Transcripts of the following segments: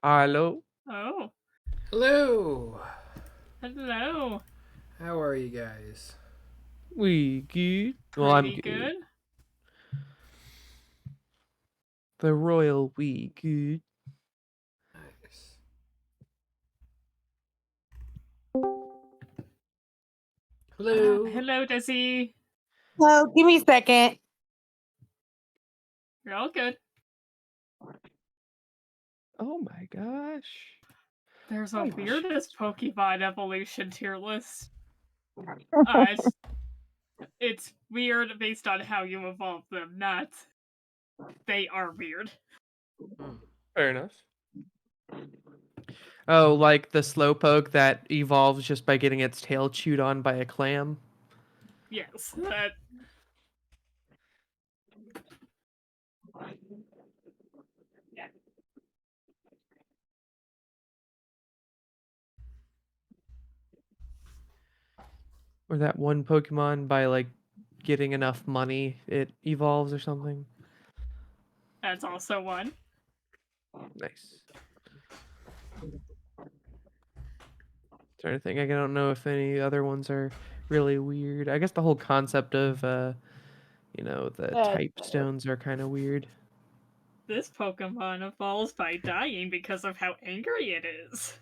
Hello. Oh, Hello. hello. How are you guys? We good. Well, I'm Pretty good. good. The royal we good. Nice. Hello. Hello, Desi. Well, give me a second. You're all good. Oh my gosh. There's a Oh, weirdest Pokemon evolution tier list. It's weird based on how you evolve them, not they are weird. Hmm. fair enough. Oh, like the slowpoke that evolves just by getting its tail chewed on by a clam. Yes, that Or that one Pokemon by like getting enough money it evolves or something. that's also one. Nice. Trying to think. I don't know if any other ones are really weird. I guess the whole concept of the type stones are kind of weird. This Pokemon evolves by dying because of how angry it is.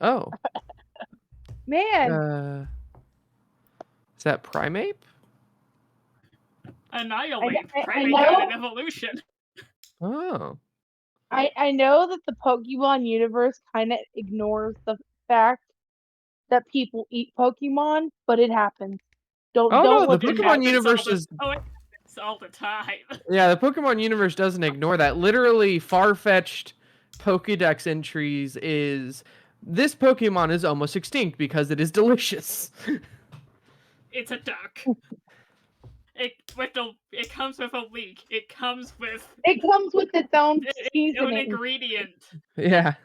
Oh. Man, Is that Primeape? Annihilate. I Primate got an know evolution. Oh. I know that the Pokemon universe kind of ignores the fact that people eat Pokemon, but it happens. Oh no, Don't the let It them Pokemon happen. happens all universe the is oh, it happens all the time. yeah, the Pokemon universe doesn't ignore that. Literally, far-fetched Pokédex entries is this Pokemon is almost extinct because it is delicious. It's a duck. It comes with a leek. It comes with It comes with its own its own seasoning. ingredient. Yeah.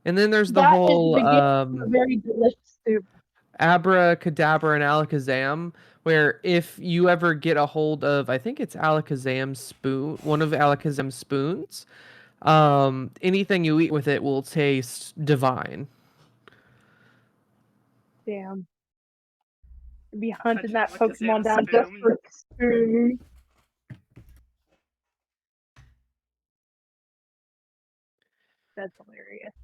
And then there's the That is whole the beginning of a very delicious soup. Abracadabra and Alakazam, where if you ever get a hold of, I think it's Alakazam's spoon, one of Alakazam's spoons, anything you eat with it will taste divine. Damn. Be Touch hunting that Pokemon Alakazam's down just spoon. for its spoon. That's hilarious.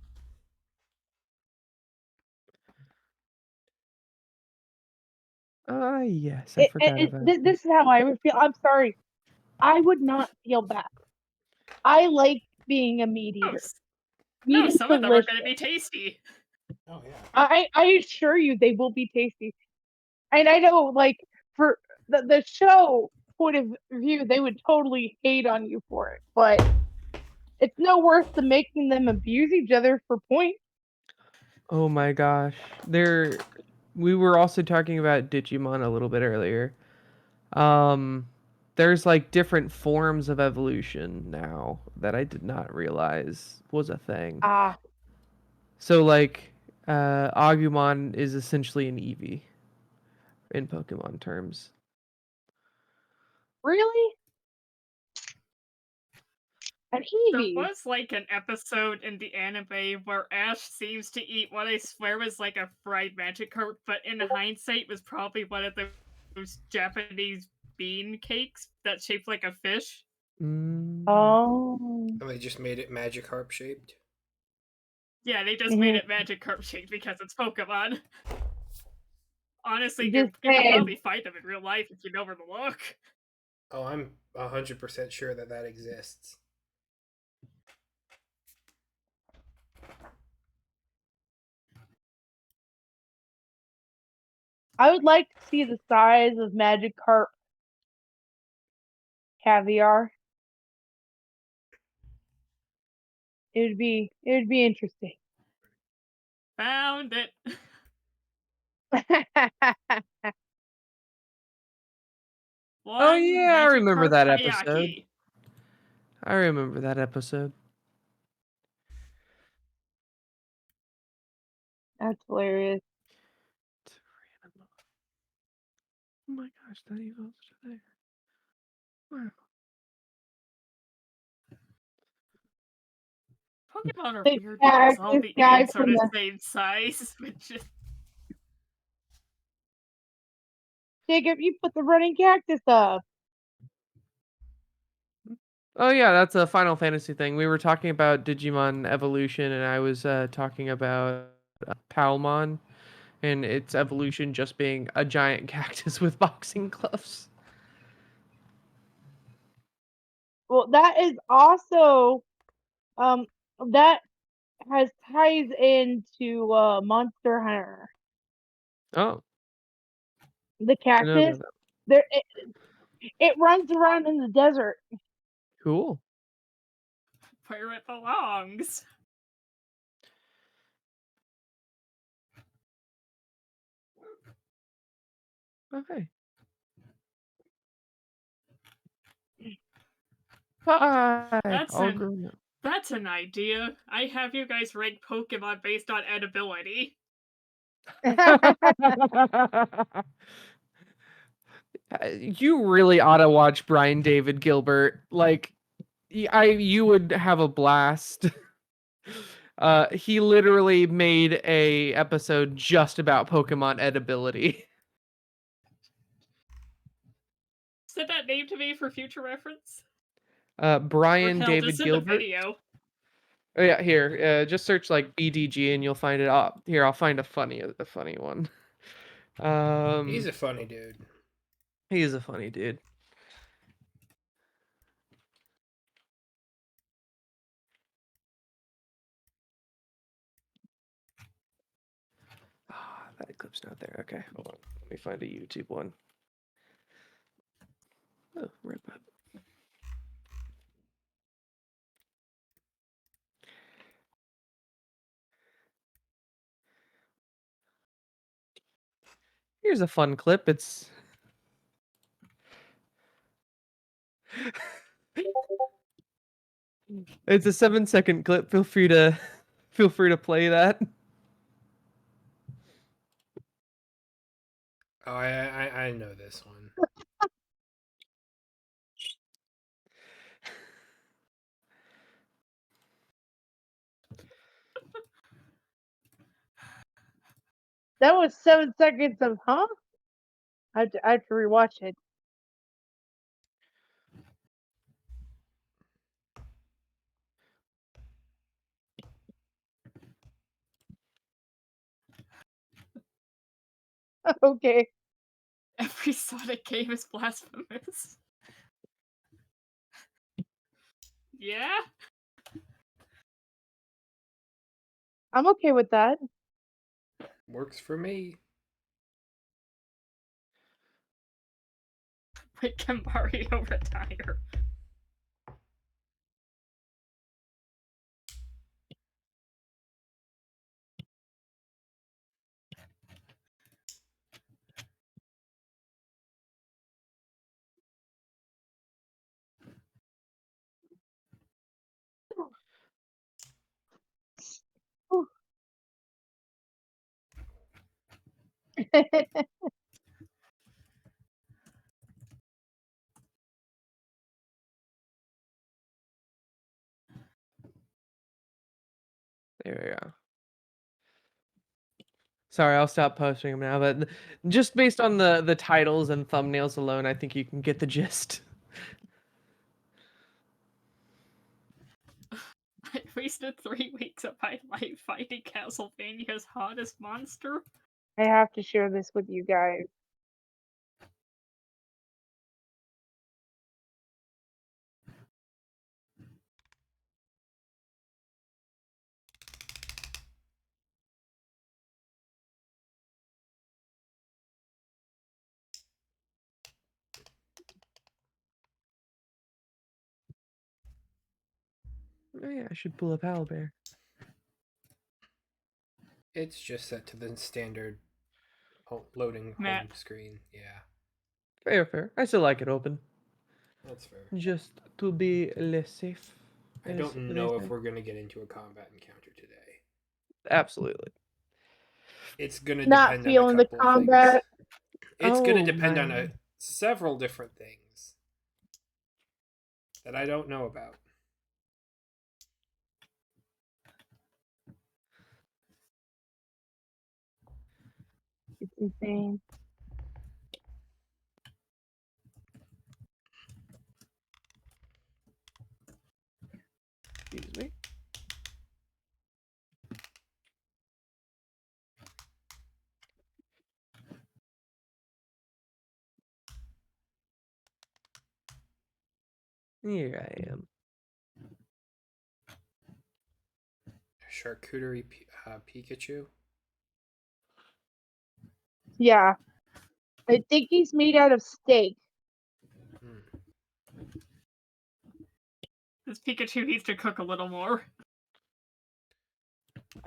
Yes, I forgot about that. This is how I would feel. I'm sorry. I would not feel bad. I like being a meat No, eater. Meat no, is some of them are delicious. going to be tasty. Oh yeah. I assure you they will be tasty. And I know, like, for the show point of view, they would totally hate on you for it, but it's no worse than making them abuse each other for points. Oh my gosh. We were also talking about Digimon a little bit earlier. Um there's like different forms of evolution now that I did not realize was a thing. Ah, So like Agumon is essentially an Eevee in Pokemon terms. really? An There Eevee? was like an episode in the anime where Ash seems to eat what I swear was like a fried Magikarp, but in hindsight was probably one of those Japanese bean cakes that's shaped like a fish. Mm. Oh. And they just made it Magikarp shaped. Yeah, they just made Mhm. it Magikarp shaped because it's Pokemon. Honestly, Just you could saying. probably find them in real life if you know where to look. Oh, I'm 100% sure that that exists. I would like to see the size of Magikarp caviar. It would be interesting. Found it. Oh One yeah, I remember Magikarp that episode. Kayaki. I remember that episode. That's hilarious. Oh my gosh, that evolves to there. Wow. Pokemon are The weird because all cactus the guy ants are from the the same size, which is Jacob, you put the running cactus up. Oh yeah, that's a Final Fantasy thing. We were talking about Digimon evolution, and I was talking about Palmon and its evolution just being a giant cactus with boxing gloves. Well, that is also that has ties into Monster Hunter. Oh, The I know cactus, about that. there it runs around in the desert. Cool. where it belongs. Okay. Hi, That's all an grown up. that's an idea. I have you guys rank Pokemon based on edibility. You really ought to watch Brian David Gilbert. Like, you would have a blast. He literally made a episode just about Pokemon edibility. Send that name to me for future reference. Or Brian hell, just David send a Gilbert. video. Oh yeah, here. Just search like BDG and you'll find it. Here, I'll find a funny one. He's a funny dude. He is a funny dude. Ah, that clip's not there. Okay, hold on. Let me find a YouTube one. Oh, rip up. Here's a fun clip. It's it's a 7-second clip. Feel free to play that. Oh, I know this one. That was 7 seconds of huh? I have to rewatch it. Okay. Every Sonic game is blasphemous. Yeah? I'm okay with that. Works for me. Wait, can Mario retire? There we go. Sorry, I'll stop posting them now, but just based on the titles and thumbnails alone, I think you can get the gist. I wasted 3 weeks of my life fighting Castlevania's hottest monster. I have to share this with you guys. Oh yeah, I should pull up Owlbear. It's just set to the standard loading Matt. home screen. Yeah, Fair. I still like it open, that's fair. just to be less safe. I as don't they know if say. we're gonna get into a combat encounter today. Absolutely. It's gonna Not depend on a feeling the couple of things. combat. It's gonna Oh depend on my. several different things that I don't know about. Insane. Excuse me. Here I am. Charcuterie Pikachu. Yeah. I think he's made out of steak. Hmm. This Pikachu needs to cook a little more.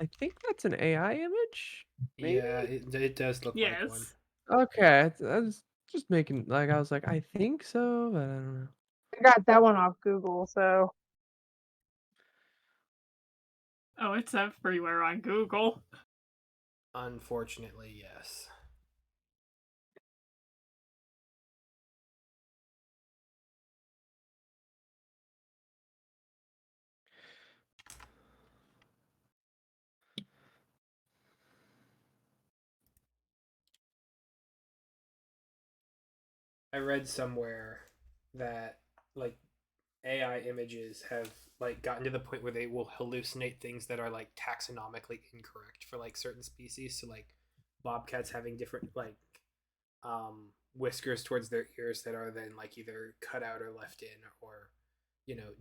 I think that's an AI image. Maybe? Yeah, it does look like one. Yes. Okay, I was just making like I was like I think so, but I don't know. I got that one off Google, so Oh, it's everywhere on Google. Unfortunately, yes. I read somewhere that like AI images have like gotten to the point where they will hallucinate things that are like taxonomically incorrect for like certain species. So like bobcats having different like whiskers towards their ears that are then like either cut out or left in or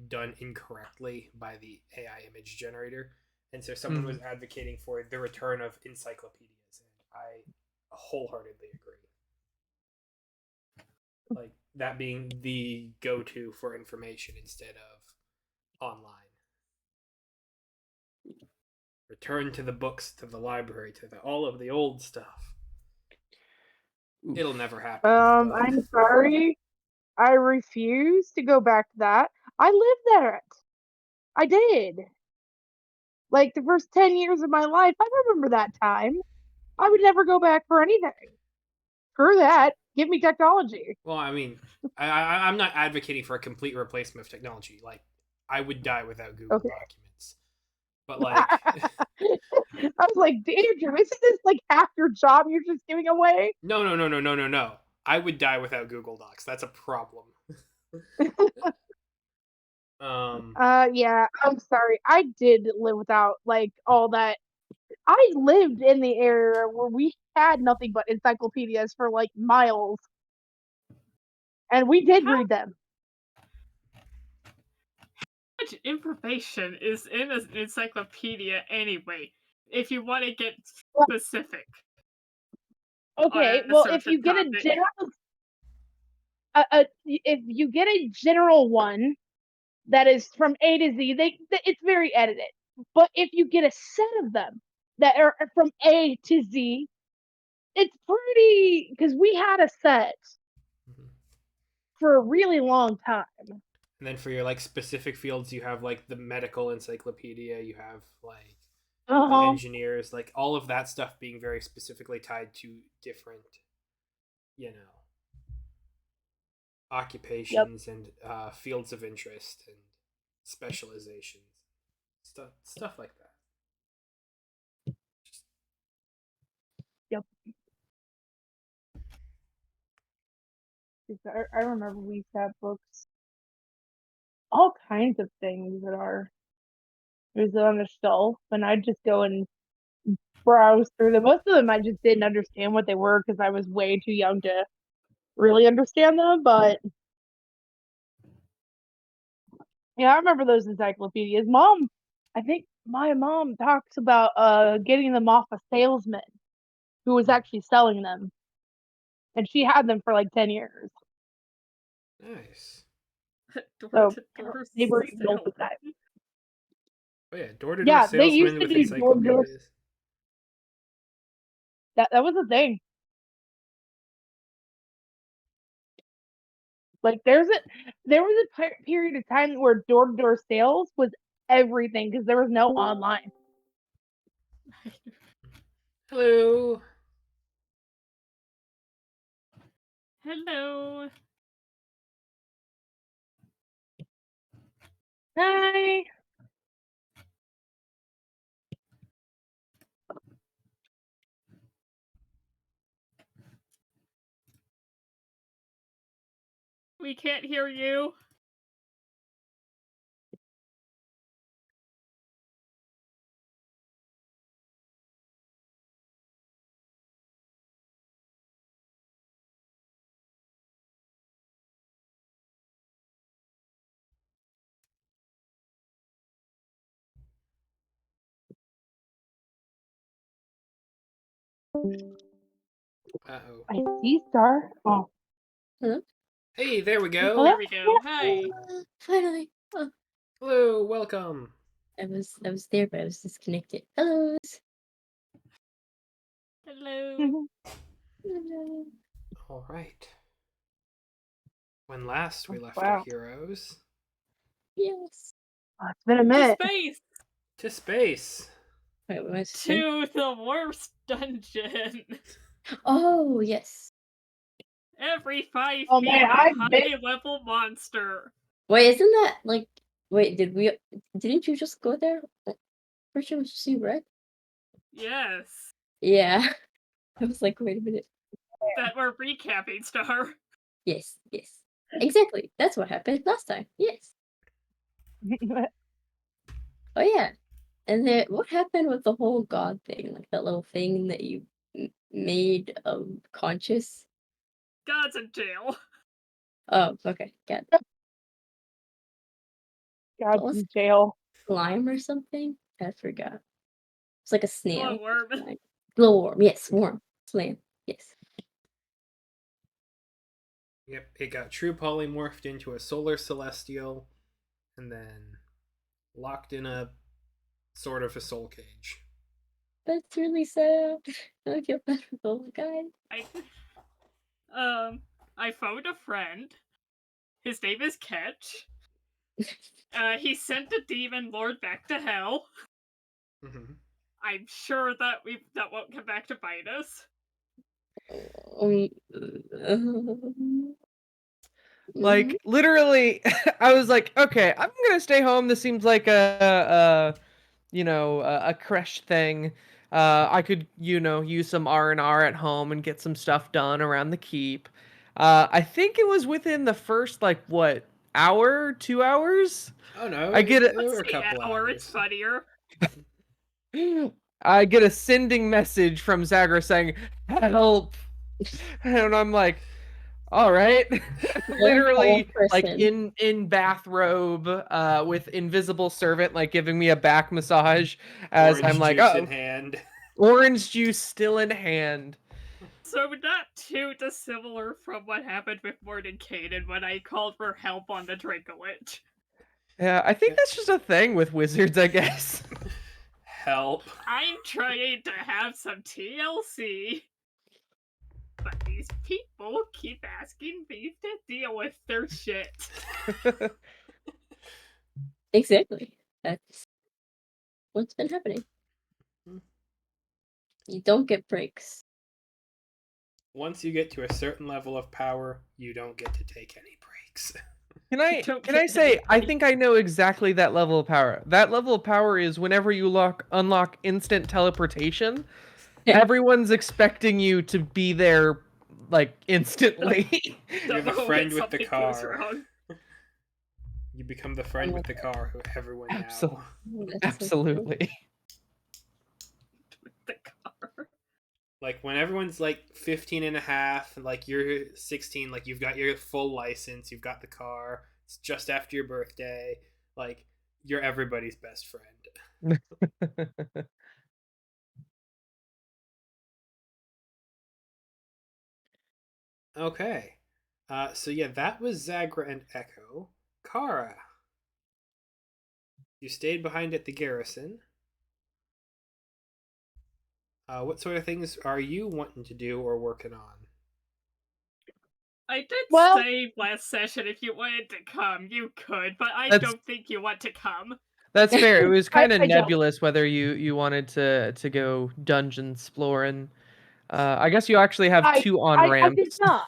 done incorrectly by the AI image generator. And so someone was advocating for the return of encyclopedias, and I wholeheartedly agree. Like that being the go-to for information instead of online. Return to the books, to the library, to all of the old stuff. Oof. It'll never happen. But I'm sorry. I refuse to go back to that. I lived there. I did. Like the first 10 years of my life, I remember that time. I would never go back for anything. Screw that. Give me technology. well, I mean, I'm not advocating for a complete replacement of technology. Like, I would die without Google Okay. Documents. But like, I was like, Andrew, isn't this like half your job you're just giving away? no. I would die without Google Docs. That's a problem. um, Yeah, I'm sorry. I did live without like all that. I lived in the area where we had nothing but encyclopedias for like miles, and we did How read them. much information is in an encyclopedia anyway? If you want to get specific on Okay, a well, if certain you get topic. if you get a general one that is from A to Z, it's very edited. But if you get a set of them that are from A to Z, it's pretty because we had a set for a really long time. and then for your like specific fields, you have like the medical encyclopedia. You have like the Uh-huh. engineers, like all of that stuff being very specifically tied to different, you know, Yep. occupations and fields of interest and specializations, stuff like that. Just, Yep. I remember we used to have books, all kinds of things that are there's on the shelf, and I'd just go and browse through them. Most of them I just didn't understand what they were because I was way too young to really understand them. But yeah, I remember those encyclopedias. I think my mom talks about getting them off a salesman who was actually selling them, and she had them for like 10 years. nice. Door So to door they were even old sale. at that. Oh yeah, door to door Yeah, they used salesman to with do door to door. encyclopedias. That was a thing. Like there was a period of time where door to door sales was everything because there was no online. Hello. Hello. Hi. We can't hear you. Uh-oh. I see Star. Oh, Hello? Hey, there we go. hello. There we go. Hi. Finally. Oh, Hello, welcome. I was there, but I was disconnected. Hello. Hello. Hello. All right. When last we left our Wow. heroes Yes. Oh, it's been a To minute. space. to space. Wait, what was it? To the worst dungeon. Oh, yes. Every 5 Oh, feet, man, a I've been- high-level monster. Wait, isn't that like? Wait, didn't you just go there? Pretty sure it was just you, right? Yes. Yeah. I was like, wait a minute. That we're recapping, Star. Yes, yes. Exactly. That's what happened last time. Yes. Oh yeah. And then what happened with the whole god thing? Like that little thing that you made conscious? God's in jail. Oh, okay. Got it. God's was in jail. Slime or something? I forgot. It's like a snail. Glowworm. Slime. Glowworm. Yes, worm. Slam. Yes. Yep, it got true polymorphed into a solar celestial and then locked in a sort of a soul cage. That's really sad. I feel bad for the little guy. I phoned a friend. His name is Ketch. He sent the demon lord back to hell. Mm-hmm. I'm sure that won't come back to bite us. Like literally, I was like, okay, I'm gonna stay home. This seems like a creche thing. I could use some R&R at home and get some stuff done around the keep. I think it was within the first like what hour, 2 hours. Oh no, I get there were a Let's see, couple hour, hours. it's funnier. I get a sending message from Zagra saying help, and I'm like, all right. Literally like person. in bathrobe with invisible servant like giving me a back massage as Orange I'm like, juice in oh, hand. orange juice still in hand. So not too dissimilar from what happened with Mordenkainen when I called for help on the Dracolich. Yeah, I think Yeah. that's just a thing with wizards, I guess. Help. I'm trying to have some TLC, but these people keep asking me to deal with their shit. Exactly. That's what's been happening. You don't get breaks. Once you get to a certain level of power, you don't get to take any breaks. Don't Can I get say I anybody. think I know exactly that level of power. That level of power is whenever you unlock instant teleportation, everyone's expecting you to be there like instantly. You're the moment friend with the something goes car. wrong. You become the friend with the car who everyone now. That's so true. Absolutely. With the car. Like when everyone's like 15 and a half, like you're 16, like you've got your full license, you've got the car, it's just after your birthday, like you're everybody's best friend. Okay. So yeah, that was Zagra and Echo. Kara. You stayed behind at the garrison. What sort of things are you wanting to do or working on? I did Well- say last session if you wanted to come, you could, but I That's- don't think you want to come. That's fair. It was kind of I don't. nebulous whether you wanted to go dungeon exploring. I guess you actually have two on I did ramps. not.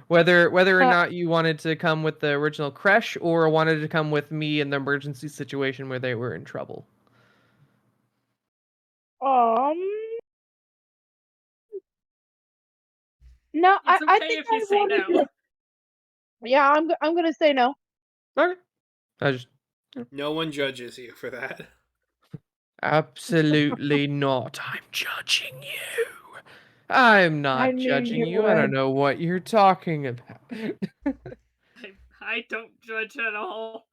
Whether or Uh, not you wanted to come with the original Kresh or wanted to come with me in the emergency situation where they were in trouble. No, It's I okay think if you I say wanted no. to. Yeah, I'm gonna say no. Okay. I just No one judges you for that. absolutely not. I'm judging you. I'm I not knew judging you you. I don't would. know what you're talking about. I don't judge at all.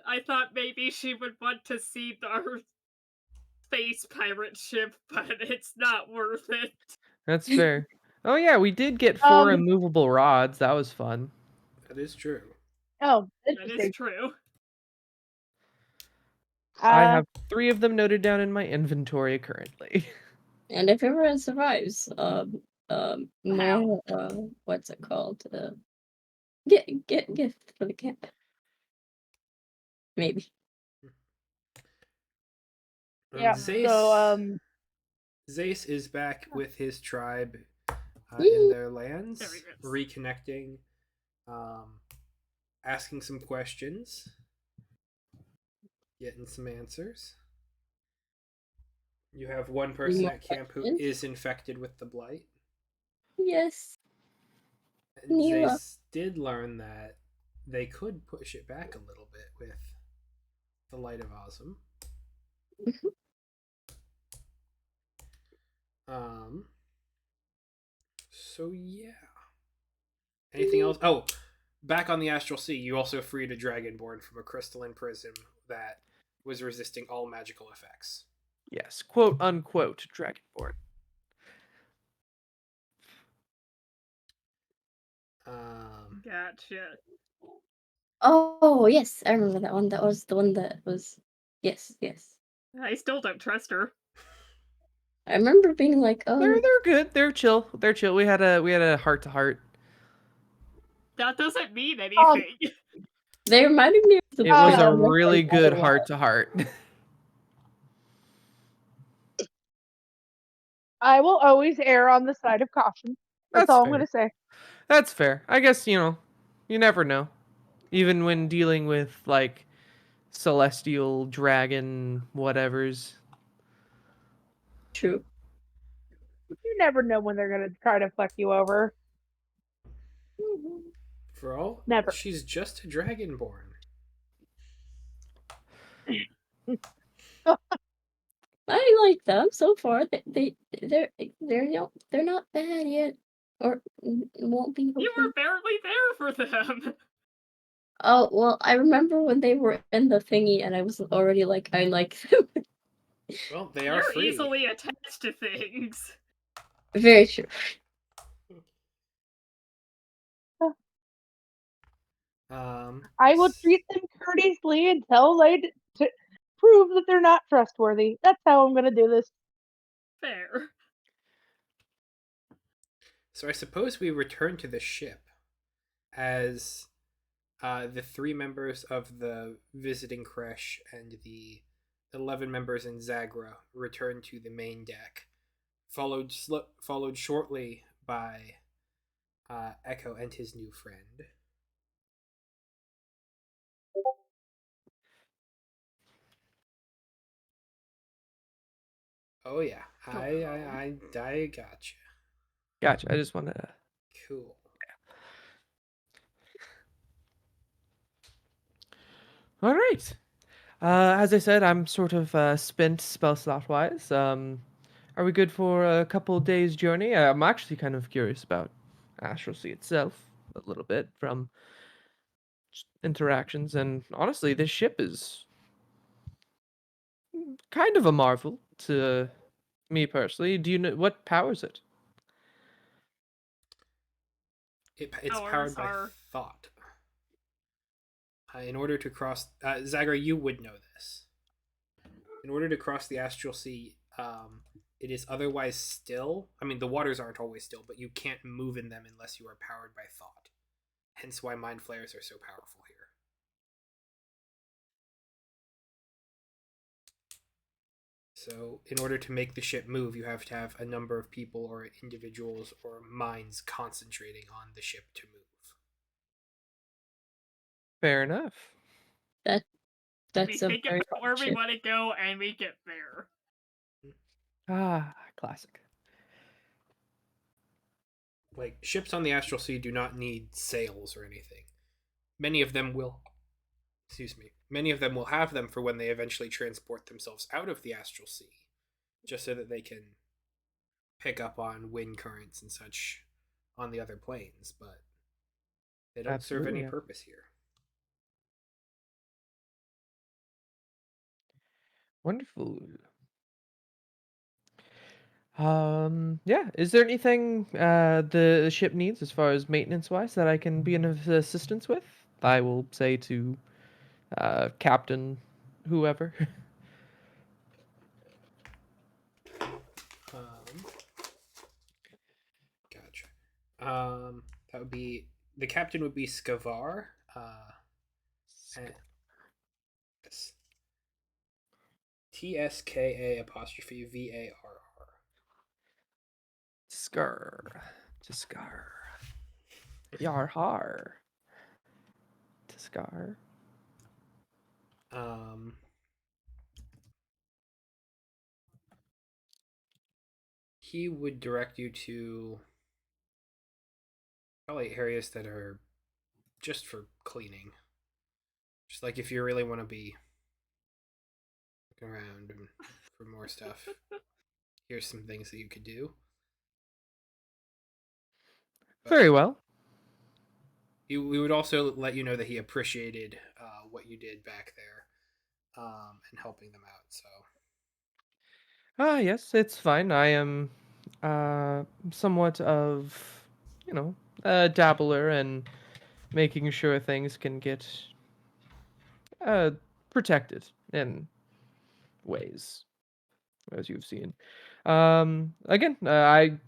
I thought maybe she would want to see our space pirate ship, but it's not worth it. That's fair. Oh yeah, we did get 4 Um. immovable rods. That was fun. That is true. Oh, That is interesting. true. I Uh. have 3 of them noted down in my inventory currently. And if everyone survives, more what's it called? Get gift for the camp. Maybe. Yeah. So Zace is back with his tribe in Yee. their lands, There he is. reconnecting, asking some questions, getting some answers. You have one person More at camp who questions? is infected with the blight. Yes. And Neela. Zace did learn that they could push it back a little bit with the Light of Awesome. So yeah. Anything else? Oh, back on the Astral Sea, you also freed a Dragonborn from a crystalline prism that was resisting all magical effects. Yes, quote unquote Dragonborn. Gotcha. Oh yes, I remember that one. That was the one that was yes. I still don't trust her. I remember being like, They're oh, good. They're chill. They're chill. We had a heart to heart. That doesn't mean Um. anything. they reminded me of the It was a reference really I good watched. heart to heart. I will always err on the side of caution. That's That's all I'm fair. gonna say. That's fair. I guess, you never know. Even when dealing with like celestial dragon whatevers. True. You never know when they're gonna try to fuck you over. For all, Never. she's just a Dragonborn. I like them so far. They're not bad yet, or won't be. You Hopefully. were barely there for them. Oh well, I remember when they were in the thingy, and I was already like, I like them. Well, they are You're free. easily attached to things. Very true. I will treat them courteously until to prove that they're not trustworthy. That's how I'm gonna do this. Fair. So I suppose we return to the ship as the 3 members of the visiting creche and the 11 members in Zagra return to the main deck, followed shortly by Echo and his new friend. Oh yeah, I gotcha. Gotcha. I just wanted to. Cool. All right. As I said, I'm sort of spent spell slot wise. Are we good for a couple days journey? I'm actually kind of curious about Astral Sea itself a little bit from interactions, and honestly, this ship is kind of a marvel to me personally. Do you know what powers it? It's Ours powered by are thought. In order to cross, Zagra, you would know this. In order to cross the Astral Sea, it is otherwise still. I mean, the waters aren't always still, but you can't move in them unless you are powered by thought. Hence why mind flayers are so powerful here. So, in order to make the ship move, you have to have a number of people or individuals or minds concentrating on the ship to move. Fair enough. we That's a think very about where fun we ship. want to go and we get there. Ah, classic. like ships on the astral sea do not need sails or anything. Many of them will, excuse me, many of them will have them for when they eventually transport themselves out of the astral sea, just so that they can pick up on wind currents and such on the other planes, but they don't serve Absolutely. any Yeah. purpose here. Wonderful. Yeah. Is there anything the ship needs as far as maintenance wise that I can be of assistance with? I will say to Captain whoever. Um, gotcha. That would be the captain would be Skavar. And yes. TSKA''VARR. Skar. Skar. Yar har. Skar. Um, he would direct you to probably areas that are just for cleaning. Just like if you really want to be looking around and for more stuff, here's some things that you could do. But Very well. we would also let you know that he appreciated what you did back there and helping them out. So Ah, yes, it's fine. I am somewhat of, a dabbler and making sure things can get uh protected in ways, as you've seen. Again, I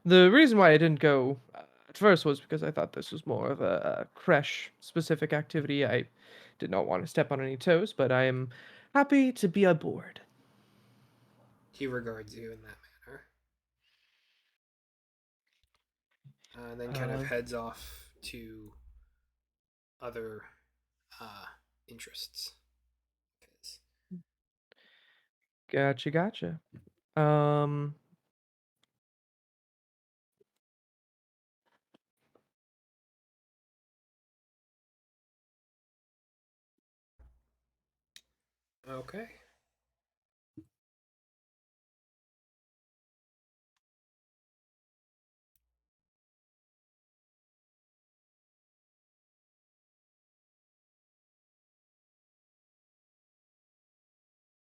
the reason why I didn't go at first was because I thought this was more of a crash specific activity. I did not want to step on any toes, but I am happy to be aboard. he regards you in that manner, and then kind of Uh, heads off to other uh, interests. Gotcha, gotcha. Um, Okay.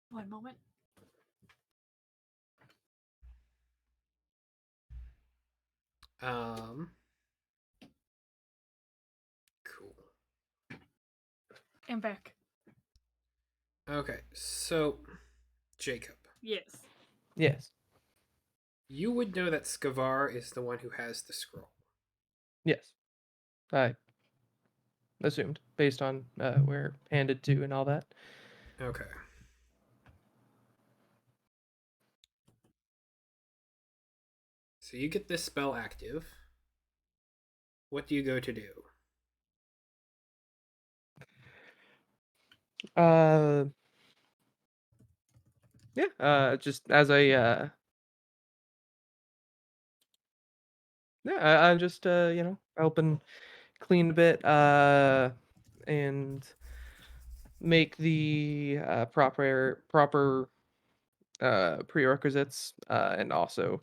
One moment. Um. Cool. I'm back. Okay. So, Jacob, Yes. yes, you would know that Skavar is the one who has the scroll. yes. I assumed based on where handed to and all that. Okay. So you get this spell active. What do you go to do? Uh, yeah. Just as a yeah, I'm just helping clean a bit and make the proper prerequisites and also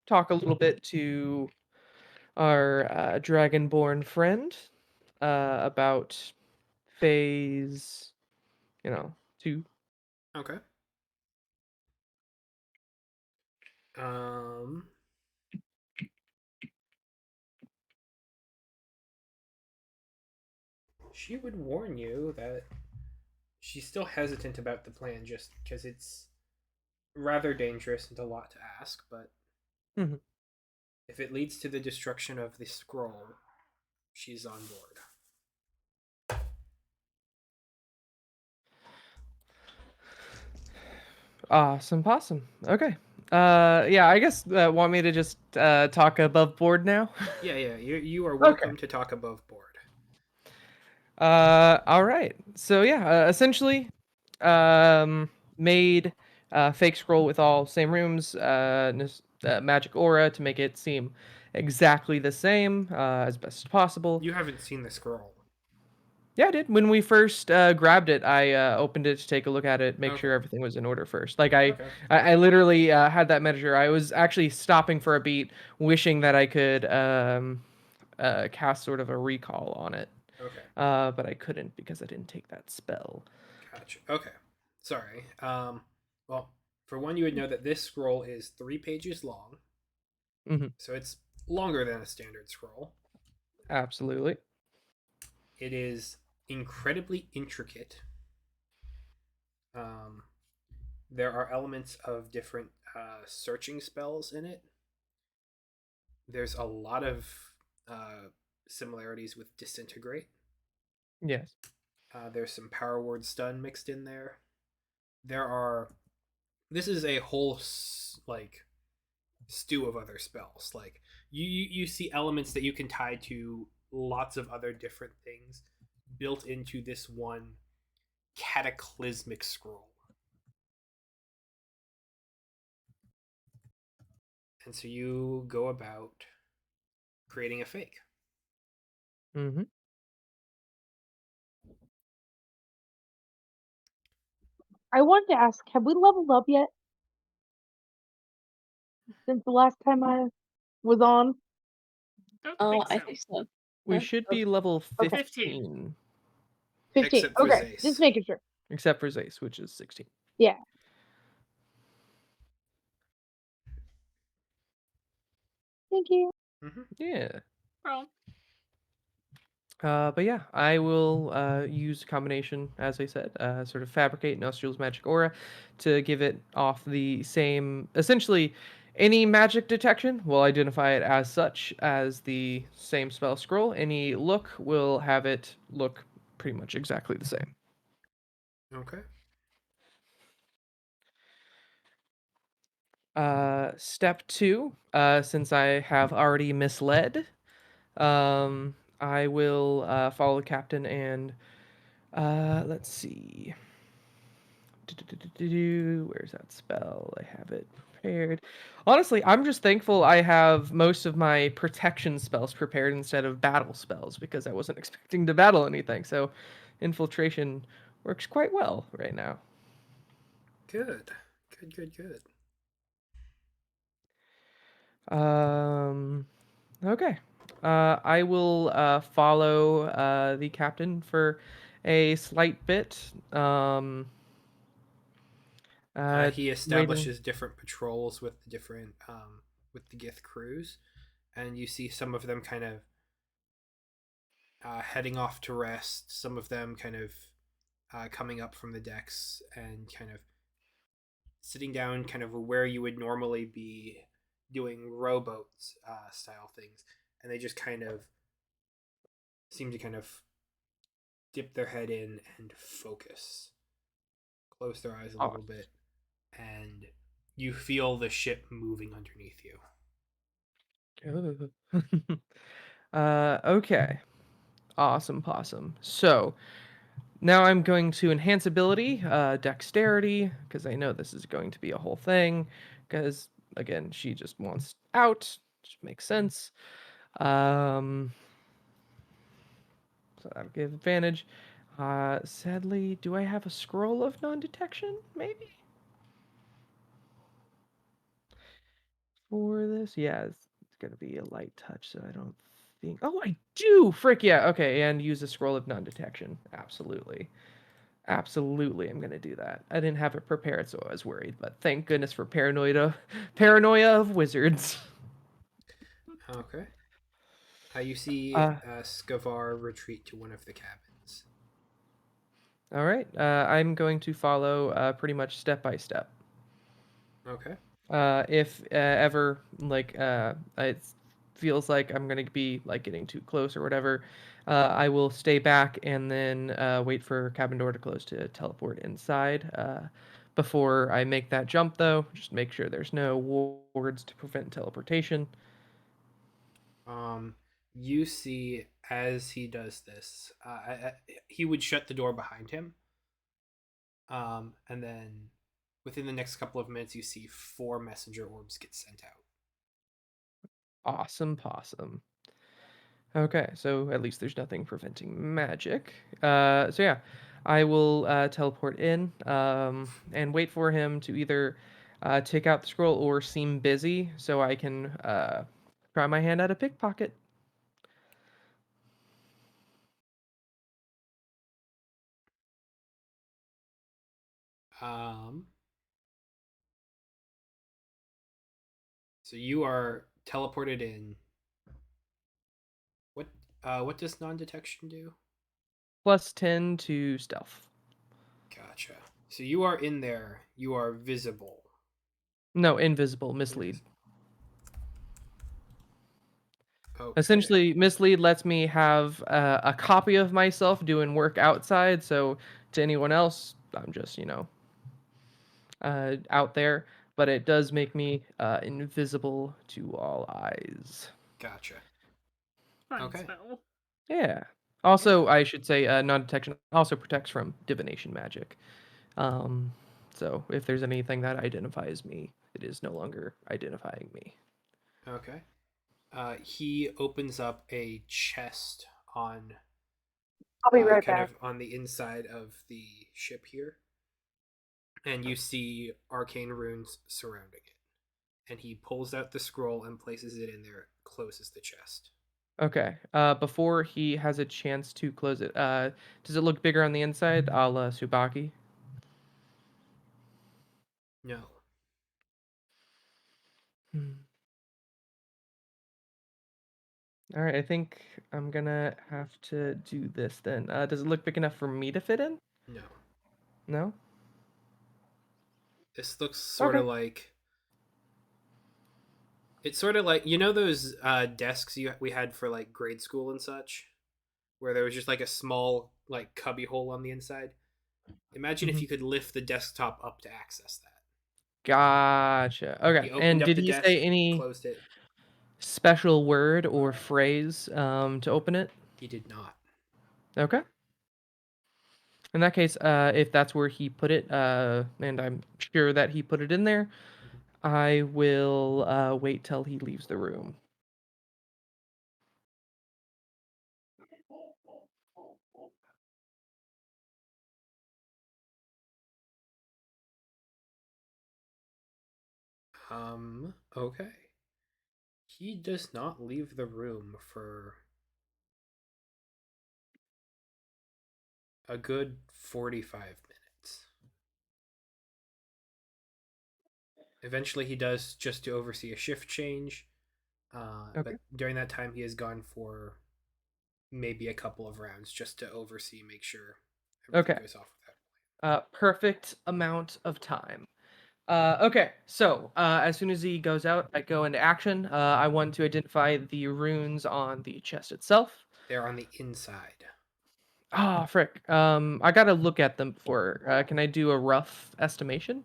talk a little bit to our dragonborn friend about phase 2. Okay. Um. She would warn you that she's still hesitant about the plan just because it's rather dangerous and a lot to ask, but Mhm. if it leads to the destruction of the scroll, she's on board. Awesome possum. Okay. Yeah, I guess want me to just talk above board now? Yeah. You are Okay. welcome to talk above board. All right. So yeah, essentially, made fake scroll with all same rooms, magic aura to make it seem exactly the same as best as possible. You haven't seen the scroll. Yeah, I did. When we first grabbed it, I opened it to take a look at it, make Okay. sure everything was in order first. Like I, Okay. I, I literally had that measure. I was actually stopping for a beat, wishing that I could cast sort of a recall on it, Okay. but I couldn't because I didn't take that spell. Gotcha. Okay. Sorry. Well, for one, you would know that this scroll is 3 pages long, Hmm. so it's longer than a standard scroll. Absolutely. It is incredibly intricate. Um, there are elements of different searching spells in it. There's a lot of uh, similarities with disintegrate. Yes. There's some power word stun mixed in there. There are. This is a whole like stew of other spells. Like you see elements that you can tie to lots of other different things built into this one cataclysmic scroll. And so you go about creating a fake. Hmm. I wanted to ask, have we leveled up yet since the last time I was on? Don't Oh, think I so. think so. We should be level Okay. 15, 15. Except for Okay, just Zace. making sure. except for Zace, which is 16. Yeah. Thank you. Mm-hmm. Yeah. Well, But yeah, I will use a combination, as I said, sort of fabricate Nostrils magic aura to give it off the same. Essentially, any magic detection will identify it as such as the same spell scroll. Any look will have it look pretty much exactly the same. Okay. Step two, since I have already misled, I will follow the captain and let's see. Where's that spell? I have it prepared. Honestly, I'm just thankful I have most of my protection spells prepared instead of battle spells because I wasn't expecting to battle anything. So, infiltration works quite well right now. Good. Good, good, good. Um, okay. I will follow the captain for a slight bit. He Waiting. establishes different patrols with the different with the Gith crews, and you see some of them kind of heading off to rest. Some of them kind of coming up from the decks and kind of sitting down, kind of where you would normally be doing rowboats style things, and they just kind of seem to kind of dip their head in and focus, close their eyes a Oh. little bit, and you feel the ship moving underneath you. Okay. Awesome possum. So now I'm going to enhance ability, dexterity, because I know this is going to be a whole thing. Because again, she just wants out. Just makes sense. Um, so that'll give advantage. Sadly, do I have a scroll of non-detection? Maybe for this. Yeah, it's gonna be a light touch, so I don't think. Oh, I do. Frick yeah. Okay, and use a scroll of non-detection. Absolutely. Absolutely, I'm gonna do that. I didn't have it prepared, so I was worried. But thank goodness for paranoia of wizards. Okay. You see Uh, Scavar retreat to one of the cabins. all right. I'm going to follow pretty much step by step. Okay. If ever like it feels like I'm gonna be like getting too close or whatever, I will stay back and then wait for cabin door to close to teleport inside. Before I make that jump, though, just make sure there's no wards to prevent teleportation. Um, you see as he does this, he would shut the door behind him. And then within the next couple of minutes, you see 4 messenger orbs get sent out. Awesome possum. Okay, so at least there's nothing preventing magic. So yeah, I will teleport in and wait for him to either take out the scroll or seem busy so I can try my hand at a pickpocket. Um, so you are teleported in. What what does non-detection do? Plus 10 to stealth. Gotcha. So you are in there. You are visible. No, invisible, mislead. Invisible. Okay. Essentially, mislead lets me have a copy of myself doing work outside. So to anyone else, I'm just out there, but it does make me invisible to all eyes. Gotcha. Fun Okay. spell. Yeah. Yeah. Also, I should say, non-detection also protects from divination magic. Um, so if there's anything that identifies me, it is no longer identifying me. Okay. He opens up a chest on I'll be right kind back. of on the inside of the ship here, and you see arcane runes surrounding it. And he pulls out the scroll and places it in there, closes the chest. Okay. Before he has a chance to close it, does it look bigger on the inside, a la Subaki? No. Hmm. All right, I think I'm gonna have to do this then. Does it look big enough for me to fit in? No. No? This looks sort Okay. of like it's sort of like you know those desks we had for like grade school and such, where there was just like a small like cubby hole on the inside. Imagine if Mhm. you could lift the desktop up to access that. Gotcha. He Okay. opened And up did the he desk, say any closed it. special word or phrase to open it? He did not. Okay. In that case, if that's where he put it, and I'm sure that he put it in there, Mhm. I will wait till he leaves the room. Okay. He does not leave the room for a good 45 minutes. Eventually, he does just to oversee a shift change. Okay. But during that time, he has gone for maybe a couple of rounds just to oversee, make sure everything Okay. goes off without. Perfect amount of time. Okay, so as soon as he goes out, I go into action. I want to identify the runes on the chest itself. They're on the inside. Ah, frick. I gotta look at them before. Can I do a rough estimation?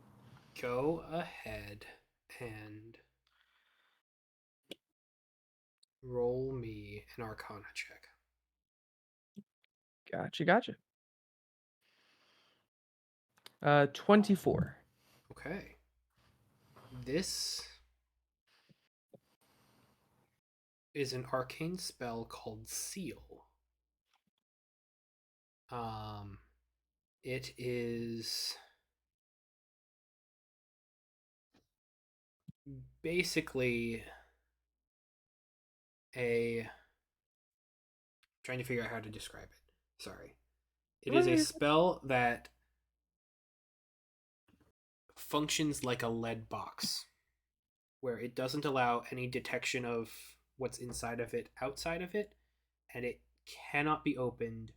Go ahead and roll me an Arcana check. Gotcha, gotcha. 24. Okay. This is an arcane spell called Seal. Um, it is basically a trying to figure out how to describe it. Sorry. It is a spell that functions like a lead box, where it doesn't allow any detection of what's inside of it outside of it, and it cannot be opened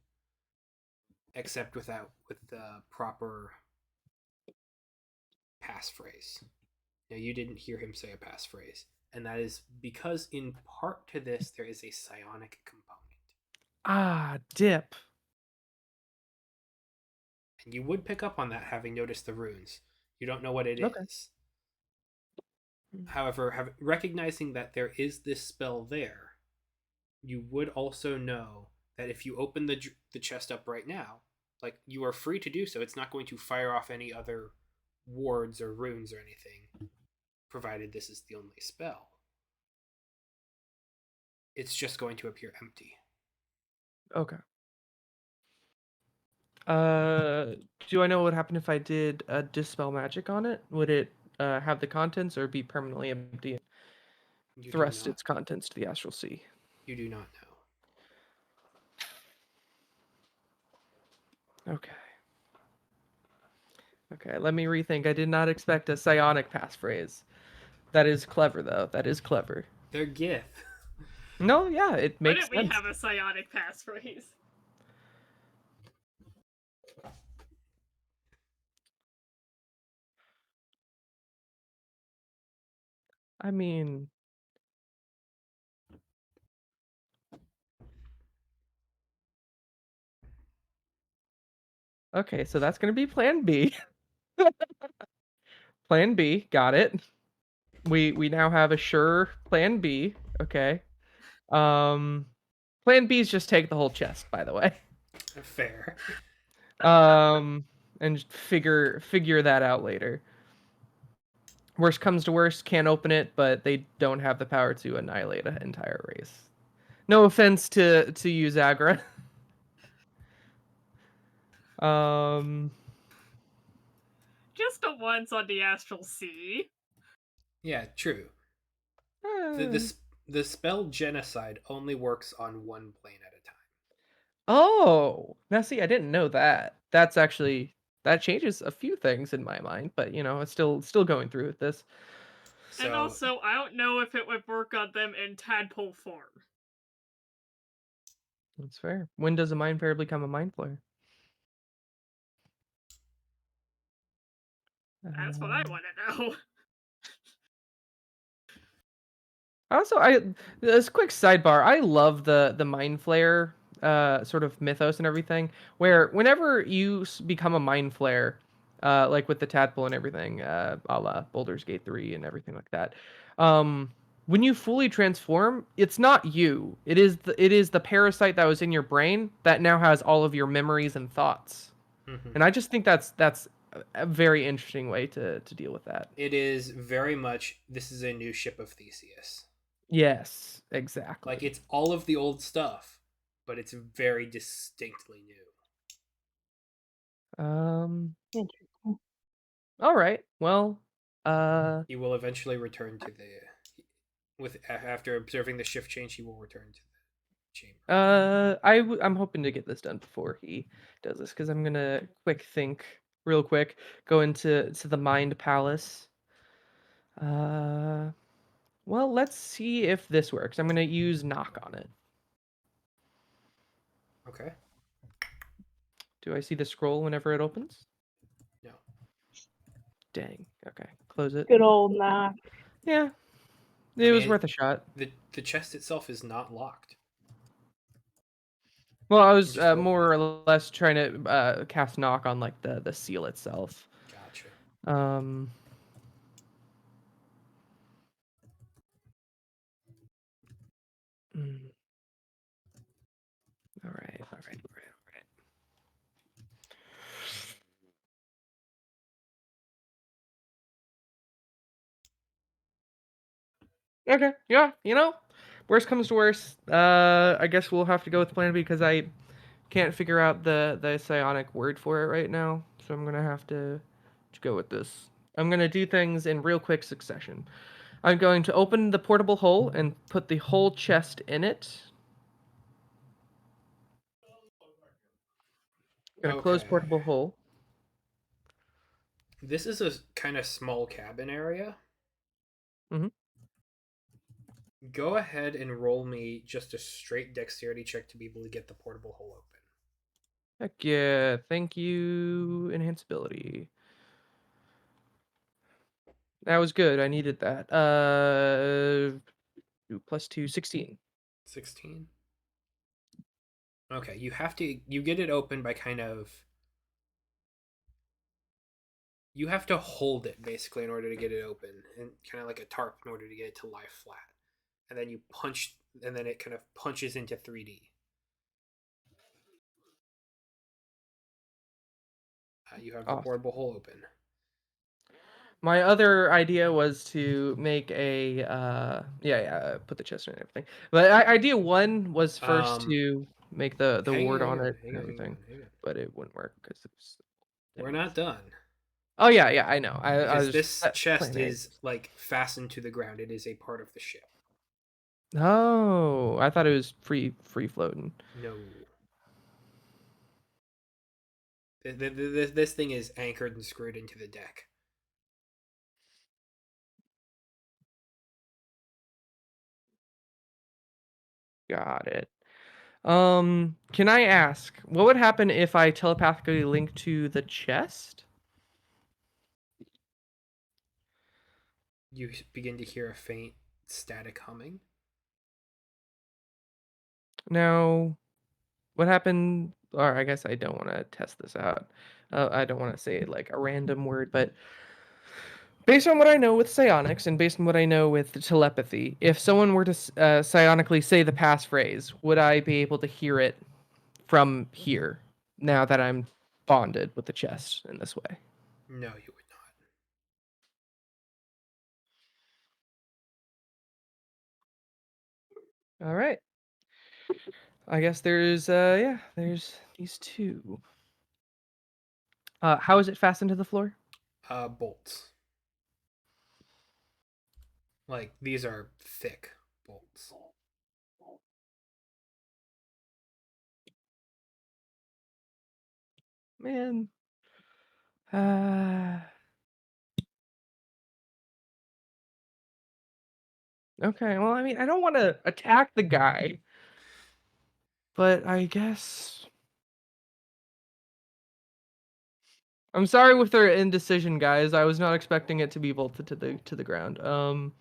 except with the proper passphrase. Now you didn't hear him say a passphrase, and that is because in part to this there is a psionic component. Ah, dip. And you would pick up on that having noticed the runes. You don't know what it Okay. is. However, recognizing that there is this spell there, you would also know that if you open the chest up right now, like you are free to do so, it's not going to fire off any other wards or runes or anything, provided this is the only spell. it's just going to appear empty. Okay. Do I know what would happen if I did a dispel magic on it? Would it have the contents or be permanently empty and You do thrust not. its contents to the astral sea? You do not know. Okay. Okay, let me rethink. I did not expect a psionic passphrase. That is clever, though. That is clever. They're Gith. No, yeah, it Why makes don't we sense. have a psionic passphrase? I mean, okay, so that's gonna be Plan B. Plan B, got it. We now have a sure Plan B. Okay. Um, Plan B is just take the whole chest, by the way. Fair. And just figure that out later. Worst comes to worst, can't open it, but they don't have the power to annihilate an entire race. No offense to you, Zagra. Um, Just the ones on the astral sea. Yeah, true. The, eh. the, the spell Genocide only works on one plane at a time. Oh, now see, I didn't know that. That's actually that changes a few things in my mind, but it's still going through with this. So, And also, I don't know if it would work on them in tadpole form. That's fair. When does a mind flayer become a mind flayer? That's what I want to know. Also, this quick sidebar. I love the mind flayer sort of mythos and everything. Where whenever you become a mind flayer, like with the tadpole and everything, a la Baldur's Gate 3 and everything like that. Um, when you fully transform, it's not you. It is the parasite that was in your brain that now has all of your memories and thoughts. mhm. And I just think that's a very interesting way to deal with that. It is very much, this is a new ship of Theseus. Yes, Like, exactly. it's all of the old stuff, but it's very distinctly new. Um, Interesting. all right. Well, uh, He will eventually return to the. After observing the shift change, he will return to the chamber. I'm hoping to get this done before he does this because I'm gonna quick think real quick, go into the Mind Palace. Uh, well, let's see if this works. I'm gonna use knock on it. Okay. Do I see the scroll whenever it opens? No. Dang. Okay, close it. Good old knock. Yeah, I it was mean, worth a shot. the chest itself is not locked. Well, I You was just open more it. or less trying to cast knock on like the seal itself. Gotcha. Um. mm, All right. All right. All right. All right. Okay. Yeah. Worst comes to worst. I guess we'll have to go with Plan B because I can't figure out the psionic word for it right now. So I'm gonna have to go with this. I'm gonna do things in real quick succession. I'm going to open the portable hole and put the whole chest in it. Gonna close Okay. portable hole. This is a kind of small cabin area. Hmm. Go ahead and roll me just a straight dexterity check to be able to get the portable hole open. Heck yeah! Thank you, enhanceability. That was good. I needed that. 2 + 2, 16. 16. Okay, you get it open by kind of, you have to hold it basically in order to get it open, and kind of like a tarp in order to get it to lie flat. And then you punch, and then it kind of punches into 3D. You have the Awesome. portable hole open. My other idea was to make a put the chest in and everything. But idea one was first to make the ward on it and everything, hang on. but it wouldn't work because We're not done. Oh yeah, I know. I Because was this chest plan A. is like fastened to the ground. It is a part of the ship. Oh, I thought it was free floating. No. This thing is anchored and screwed into the deck. Got it. Can I ask, what would happen if I telepathically link to the chest? You begin to hear a faint static humming. Now, what happened? Or I guess I don't want to test this out. I don't want to say like a random word, but based on what I know with psionics and based on what I know with telepathy, if someone were to psionically say the passphrase, would I be able to hear it from here now that I'm bonded with the chest in this way? No, you would not. All right. I guess there's there's these two. How is it fastened to the floor? Bolts. Like, these are thick bolts. Man. Uh Okay, well, I mean, I don't want to attack the guy, but I guess I'm sorry with their indecision, guys. I was not expecting it to be bolted to the ground. I'm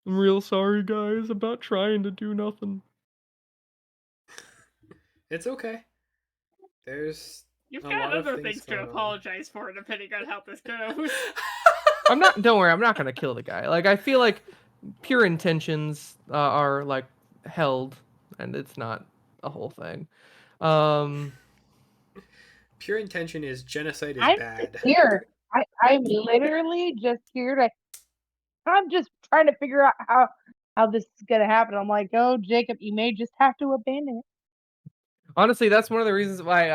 real sorry, guys. I'm not trying to do nothing. It's okay. There's You've a got lot of other things things to going on. apologize for, depending on how this goes. I'm not. Don't worry. I'm not gonna kill the guy. Like I feel like pure intentions are like held, and it's not a whole thing. Um. Pure intention is genocide is I'm bad. scared. I'm literally just here to. I'm just trying to figure out how this is gonna happen. I'm like, oh, Jacob, you may just have to abandon it. Honestly, that's one of the reasons why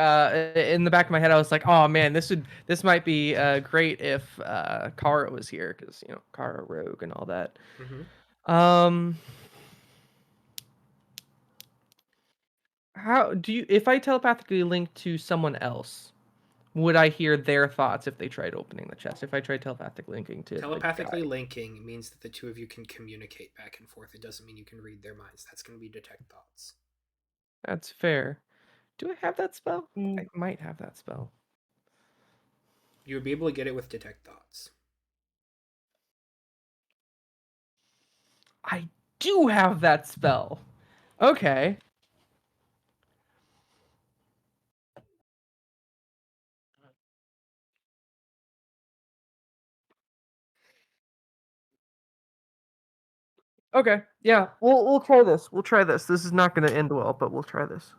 in the back of my head I was like, "Oh man, this might be great if Kara was here because you know Kara Rogue and all that." Mm-hmm. Um, how do you? If I telepathically link to someone else, would I hear their thoughts if they tried opening the chest? If I tried telepathically linking to the Telepathically guy? linking means that the two of you can communicate back and forth. It doesn't mean you can read their minds. That's going to be detect thoughts. That's fair. Do I have that spell? Mm. I might have that spell. You would be able to get it with detect thoughts. I do have that spell. Okay. Okay. Yeah. We'll try this. We'll try this. This is not going to end well, but we'll try this.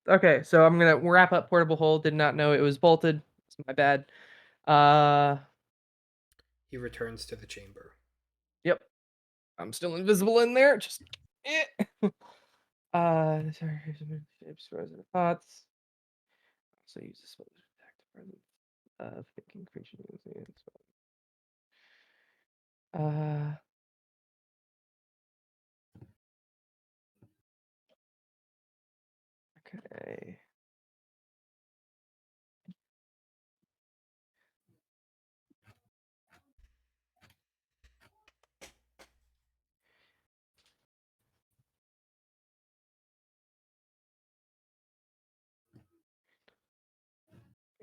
Okay, so I'm gonna wrap up portable hole. Did not know it was bolted. It's my bad. Uh He returns to the chamber. yep. I'm still invisible in there. Just eh. Sorry, here's some shapes, frozen thoughts. Also use this spell to attack the presence of thinking creature. Uh okay.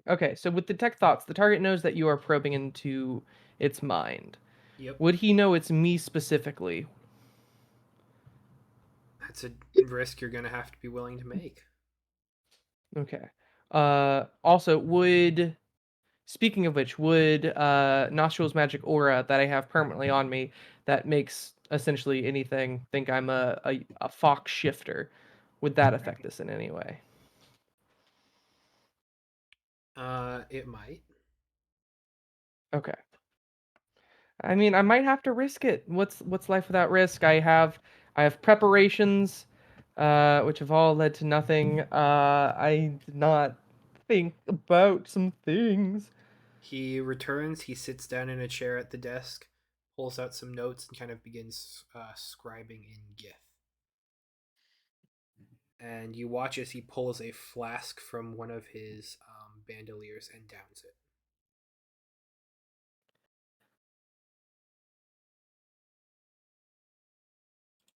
Okay, so with detect thoughts, the target knows that you are probing into its mind. Yep. Would he know it's me specifically? That's a risk you're going to have to be willing to make. Okay. Also, speaking of which, would Nostrils magic aura that I have permanently on me that makes essentially anything think I'm a fox shifter, would that affect this in any way? It might. Okay. I mean, I might have to risk it. What's life without risk? I have preparations, which have all led to nothing. I did not think about some things. He returns. He sits down in a chair at the desk, pulls out some notes, and kind of begins scribing in Gith. And you watch as he pulls a flask from one of his bandoliers and downs it.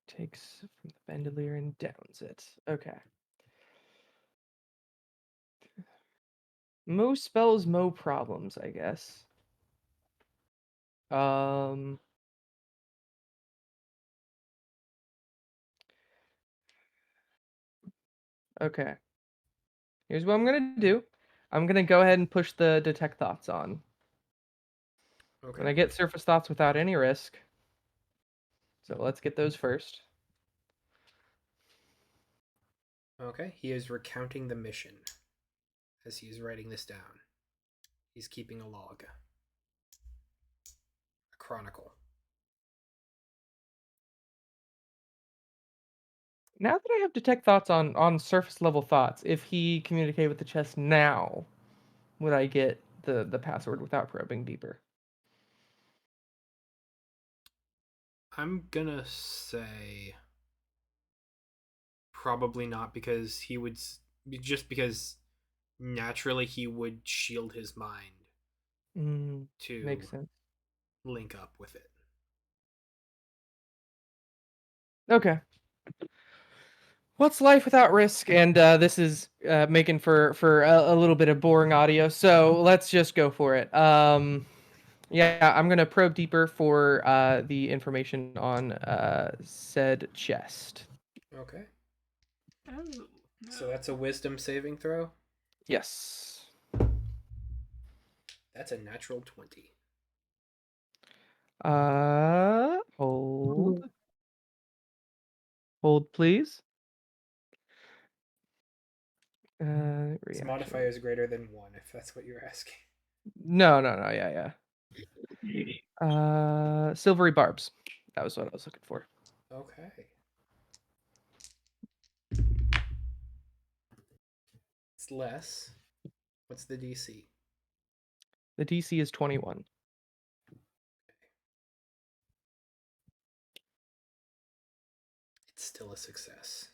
Takes from the bandolier and downs it. Okay. Mo spells mo problems, I guess. Um. Okay. Here's what I'm gonna do. I'm gonna go ahead and push the detect thoughts on. Okay. When I get surface thoughts without any risk. So let's get those first. Okay. He is recounting the mission as he is writing this down. He's keeping a log, a chronicle. Now that I have detect thoughts on surface level thoughts, if he communicated with the chest now, would I get the password without probing deeper? I'm gonna say probably not, because he would just because naturally he would shield his mind to Makes sense. link up with it. Okay. What's life without risk? And this is making for a little bit of boring audio, so let's just go for it. Yeah, I'm gonna probe deeper for the information on said chest. Okay. Oh, So no. that's a wisdom saving throw. Yes. That's a natural 20. Hold. Hold, please. Its Reaction. modifier is greater than 1, if that's what you're asking. No, yeah. Silvery barbs. That was what I was looking for. Okay. It's less. What's the DC? The DC is 21. It's still a success.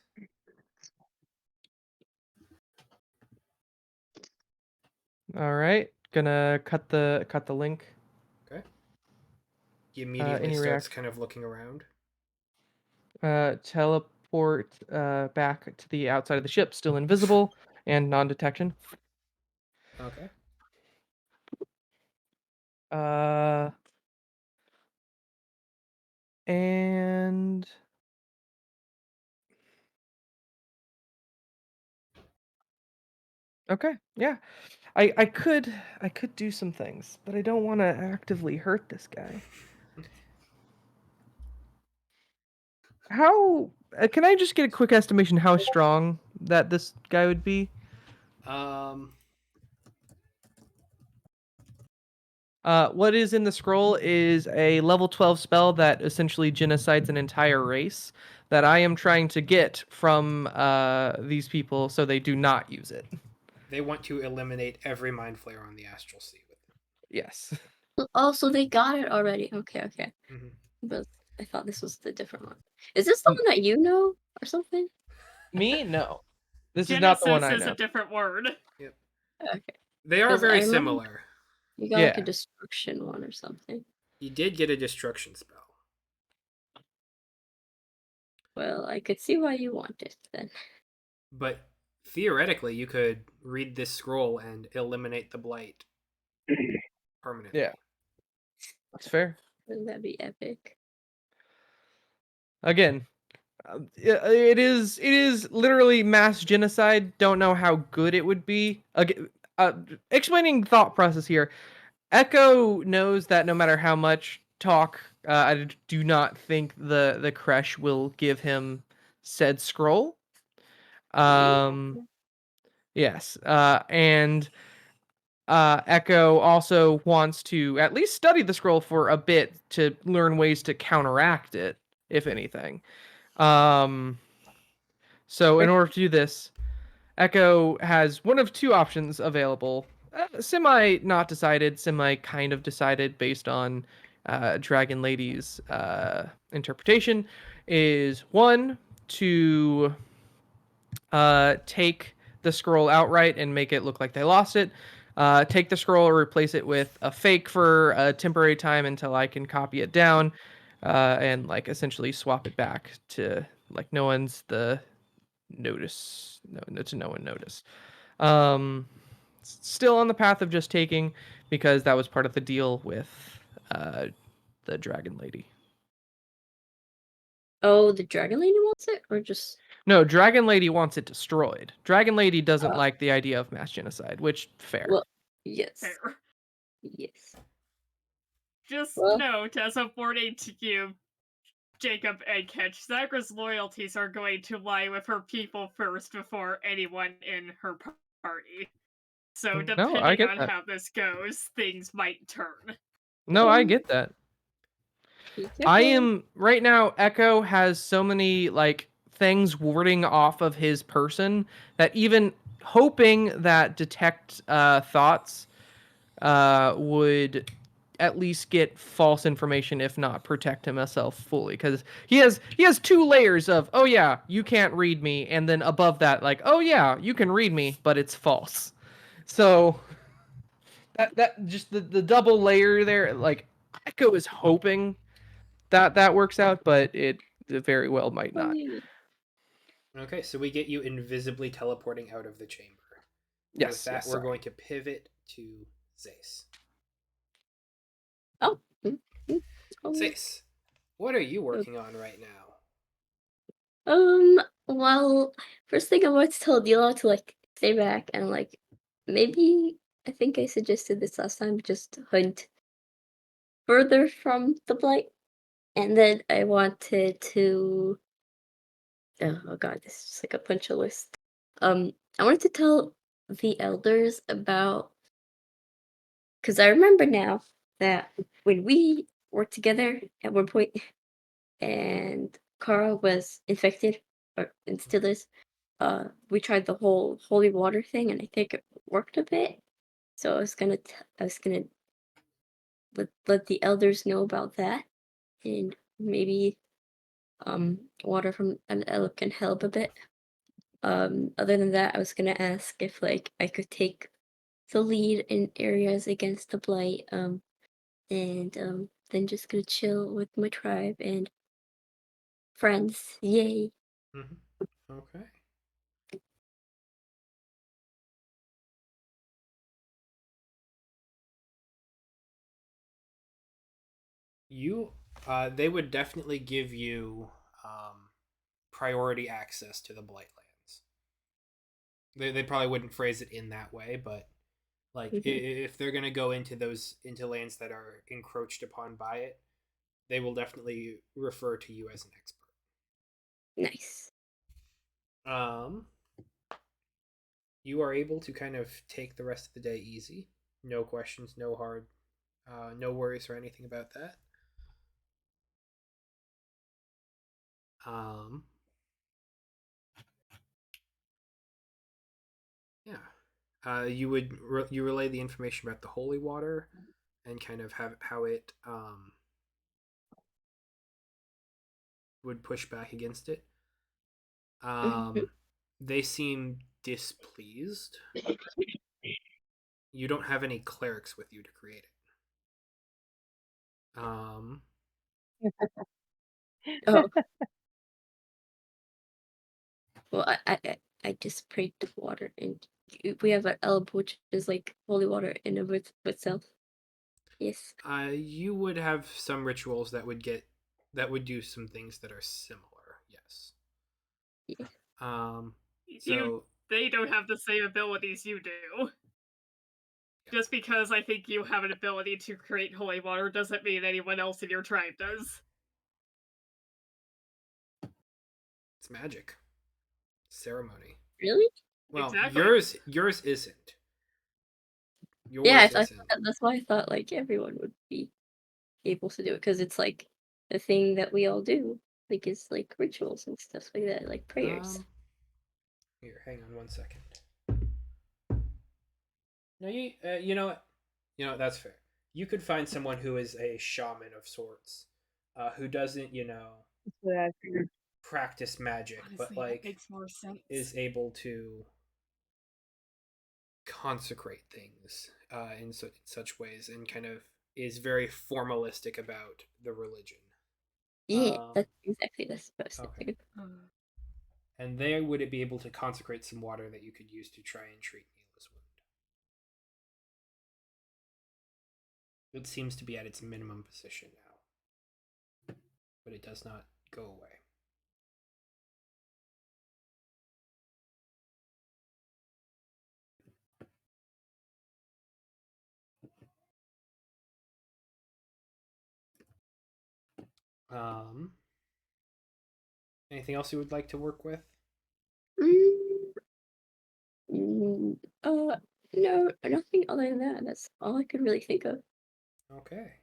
All right, gonna cut the link. Okay. He immediately Any starts reaction? kind of looking around. Teleport back to the outside of the ship, still invisible and non-detection. Okay. And okay, yeah. I could do some things, but I don't want to actively hurt this guy. How can I just get a quick estimation how strong that this guy would be? Um, What is in the scroll is a level 12 spell that essentially genocides an entire race that I am trying to get from these people so they do not use it. they want to eliminate every mind flayer on the astral sea with it. Yes. Oh, so they got it already. Okay. Mm-hmm. But I thought this was the different one. Is this the one that you know or something? Me? No. This is not the one Genesis I is know. a different word. Yep. Okay. They are 'Cause I very remember similar. You got like a Yeah. destruction one or something. He did get a destruction spell. Well, I could see why you want it then. But theoretically, you could read this scroll and eliminate the blight permanently. Yeah. That's fair. Wouldn't that be epic? Again, it is literally mass genocide. Don't know how good it would be. Again, explaining thought process here. Echo knows that no matter how much talk, I do not think the Kresh will give him said scroll. Yeah. Yes, and Echo also wants to at least study the scroll for a bit to learn ways to counteract it, if anything. Um, so in order to do this, Echo has one of two options available. Semi not decided, semi kind of decided based on Dragon Lady's interpretation. Is one to take the scroll outright and make it look like they lost it. Take the scroll or replace it with a fake for a temporary time until I can copy it down, and like essentially swap it back to like no one's the notice, no to no one notice. Um, Still on the path of just taking because that was part of the deal with uh, the Dragon Lady. Oh, the Dragon Lady wants it, or just No, Dragon Lady wants it destroyed. Dragon Lady doesn't uh, like the idea of mass genocide, which fair. well, yes, Fair. yes. Just Well, note, as a warning to you, Jacob Eggcatch, Zagra's loyalties are going to lie with her people first before anyone in her party. So, No, I depending get on that. how this goes, things might turn. No, I get that. be I careful. am right now. Echo has so many like things warding off of his person that even hoping that detect thoughts would at least get false information, if not protect himself fully, because he has two layers of oh yeah you can't read me, and then above that like oh yeah you can read me but it's false. So that just the double layer there, like Echo is hoping that works out, but it very well might not. Okay, so we get you invisibly teleporting out of the chamber. And with Yes, that, yes, we're sorry. going to pivot to Zace. Oh, mm, oh. Zace, what are you working on right now? Well, first thing I want to tell Dila to like stay back and like maybe I think I suggested this last time, just hunt further from the blight. And then I wanted to oh god, this is like a punch list. I wanted to tell the elders about because I remember now that when we worked together at one point and Kara was infected and still is, we tried the whole holy water thing and I think it worked a bit. So I was gonna let the elders know about that and maybe water from an elk can help a bit. Other than that, I was gonna ask if like I could take the lead in areas against the blight, and then just gonna chill with my tribe and friends. Yay! Okay. You, they would definitely give you priority access to the Blightlands. They probably wouldn't phrase it in that way, but like Hmm. if they're gonna go into lands that are encroached upon by it, they will definitely refer to you as an expert. Nice. Um, you are able to kind of take the rest of the day easy. No questions, no hard, no worries or anything about that. Um, yeah. You relay the information about the holy water and kind of have how it would push back against it. Mhm. Um, they seem displeased. You don't have any clerics with you to create it. Oh well, I just prayed to water, and we have an elb which is like holy water in and of itself. Yes. You would have some rituals that would do some things that are similar. Yes. Yes. Um, You, so they don't have the same abilities you do. yeah, Just because I think you have an ability to create holy water doesn't mean anyone else in your tribe does. it's magic ceremony. Really? Well, Exactly. yours isn't. Yeah, Yours isn't. that's why I thought like everyone would be able to do it because it's like the thing that we all do. Like it's like rituals and stuff like that, like prayers. Here, hang on 1 second. No, you know what? You know what? That's fair. You could find someone who is a shaman of sorts, who doesn't, That's what I figured. practice magic, but Honestly, that like makes more sense. is able to consecrate things in such ways, and kind of is very formalistic about the religion. Yeah, Um, that's exactly that's what I was okay. thinking. And there would it be able to consecrate some water that you could use to try and treat Mila's wound. It seems to be at its minimum position now, but it does not go away. Um, Anything else you would like to work with? Mm, no, nothing other than that. That's all I could really think of. Okay.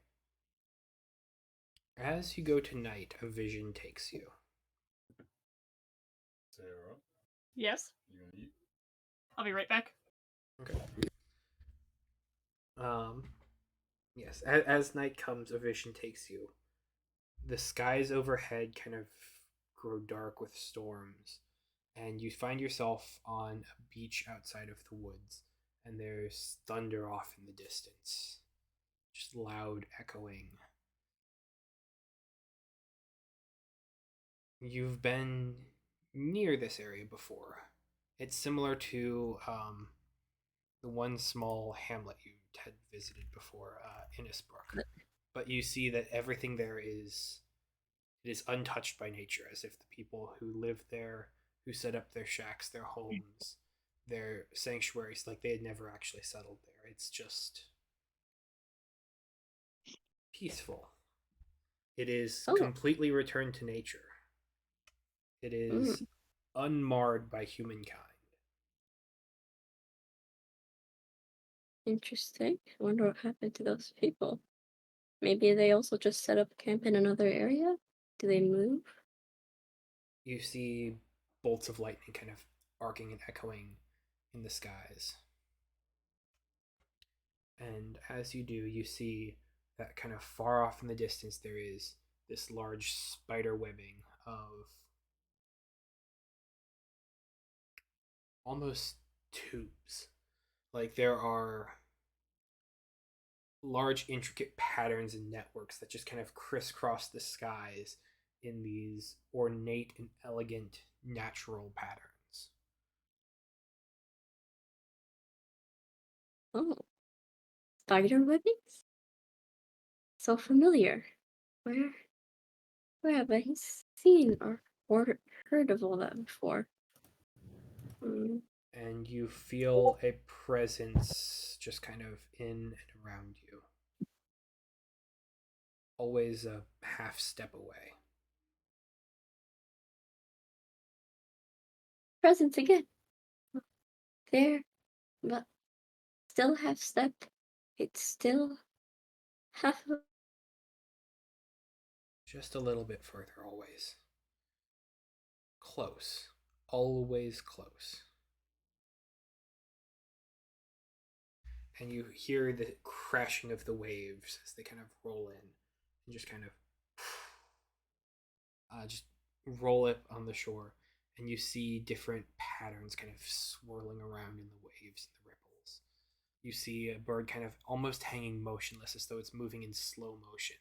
As you go to night, a vision takes you. Sarah, Yes, you gonna eat? I'll be right back. Okay. Yes. As night comes, a vision takes you. The skies overhead kind of grow dark with storms, and you find yourself on a beach outside of the woods, and there's thunder off in the distance, just loud echoing. You've been near this area before. It's similar to the one small hamlet you had visited before, Innisbrook, but you see that everything there is untouched by nature, as if the people who live there, who set up their shacks, their homes, their sanctuaries, like they had never actually settled there. It's just peaceful. It is Oh, completely returned to nature. It is mm, unmarred by humankind. interesting. I wonder what happened to those people. Maybe they also just set up camp in another area? Do they move? You see bolts of lightning kind of arcing and echoing in the skies. And as you do, you see that kind of far off in the distance there is this large spider webbing of almost tubes. Like there are large, intricate patterns and networks that just kind of crisscross the skies in these ornate and elegant natural patterns. Oh, spider webbings? So familiar. Where where have I seen or heard of all that before? Mm, And you feel a presence just kind of in and around you, always a half step away. presents again. There, but still half step. It's still half of Just a little bit further, always. Close. Always close. And you hear the crashing of the waves as they kind of roll in and just kind of just roll it on the shore. And you see different patterns kind of swirling around in the waves and the ripples. You see a bird kind of almost hanging motionless as though it's moving in slow motion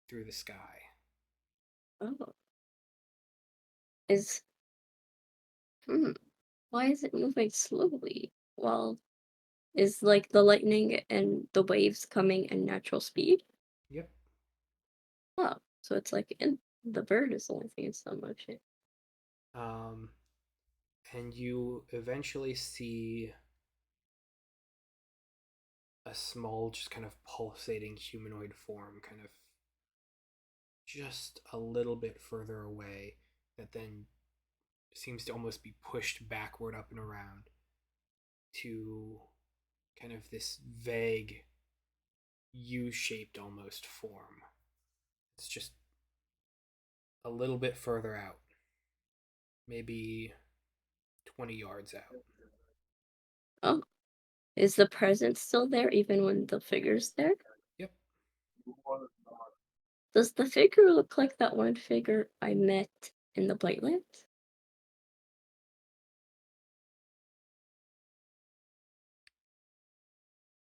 through the sky. oh. Is hmm. Why is it moving slowly? Well, is like the lightning and the waves coming in natural speed? Yep. Oh, so it's like in the bird is the only thing in slow motion. Um, and you eventually see a small, just kind of pulsating humanoid form, kind of just a little bit further away, that then seems to almost be pushed backward up and around to kind of this vague U-shaped almost form. It's just a little bit further out, maybe 20 yards out. Oh, is the presence still there even when the figure's there? Yep. Does the figure look like that one figure I met in the Blightlands?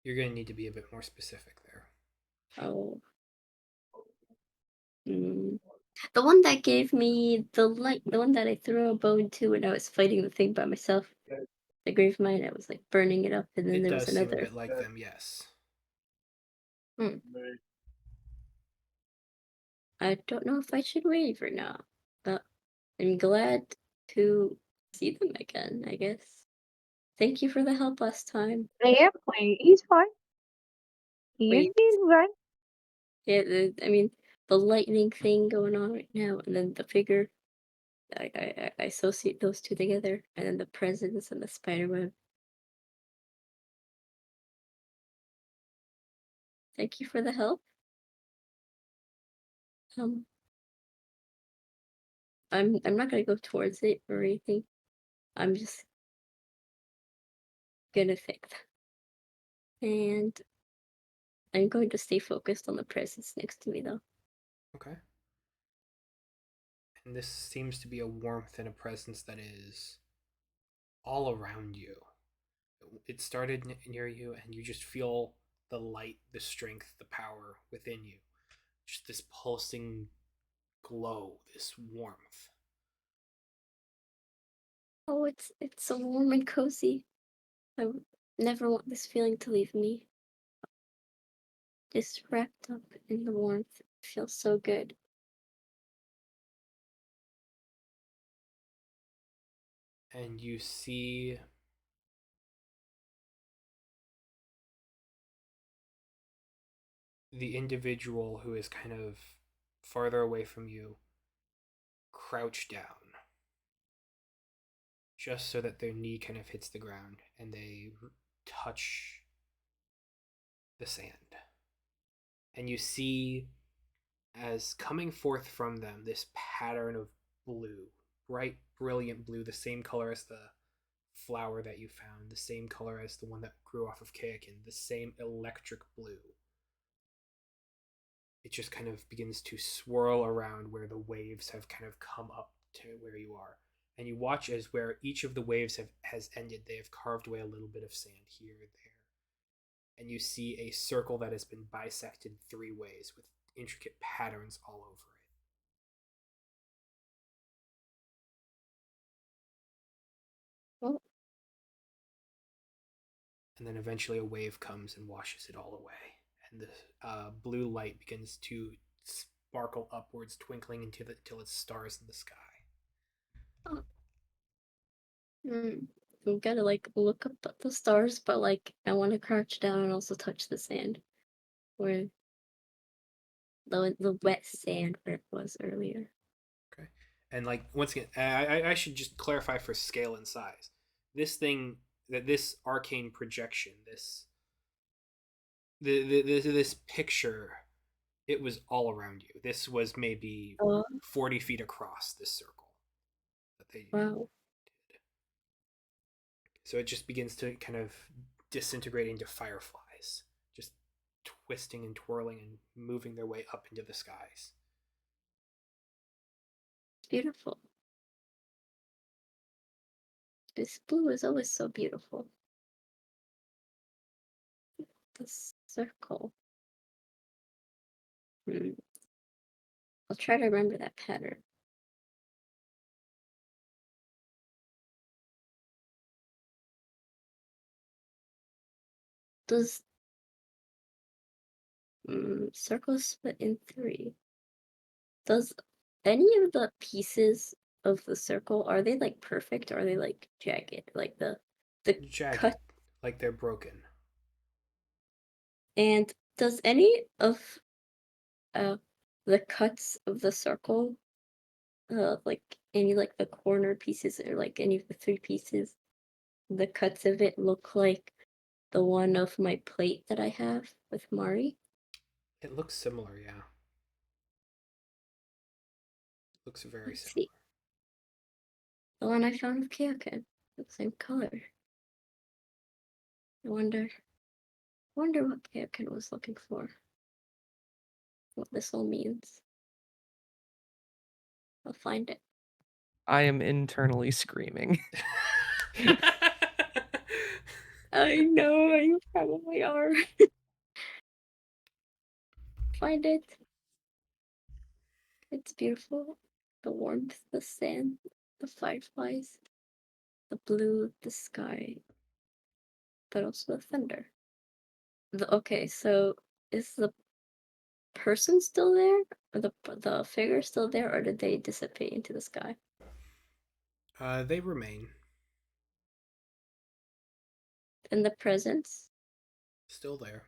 You're going to need to be a bit more specific there. Oh. Mm. The one that gave me the light, the one that I threw a bone to when I was fighting the thing by myself. The grave mine, I was like burning it up, and then It there was does seem a another. bit like them, yes. I don't know if I should wave or not, but I'm glad to see them again, I guess. Thank you for the help last time. I am playing. He's fine. He's Wait, fine. yeah, I mean, the lightning thing going on right now, and then the figure. I associate those two together, and then the presence and the spiderweb. Thank you for the help. I'm not gonna go towards it or anything. I'm just gonna think that. And I'm going to stay focused on the presence next to me though. Okay. And this seems to be a warmth and a presence that is all around you. It started near you, and you just feel the light, the strength, the power within you. Just this pulsing glow, this warmth. Oh, it's so warm and cozy. I would never want this feeling to leave me. Just wrapped up in the warmth. It feels so good. And you see the individual who is kind of farther away from you crouch down just so that their knee kind of hits the ground and they touch the sand. And you see, as coming forth from them, this pattern of blue, bright, brilliant blue, the same color as the flower that you found, the same color as the one that grew off of Kayakin, the same electric blue. It just kind of begins to swirl around where the waves have kind of come up to where you are. And you watch as where each of the waves has ended, they have carved away a little bit of sand here and there. And you see a circle that has been bisected 3 ways with intricate patterns all over it. Well, And then eventually a wave comes and washes it all away. And the blue light begins to sparkle upwards, twinkling until it's stars in the sky. oh. I'm gonna like look up at the stars, but like I want to crouch down and also touch the sand, where the wet sand where it was earlier. Okay. And like once again, I should just clarify for scale and size. This thing, that this arcane projection, this picture, it was all around you. This was maybe Oh 40 feet across this circle that they wow! did. So it just begins to kind of disintegrate into fireflies, just twisting and twirling and moving their way up into the skies. It's beautiful. This blue is always so beautiful. This circle. I'll try to remember that pattern. Does circles split in 3? Does any of the pieces of the circle, are they like perfect, or are they like jagged, like the Jagged, cut? like they're broken. And does any of the cuts of the circle, like any like the corner pieces or like any of the 3 pieces, the cuts of it look like the one of my plate that I have with Mari? It looks similar, yeah. Looks very Let's similar. see. The one I found with Kaioken. The same color. I wonder what Kaioken was looking for. What this all means. I'll find it. I am internally screaming. I know, you probably are. Find it. It's beautiful. The warmth, the sand, the fireflies, the blue of the sky, but also the thunder. Okay, so is the person still there? Or the figure still there, or did they dissipate into the sky? They remain. And the presence? Still there.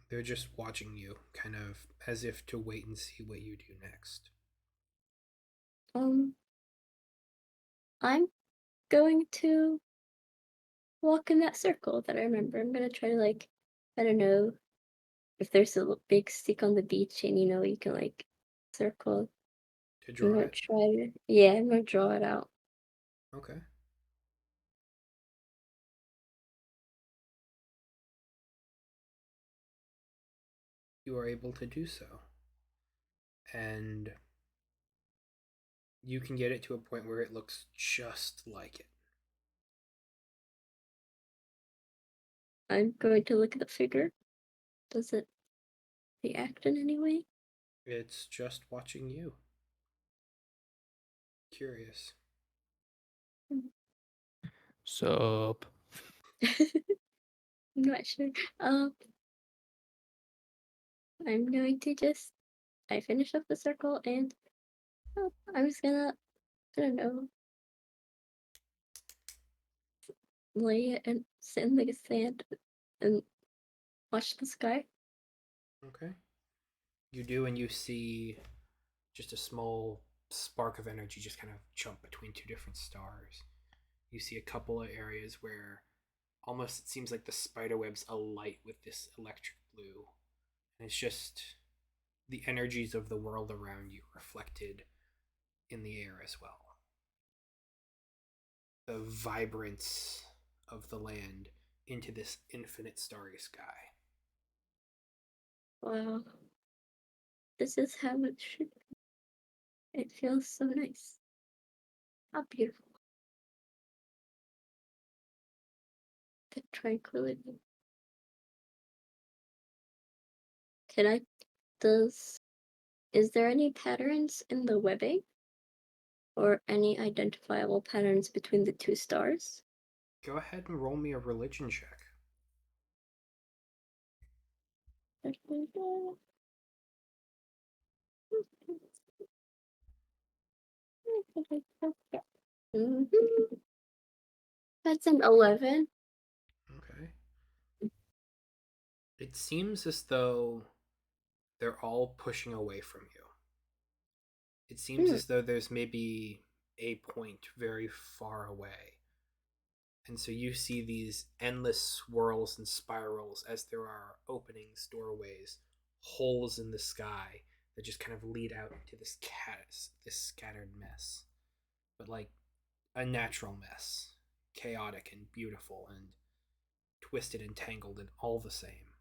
They're just watching you, kind of as if to wait and see what you do next. I'm going to walk in that circle that I remember. I'm gonna try to, like, I don't know, if there's a big stick on the beach and you can like circle. To I'm draw gonna it. try to, yeah, I'm gonna draw it out. Okay. You are able to do so. And you can get it to a point where it looks just like it. I'm going to look at the figure. Does it react in any way? It's just watching you. Curious. Sup? I'm not sure. Um, I'm going to just, I finish up the circle and I'm just gonna, I don't know, lay it and sit in the sand and watch the sky. Okay. You do, and you see just a small spark of energy just kind of jump between two different stars. You see a couple of areas where almost it seems like the spider webs alight with this electric blue. And it's just the energies of the world around you reflected in the air as well. The vibrance of the land into this infinite starry sky. Wow, this is how it should be. It feels so nice. How beautiful. The tranquility. Can I, is there any patterns in the webbing? Or any identifiable patterns between the two stars? Go ahead and roll me a religion check. Mhm. That's an 11. Okay. It seems as though they're all pushing away from you. It seems Hmm. as though there's maybe a point very far away. And so you see these endless swirls and spirals as there are openings, doorways, holes in the sky that just kind of lead out into this scattered mess. But like a natural mess, chaotic and beautiful and twisted and tangled and all the same.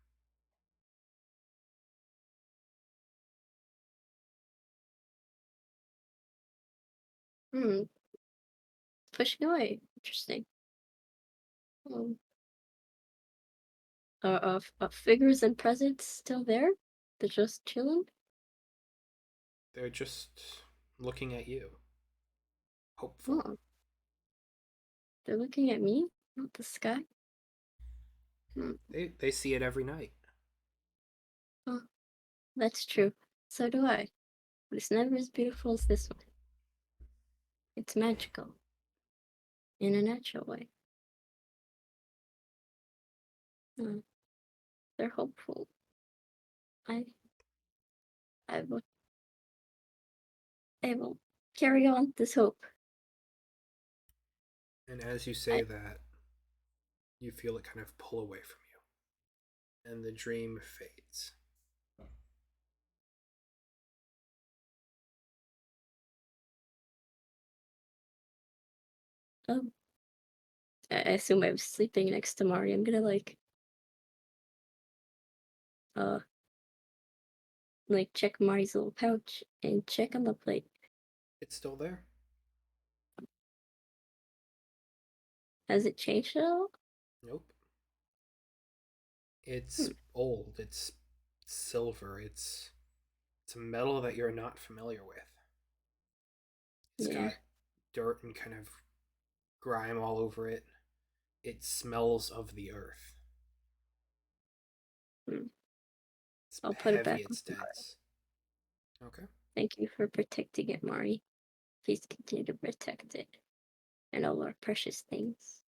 Hmm. Pushing away. Interesting. Um, figures and presents still there? They're just chilling? They're just looking at you, hopeful. Oh, they're looking at me, not the sky. Hmm. They see it every night. Oh, that's true. So do I. But it's never as beautiful as this one. It's magical. In a natural way. Hmm. they're hopeful. I will carry on this hope. And as you say I, that, you feel it kind of pull away from you, and the dream fades. um, I assume I was sleeping next to Mari. I'm gonna check Mari's little pouch and check on the plate. It's still there. Has it changed at all? Nope. It's old. It's silver. It's a metal that you're not familiar with. It's Yeah. got dirt and kind of grime all over it. It smells of the earth. It's I'll put it heavy, back. it's dense. Okay. Thank you for protecting it, Mari. Please continue to protect it and all our precious things.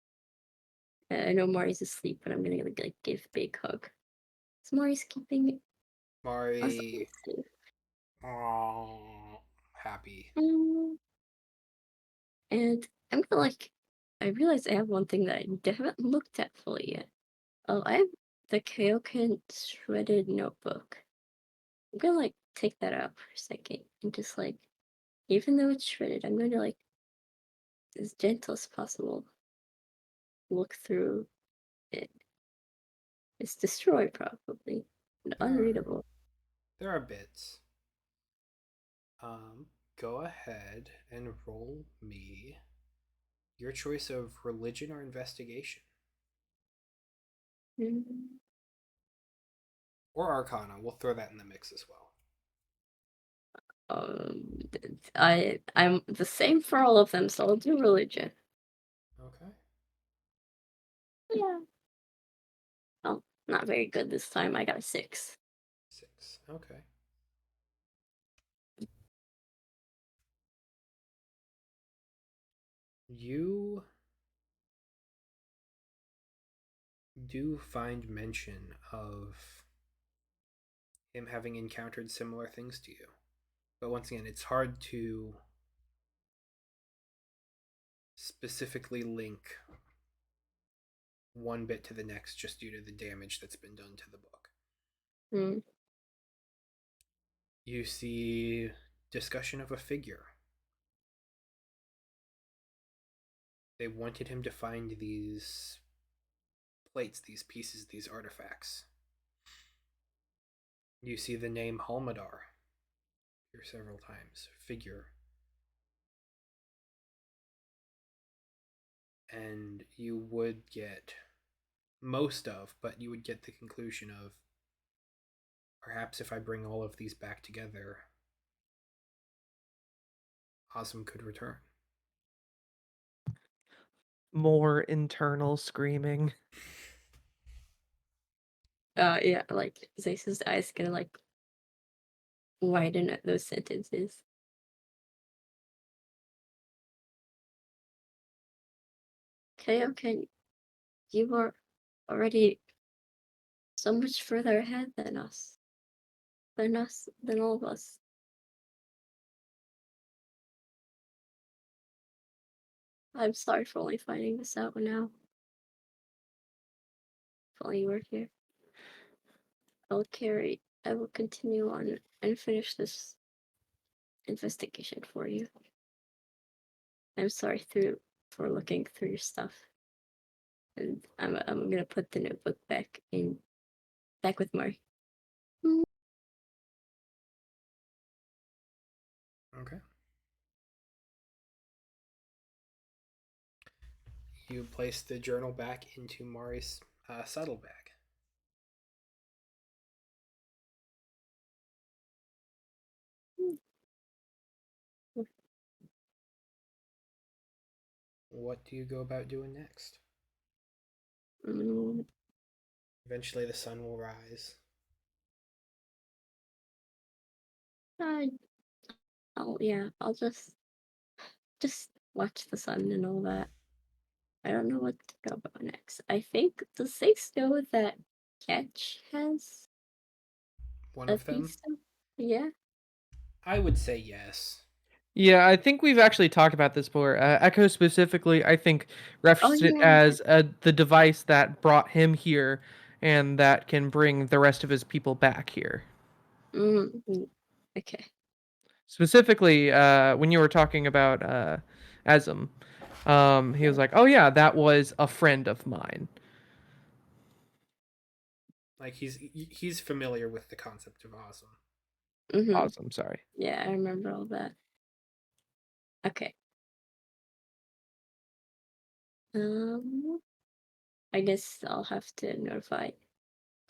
I know Mari's asleep, but I'm gonna give a big hug. So Mari's keeping us Mari, safe. oh, happy. And I'm gonna I realize I have one thing that I haven't looked at fully yet. Oh, I have the Kaioken shredded notebook. I'm gonna take that out for a second and just even though it's shredded, I'm gonna as gentle as possible look through it. It's destroyed probably and unreadable. There are bits. Go ahead and roll me your choice of religion or investigation. Mm. Or arcana. We'll throw that in the mix as well. I'm the same for all of them, so I'll do religion. Okay. Yeah. Oh, not very good this time. I got a 6. 6. Okay. You do find mention of him having encountered similar things to you. But once again, it's hard to specifically link one bit to the next just due to the damage that's been done to the book. Hmm. You see discussion of a figure. They wanted him to find these plates, these pieces, these artifacts. You see the name Halmadar here several times. Figure. And you would get most of, but you would get the conclusion of perhaps if I bring all of these back together, Osm could return. More internal screaming. Yeah, Zeus's eyes gonna widen at those sentences. Okay, you are already so much further ahead than us. Than all of us. I'm sorry for only finding this out now. If only you were here. I will continue on and finish this investigation for you. I'm sorry for looking through your stuff. And I'm gonna put the notebook back with Mari. Okay. You place the journal back into Mari's saddlebag. What do you go about doing next? Eventually the sun will rise. I'll just watch the sun and all that. I don't know what to go about next. I think the Saints know that Catch has One a of them? piece of? Yeah. I would say yes. Yeah, I think we've actually talked about this before. Echo specifically, I think, Oh referenced it yeah. as the device that brought him here and that can bring the rest of his people back here. Okay. Specifically, when you were talking about Asm, he was like, "Oh yeah, that was a friend of mine." Like he's familiar with the concept of awesome. Awesome. Sorry. Yeah, I remember all that. Okay. I guess I'll have to notify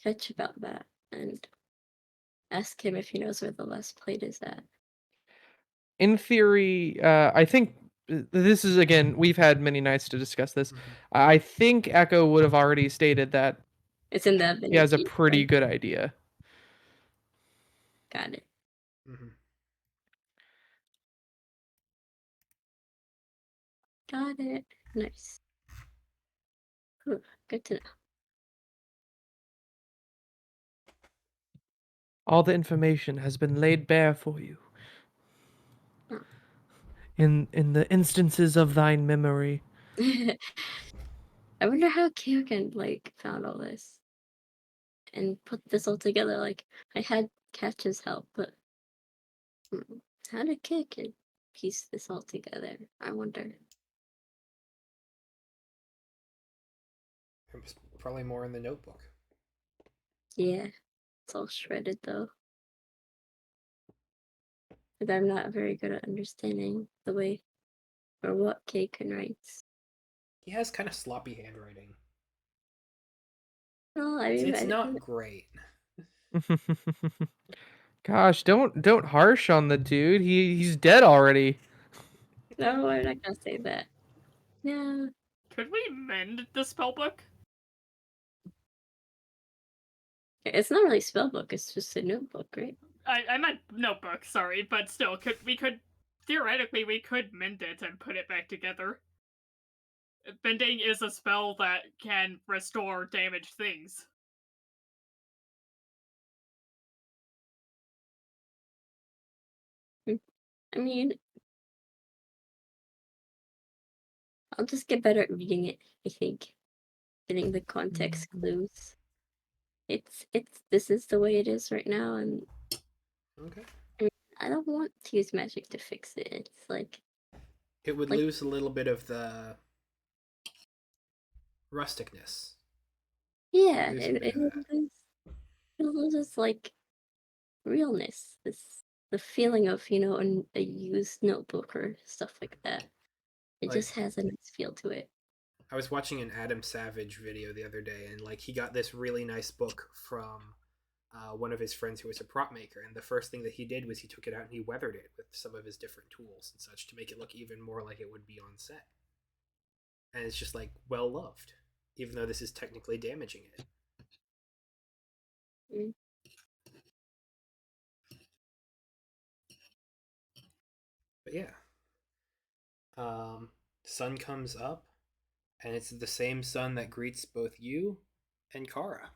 Fetch about that and ask him if he knows where the last plate is at. In theory, I think this is again. We've had many nights to discuss this. Mhm. I think Echo would have already stated that It's in the he has a Vinity, pretty right? good idea. Got it. Mhm. Got it. Nice. Ooh, good to know. All the information has been laid bare for you. Oh. In the instances of thine memory. I wonder how Kyogen like found all this and put this all together. Like I had Catch's help, but how did Kyogen piece this all together? I wonder. It was probably more in the notebook. Yeah, it's all shredded though. But I'm not very good at understanding the way or what Kyogen writes. He has kind of sloppy handwriting. Well, I It's, mean, it's not great. Gosh, don't harsh on the dude. He's dead already. no, I'm not gonna say that. No. Could we mend the spellbook? It's not really spellbook, it's just a notebook, right? I meant notebook, sorry, but still, theoretically we could mend it and put it back together. Bending is a spell that can restore damaged things. I mean, I'll just get better at reading it, I think. Getting the context clues. It's this is the way it is right now, and Okay. I mean, I don't want to use magic to fix it. It's like It would Like- lose a little bit of the rusticness. yeah, Lose a bit of that. it loses like realness. The feeling of a used notebook or stuff like that. It Like- just has a nice feel to it. I was watching an Adam Savage video the other day, and like he got this really nice book from one of his friends who was a prop maker, and the first thing that he did was he took it out and he weathered it with some of his different tools and such to make it look even more like it would be on set. And it's just like well loved, even though this is technically damaging it. Mm. But yeah, sun comes up, and it's the same sun that greets both you and Kara.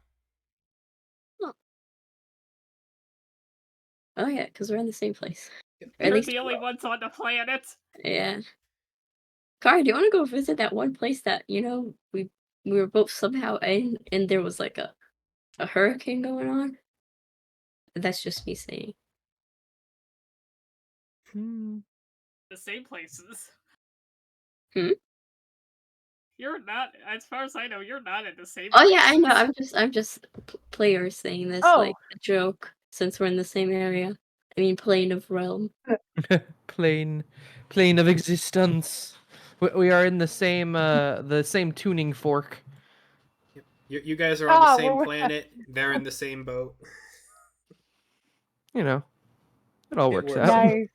Oh yeah, because we're in the same place. Yep. Or at We're least the only ones on the planet. yeah. Cara, do you want to go visit that one place that we were both somehow in, and there was like a hurricane going on? That's just me saying. The same places. Hmm? You're not, as far as I know, you're not in the same Oh yeah, I know. places. I'm just players saying this Oh. like a joke since we're in the same area. I mean, plane of realm. plane of existence. We are in the same tuning fork. Yep. You guys are on the Ah, same we're- planet. They're in the same boat. You know, it all It works works. out. Nice.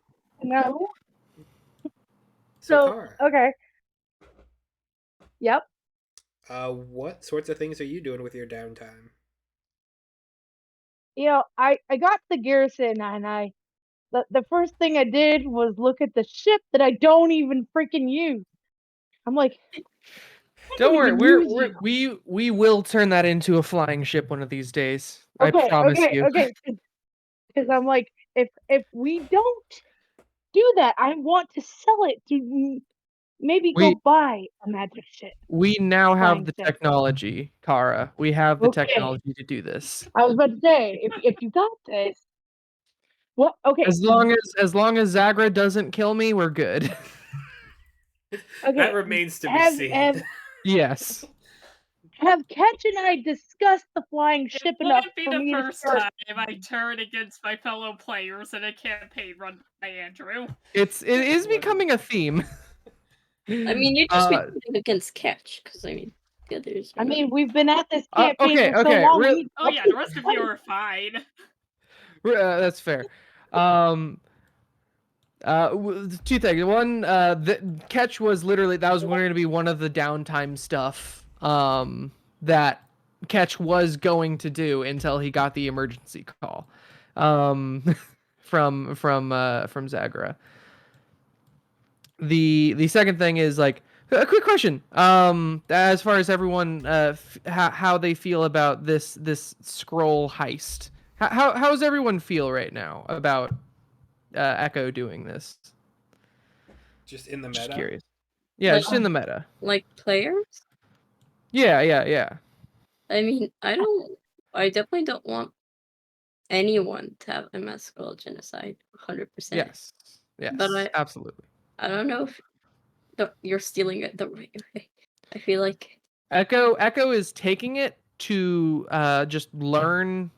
No. So, So Kara, okay. Yep. what sorts of things are you doing with your downtime? I got the garrison, and the first thing I did was look at the ship that I don't even freaking use. I'm like, Don't worry, even we're, use we're you. we will turn that into a flying ship one of these days. I Okay, promise okay, you. okay. Because I'm like, if we don't do that, I want to sell it to maybe We go buy a magic ship, we now have flying the ship. technology, Kara. We have the Okay, technology to do this. I was about to say, if you got this, what? Okay, As long as Zagra doesn't kill me, we're good. That okay. remains to be Have seen. Yes. have Catch and I discussed the flying It ship enough wouldn't be for the me to first start? time I turn against my fellow players in a campaign run by Andrew. It is becoming a theme. I mean, you're just recruiting against Catch, because I mean, the others are I not. mean, we've been at this campaign Okay, for so okay, long. We Oh yeah, the rest of you are fine. that's fair. Two things. One, the catch was literally that was going to be one of the downtime stuff. That catch was going to do until he got the emergency call, from Zagra. The second thing is like a quick question. As far as everyone, how they feel about this scroll heist. How's everyone feel right now about Echo doing this? Just in the Just meta. curious. Yeah, Like, just in the meta. like players? Yeah. I mean, I definitely don't want anyone to have MS scroll genocide, 100%. Yes. But Yes. Absolutely. I don't know if you're stealing it the right way. I feel like Echo is taking it to just learn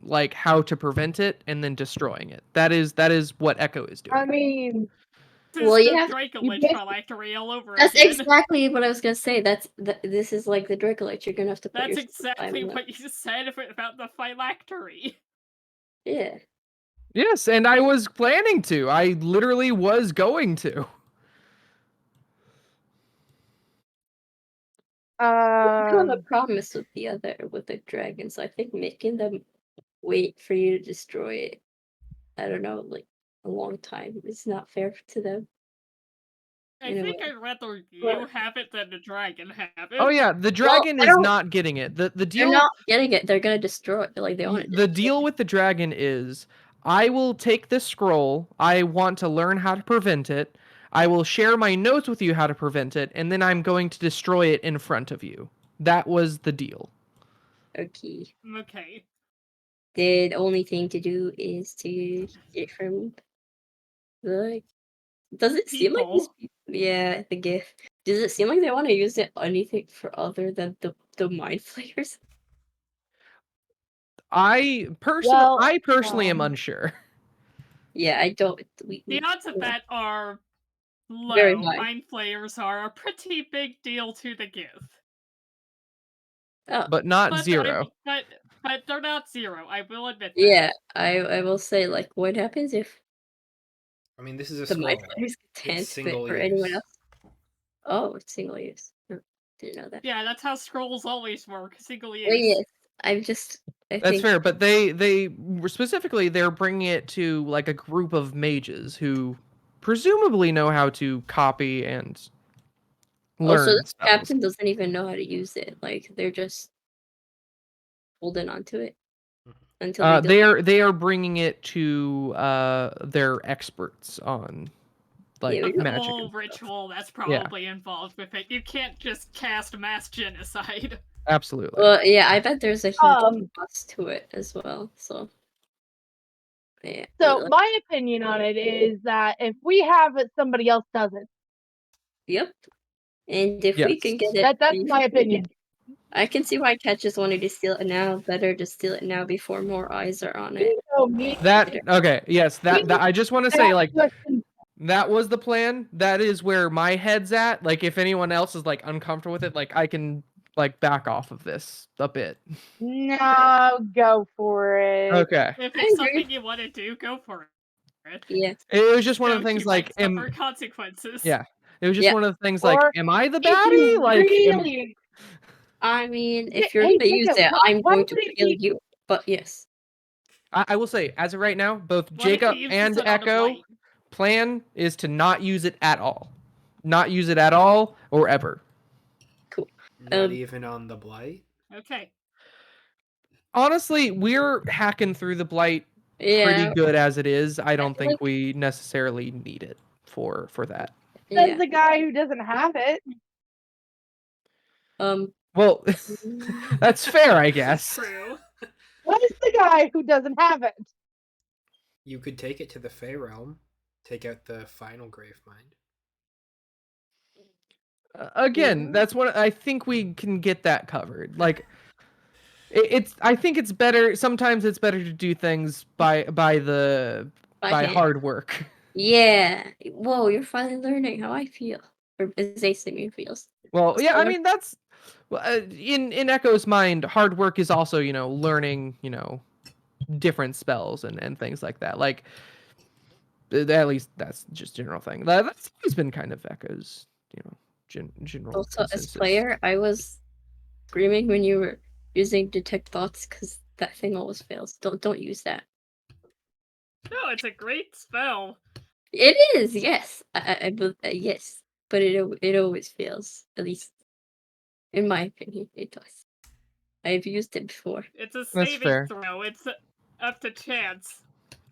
like how to prevent it and then destroying it. That is what Echo is doing. I mean, This Well, is the yeah, you Dracolich basically phylactery all over that's again. exactly what I was gonna say. This is like the Dracolich. You're gonna have to put That's yourself exactly in what you said about the phylactery. Yeah. Yes, and I was planning to. I literally was going to. I don't have a promise with the dragons. I think making them wait for you to destroy it, I don't know, like a long time is not fair to them. I In a think way. I'd rather you have it than the dragon have Oh it. yeah, the Well, dragon I is don't. not getting it. The They're deal not getting it. They're gonna destroy it. Like they want to the destroy deal it. with the dragon is I will take this scroll. I want to learn how to prevent it. I will share my notes with you how to prevent it, and then I'm going to destroy it in front of you. That was the deal. Okay. Okay. The only thing to do is to get from the. Does it seem like these People. people? Yeah, the gift. Does it seem like they want to use it anything for other than the mind flayers? I well, personally am unsure. Yeah, I don't. The odds of Yeah, that are very low. high. Mind flayers are a pretty big deal to the gift. Oh, But not But zero. but they're not zero. I will admit yeah. that. I will say, like, what happens if I mean, this is a the mind scroll. flayers It's can't spit single or anyone use. else? Oh, it's single use. Didn't know that. Yeah, that's how scrolls always work. Single Well, use. yes. I'm just. I That's think. fair, but they specifically they're bringing it to like a group of mages who presumably know how to copy and Also, learn the spells. captain doesn't even know how to use it. Like they're just holding on to it until they do. They are bringing it to their experts on Yeah, like we A don't. magic whole and stuff. ritual that's Yeah, probably involved with it. You can't just cast mass genocide. absolutely. Well, yeah, I bet there's a huge um, cost to it as well. So, yeah. so my opinion on it is that if we have it, somebody else doesn't. Yep. And if we can Yes. get it, That's my opinion. I can see why Catches wanted to steal it now. Better to steal it now before more eyes are on it. So me, That okay, yes, that I just want to say that like question, that was the plan. That is where my head's at. Like if anyone else is like uncomfortable with it, like I can like back off of this a bit. no, go for it. Okay. If I it's agree. something you want to do, go for it. Yeah. It was just one of Don't the things you might like suffer consequences. yeah. It was just Yeah. one of the things like Or am I the if baddie? you Like really, I mean, if you're hey, gonna use Jacob, it, I'm why going would to it kill be? you. But yes. I will say as of right now, both What if he Jacob uses and it on a Echo blight? plan is to not use it at all. Not use it at all or ever. Not even on the blight. Okay. Honestly, we're hacking through the blight pretty Yeah, good as it is. I don't feel think like- we necessarily need it for that. Says yeah. the guy who doesn't have it. Well, that's fair, I This is guess. true. What is the guy who doesn't have it? You could take it to the Fey realm, take out the final grave mind. Again, Yeah. that's what I think we can get that covered. Like it's I think it's better sometimes it's better to do things by By hand. hard work. Yeah. Whoa, you're finally learning how I feel. Or as Asymir feels. Well, yeah, I Solar- mean that's in Echo's mind, hard work is also, learning, different spells and things like that. Like at least that's just general thing. That's always been kind of Echo's, general Also, as consensus. player, I was screaming when you were using detect thoughts because that thing always fails. Don't use that. No, it's a great spell. It is, yes. Yes, but it always fails. At least in my opinion, it does. I've used it before. It's a That's saving fair. throw. It's up to chance.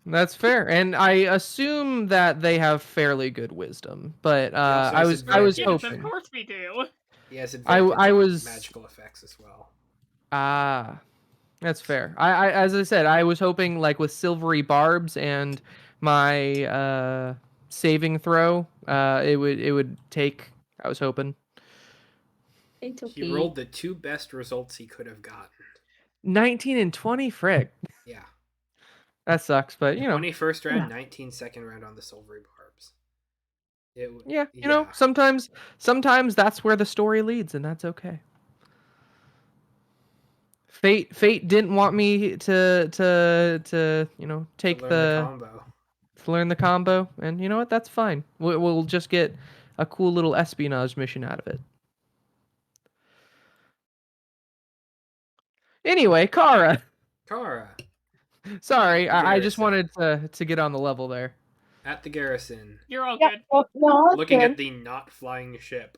That's fair, and I assume that they have fairly good wisdom. But also I has was advantage. Yes, hoping. of course we do. He has I advantage was- on magical effects as well. That's fair. I as I said, I was hoping like with silvery barbs and my saving throw, it would take. I was hoping It's okay. He rolled the two best results he could have gotten. 19 and 20. Frick, Yeah. that sucks. But 20 first round, 19 second round on the silvery barbs. yeah, yeah. sometimes that's where the story leads, and that's okay. Fate didn't want me to take To learn the combo. to learn the combo, and you know what? That's fine. We'll just get a cool little espionage mission out of it. Anyway, Kara. Kara. Sorry, I just Garrison. wanted to get on the level there. At the garrison. You're all Yeah, good. well, no, that's Looking good. at the not flying ship.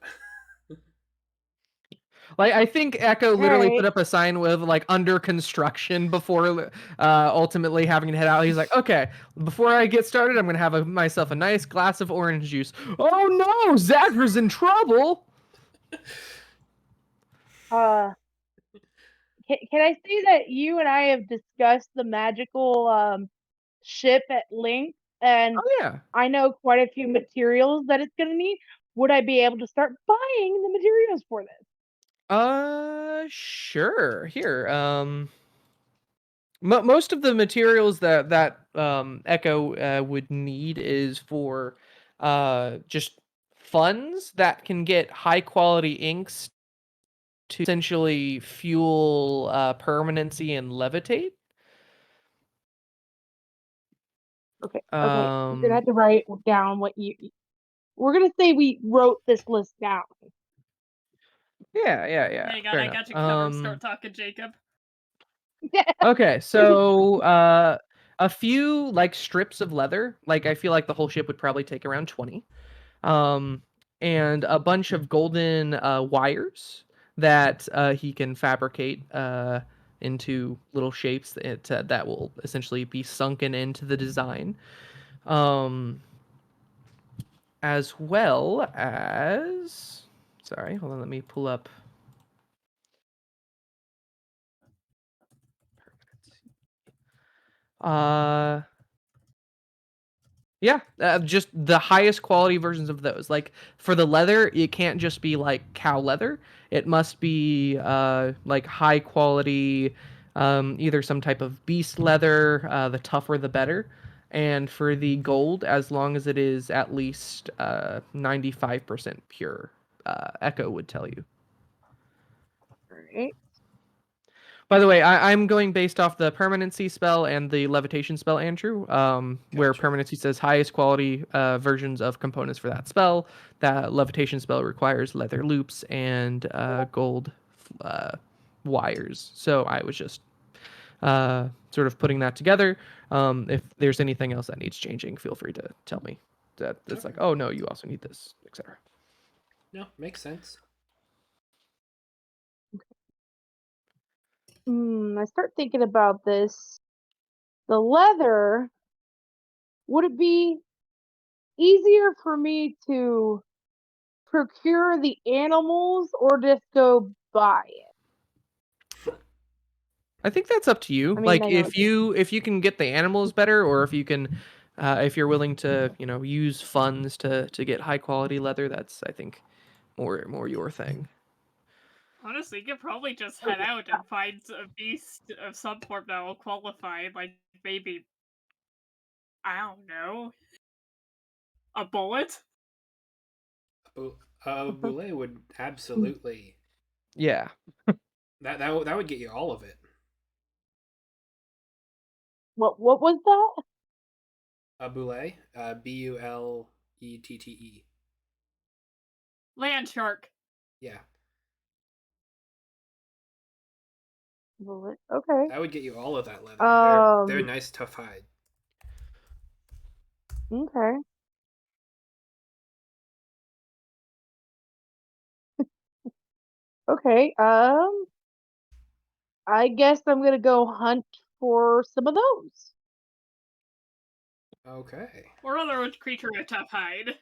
Like I think Echo literally Alright. put up a sign with like under construction before ultimately having to head out. He's like, okay, before I get started, I'm gonna have myself a nice glass of orange juice. Oh no, Zagra's in trouble. Can I say that you and I have discussed the magical ship at length, and Oh yeah. I know quite a few materials that it's gonna need. Would I be able to start buying the materials for this? Sure. Here, most of the materials that Echo would need is for just funds that can get high quality inks to essentially fuel permanency and levitate. Okay, you're gonna have to write down what you. We're gonna say we wrote this list down. Yeah. Hang on, Fair I enough. got you covered. Start talking, Jacob. Okay, so a few like strips of leather, like I feel like the whole ship would probably take around 20. Um, and a bunch of golden wires that he can fabricate into little shapes that will essentially be sunken into the design. As well as, sorry, hold on, let me pull up. Yeah, just the highest quality versions of those. Like for the leather, it can't just be like cow leather. It must be like high quality, either some type of beast leather. The tougher, the better. And for the gold, as long as it is at least 95% pure, Echo would tell you. Right. By the way, I'm going based off the permanency spell and the levitation spell, Andrew. Where Gotcha. permanency says highest quality versions of components for that spell. That levitation spell requires leather loops and gold wires. So I was just sort of putting that together. If there's anything else that needs changing, feel free to tell me. That's like, oh no, you also need this, etc. No, makes sense. I start thinking about this. The leather, would it be easier for me to procure the animals or just go buy it? I think that's up to you. I mean, Like I know if you can get the animals better, or if you can, if you're willing to, use funds to get high quality leather, that's I think more your thing. Honestly, you could probably just head out and find a beast of some form that will qualify, like maybe, I don't know, a bullet? Boulet would absolutely Yeah. that would get you all of it. what was that? A Boulet, Bullette. Land shark. Yeah, Okay. that would get you all of that leather. They're Um. nice, tough hide. Okay. Okay. I guess I'm gonna go hunt for some of those, Okay. Or other creature with tough hide.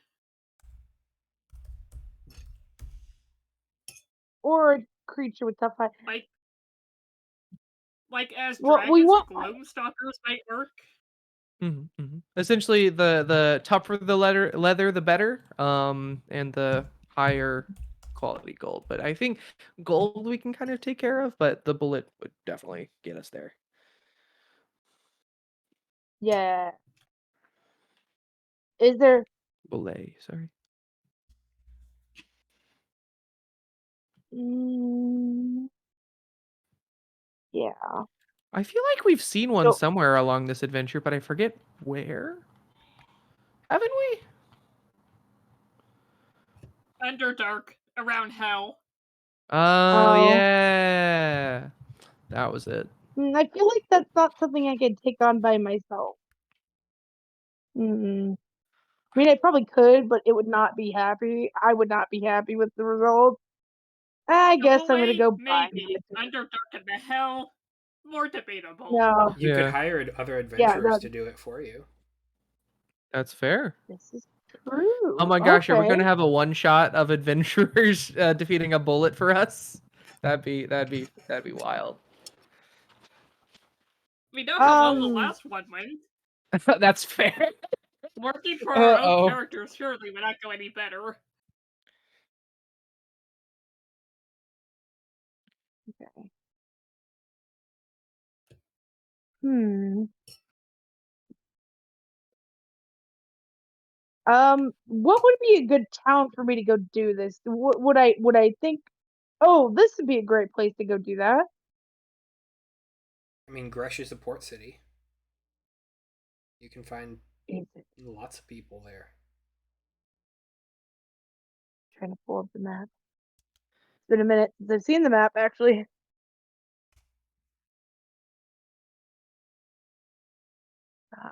or a creature with tough hide. Like as Well, we dragons or want. gloomstalkers might work. Essentially, the tougher the leather, the better. And the higher quality gold. But I think gold we can kind of take care of, but the bullet would definitely get us there. Yeah. Is there? Bullet, sorry. Mm, yeah. I feel like we've seen one So somewhere along this adventure, but I forget where. Haven't we? Underdark, around hell. Oh oh, yeah, that was it. I feel like that's not something I can take on by myself. I mean, I probably could, but it would not be happy. I would not be happy with the result. I guess I'm gonna Double go buy maybe. it. Underdark and the hell, more debatable. No, You could Yeah, hire other yeah, adventurers no, to do it for you. that's fair. this is Oh true. my gosh, are we Okay. gonna have a one shot of adventurers defeating a bullet for us? That'd be wild. We know how well the Um. last one went. That's fair. Working for our own Uh-oh. characters surely would not go any better. Okay. Hmm. What would be a good town for me to go do this? Would I think? Oh, this would be a great place to go do that. I mean, Gresh is a port city. You can find Is it? lots of people there. Trying to pull up the map. It's been a minute since I've seen the map, actually. Uh,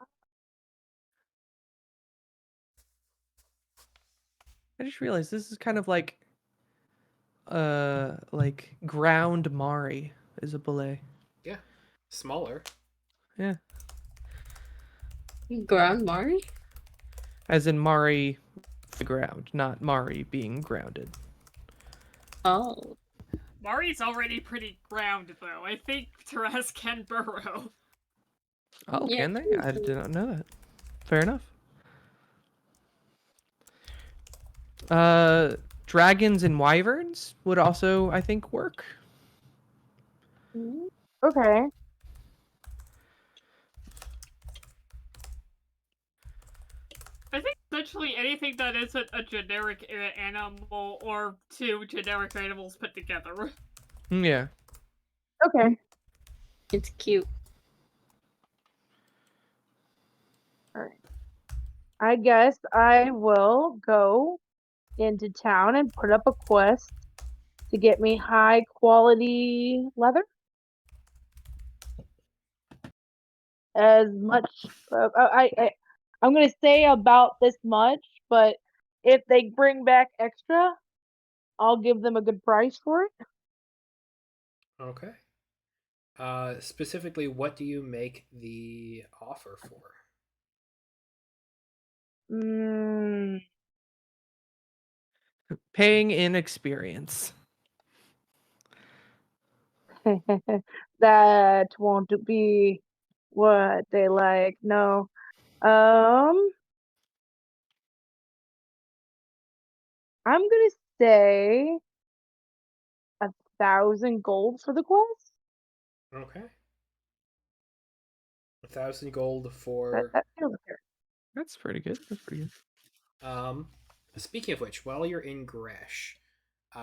I just realized this is kind of like ground Mari is a bullet. Yeah, smaller. Yeah, Ground Mari? as in Mari the ground, not Mari being grounded. Oh. Mari's already pretty ground, though. I think Teras can burrow. Oh, Yeah. can they? I did not know that. Fair enough. Dragons and wyverns would also, I think, work. okay. I think essentially anything that isn't a generic animal or two generic animals put together. Yeah. Okay. It's cute. All right. I guess I will go into town and put up a quest to get me high quality leather. As much I'm gonna say about this much, but if they bring back extra, I'll give them a good price for it. Okay. Specifically, what do you make the offer for? Mm, Paying in experience. that won't be what they like. No. Um, I'm gonna say 1,000 gold for the quest. Okay. 1,000 gold That, for. that feels fair. That's pretty good. That's pretty good. Um, Speaking of which, while you're in Gresh,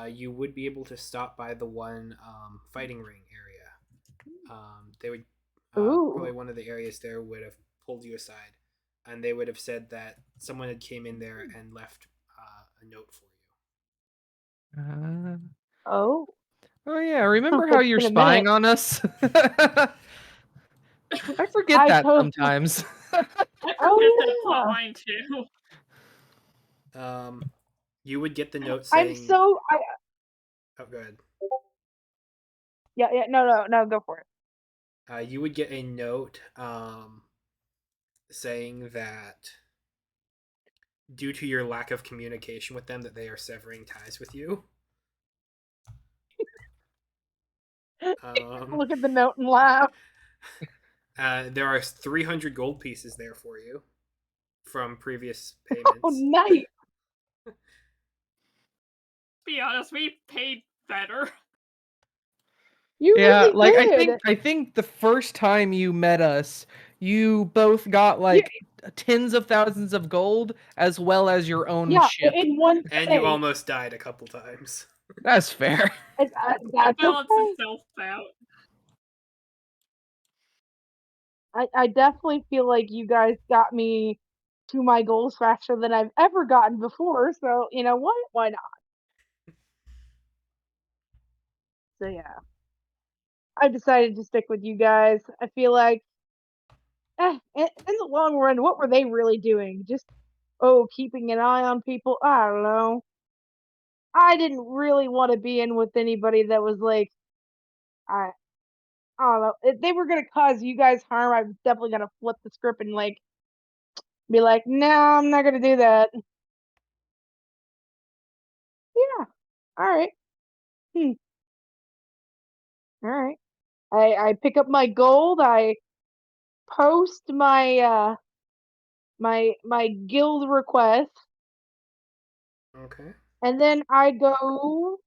you would be able to stop by the one fighting ring area. They would probably Ooh. one of the areas there would have pulled you aside, and they would have said that someone had came in there and left a note for you. Uh, Oh. oh yeah, remember how It's you're been a minute. spying on us? I forget I that totally. sometimes. I forget that Oh plot yeah. line too. You would get the note I'm saying, so. "Oh, go ahead." Yeah. No. Go for it. You would get a note saying that due to your lack of communication with them, that they are severing ties with you. Um, Look at the note and laugh. there are 300 gold pieces there for you from previous Oh, payments. nice. Be honest, we paid better. You Yeah, really like did. I think the first time you met us, you both got Yeah. like tens of thousands of gold as well as your own Yeah. ship. In one And you day. almost died a couple times. That's fair. It That's balances okay. itself out. I definitely feel like you guys got me to my goals faster than I've ever gotten before. So you know what? Why not? So yeah, I decided to stick with you guys. I feel like, in the long run, what were they really doing? Just keeping an eye on people. I don't know. I didn't really want to be in with anybody that was like, I I don't know. If they were gonna cause you guys harm, I'm definitely gonna flip the script and like be like, no, I'm not gonna do that. Yeah. All right. Hmm. All right. I pick up my gold. I post my guild request, Okay. and then I go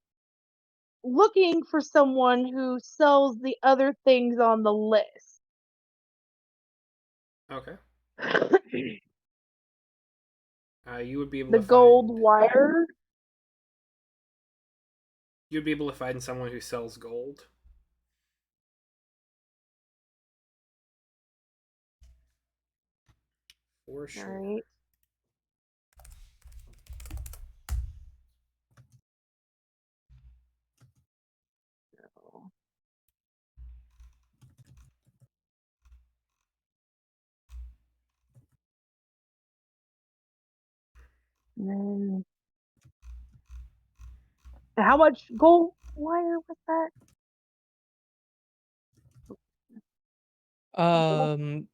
looking for someone who sells the other things on the list. Okay. You would be able The to gold find. wire. You'd be able to find someone who sells gold. For All sure. right. And then, how much gold wire was that?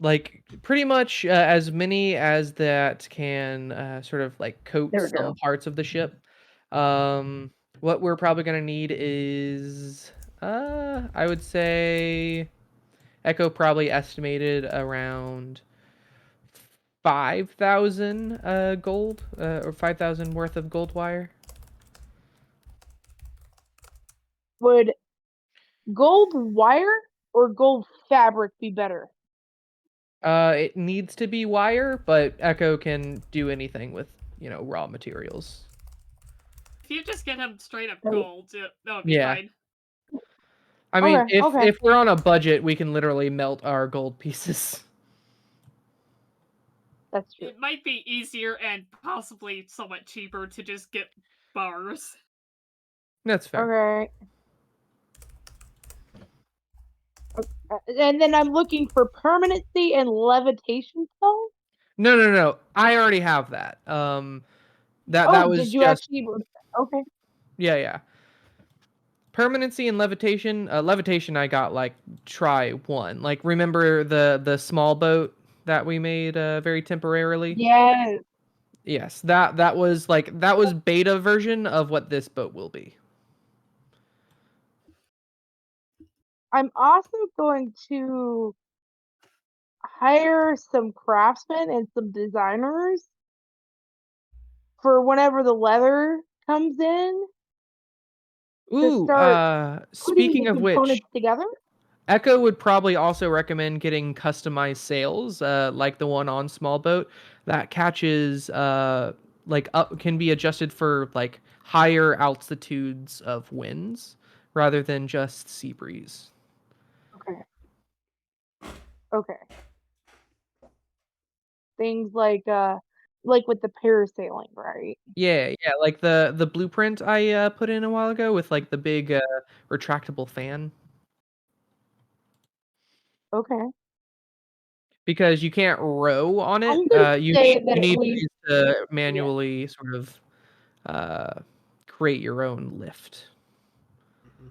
Like pretty much as many as that can sort of like coat There we some go. parts of the ship. Um, what we're probably gonna need is I would say Echo probably estimated around 5,000 gold or 5,000 worth of gold wire. Would gold wire or gold fabric be better? It needs to be wire, but Echo can do anything with, raw materials. If you just get him straight up Right. gold, that would be Yeah. fine. I mean, Okay. if Okay. if we're on a budget, we can literally melt our gold pieces. That's true. It might be easier and possibly somewhat cheaper to just get bars. That's fair. Okay. And then I'm looking for permanency and levitation spells. No. I already have that. That Oh, was did you just actually? Okay. yeah. Permanency and levitation. Levitation I got like try one. Like, remember the small boat that we made very temporarily? Yes. Yes, that was beta version of what this boat will be. I'm also going to hire some craftsmen and some designers for whenever the leather comes in to Ooh, start putting speaking the of which, components together. Echo would probably also recommend getting customized sails, like the one on Small Boat that catches, like up can be adjusted for like higher altitudes of winds rather than just sea breeze. Okay. Okay. Things like with the parasailing, right? Yeah, yeah, like the blueprint I put in a while ago with like the big retractable fan. Okay. Because you can't row on it. I'm gonna say that You at need least ways to yeah. manually sort of create your own lift. Mhm.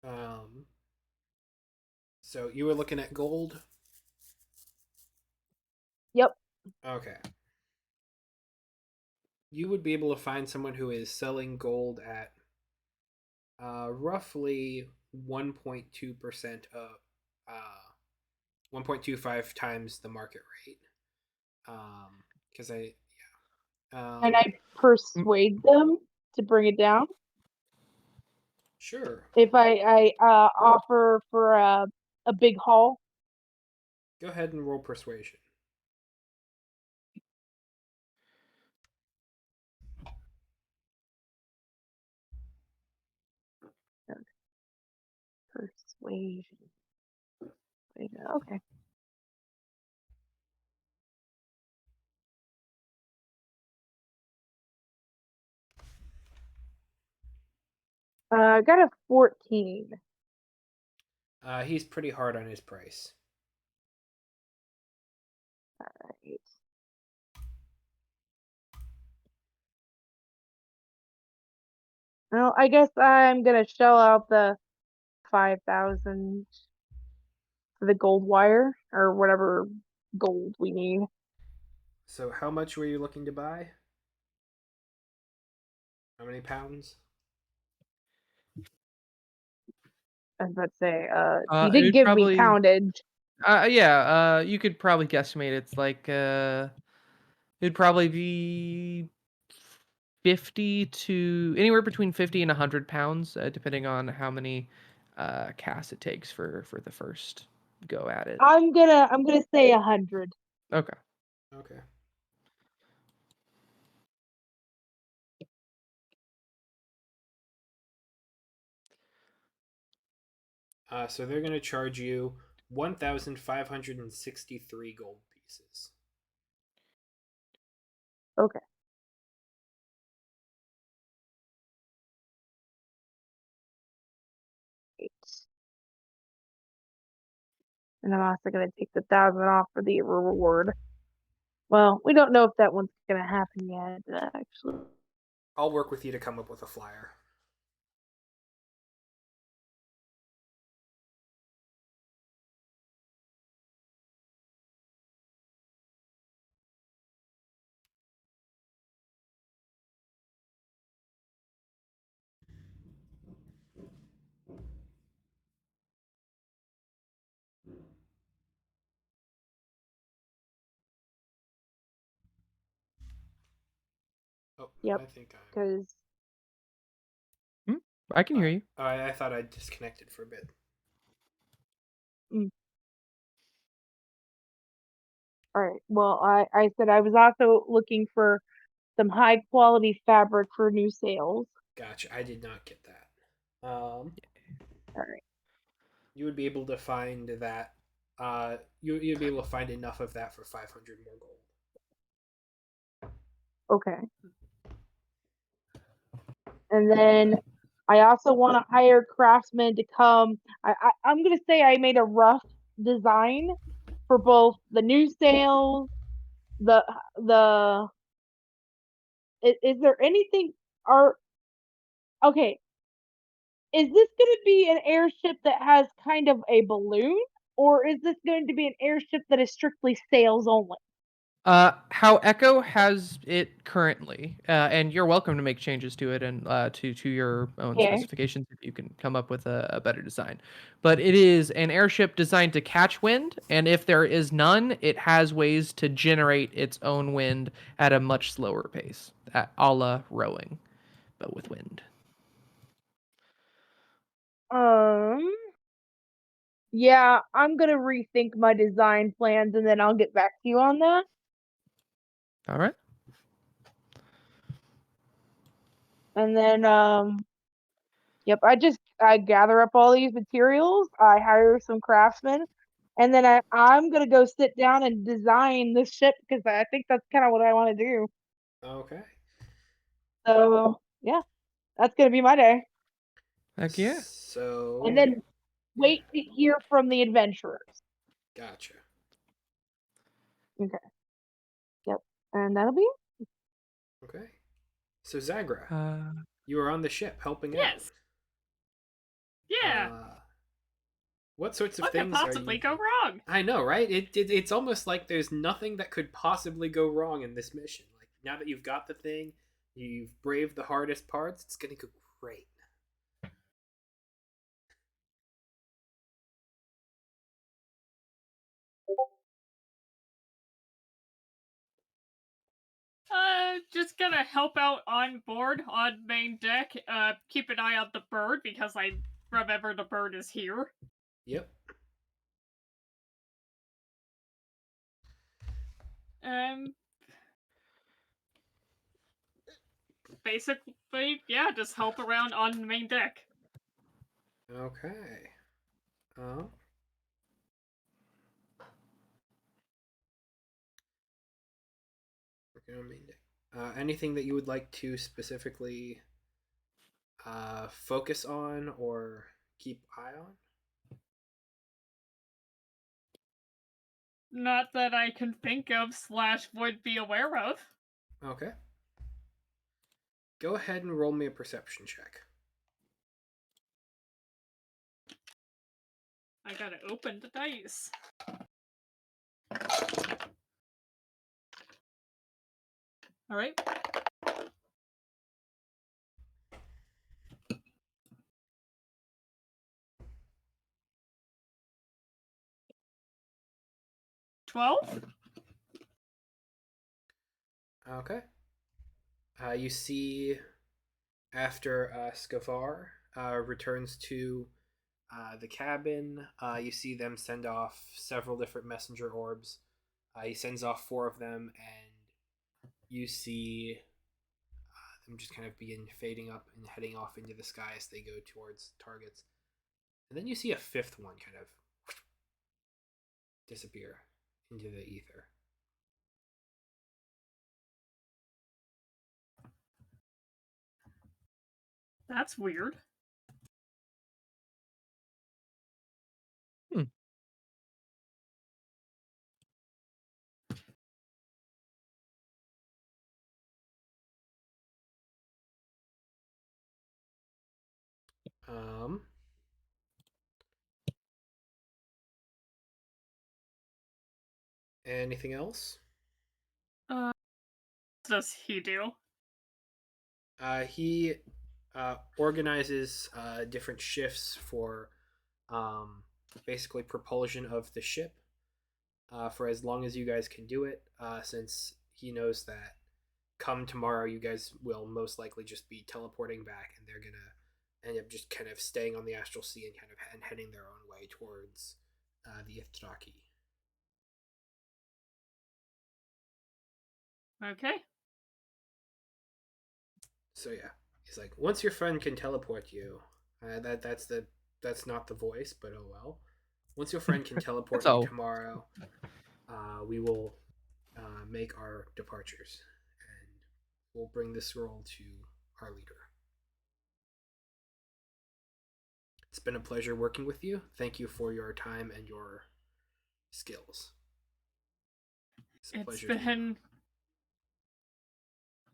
Um, so you were looking at gold? Yep. Okay. You would be able to find someone who is selling gold at roughly 1.2% of 1.25 times the market rate. Because Can um, I persuade them to bring it down? sure. If I offer for a big haul? Go ahead and roll persuasion. Persuasion. Okay. I got a 14. He's pretty hard on his price. Right. Well, I guess I'm gonna shell out the 5,000 for the gold wire or whatever gold we need. So, how much were you looking to buy? How many pounds? I was about to say, he It didn't would give me probably poundage. yeah, you could probably guesstimate it's like it'd probably be 50 to anywhere between 50 and 100 pounds, depending on how many casts it takes for the first go at it. I'm gonna say 100. Okay. Okay. So they're going to charge you 1,563 gold pieces. Okay. And I'm also gonna take the 1,000 off for the reward. Well, we don't know if that one's gonna happen yet, actually. I'll work with you to come up with a flyer. Oh, Yep. I think I'm. Because I can hear you. I thought I disconnected for a bit. all right. Well, I said I was also looking for some high quality fabric for new sales. Gotcha. I did not get that. All right. You would be able to find that. You'd be able to find enough of that for 500 more gold. Okay. And then I also want to hire craftsmen to come. I'm gonna say I made a rough design for both the new sails, the is there anything are okay, is this going to be an airship that has kind of a balloon, or is this going to be an airship that is strictly sails only? How Echo has it currently, and you're welcome to make changes to it and to your own Okay. specifications if you can come up with a better design. But it is an airship designed to catch wind, and if there is none, it has ways to generate its own wind at a much slower pace, a la rowing, but with wind. Um, yeah, I'm gonna rethink my design plans and then I'll get back to you on that. All right. And then yep, I gather up all these materials, I hire some craftsmen, and then I'm gonna go sit down and design this ship because I think that's kind of what I want to do. Okay. So yeah, that's gonna be my day. Heck yeah. And So then yeah, wait to hear from the adventurers. gotcha. Okay. Yep. And that'll be it. Okay. So Zagra, Uh, you are on the ship helping out. Yes. Yeah. Uh, what sorts of What could things are possibly you? go wrong? I know, right? It's almost like there's nothing that could possibly go wrong in this mission. Like now that you've got the thing, you've braved the hardest parts. It's gonna go great. Just gonna help out on board on main deck. Keep an eye on the bird because I remember the bird is here. Yep. Um, basically, yeah, just help around on the main deck. Okay. Working on main deck. Anything that you would like to specifically focus on or keep eye on? Not that I can think of / would be aware of. Okay. Go ahead and roll me a perception check. I gotta open the dice. Alright. $12? Okay. You see after Skavar returns to the cabin, you see them send off several different messenger orbs. He sends off 4 of them, and you see them just kind of begin fading up and heading off into the sky as they go towards targets. And then you see a 5th one kind of disappear into the ether. That's weird. hmm. Um, Anything else? What does he do? He organizes different shifts for basically propulsion of the ship for as long as you guys can do it, since he knows that come tomorrow you guys will most likely just be teleporting back and they're gonna end up just kind of staying on the astral sea and kind of heading their own way towards the Ithtraki. Okay. So yeah, he's like, once your friend can teleport you, that's not the voice, but oh well. Once your friend can teleport you So, tomorrow, we will make our departures, and we'll bring this scroll to our leader. It's been a pleasure working with you. Thank you for your time and your skills. It's a It's pleasure to know. been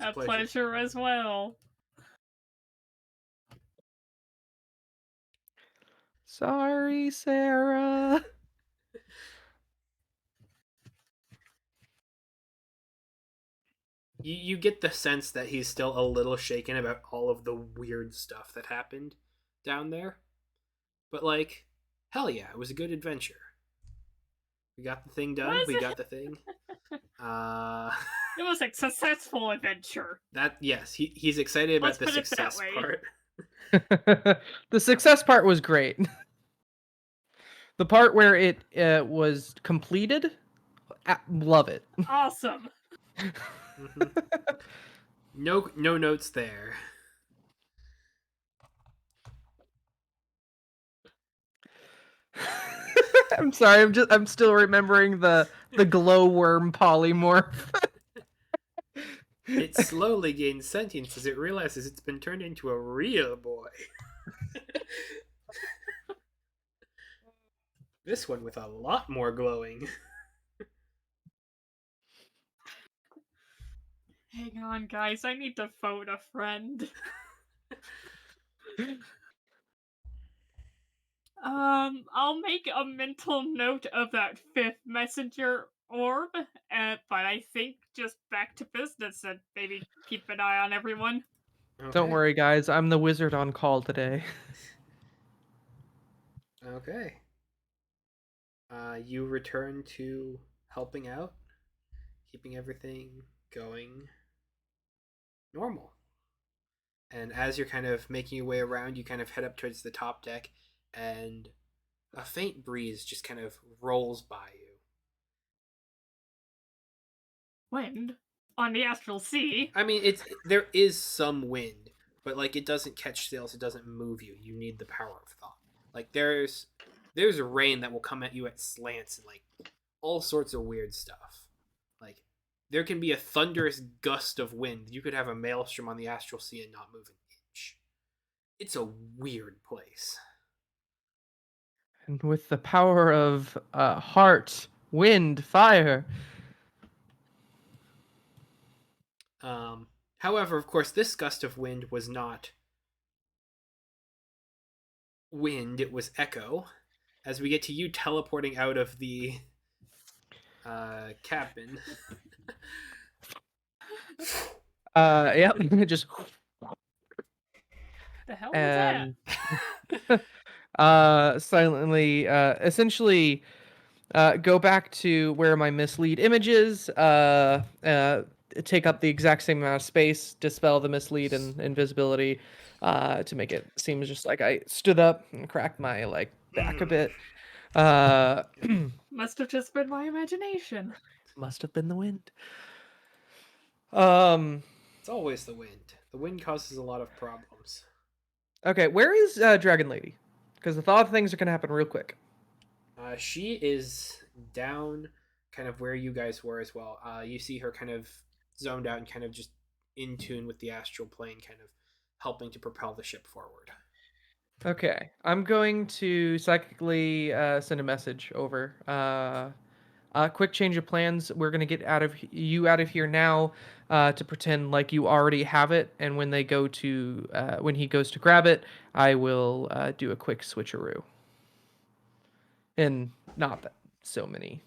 It's a pleasure as well. Sorry, Sarah. You get the sense that he's still a little shaken about all of the weird stuff that happened down there. But like, hell yeah, it was a good adventure. We got the thing done. Was We it? got the thing. It was a successful adventure. That yes, he's excited about Let's the put it that success way. part. The success part was great. The part where it was completed, love it. Awesome. Mm-hmm. No notes there. I'm sorry. I'm still remembering the glowworm polymorph. It slowly gains sentience as it realizes it's been turned into a real boy. This one with a lot more glowing. Hang on, guys. I need to phone a friend. I'll make a mental note of that fifth messenger orb, but I think just back to business and maybe keep an eye on everyone. Okay. Don't worry, guys. I'm the wizard on call today. Okay. You return to helping out, keeping everything going normal. And as you're kind of making your way around, you kind of head up towards the top deck, and a faint breeze just kind of rolls by you. Wind on the astral sea. I mean, there is some wind, but like it doesn't catch sails, it doesn't move you. You need the power of thought. Like there's rain that will come at you at slants and like all sorts of weird stuff. Like there can be a thunderous gust of wind. You could have a maelstrom on the astral sea and not move an inch. It's a weird place. And with the power of heart, wind, fire. However, of course, this gust of wind was not wind, it was echo. As we get to you teleporting out of the cabin. Yep. Just The hell was that? and silently, essentially, go back to where my mislead images. Take up the exact same amount of space, dispel the mislead and invisibility, to make it seem just like I stood up and cracked my back a bit. Uh, Must have just been my imagination. must have been the wind. Um. It's always the wind. The wind causes a lot of problems. Okay, where is Dragon Lady? Because the thought things are gonna happen real quick. She is down kind of where you guys were as well. You see her kind of zoned out and kind of just in tune with the astral plane, kind of helping to propel the ship forward. Okay, I'm going to psychically send a message over. Quick change of plans. We're gonna get out of here now, to pretend like you already have it. And when when he goes to grab it, I will do a quick switcheroo. And not that so many,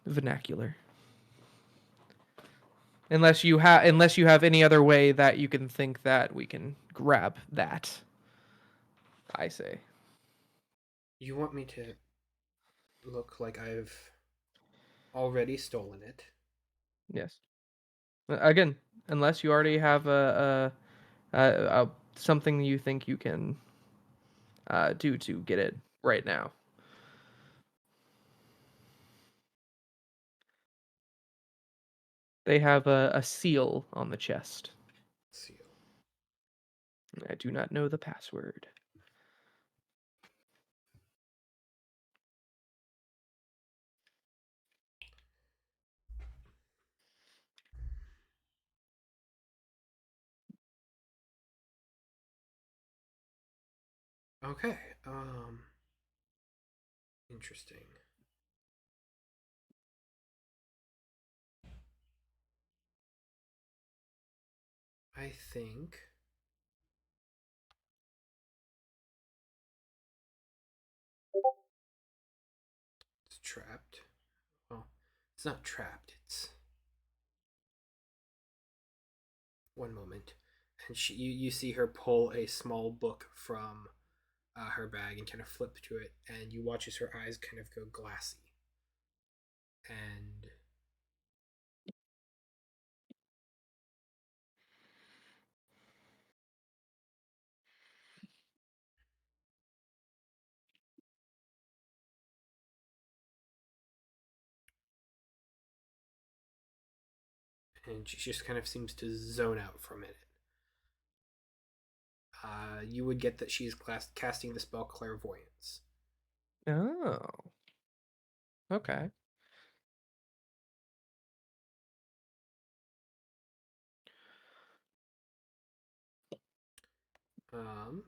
vernacular. Unless you have any other way that you can think that we can grab that. I say. You want me to look like I've already stolen it? Yes. Again, unless you already have a something you think you can do to get it right now. They have a seal on the chest. Seal. I do not know the password. Okay. Interesting. I think it's trapped. Well, it's not trapped. It's one moment, and you see her pull a small book from her bag and kind of flip to it, and you watch as her eyes kind of go glassy, and she just kind of seems to zone out for a minute. You would get that she's casting the spell clairvoyance. Oh. Okay. Um,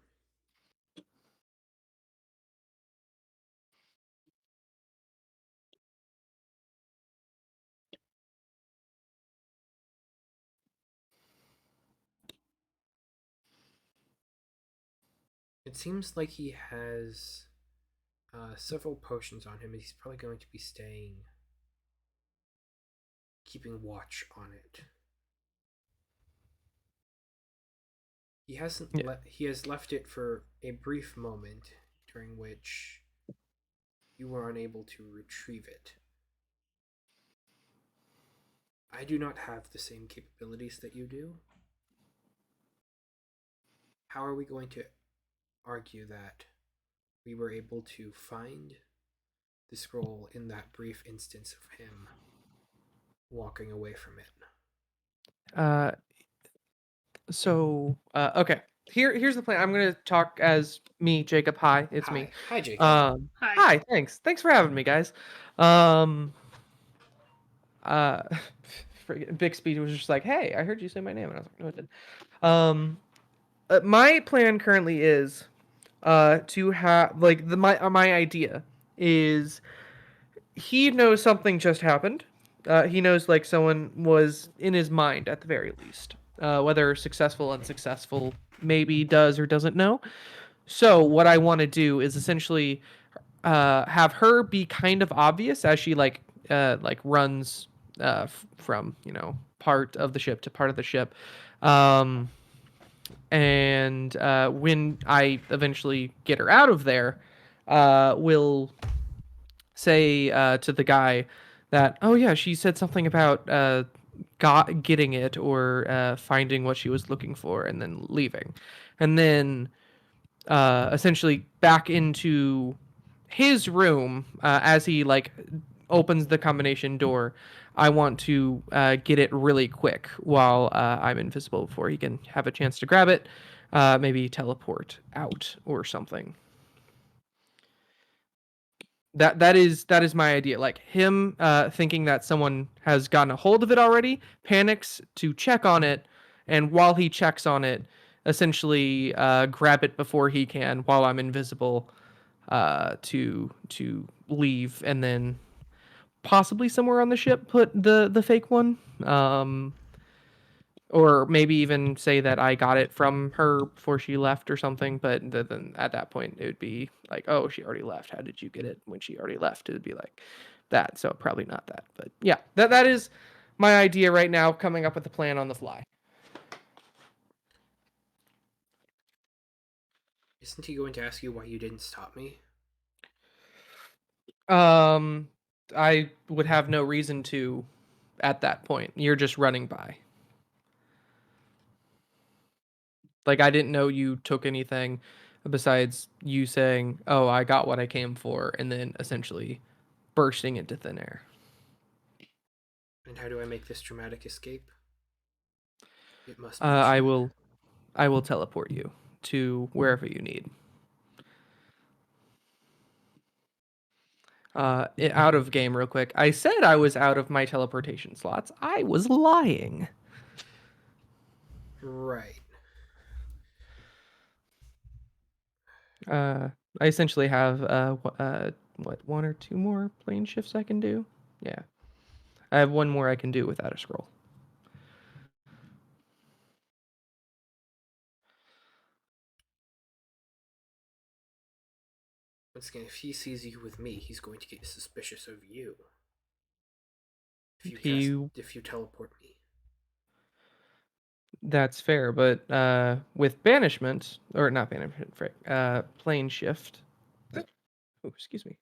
it seems like he has several potions on him, and he's probably going to be keeping watch on it. He hasn't. Yeah. He has left it for a brief moment, during which you were unable to retrieve it. I do not have the same capabilities that you do. How are we going to argue that we were able to find the scroll in that brief instance of him walking away from it? Uh, okay. Here's the plan. I'm gonna talk as me, Jacob. Hi, it's me. Hi, Jacob. Hi. Hi. Thanks for having me, guys. Um, uh, Bixby was just like, "Hey, I heard you say my name," and I was like, "No, I didn't." My plan currently is, to have like my idea is he knows something just happened. He knows like someone was in his mind at the very least. Whether successful, unsuccessful, maybe does or doesn't know. So what I want to do is essentially have her be kind of obvious as she like runs from part of the ship to part of the ship, um, and when I eventually get her out of there, we'll say to the guy that, oh yeah, she said something about getting it or finding what she was looking for and then leaving, and then essentially back into his room as he like opens the combination door. I want to get it really quick while I'm invisible before he can have a chance to grab it. Maybe teleport out or something. That is my idea. Like him thinking that someone has gotten a hold of it already, panics to check on it, and while he checks on it, essentially grab it before he can while I'm invisible, to leave, and then possibly somewhere on the ship put the fake one. Or maybe even say that I got it from her before she left or something. But then at that point, it would be like, oh, she already left. How did you get it when she already left? It would be like that. So probably not that. But yeah, that is my idea right now. Coming up with a plan on the fly. Isn't he going to ask you why you didn't stop me? Um, I would have no reason to at that point. You're just running by. Like I didn't know you took anything besides you saying, "Oh, I got what I came for," and then essentially bursting into thin air. And how do I make this dramatic escape? It must Uh, be I short. will, I will teleport you to wherever you need. Out of game, real quick. I said I was out of my teleportation slots. I was lying. Right. I essentially have what, 1 or 2 more plane shifts I can do? Yeah. I have 1 more I can do without a scroll. Once again, if he sees you with me, he's going to get suspicious of you. If you teleport me. That's fair, but with banishment, or not banishment, plane shift. Oh, excuse me.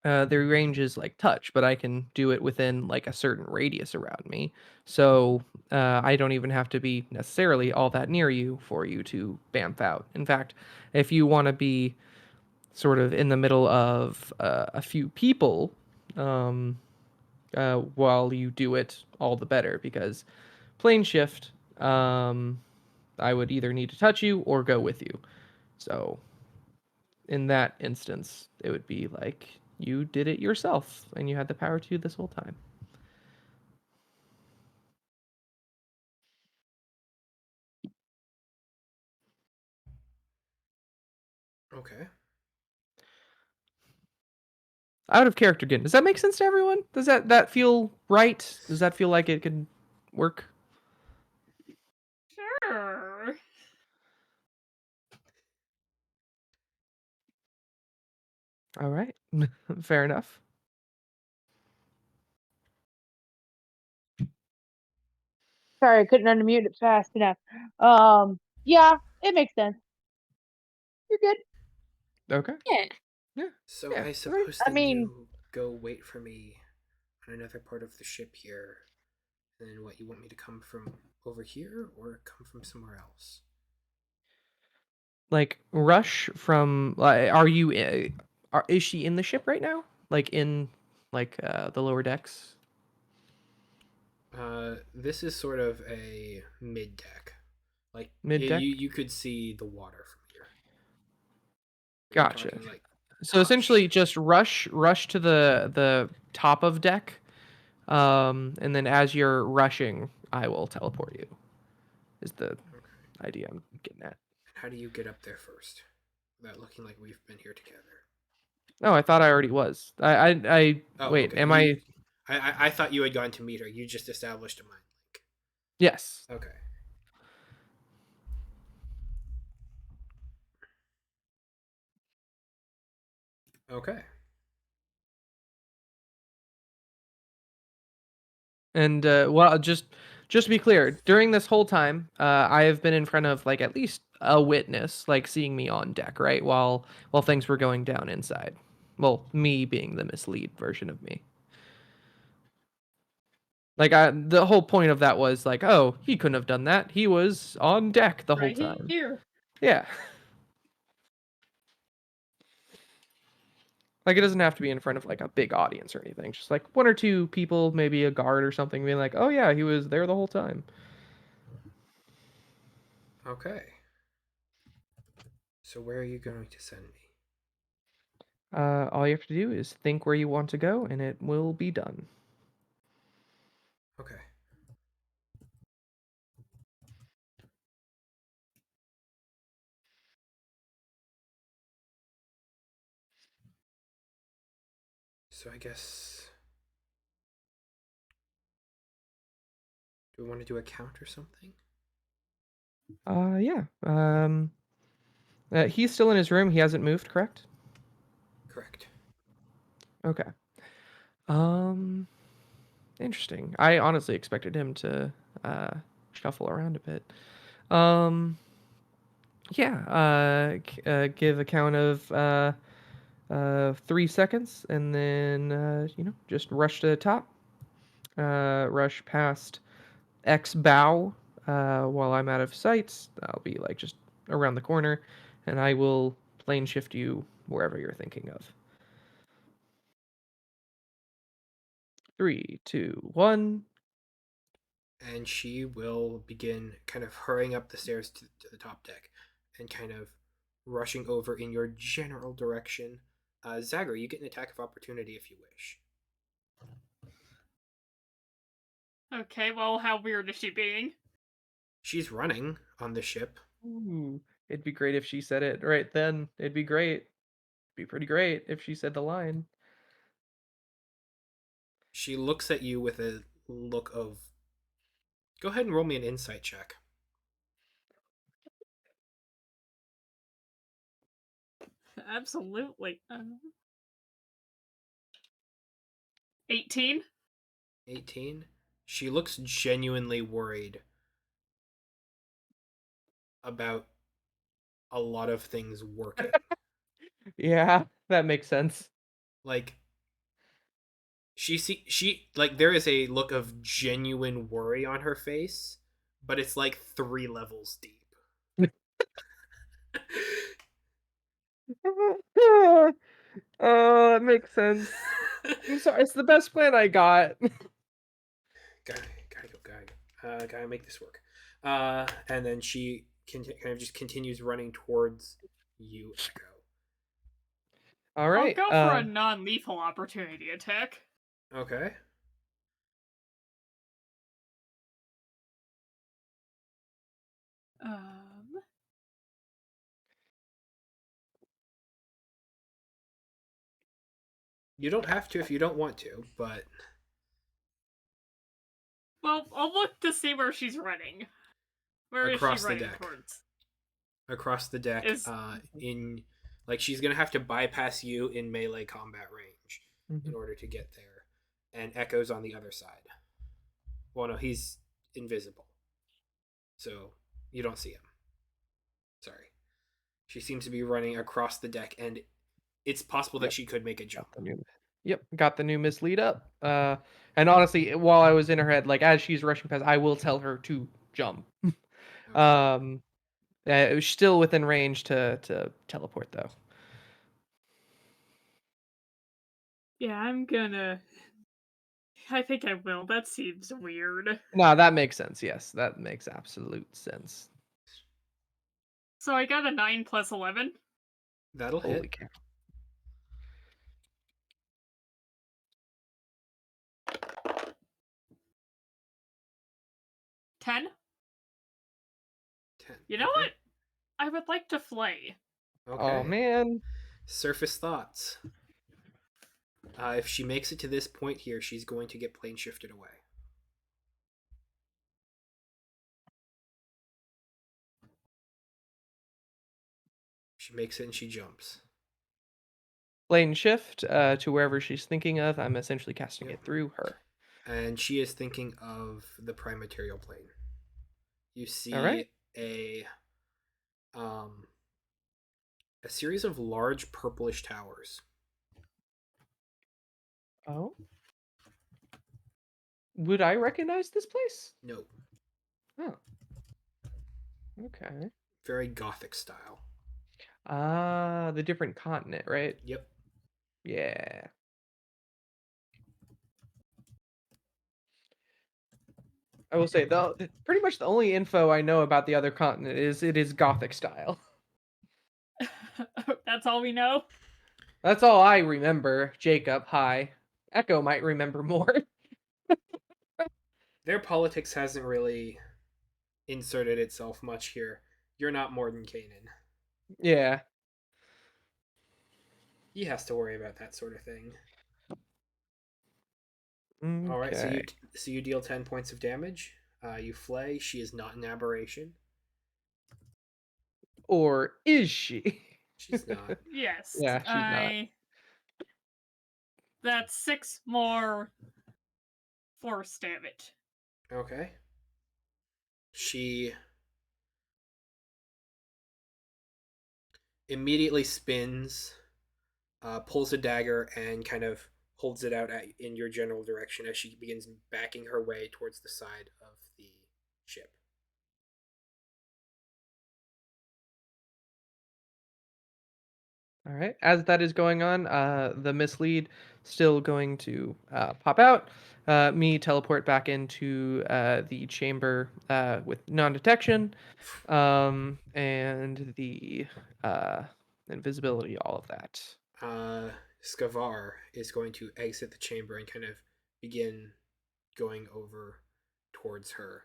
The range is like touch, but I can do it within like a certain radius around me. So I don't even have to be necessarily all that near you for you to bamf out. In fact, if you want to be sort of in the middle of a few people, while you do it, all the better, because plane shift, I would either need to touch you or go with you. So in that instance, it would be like you did it yourself and you had the power to this whole time. Okay. Out of character again. Does that make sense to everyone? Does that feel right? Does that feel like it could work? Sure. All right. Fair enough. Sorry, I couldn't unmute it fast enough. Yeah, it makes sense. You're good. Okay. Yeah. Yeah. So Yeah. I Right. suppose I then mean, you go wait for me on another part of the ship here. And then what, you want me to come from over here or come from somewhere else? Like rush from are you is she in the ship right now? Like in like the lower decks? This is sort of a mid deck. Like Mid deck? you could see the water from here. We're Gotcha. talking like So touch. essentially just rush to the top of deck. And then as you're rushing, I will teleport you. Is the Okay. idea I'm getting at. How do you get up there first? Without looking like we've been here together. No, I thought I already was. I Oh, wait, okay. am I I thought you had gone to meet her. You just established a mind yes. link. Okay. Okay. And well, just to be clear, during this whole time, I have been in front of like at least a witness, like seeing me on deck, right? While things were going down inside. Well, me being the mislead version of me. Like the whole point of that was like, oh, he couldn't have done that. He was on deck the whole Right time. here. Yeah. Like it doesn't have to be in front of like a big audience or anything. Just like 1 or 2 people, maybe a guard or something, being like, "Oh yeah, he was there the whole time." Okay. So where are you going to send me? All you have to do is think where you want to go, and it will be done. Okay. So I guess, do we want to do a count or something? Yeah. He's still in his room. He hasn't moved, correct? Correct. Okay. Um, Interesting. I honestly expected him to uh shuffle around a bit. Um, yeah. Give a count of 3 seconds, and then just rush to the top. Rush past X bow while I'm out of sight. I'll be like just around the corner, and I will plane shift you wherever you're thinking of. 3, 2, 1. And she will begin kind of hurrying up the stairs to the top deck and kind of rushing over in your general direction. Zagger, you get an attack of opportunity if you wish. Okay, well, how weird is she being? She's running on the ship. Ooh. It'd be great if she said it right then. It'd be great. Be pretty great if she said the line. She looks at you with a look of. Go ahead and roll me an insight check. Absolutely. 18. 18. She looks genuinely worried about a lot of things working. Yeah, that makes sense. Like she like there is a look of genuine worry on her face, but it's like 3 levels deep. Oh, that makes sense. I'm sorry, it's the best plan I got. Gotta go. Gotta make this work. And then she kind of just continues running towards you, Echo. All I'll right. go for a non-lethal opportunity attack. Okay. Um, You don't have to if you don't want to, but well, I'll look to see where she's running. Where is she across the running deck. towards? Across the deck, Is in like she's gonna have to bypass you in melee combat range in Mhm. order to get there, and Echo's on the other side. Well, no, he's invisible, so you don't see him. Sorry. She seems to be running across the deck, and it's possible that Yep, she could make a got jump. the new. Yep, got the new mislead up. And honestly, while I was in her head, like as she's rushing past, I will tell her to jump. Okay. It was still within range to teleport though. yeah, I'm gonna. I think I will. That seems weird. No, that makes sense. Yes, that makes absolute sense. So I got a 9 plus 11. That'll Holy hit. cow. 10. 10. You know Okay. what? I would like to flay. Oh Okay. man. Surface thoughts. If she makes it to this point here, she's going to get plane shifted away. She makes it and she jumps. Lane shift to wherever she's thinking of. I'm essentially casting Yep. it through her. And she is thinking of the prime material plane. You All right. see um, a series of large purplish towers. Oh. Would I recognize this place? No, Oh. Okay. very gothic style. Ah, the different continent, right? Yep. Yeah. I will say pretty much the only info I know about the other continent is it is Gothic style. That's all we know. That's all I remember. Jacob, hi. Echo might remember more. Their politics hasn't really inserted itself much here. You're not more than Kanan. Yeah. He has to worry about that sort of thing. All right, Okay. so you deal 10 points of damage. You flay. She is not an aberration. Or is she? She's not. Yes, Yeah, she's not. That's 6 more force damage. Okay. She immediately spins, pulls a dagger, and kind of holds it out in your general direction as she begins backing her way towards the side of the ship. All right. As that is going on, the mislead still going to pop out. Me teleport back into the chamber with non-detection, and the uh, invisibility, all of that. Skavar is going to exit the chamber and kind of begin going over towards her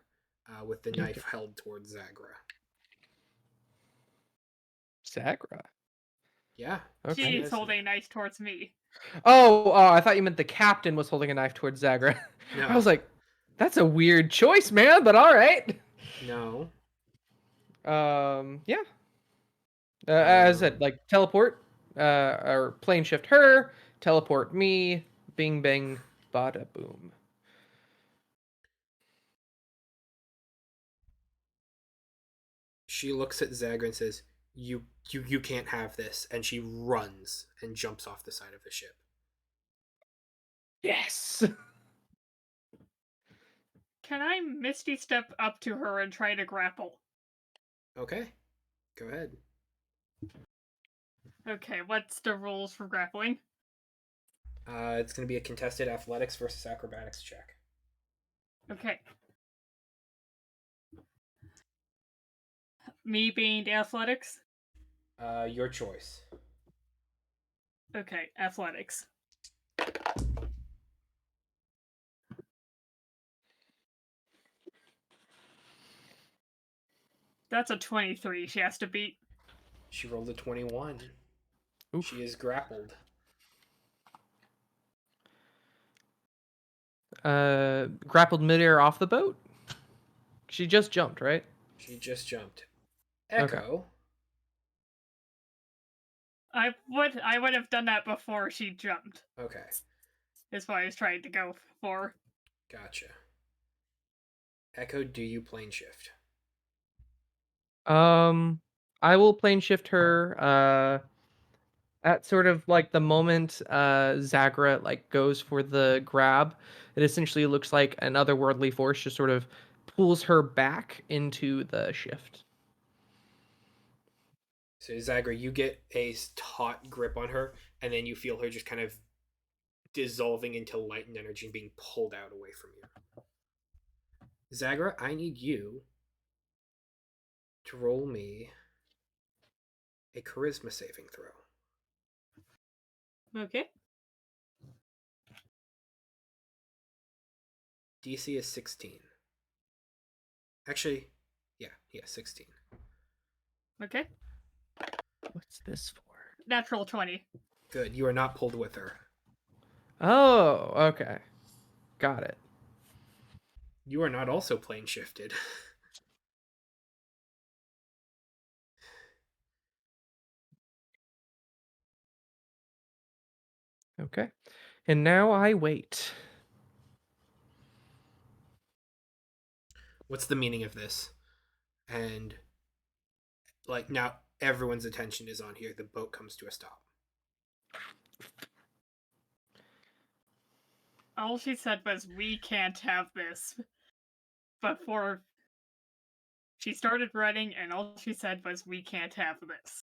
with the Okay. knife held towards Zagra. Sagra. Yeah. Okay. She She's has- holding a knife towards me. Oh, I thought you meant the captain was holding a knife towards Zagra. No. I was like, that's a weird choice, man, but all right. No. Yeah. As I said, Um, like teleport, or plane shift her, teleport me, bing bang, bada boom. She looks at Zagra and says, you can't have this," and she runs and jumps off the side of the ship. Yes. Can I Misty Step up to her and try to grapple? Okay. Go ahead. Okay, what's the rules for grappling? It's going to be a contested athletics versus acrobatics check. Okay. Me being the athletics? Your choice. Okay, athletics. That's a 23 she has to beat. She rolled a 21. Oof. She is grappled. Grappled midair off the boat. She just jumped, right? She just jumped. Okay. Echo. I would have done that before she jumped. Okay. Is what I was trying to go for. Gotcha. Echo, do you plane shift? I will plane shift her. At sort of like the moment Zagra like goes for the grab, it essentially looks like an otherworldly force just sort of pulls her back into the shift. So Zagra, you get a taut grip on her, and then you feel her just kind of dissolving into light and energy and being pulled out away from you. Zagra, I need you to roll me a charisma saving throw. Okay. DC is 16. Actually, yeah, 16. Okay. What's this for? Natural 20. Good. You are not pulled with her. Oh, okay. Got it. You are not also plane shifted. Okay. And now I wait. What's the meaning of this? And like now everyone's attention is on here. The boat comes to a stop. All she said was, "We can't have this." Before she started running, and all she said was, "We can't have this."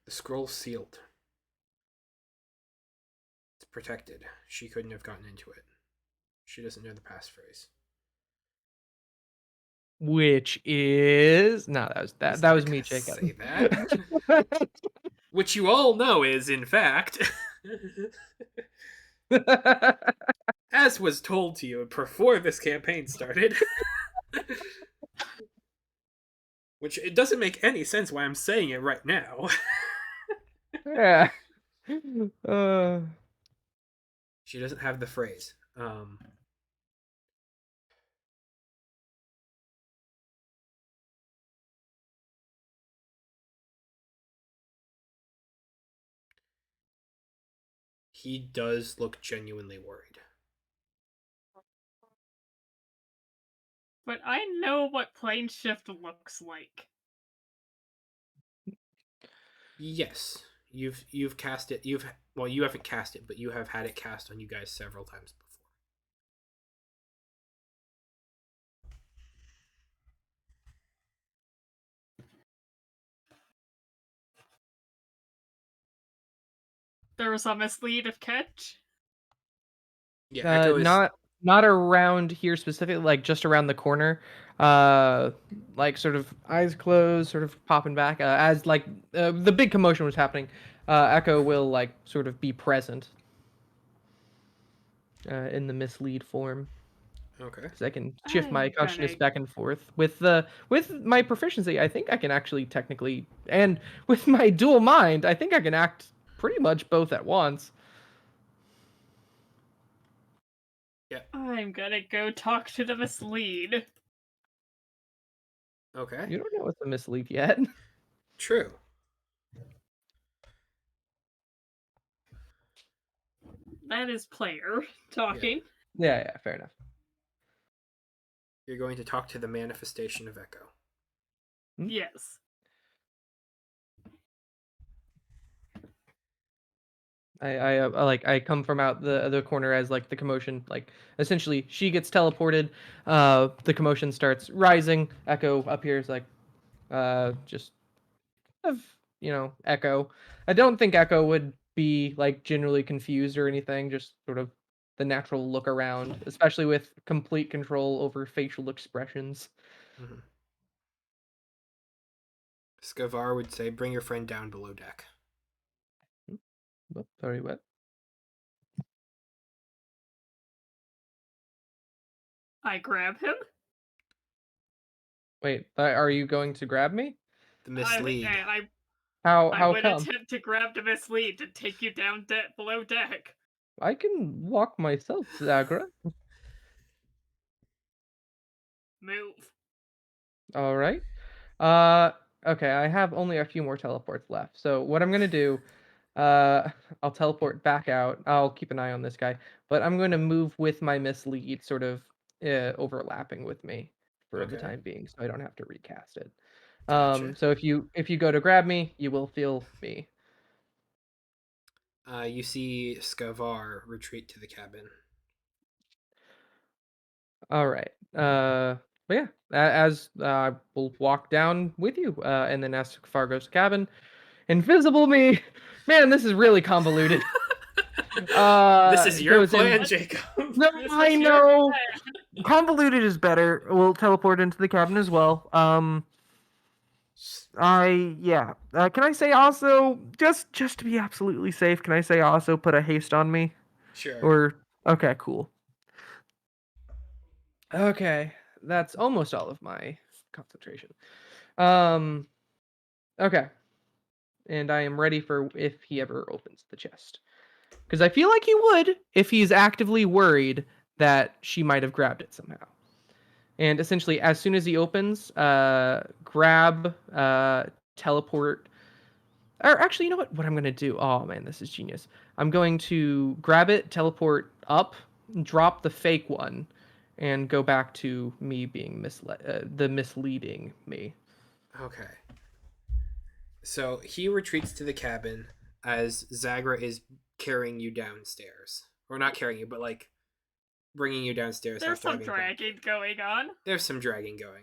The scroll's sealed. It's protected. She couldn't have gotten into it. She doesn't know the passphrase. Which is no, that was me, Say Jacob. that. Which you all know is, in fact, as was told to you before this campaign started. Which it doesn't make any sense why I'm saying it right now. Yeah. She doesn't have the phrase. He does look genuinely worried. But I know what plane shift looks like. Yes, you've cast it. You haven't cast it, but you have had it cast on you guys several times before. There was a mislead of catch. Yeah, Echo is not around here specifically, like just around the corner. Like sort of eyes closed, sort of popping back as like the big commotion was happening. Echo will like sort of be present in the mislead form. Okay. because I can shift my I'm consciousness gonna back and forth. With my proficiency, I think I can actually technically, and with my dual mind, I think I can act pretty much both at once. I'm gonna go talk to the mislead. Okay. You don't know what's a mislead yet. True. That is player talking. Yeah, fair enough. You're going to talk to the manifestation of Echo. Yes. I come from out the corner as like the commotion, like essentially she gets teleported, the commotion starts rising, Echo appears like just of Echo. I don't think Echo would be like generally confused or anything, just sort of the natural look around, especially with complete control over facial expressions. Mm-hmm. Skavar would say, "Bring your friend down below deck." Sorry, what? I grab him. Wait, are you going to grab me? The mislead. I How would come? attempt to grab the mislead to take you down below deck. I can walk myself, Zagra. Move. All right. Uh, okay, I have only a few more teleports left. So what I'm gonna do, uh, I'll teleport back out. I'll keep an eye on this guy, but I'm going to move with my mislead, sort of overlapping with me for the Okay. time being, so I don't have to recast it. Gotcha. So if you go to grab me, you will feel me. You see Skavar retreat to the cabin. All right. But yeah, as we'll walk down with you, and then as Fargo's cabin, invisible me. Man, this is really convoluted. This is your Goes in. plan, Jacob. No, This I was your know. plan. Convoluted is better. We'll teleport into the cabin as well. Yeah. Can I say also just to be absolutely safe? Can I say also put a haste on me? Sure. Or okay, cool. Okay, that's almost all of my concentration. Um, okay, and I am ready for if he ever opens the chest, because I feel like he would if he's actively worried that she might have grabbed it somehow. And essentially, as soon as he opens, grab, teleport. Or actually, you know what? What I'm gonna do? Oh man, this is genius. I'm going to grab it, teleport up, drop the fake one, and go back to me being the misleading me. Okay. So he retreats to the cabin as Zagra is carrying you downstairs. Or not carrying you, but like bringing you downstairs There's after some having grabbed you. dragging going on. There's some dragging going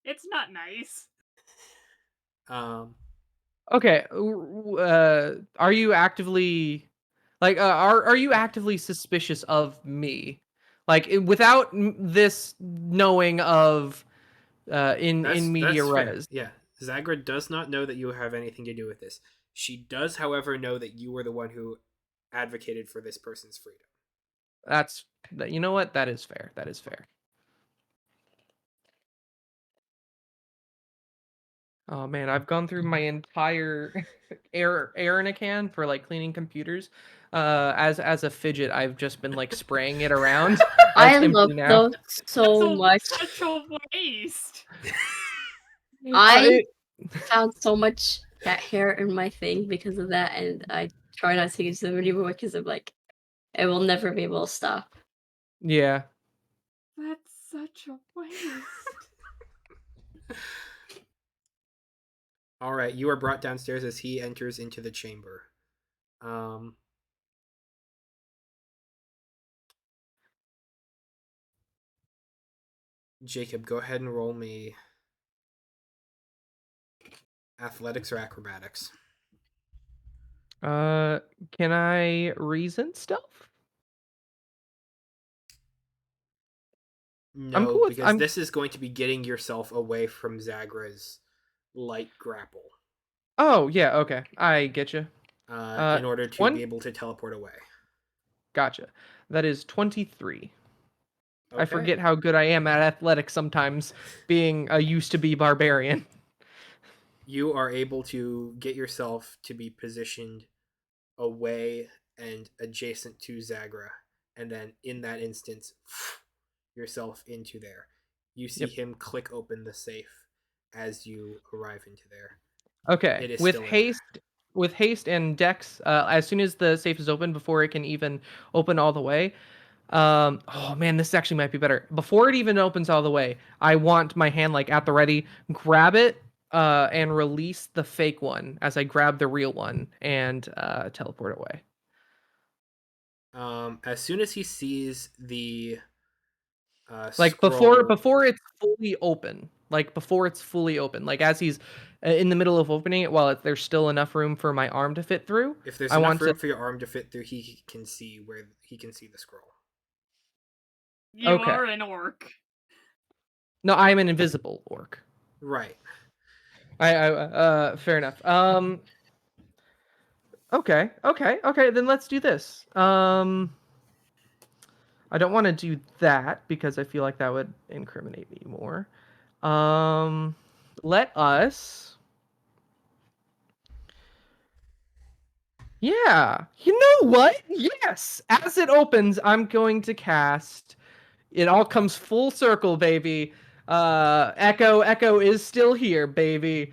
It's not nice. on. Okay, are you actively like are you actively suspicious of me? Like without this knowing of in media That's fair. res. Yeah. Zagra does not know that you have anything to do with this. She does, however, know that you were the one who advocated for this person's freedom. That's you know what? That is fair. That is fair. Oh man, I've gone through my entire air in a can for like cleaning computers. As a fidget, I've just been like spraying it around I love empty now. those so much. Such a waste. I It, found so much cat hair in my thing because of that, and I try not to use them anymore because I'm like, I will never be able to stop. yeah. That's such a waste. All right, you are brought downstairs as he enters into the chamber. Um, Jacob, go ahead and roll me athletics or acrobatics. Can I reason stealth? I'm No, cool with because this is going to be getting yourself away from Zagra's light grapple Oh yeah, okay, I get you. in order to be One, able to teleport away. gotcha. That is 23. I forget how good I am at athletics sometimes, being a used to be barbarian. You are able to get yourself to be positioned away and adjacent to Zagra, and then in that instance, yourself into there. You see Yep. him click open the safe as you arrive into there. Okay. It is With still in there. haste and dex, as soon as the safe is open, before it can even open all the way. Oh man, this actually might be better. Before it even opens all the way, I want my hand like at the ready, grab it, and release the fake one as I grab the real one and teleport away. As soon as he sees the Like scroll, before it's fully open. Like before it's fully open. Like as he's in the middle of opening it, while there's still enough room for my arm to fit through. if there's I enough want to. room for your arm to fit through, he can see the scroll. You Okay. are an orc. No, I am an invisible orc. Right. Fair enough. Okay. Then let's do this. I don't want to do that because I feel like that would incriminate me more. Let us. Yeah. You know what? Yes. As it opens, I'm going to cast. It all comes full circle, baby. Echo is still here, baby.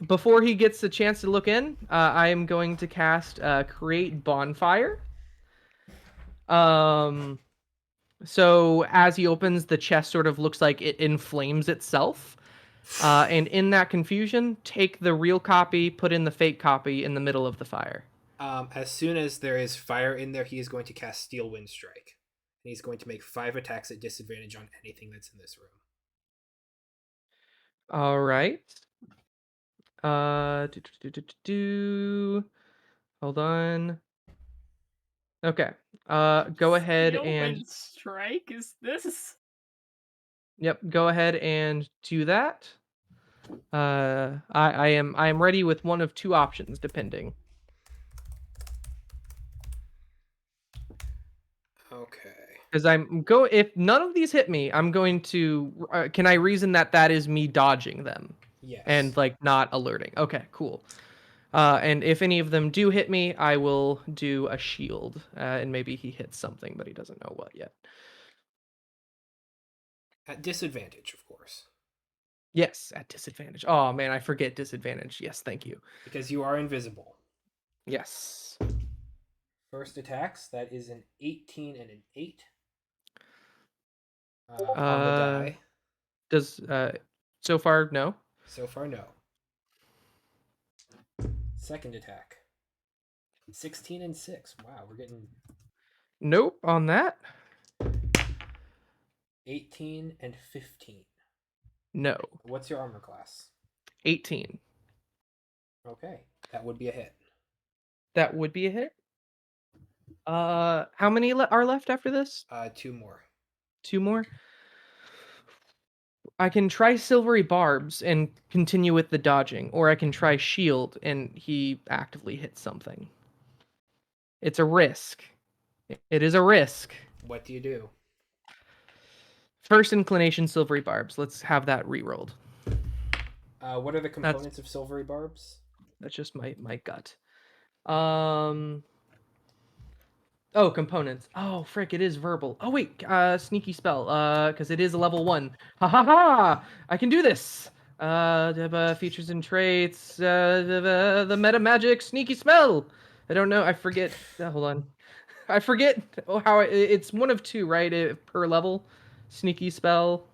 Before he gets a chance to look in, I am going to cast Create Bonfire. So as he opens, the chest sort of looks like it inflames itself. And in that confusion, take the real copy, put in the fake copy in the middle of the fire. As soon as there is fire in there, he is going to cast Steel Wind Strike. And he's going to make 5 attacks at disadvantage on anything that's in this room. All right. Hold on. Okay. Go ahead Steel and Wind Strike? Is this? yep. Go ahead and do that. I am ready with one of two options, depending. Okay. Because if none of these hit me, I'm going to. Can I reason that is me dodging them Yes. and like not alerting? Okay, cool. And if any of them do hit me, I will do a shield, and maybe he hits something, but he doesn't know what yet. At disadvantage, of course. Yes, at disadvantage. Oh man, I forget disadvantage. Yes, thank you. Because you are invisible. Yes. First attacks, that is an 18 and an 8. On the die. Does so far no? So far, no. Second attack. 16 and 6. Wow, we're getting Nope on that. 18 and 15. No. What's your armor class? 18. Okay, that would be a hit. That would be a hit. How many are left after this? 2 more. 2 more. I can try silvery barbs and continue with the dodging, or I can try shield and he actively hits something. It's a risk. It is a risk. What do you do? First inclination, silvery barbs. Let's have that re-rolled. What are the components of silvery barbs? That's just my gut. Oh, components. Oh, frick, it is verbal. Oh wait, sneaky spell. Because it is a level 1. Ha ha ha! I can do this. Features and traits. The meta magic sneaky spell. I don't know. I forget. Hold on. I forget how it's one of 2, right? Per level. Sneaky spell.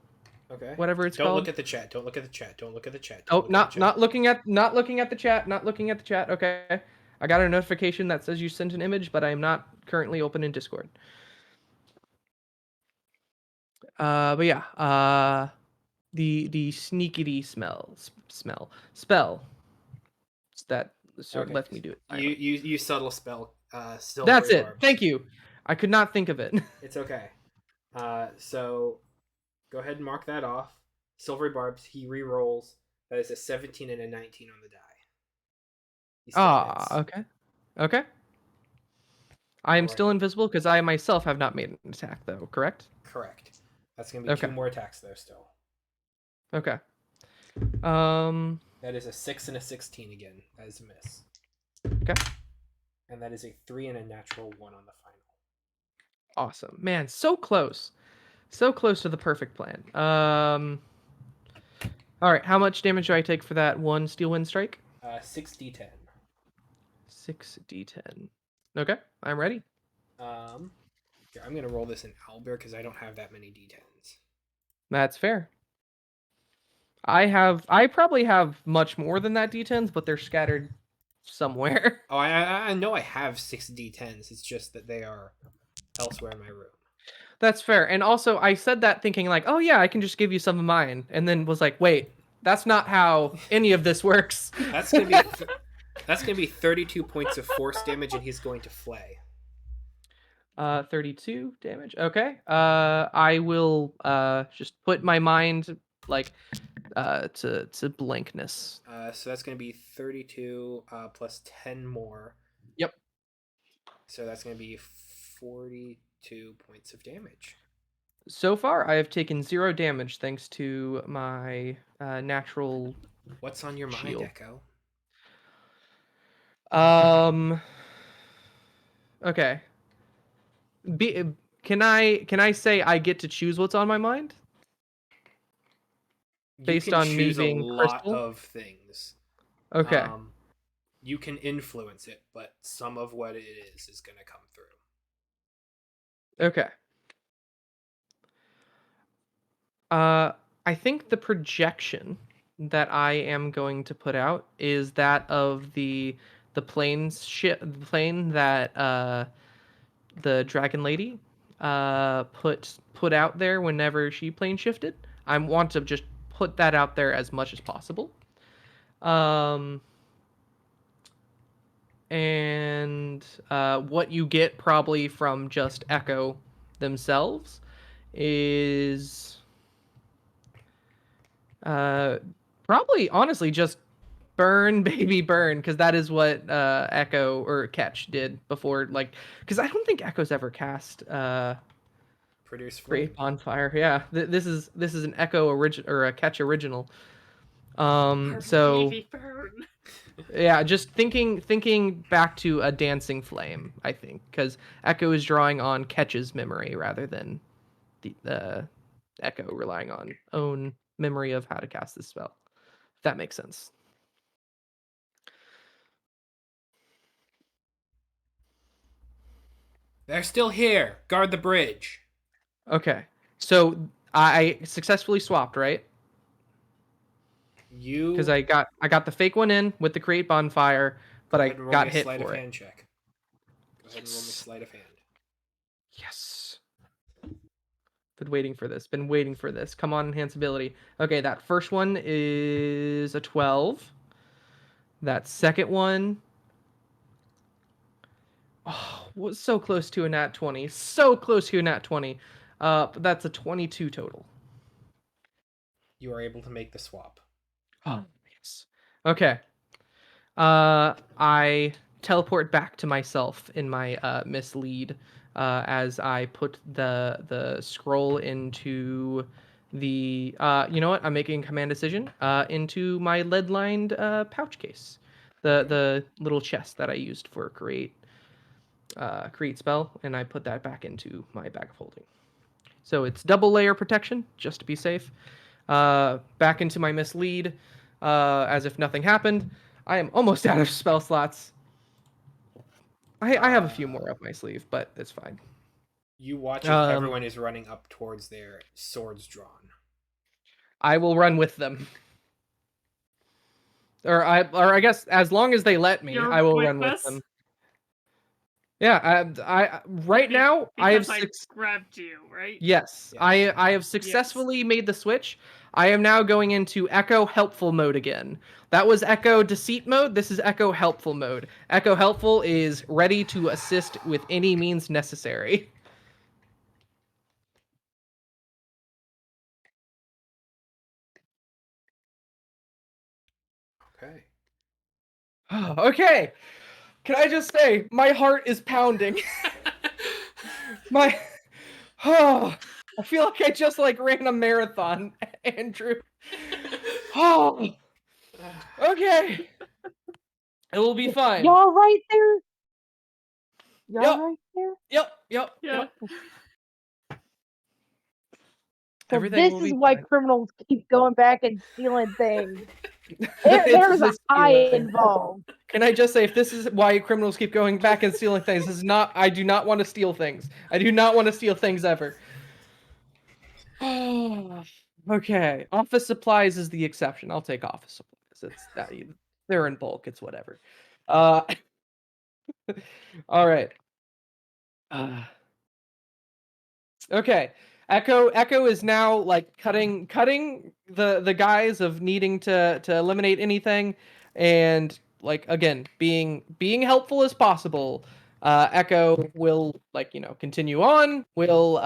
Okay. Whatever it's Don't called. look at the chat. Don't look at the chat. Don't look at the chat. Oh, not looking at the chat. Not looking at the chat. Okay. I got a notification that says you sent an image, but I am not currently open in Discord. But yeah. The sneakity spell that sort of lets me do it. You subtle spell. Silvery That's it. barbs. Thank you. I could not think of it. It's okay. So go ahead and mark that off. Silvery barbs. He re-rolls. That is a 17 and a 19 on the die. He still hits. Okay. Okay. I am Alright. still invisible because I myself have not made an attack, though. Correct? Correct. That's going to be Okay. 2 more attacks there still. Okay. That is a 6 and a 16 again. That is a miss. Okay. And that is a 3 and a natural 1 on the final. Awesome, man. So close to the perfect plan. All right. How much damage do I take for that one steel wind strike? 6d10. 6d10. Okay, I'm ready. Here, I'm going to roll this in Owlbear because I don't have that many d10s. That's fair. I probably have much more than that d10s, but they're scattered somewhere. Oh, I know I have 6 d10s. It's just that they are elsewhere in my room. That's fair. And also, I said that thinking like, oh yeah, I can just give you some of mine, and then was like, wait, that's not how any of this works. That's going to be 32 points of force damage, and he's going to flay. 32 damage. Okay. I will just put my mind like to blankness. So that's going to be 32 plus 10 more. Yep. So that's going to be 42 points of damage. So far, I have taken 0 damage thanks to my natural. What's on your mind, Shield. Echo? Okay. Can I say I get to choose what's on my mind? Based you can on me choose a being lot crystal? of things. Okay. You can influence it, but some of what it is going to come through. Okay. I think the projection that I am going to put out is that of the plane that the Dragon Lady put out there whenever she plane shifted. I want to just put that out there as much as possible. And what you get probably from just Echo themselves is probably honestly just burn baby burn, because that is what Echo or Catch did before, like, because I don't think Echo's ever cast Produce flame. Great Bonfire. Yeah, this is an Echo origin or a Catch original. So Baby burn. yeah, just thinking back to a dancing flame, I think, because Echo is drawing on Catch's memory rather than the Echo relying on own memory of how to cast this spell. If that makes sense. They're still here. Guard the bridge. Okay, so I successfully swapped, right? Because I got the fake one in with the create bonfire, but Go I ahead and roll got me a hit sleight for of it. hand check. Go ahead and roll me Yes. sleight of hand. Yes. Been waiting for this. Been waiting for this. Come on, enhanceability. Okay, that first one is a 12. That second one, oh, was so close to a nat 20. So close to a nat 20. But that's a 22 total. You are able to make the swap. Oh, yes. Okay. I teleport back to myself in my mislead as I put the scroll into the you know what? I'm making a command decision into my lead-lined pouch case, the little chest that I used for create spell, and I put that back into my bag of holding. So it's double layer protection just to be safe. Back into my mislead as if nothing happened. I am almost out of spell slots. I have a few more up my sleeve, but it's fine. You watch as everyone is running up towards their swords drawn. I will run with them. Or I guess as long as they let me, You're I will with run with us? them. Yeah, I right now I have grabbed you, right? Yes, Yes. I have successfully made the switch. I am now going into Echo helpful mode again. That was Echo deceit mode. This is Echo helpful mode. Echo helpful is ready to assist with any means necessary. Okay. Okay. Can I just say my heart is pounding? My oh, I feel like I just like ran a marathon, Andrew. Oh, okay. It will be fine. Y'all right there? Y'all Yep. right there? Yep. Yeah. So Everything this will is be why fine. criminals keep going back and stealing things. This There's is a the high stealing. involved. Can I just say, if this is why criminals keep going back and stealing things, this is not. I do not want to steal things. I do not want to steal things ever. Okay, office supplies is the exception. I'll take office supplies. It's that they're in bulk. It's whatever. Uh, all right. Okay. Echo is now like cutting the guise of needing to eliminate anything, and like again being helpful as possible. Echo will like continue on. Will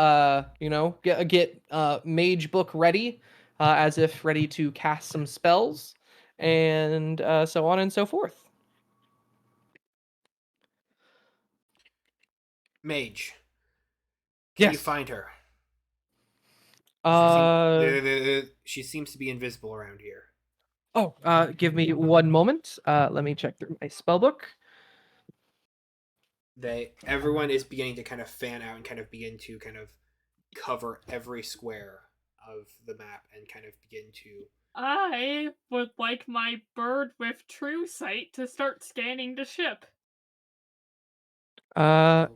get mage book ready, as if ready to cast some spells, and so on and so forth. Mage, can you Yes. find her? Uh She seems to be invisible around here. oh. Give me one moment. Let me check through my spell book. Everyone is beginning to kind of fan out and kind of begin to kind of cover every square of the map and kind of begin to. I would like my bird with true sight to start scanning the ship.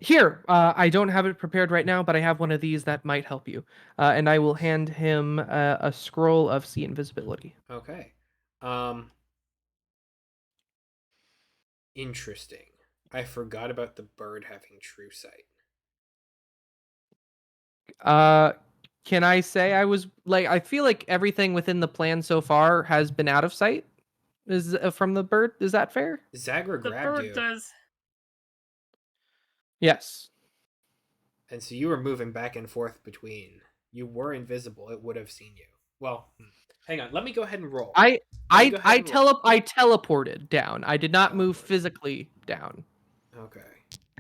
Here. I don't have it prepared right now, but I have one of these that might help you. And I will hand him a scroll of see invisibility. Okay. Interesting. I forgot about the bird having true sight. Uh, can I say I was like I feel like everything within the plan so far has been out of sight. Is from the bird? Is that fair? Zagra The grabbed bird you, does. Yes. and so you were moving back and forth between. You were invisible. It would have seen you. Well, hang on. Let me go ahead and roll. I Let me go ahead and roll. I teleported down. I did not move Teleport. physically down. Okay.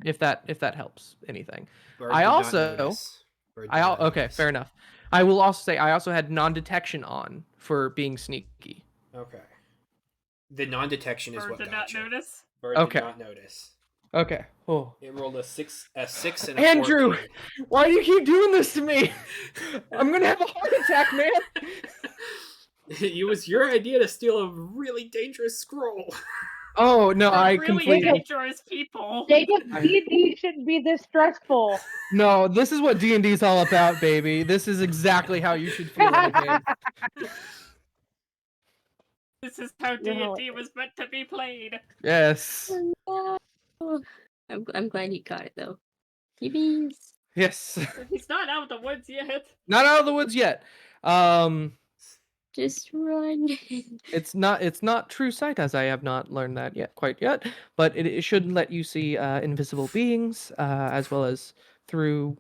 If that helps anything. Bird I did not also notice. Bird did not okay, notice. fair enough. I will also say I also had non-detection on for being sneaky. Okay. The non-detection is Bird what did not gotcha. notice. Bird did Okay. not notice. Okay. Oh. It rolled a six and a Andrew, 14. why do you keep doing this to me? I'm gonna have a heart attack, man. It was your idea to steal a really dangerous scroll. Oh no, For I really completely. dangerous people. Jacob, I- D&D shouldn't be this stressful. No, this is what D&D is all about, baby. This is exactly how you should feel in a game. This is how You're D&D was meant to be played. Yes. Oh, no. I'm glad you got it though. Babies. Yes. He's not out of the woods yet. Not out of the woods yet. Just run. It's not true sight, as I have not learned that yet quite yet, but it should let you see invisible beings, as well as through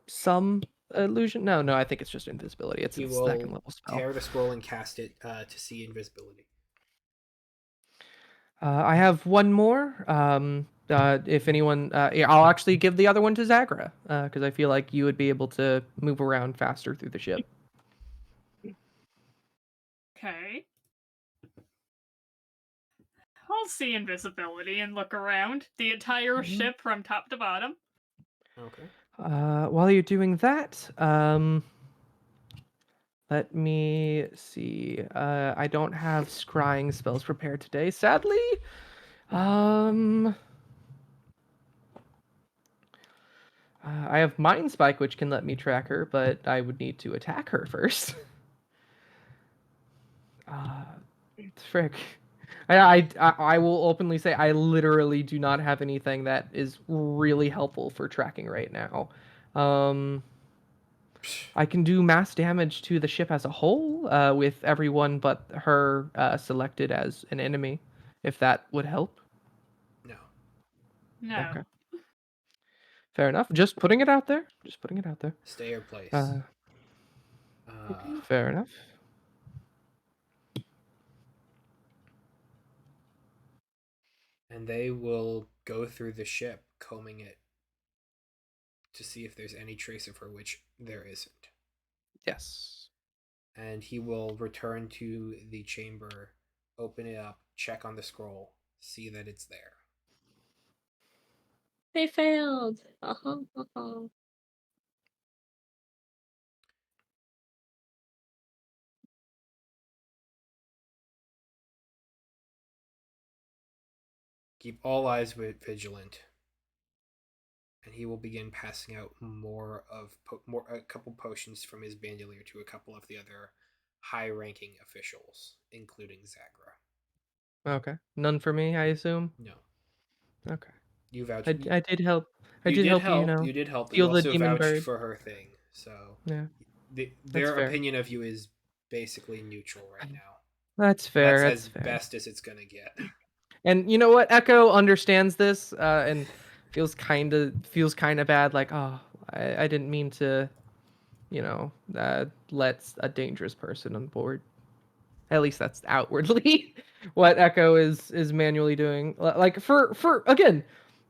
some illusion. No, I think it's just invisibility. It's He a second will level spell. tear the scroll and cast it to see invisibility. I have one more. If anyone, yeah, I'll actually give the other one to Zagra, because I feel like you would be able to move around faster through the ship. Okay. I'll see invisibility and look around the entire Mhm. ship from top to bottom. Okay. While you're doing that, let me see. I don't have scrying spells prepared today, sadly. I have Mind Spike, which can let me track her, but I would need to attack her first. uh, frick. I will openly say I literally do not have anything that is really helpful for tracking right now. I can do mass damage to the ship as a whole, with everyone but her selected as an enemy, if that would help. No. No. Okay. Fair enough. Just putting it out there. Just putting it out there. Stay or place. Fair enough. And they will go through the ship, combing it to see if there's any trace of her, which there isn't. Yes. And he will return to the chamber, open it up, check on the scroll, see that it's there. They failed. Uh-huh. Keep all eyes vigilant, and he will begin passing out a couple potions from his bandolier to a couple of the other high-ranking officials, including Zagra. Okay. None for me, I assume. No, Okay. you vouched. I did help. I You did did help you. You help. know, You did help, but you feel the also demon vouched bird. for her thing. So Yeah, that's their fair. opinion of you is basically neutral right now. That's fair. That's That's as fair. best as it's gonna get. And you know what? Echo understands this, and feels kind of bad. Like, oh, I didn't mean to, let a dangerous person on board. At least that's outwardly what Echo is manually doing. Like for again,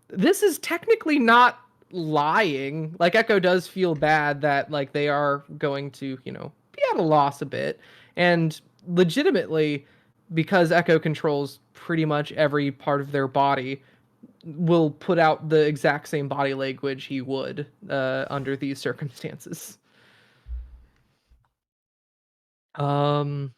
this is technically not lying. Like Echo does feel bad that like they are going to, be at a loss a bit. And legitimately, because Echo controls pretty much every part of their body, will put out the exact same body language he would under these circumstances. Um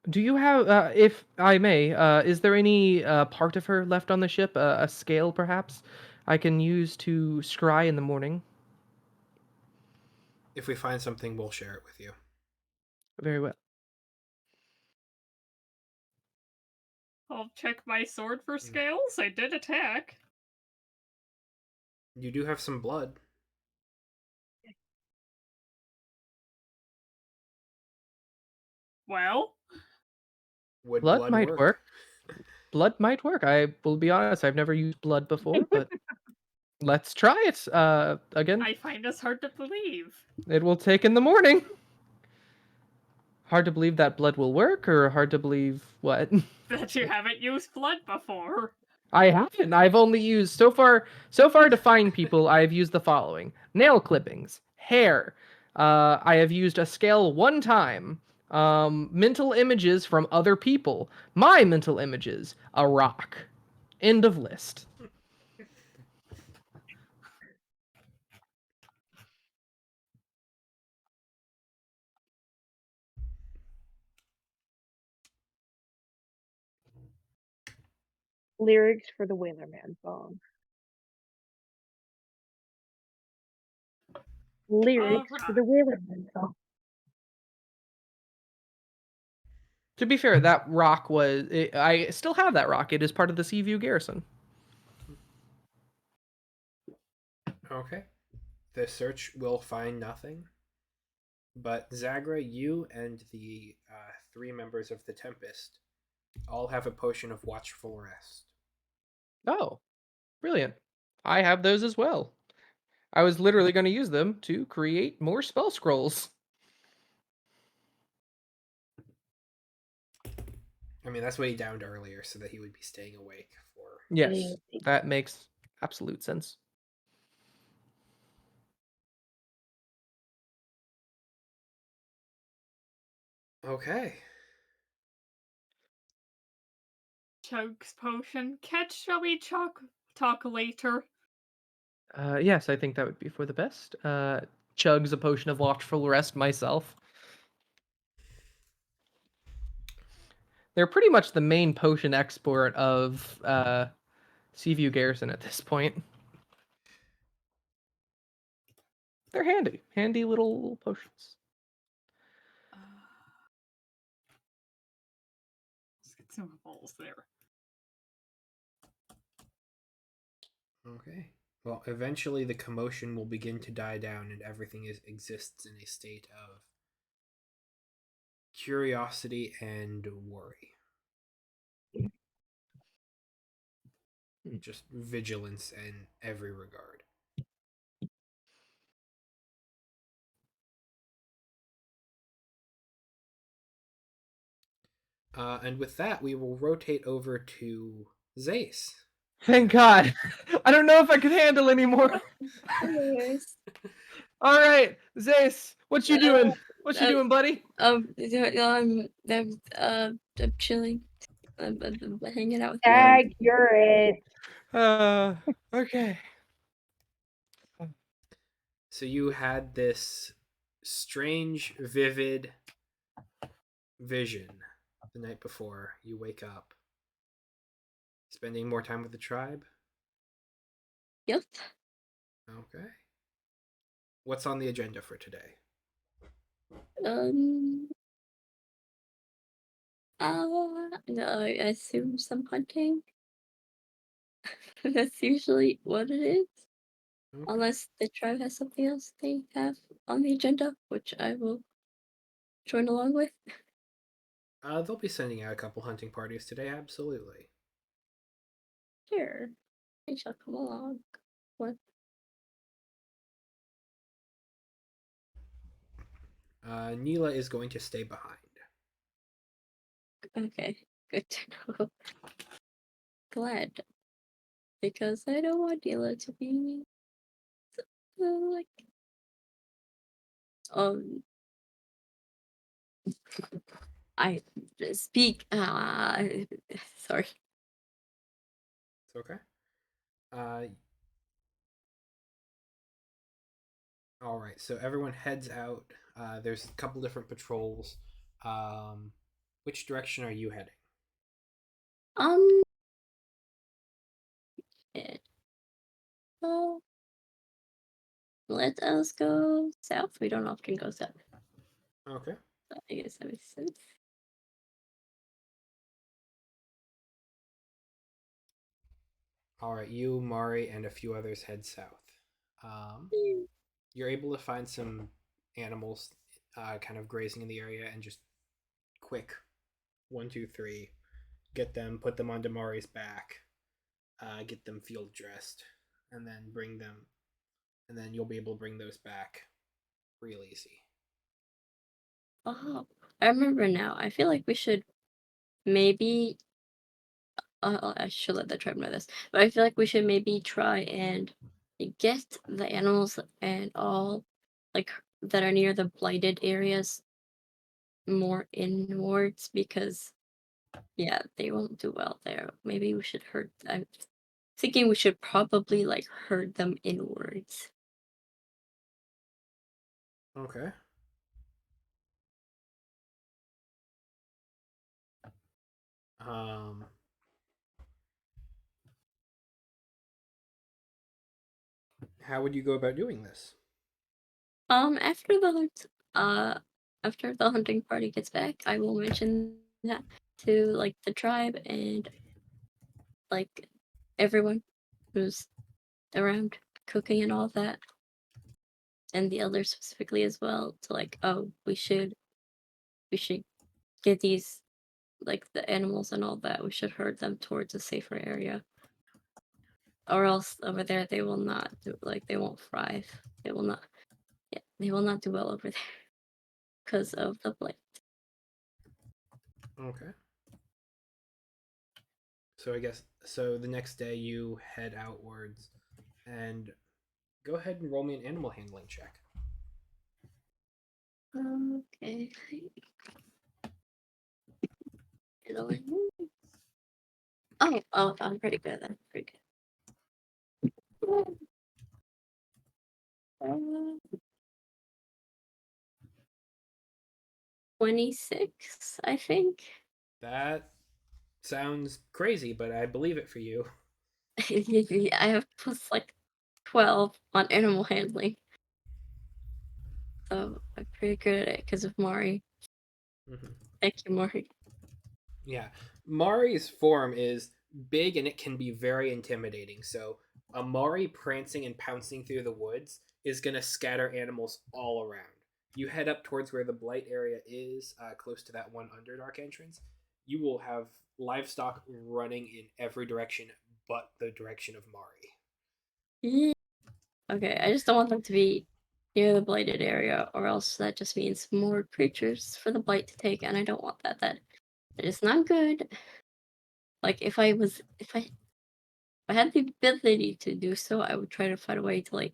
Do you have, if I may, is there any part of her left on the ship, a scale perhaps, I can use to scry in the morning? If we find something, we'll share it with you. Very well. I'll check my sword for scales. I did attack. You do have some blood. Well, Would Blood blood might work? work. Blood might work. I will be honest, I've never used blood before, but let's try it. Again, I find this hard to believe. it will take in the morning. Hard to believe that blood will work, or hard to believe what? That you haven't used blood before. I haven't. I've only used so far to find people. I have used the following: nail clippings, hair. I have used a scale one time. Mental images from other people. My mental images, a rock. End of list. Lyrics for the Whalerman song. Lyrics for the Whalerman song. To be fair, that rock was. I still have that rock. It is part of the Seaview garrison. Okay. The search will find nothing. But Zagra, you and the three members of the Tempest all have a potion of watchful rest. Oh, brilliant! I have those as well. I was literally going to use them to create more spell scrolls. I mean, that's what he downed earlier, so that he would be staying awake for. Yes, that makes absolute sense. Okay. Chug's potion. Shall we talk later? Yes, I think that would be for the best. Chugs a potion of watchful rest myself. They're pretty much the main potion export of Seaview Garrison at this point. They're handy little potions. Let's get some balls there. Okay. Well, eventually the commotion will begin to die down, and everything exists in a state of curiosity and worry. Just vigilance in every regard. And with that, we will rotate over to Zace. Thank God. I don't know if I could handle anymore. Anyways, All right, Zace, what you doing? What you doing, buddy? I'm chilling. I'm hanging out with Tag, you're it. Okay. So you had this strange, vivid vision the night before you wake up. Spending more time with the tribe? Yep. Okay. What's on the agenda for today? Um. No, I assume some hunting. That's usually what it is. Okay. Unless the tribe has something else they have on the agenda, which I will join along with. They'll be sending out a couple hunting parties today, absolutely. Sure. I shall come along. What? Neela is going to stay behind. Okay. Good to know. Glad. Because I don't want Dila to be like I speak sorry. It's okay. Uh, all right, so everyone heads out. There's a couple different patrols. Which direction are you heading? Um eh, well, let us go south. We don't often go south. Okay. So I guess that makes sense. All right, you, Mari, and a few others head south. Um, you're able to find some animals kind of grazing in the area and just quick 1, 2, 3, get them, put them onto Mari's back, get them field dressed, and then bring them, and then you'll be able to bring those back real easy. Oh, I remember now. I feel like we should maybe I should let the tribe know this, but I feel like we should maybe try and get the animals and all like that are near the blighted areas more inwards because yeah, they won't do well there. Maybe we should herd. I'm thinking we should probably like herd them inwards. Okay. Um, how would you go about doing this? After the hunt, after the hunting party gets back, I will mention that to like the tribe and like everyone who's around cooking and all that, and the elders specifically as well. To like, oh, we should get these like the animals and all that. We should herd them towards a safer area, or else over there they will not do like they won't thrive. They will not. Yeah, they will not do well over there because of the blight. Okay. So I guess so. The next day you head outwards, and go ahead and roll me an animal handling check. Okay. Oh, I'm pretty good. I'm pretty good. 26, I think. That sounds crazy, but I believe it for you. I have plus like 12 on animal handling. So I'm pretty good at it because of Mari. Mm-hmm. Thank you, Mari. Yeah, Mari's form is big and it can be very intimidating. So a Mari prancing and pouncing through the woods is gonna scatter animals all around. You head up towards where the blight area is, close to that one Underdark entrance. You will have livestock running in every direction but the direction of Mari. Yeah. Okay, I just don't want them to be near the blighted area, or else that just means more creatures for the blight to take, and I don't want that. That is not good. Like if I I had the ability to do so, I would try to find a way to like,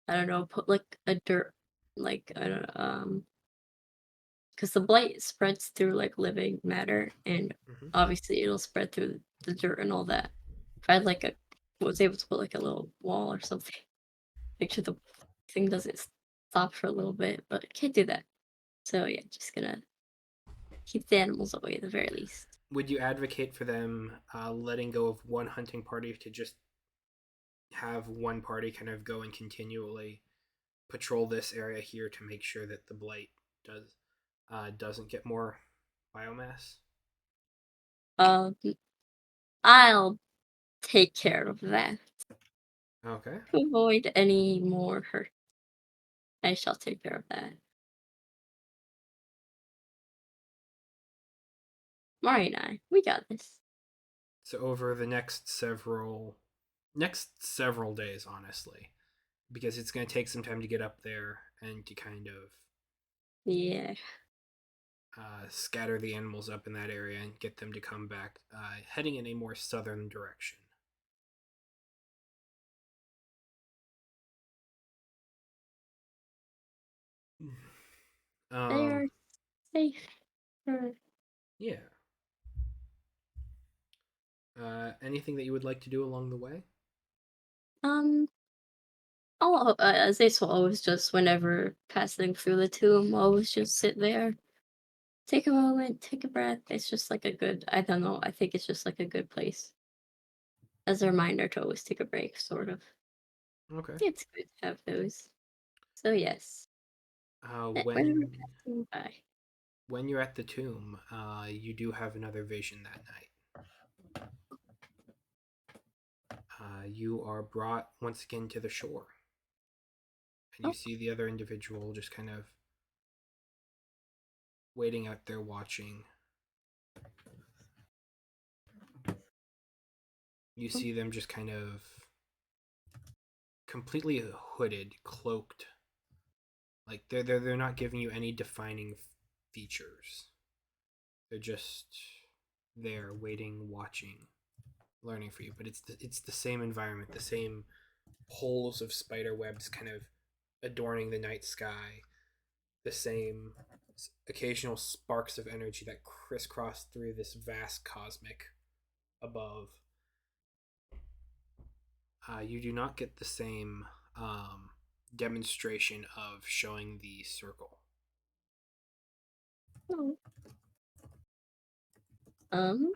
I don't know, put like a dirt, like I don't know, because the blight spreads through like living matter, and Mhm. obviously it'll spread through the dirt and all that. If I had like a was able to put like a little wall or something, make sure the thing doesn't stop for a little bit, but I can't do that. So yeah, just gonna keep the animals away at the very least. Would you advocate for them letting go of one hunting party to just have one party kind of go and continually patrol this area here to make sure that the blight doesn't get more biomass? Um, I'll take care of that Okay. to avoid any more hurt. I shall take care of that. Mari and I, we got this. So over the next several days, honestly, because it's going to take some time to get up there and to kind of Yeah. scatter the animals up in that area and get them to come back, heading in a more southern direction. They Um, are safe. For, yeah. Anything that you would like to do along the way? um, as they will always just whenever passing through the tomb, always just sit there, take a moment, take a breath. It's just like a good. I don't know. I think it's just like a good place as a reminder to always take a break, sort of. Okay. It's good to have those. So yes, whenever When passing by. when you're at the tomb, you do have another vision that night. You are brought once again to the shore, and you Oh, see the other individual just kind of waiting out there watching. You oh, see them just kind of completely hooded, cloaked. Like they're not giving you any defining features. They're just there waiting, watching, learning for you. But it's the same environment, the same holes of spider webs kind of adorning the night sky, the same occasional sparks of energy that crisscross through this vast cosmic above. You do not get the same demonstration of showing the circle. oh. Um.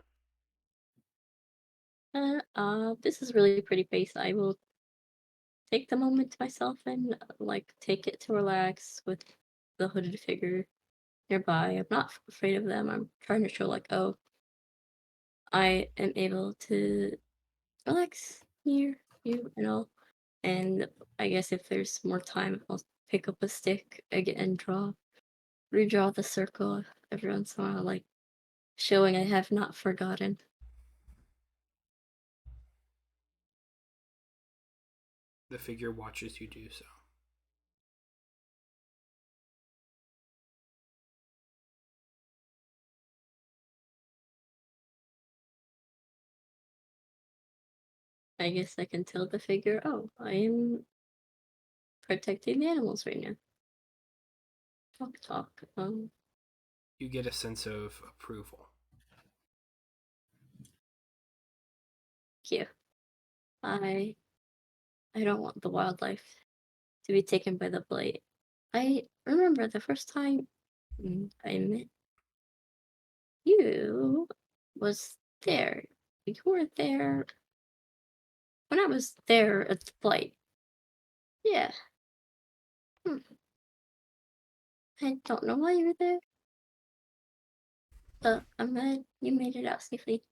This is really pretty place. I will take the moment to myself and like take it to relax with the hooded figure nearby. I'm not afraid of them. I'm trying to show like, oh, I am able to relax near you and all. And I guess if there's more time, I'll pick up a stick again and redraw the circle every once in a while, like showing I have not forgotten. The figure watches you do so. I guess I can tell the figure, oh, I am protecting the animals right now. Talk, talk. You get a sense of approval. Yeah. I I don't want the wildlife to be taken by the blight. I remember the first time I met you was there. You were there when I was there at the blight. Yeah. Hmm. I don't know why you were there, but I'm glad you made it out safely.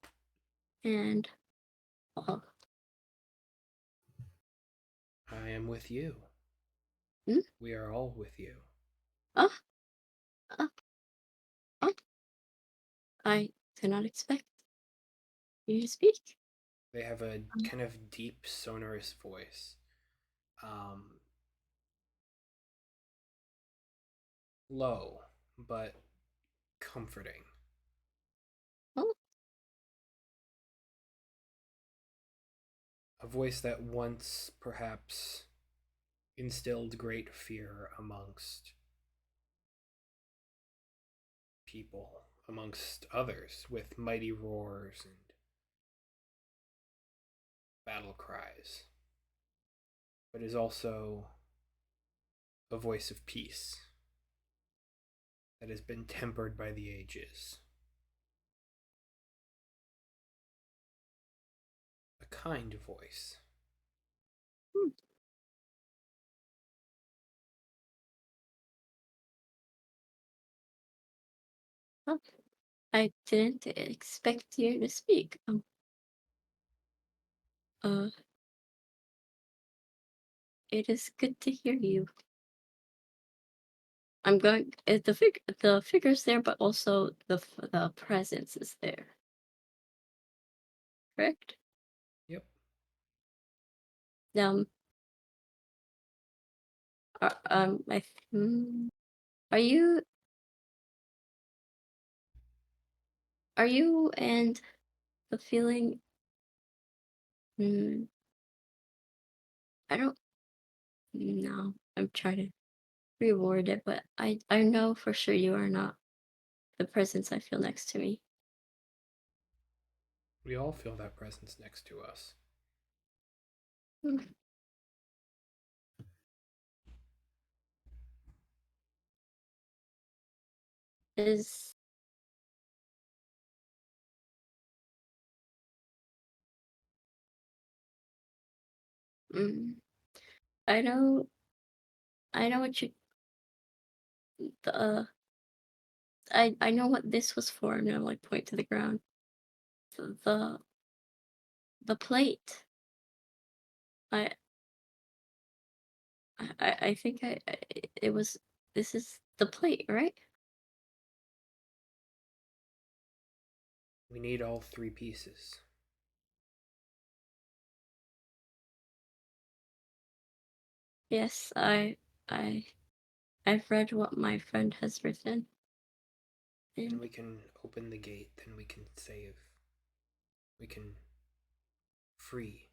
And oh, I am with you. hmm? We are all with you. Oh, oh, oh. I did not expect you to speak. They have a kind of deep, sonorous voice. Um, Low, but comforting. Oh, A voice that once perhaps instilled great fear amongst people, amongst others, with mighty roars and battle cries, but is also a voice of peace that has been tempered by the ages. A kind voice. Oh, I didn't expect you to speak. Uh, it is good to hear you. I'm going. The figure's there, but also the presence is there. Correct. Yep. Um. Are you? Are you and the feeling? I don't know. I'm trying to reword it, but I know for sure you are not the presence I feel next to me. We all feel that presence next to us. Hmm. Is mm, I know. I know what you. The I know what this was for. And I like point to the ground. The the plate. I I think it was. This is the plate, right? We need all three pieces. Yes, I I've read what my friend has written. And we can open the gate, then we can save. We can free.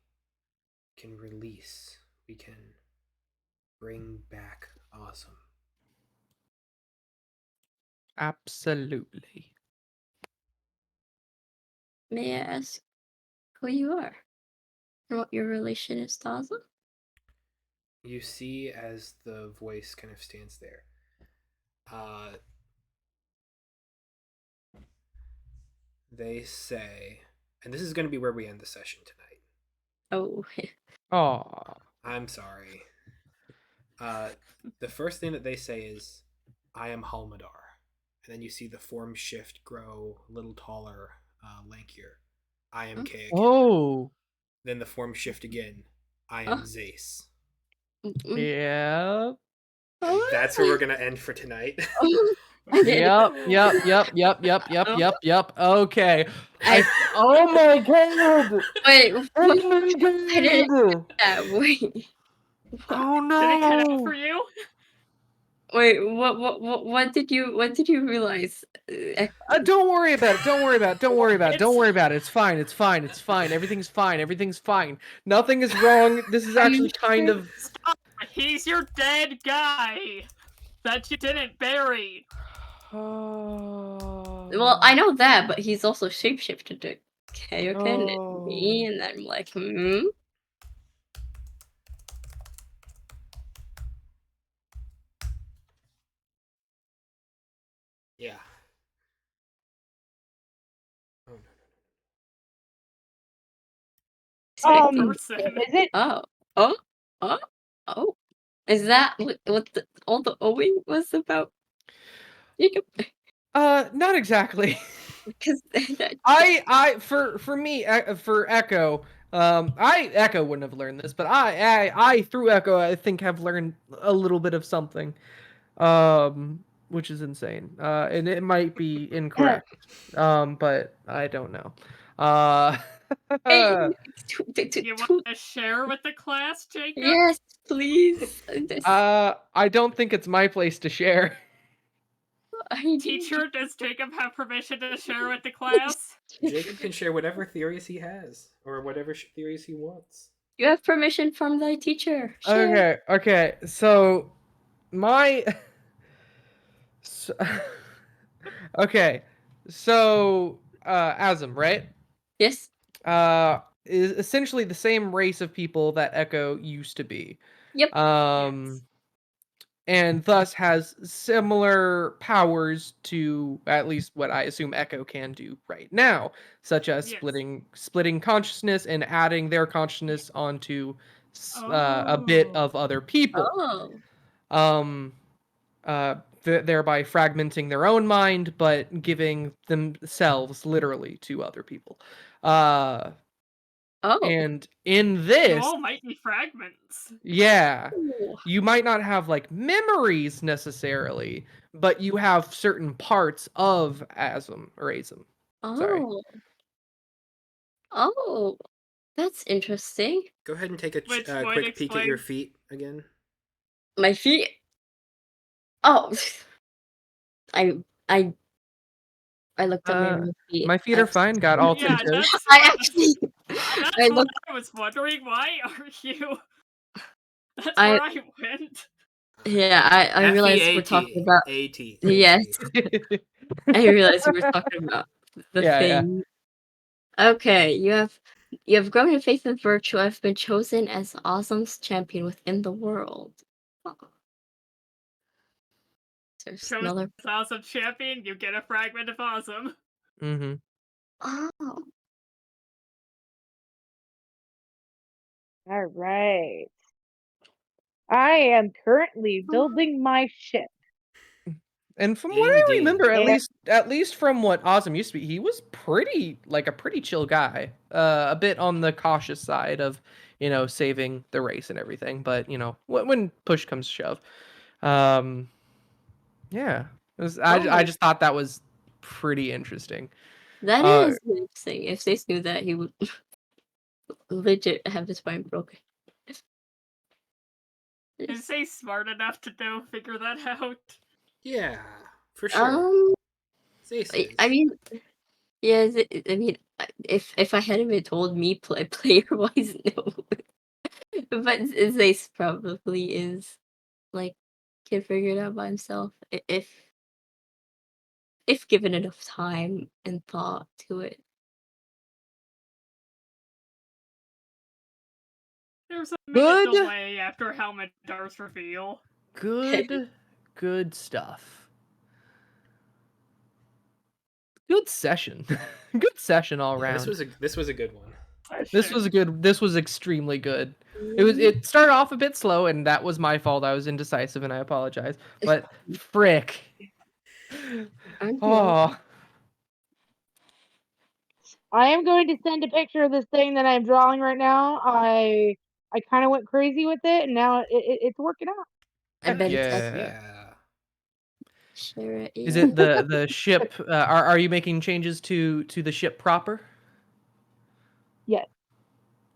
We can release. We can bring back awesome. Absolutely. May I ask who you are and what your relation is to Ozma? You see as the voice kind of stands there. They say, and this is going to be where we end the session tonight. Oh, Aw. I'm sorry. The first thing that they say is, I am Halmadar. And then you see the form shift, grow a little taller, lankier. I am Huh? Kayakin. Oh. Then the form shift again. I am Zace. Yeah. And that's where we're going to end for tonight. Yep. Okay. Oh my god. Wait, Oh what? my I didn't god. wait. Oh Did it cut out for no. you? Wait, what did you realize? Don't worry about it. Don't worry about it. Don't worry about it. Don't worry about it. It's fine. It's fine. It's fine. Everything's fine. Everything's fine. Nothing is wrong. This is Are you actually kind sure? of. He's your dead guy that you didn't bury. Well, I know that, but he's also shapeshifted to Kaioken and me, and I'm like, Yeah. Oh, no. expecting. Person. Is it? Oh, oh. Is that what all the owing was about? Jacob? Not exactly. Because For me, for Echo, Echo wouldn't have learned this, but I through Echo, I think have learned a little bit of something, which is insane. And it might be incorrect, but I don't know. Hey, You want to share with the class, Jacob? yes, please. I don't think it's my place to share. Teacher, does Jacob have permission to share with the class? Jacob can share whatever theories he has, or whatever theories he wants. You have permission from thy teacher. Share. Okay. So my so, okay. So Asm, right? Yes. Is essentially the same race of people that Echo used to be. Yep. Um and thus has similar powers to at least what I assume Echo can do right now, such as Yes. splitting consciousness and adding their consciousness onto a bit Oh. of other people, Oh. um, thereby fragmenting their own mind, but giving themselves literally to other people. Uh, Oh. and in You this, all might be fragments. yeah, Ooh. you might not have like memories necessarily, but you have certain parts of Asm or Asm. Sorry. Oh. Oh. That's interesting. Go ahead and take a Which would quick peek at your explain. feet again. My feet. Oh. I I I looked at my feet. My feet are fine. Got all 10 Yeah, toes. that's I what actually that's I what looked I was wondering. Why are you? That's I where I went. yeah, I realized we're talking about F-E-A-T. yes. yeah, I realized we were talking about the yeah. thing. Okay, you have grown in faith and virtue. I've been chosen as Awesom's champion within the world. Oh, there's Chose another. awesome champion. You get a fragment of awesome. Mm-hmm. Oh, All right. I am currently building my ship. And from what I Indeed. remember, at And least from what Awesome used to be, he was pretty like a pretty chill guy. A bit on the cautious side of, saving the race and everything. But when push comes to shove, um, yeah, I oh, just thought that was pretty interesting. that Uh, is interesting. If Stace knew that, he would legit have his mind broken. Is he smart enough to figure that out? Yeah, for sure. Um, I Zaces. mean, yeah. I mean, if I hadn't been told me player wise, no. But Zace probably is like can figure it out by himself if given enough time and thought to it. There's a minute good, delay after Helmet Dar's reveal. good stuff. Good session. Good session all Yeah, around. this was a good one. This was extremely good. It started off a bit slow, and that was my fault. I was indecisive and I apologize. But frick. Aren't we all? Oh. I am going to send a picture of this thing that I'm drawing right now. I kind of went crazy with it, and now it's working out. I bet it's Nice. Yeah. epic. Yeah. Share it, Is yeah. it the ship are you making changes to the ship proper? Yes.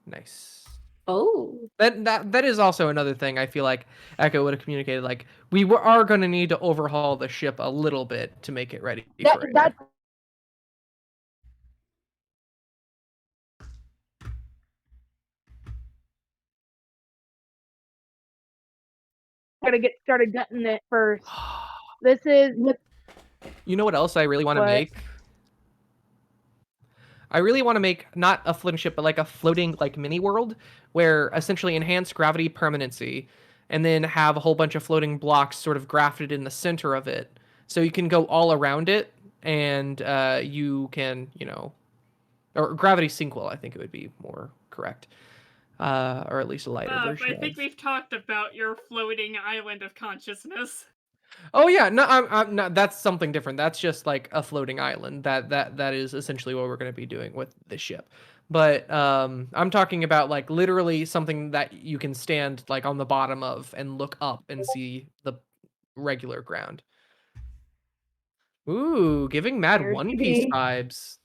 Nice. Oh, That is also another thing I feel like Echo would have communicated, like are going to need to overhaul the ship a little bit to make it ready for air. That's gotta get started gutting it first. This is You know what else I really want to what make? I really want to make not a floating ship, but like a floating like mini world where essentially enhance gravity permanency, and then have a whole bunch of floating blocks sort of grafted in the center of it, so you can go all around it, and you can or gravity sequel, I think it would be more correct, or at least a lighter version I think of. we've talked about your floating island of consciousness. Oh yeah, no, I'm not. That's something different. That's just like a floating island. That is essentially what we're going to be doing with the ship. But I'm talking about like literally something that you can stand like on the bottom of and look up and see the regular ground. Ooh, giving mad appears One to Piece be. vibes.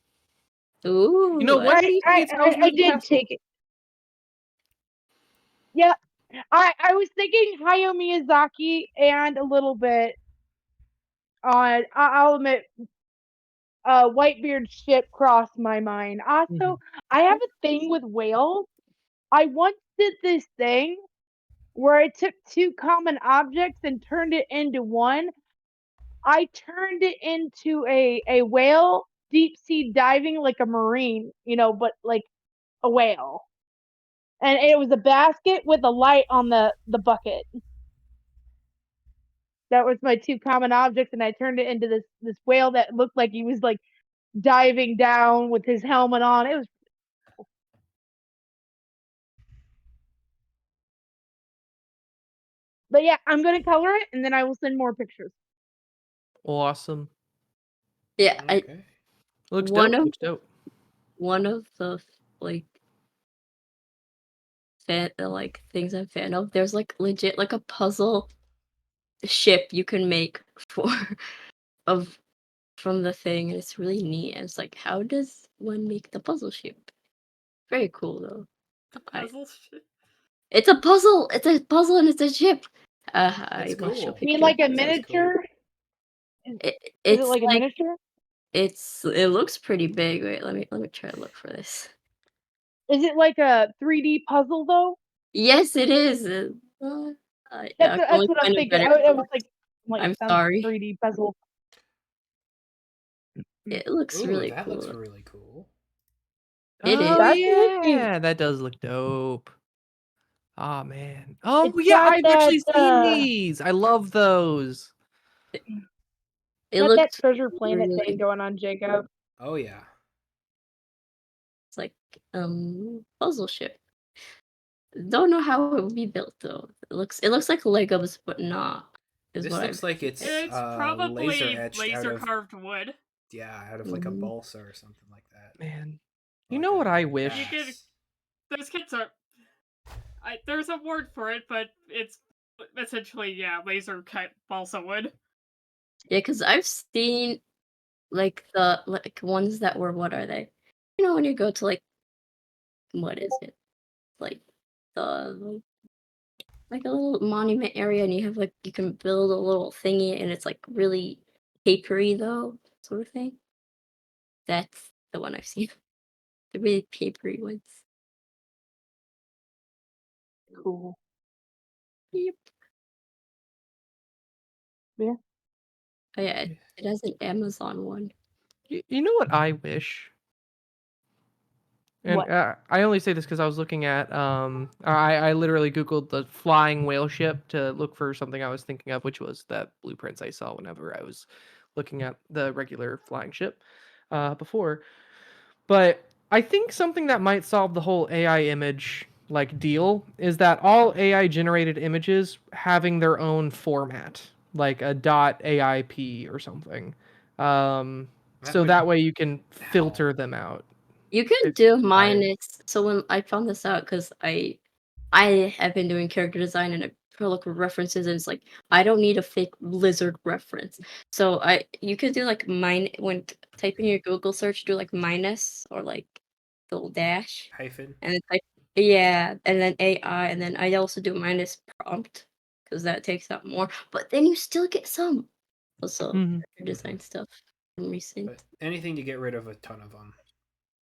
ooh, One Piece needs Hell's I Moving did Castle. take it. Yeah, I was thinking Hayao Miyazaki and a little bit on. I'll admit, Whitebeard's ship crossed my mind. Mhm. Also, I have a thing with whales. I once did this thing where I took two common objects and turned it into one. I turned it into a whale deep sea diving like a marine, but like a whale. And it was a basket with a light on the bucket. That was my two common objects, and I turned it into this whale that looked like he was like diving down with his helmet on. It was, but yeah, I'm gonna color it, and then I will send more pictures. Awesome. Yeah, Okay. Looks One dope. of- Looks dope. one of the like things I'm fan of. There's like legit like a puzzle ship you can make for of from the thing, and it's really neat. And it's like, how does one make the puzzle ship? Very cool though. The puzzle shit. It's a puzzle. It's a puzzle, and it's a ship. I That's will show cool. You mean picture. like a That sounds miniature? It, Is it's it like a miniature? it looks pretty big. Wait, let me try to look for this. Is it like a 3D puzzle though? Yes, it is. I can That's only what I'm find a thinking. better. I was like I'm it sounds sorry. 3D puzzle. It looks Ooh, really that cool. looks really cool. It is. Oh That's really cute. yeah, that does look dope. Oh man. Oh It's yeah, got I've that actually seen these. I love those. It got that looks treasure planet really. thing going on, Jacob. Oh yeah. It's like puzzle ship. Don't know how it would be built though. It looks like Legos, but not. Is This what looks like it's It's laser probably etched laser carved wood. out of like a Mhm. balsa or something like that. Man. You Like know what a I You wish? could. bass. Those kits are. There's a word for it, but it's essentially laser cut balsa wood. Yeah, because I've seen like the ones that were, what are they? You know, when you go to like, what is it? Like the like a little monument area, and you have like you can build a little thingy, and it's like really papery though, sort of thing. That's the one I've seen. The really papery ones. Cool. Yep. Yeah. Oh yeah, it has an Amazon one. You know what I wish? And What? I only say this because I was looking at I literally googled the flying whale ship to look for something I was thinking of, which was that blueprints I saw whenever I was looking at the regular flying ship before. But I think something that might solve the whole AI image like deal is that all AI generated images having their own format, like a .aip or something. That So would that way you can help. filter them out. You can It's do I- minus. So when I found this out, because I have been doing character design and I look at references, and it's like I don't need a fake lizard reference. So you could do like type in your Google search, do like minus or like the little dash, hyphen. and it's like yeah, and then AI, and then I also do minus prompt because that takes out more. But then you still get some also Mhm. character design stuff from recent. But anything to get rid of a ton of them.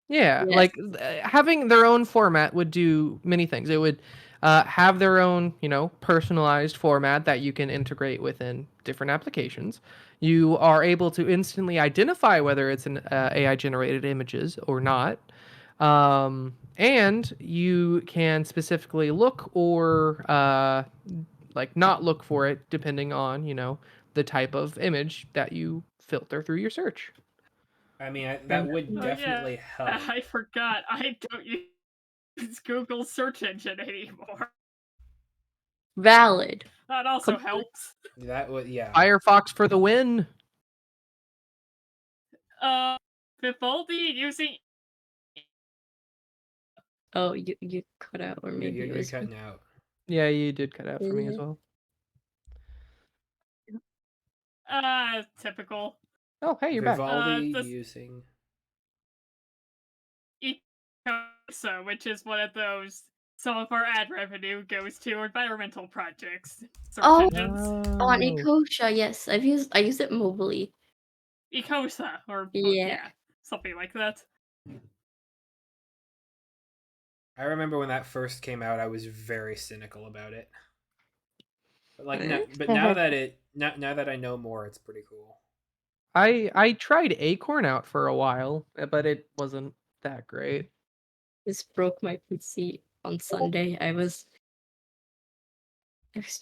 Yeah, Yes. like having their own format would do many things. It would have their own, personalized format that you can integrate within different applications. You are able to instantly identify whether it's an AI generated images or not. And you can specifically look or like not look for it depending on, the type of image that you filter through your search. I mean, that And would Oh definitely yeah, help. I forgot. I don't use Google search engine anymore. valid. That also helps. That would, yeah. Firefox for the win. Vivaldi using Oh, you cut out, or maybe it You're was me. cutting out. Yeah, you did cut out for me as Yeah. well. typical. Oh, hey, you're back. Vivaldi This using. Ecosa, which is one of those. Some of our ad revenue goes to environmental projects. Search Oh, engines. on Ecosha, yes, I use it mobilely. Ecosa, or Yeah. something like that. I remember when that first came out, I was very cynical about it. But like, no, Eh. but now that now that I know more, it's pretty cool. I tried Acorn out for a while, but it wasn't that great. This broke my PC on Sunday. I was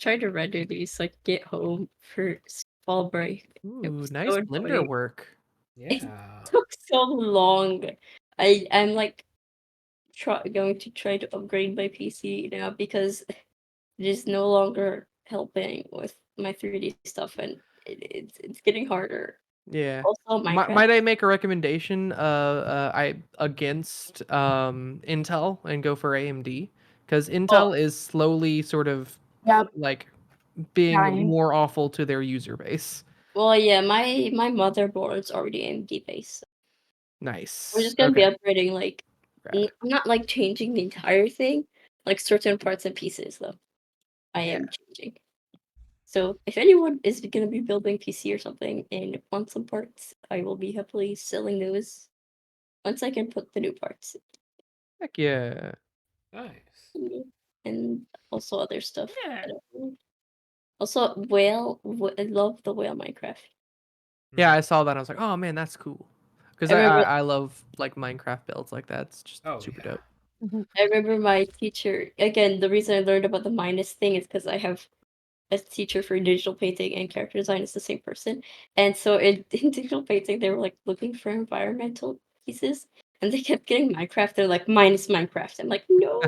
trying to render these like get home for fall break. It Ooh, was nice so Blender annoying. work. It Yeah. took so long. I'm like going to try to upgrade my PC now because it is no longer helping with my 3D stuff, and it's getting harder. Yeah. Also, Minecraft. Might I make a recommendation I against Intel and go for AMD? Because Oh, Intel is slowly sort of Yep. like being Dying. more awful to their user base. well, yeah, my motherboard's already AMD based. We're Nice. just gonna be Okay. upgrading like Rad. I'm not like changing the entire thing, like certain parts and pieces though. I Yeah. am changing. So if anyone is gonna be building PC or something and wants some parts, I will be happily selling those once I can put the new parts Heck yeah. Nice. in, and also other stuff. Yeah. I don't know. Also, whale. I love the whale Minecraft. Yeah, I Mhm. saw that. I was like, oh man, that's cool. Because I remember. I love like Minecraft builds like that. It's just Oh super yeah. dope. I remember my teacher. Again, the reason I learned about the minus thing is because I have a teacher for digital painting and character design is the same person. And so in digital painting, they were like looking for environmental pieces, and they kept getting Minecraft. They're like minus Minecraft. I'm like, no,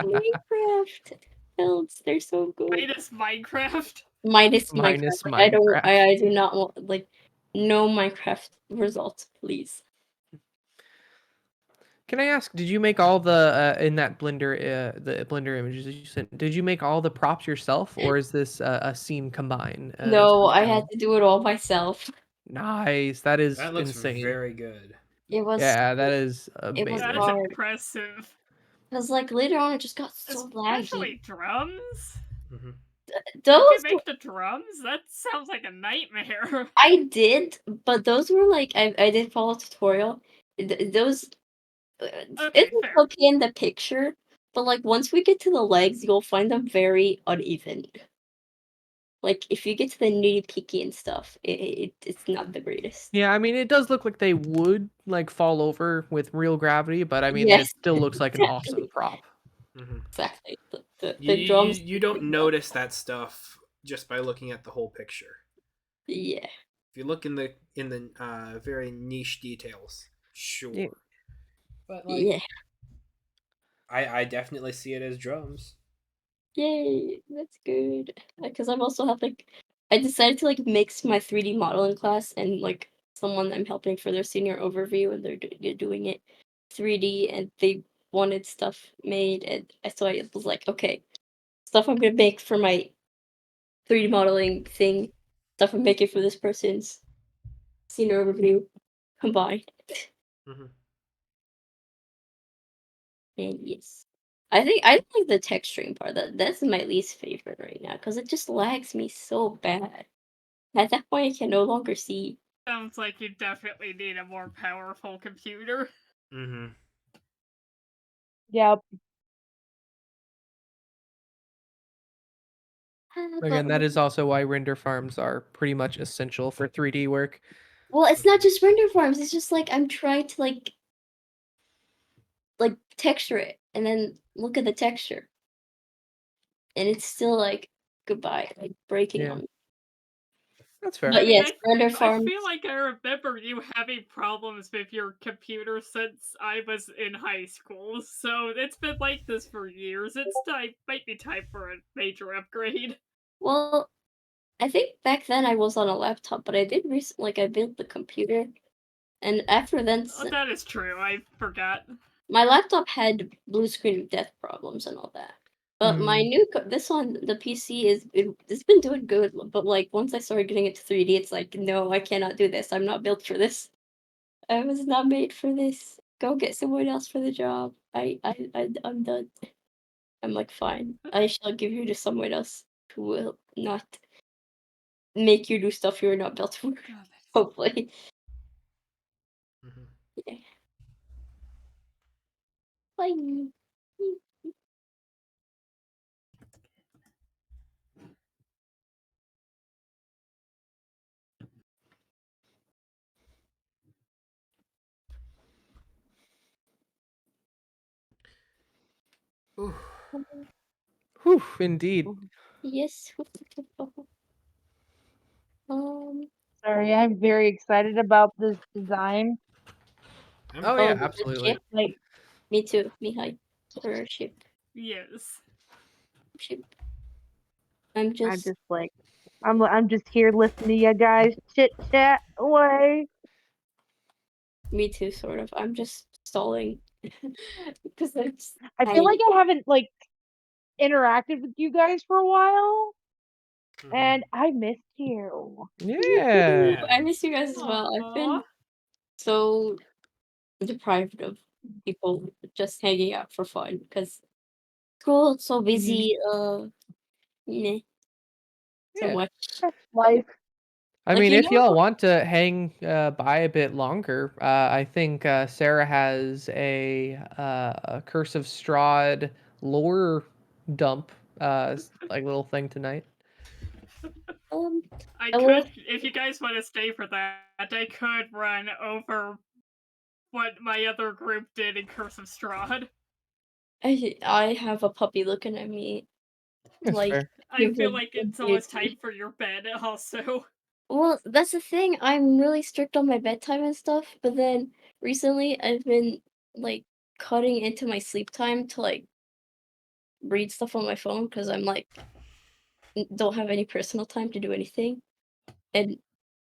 Minecraft builds. They're so good. Minus Minecraft. Minus Minecraft. Minus Like I don't. Minecraft. I do not want like no Minecraft results, please. Can I ask, did you make all the in that the Blender images that you sent? Did you make all the props yourself, or is this a scene combine No, sort of I had thing? to do it all myself. Nice. That is That looks insane. very good. It was Yeah, that is it was That's amazing. hard impressive. because like later on it just got so laggy. Especially drums. Hmm. Did you Those make the drums? That sounds like a nightmare. I did, but those were like I did follow a tutorial. Those it Okay, was fair. okay in the picture, but like once we get to the legs, you'll find them very uneven. Like if you get to the nitty picky and stuff, it's not the greatest. Yeah, I mean, it does look like they would like fall over with real gravity, but I mean, it Yes, still looks like an awesome exactly, prop. Hmm. exactly. You, The you drums. you don't notice that stuff just by looking at the whole picture. Yeah, If you look in the very niche details, Yeah. sure. But like, yeah. I definitely see it as drums. Yay, that's good. Because I'm also helping. I decided to like mix my 3D modeling class and like someone I'm helping for their senior overview, and they're doing it 3D, and they wanted stuff made, and so I was like, okay, stuff I'm gonna make for my 3D modeling thing, stuff I'm making for this person's senior overview combined. Hmm. And yes. I don't like the texturing part. That's my least favorite right now because it just lags me so bad. At that point, I can no longer see. Sounds like you definitely need a more powerful computer. Hmm. Yep. But Again, that is also why render farms are pretty much essential for 3D work. well, it's not just render farms. It's just like I'm trying to like texture it and then look at the texture, and it's still like goodbye, like breaking Yeah, on me. that's I fair. But mean, yes, render I farms. feel like I remember you having problems with your computer since I was in high school, so it's been like this for years. Might be time for a major upgrade. Well, I think back then I was on a laptop, but I did recently like I built the computer, and after then Oh, that is true. I forgot. my laptop had blue screen of death problems and all that. But my Mm, new this one, the PC it's been doing good. But like once I started getting it to 3D, it's like no, I cannot do this. I'm not built for this. I was not made for this. Go get someone else for the job. I'm done. I'm like fine. I shall give you to someone else who will not make you do stuff you're not built for. God, Hopefully, Hmm. yeah. Bye. Ooh. Whew, indeed. Yes. Sorry, I'm very excited about this design. Oh Oh, yeah, the absolutely. ship. Like, Me too. Mihai. For ship. Yes. Ship. I'm I'm just. just like, I'm just here listening to you guys chit chat away. Me too, sort of. I'm just stalling because I feel like I haven't like interacted with you guys for a while, and I missed you. Yeah. I miss you guys as well. I've been Aw. so deprived of people just hanging out for fun because school so busy. Meh, so Yeah. much. That's life. I Like mean, you if y'all know, want to hang by a bit longer, I think Sarah has a Curse of Strahd lore dump, like little thing tonight. um, I I will. could, if you guys want to stay for that, I could run over what my other group did in Curse of Strahd. I have a puppy looking at me That's like fair. I give feel a like it's almost duty. time for your bed, also. Well, that's the thing. I'm really strict on my bedtime and stuff, but then recently I've been like cutting into my sleep time to like read stuff on my phone because I'm like don't have any personal time to do anything, and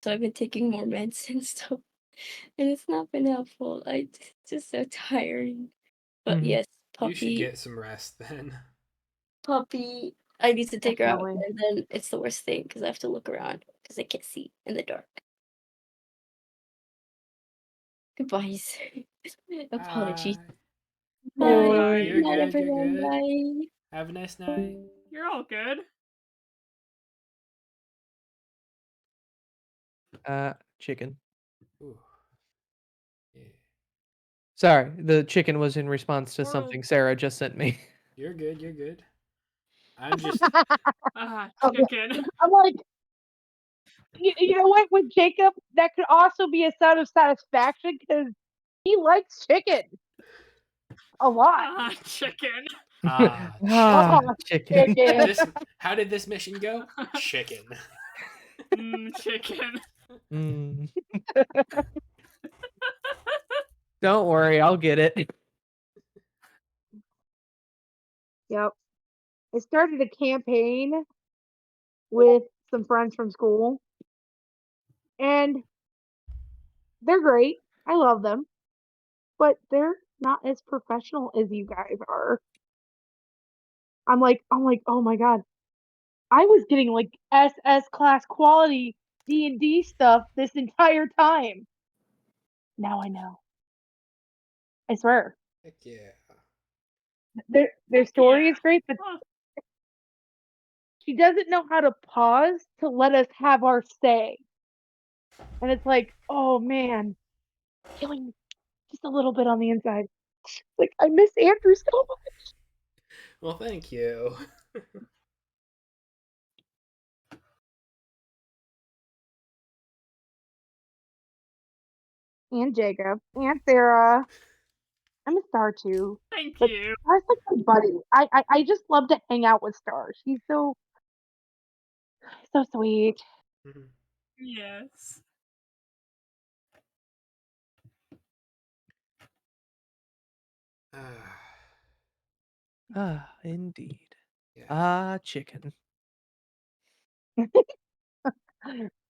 so I've been taking more meds and stuff, and it's not been helpful. It's just so tiring. But Mhm. yes, You should puppy, get some rest then. puppy. I need to take her out, Definitely. and then it's the worst thing because I have to look around because I can't see in the dark. Goodbyes. Apologies. Bye. Bye. Bye. Good You're night, good. You're everyone. good. Bye. Have a nice night. You're all good. Chicken. Ooh. Yeah. Sorry, the chicken was in response to Or something Sarah just sent me. You're good. You're good. I'm just. chicken. I'm like, you know what? With Jacob, that could also be a sign of satisfaction because he likes chicken a lot. Chicken. Ah, Ah, chicken. chicken. Chicken. This. How did this mission go? Chicken. Chicken. Mm. Don't worry, I'll get it. Yep. I started a campaign with some friends from school, and they're great. I love them, but they're not as professional as you guys are. I'm like, oh my god, I was getting like SS class quality D&D stuff this entire time. Now I know. I swear. Heck yeah. Their Heck story yeah. is great, but Huh. she doesn't know how to pause to let us have our say. And it's like, oh man, killing me just a little bit on the inside. Like I miss Andrew so much. Well, thank you. And Jacob. And Sarah. I miss Star too. Thank But you. Star's like my buddy. I just love to hang out with Star. She's so sweet. Mhm. Yes. Ah, Ah, indeed. yes. Ah, chicken.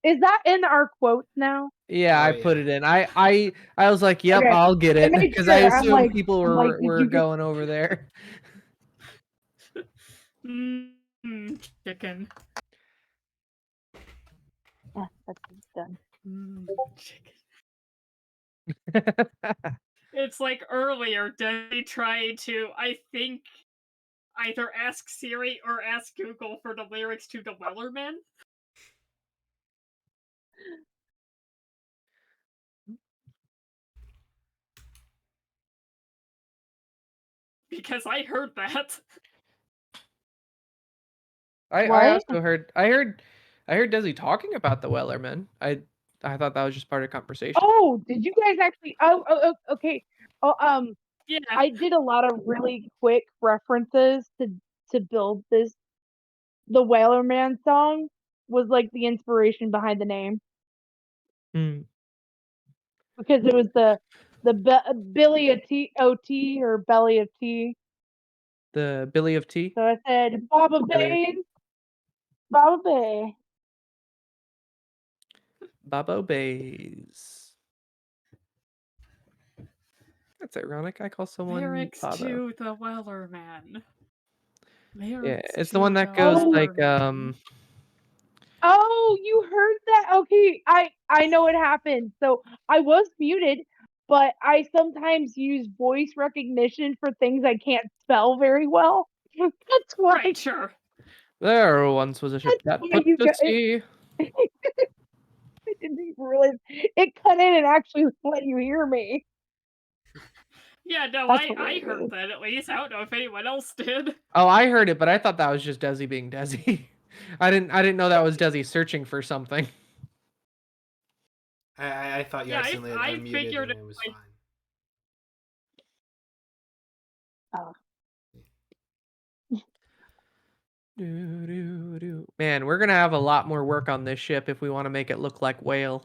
Is that in our quotes now? Yeah, Oh I put yeah. it in. I was like, "Yep, Okay. I'll get I it," made because I sure. assumed people I'm like, did were you get going over there. Chicken. that's done. Chicken. It's like earlier, Debbie tried to, I think, either ask Siri or ask Google for the lyrics to the Wellerman. Because I heard that. I What? also I heard Desi talking about the Wellerman. I thought that was just part of conversation. Oh, did you guys actually? Okay. Oh, Yeah. I did a lot of really quick references to build this. The Whaler Man song was like the inspiration behind the name Mm, because it was Billy of Tea OT or Belly of Tea. the Billy of Tea. So I said Baba Billy. Bay, Baba Bay. Babo Bays. That's ironic. I call someone Lyrics Babo. to the Weller Man. Yeah, Lyrics it's the to one that the goes Oh, Weller like Man. oh, you heard that? Okay, I know what happened. So I was muted, but I sometimes use voice recognition for things I can't spell very well. That's why. Right, sure. there once was a ship That's that why put you to got it. sea. I didn't even realize it cut in and actually let you hear me. Yeah, no, That's I heard hilarious. that at least. I don't know if anyone else did. Oh, I heard it, but I thought that was just Desi being Desi. I didn't know that was Desi searching for something. I thought you Yeah, accidentally had I unmuted figured and it it was like fine. Oh. Man, we're gonna have a lot more work on this ship if we want to make it look like Whale.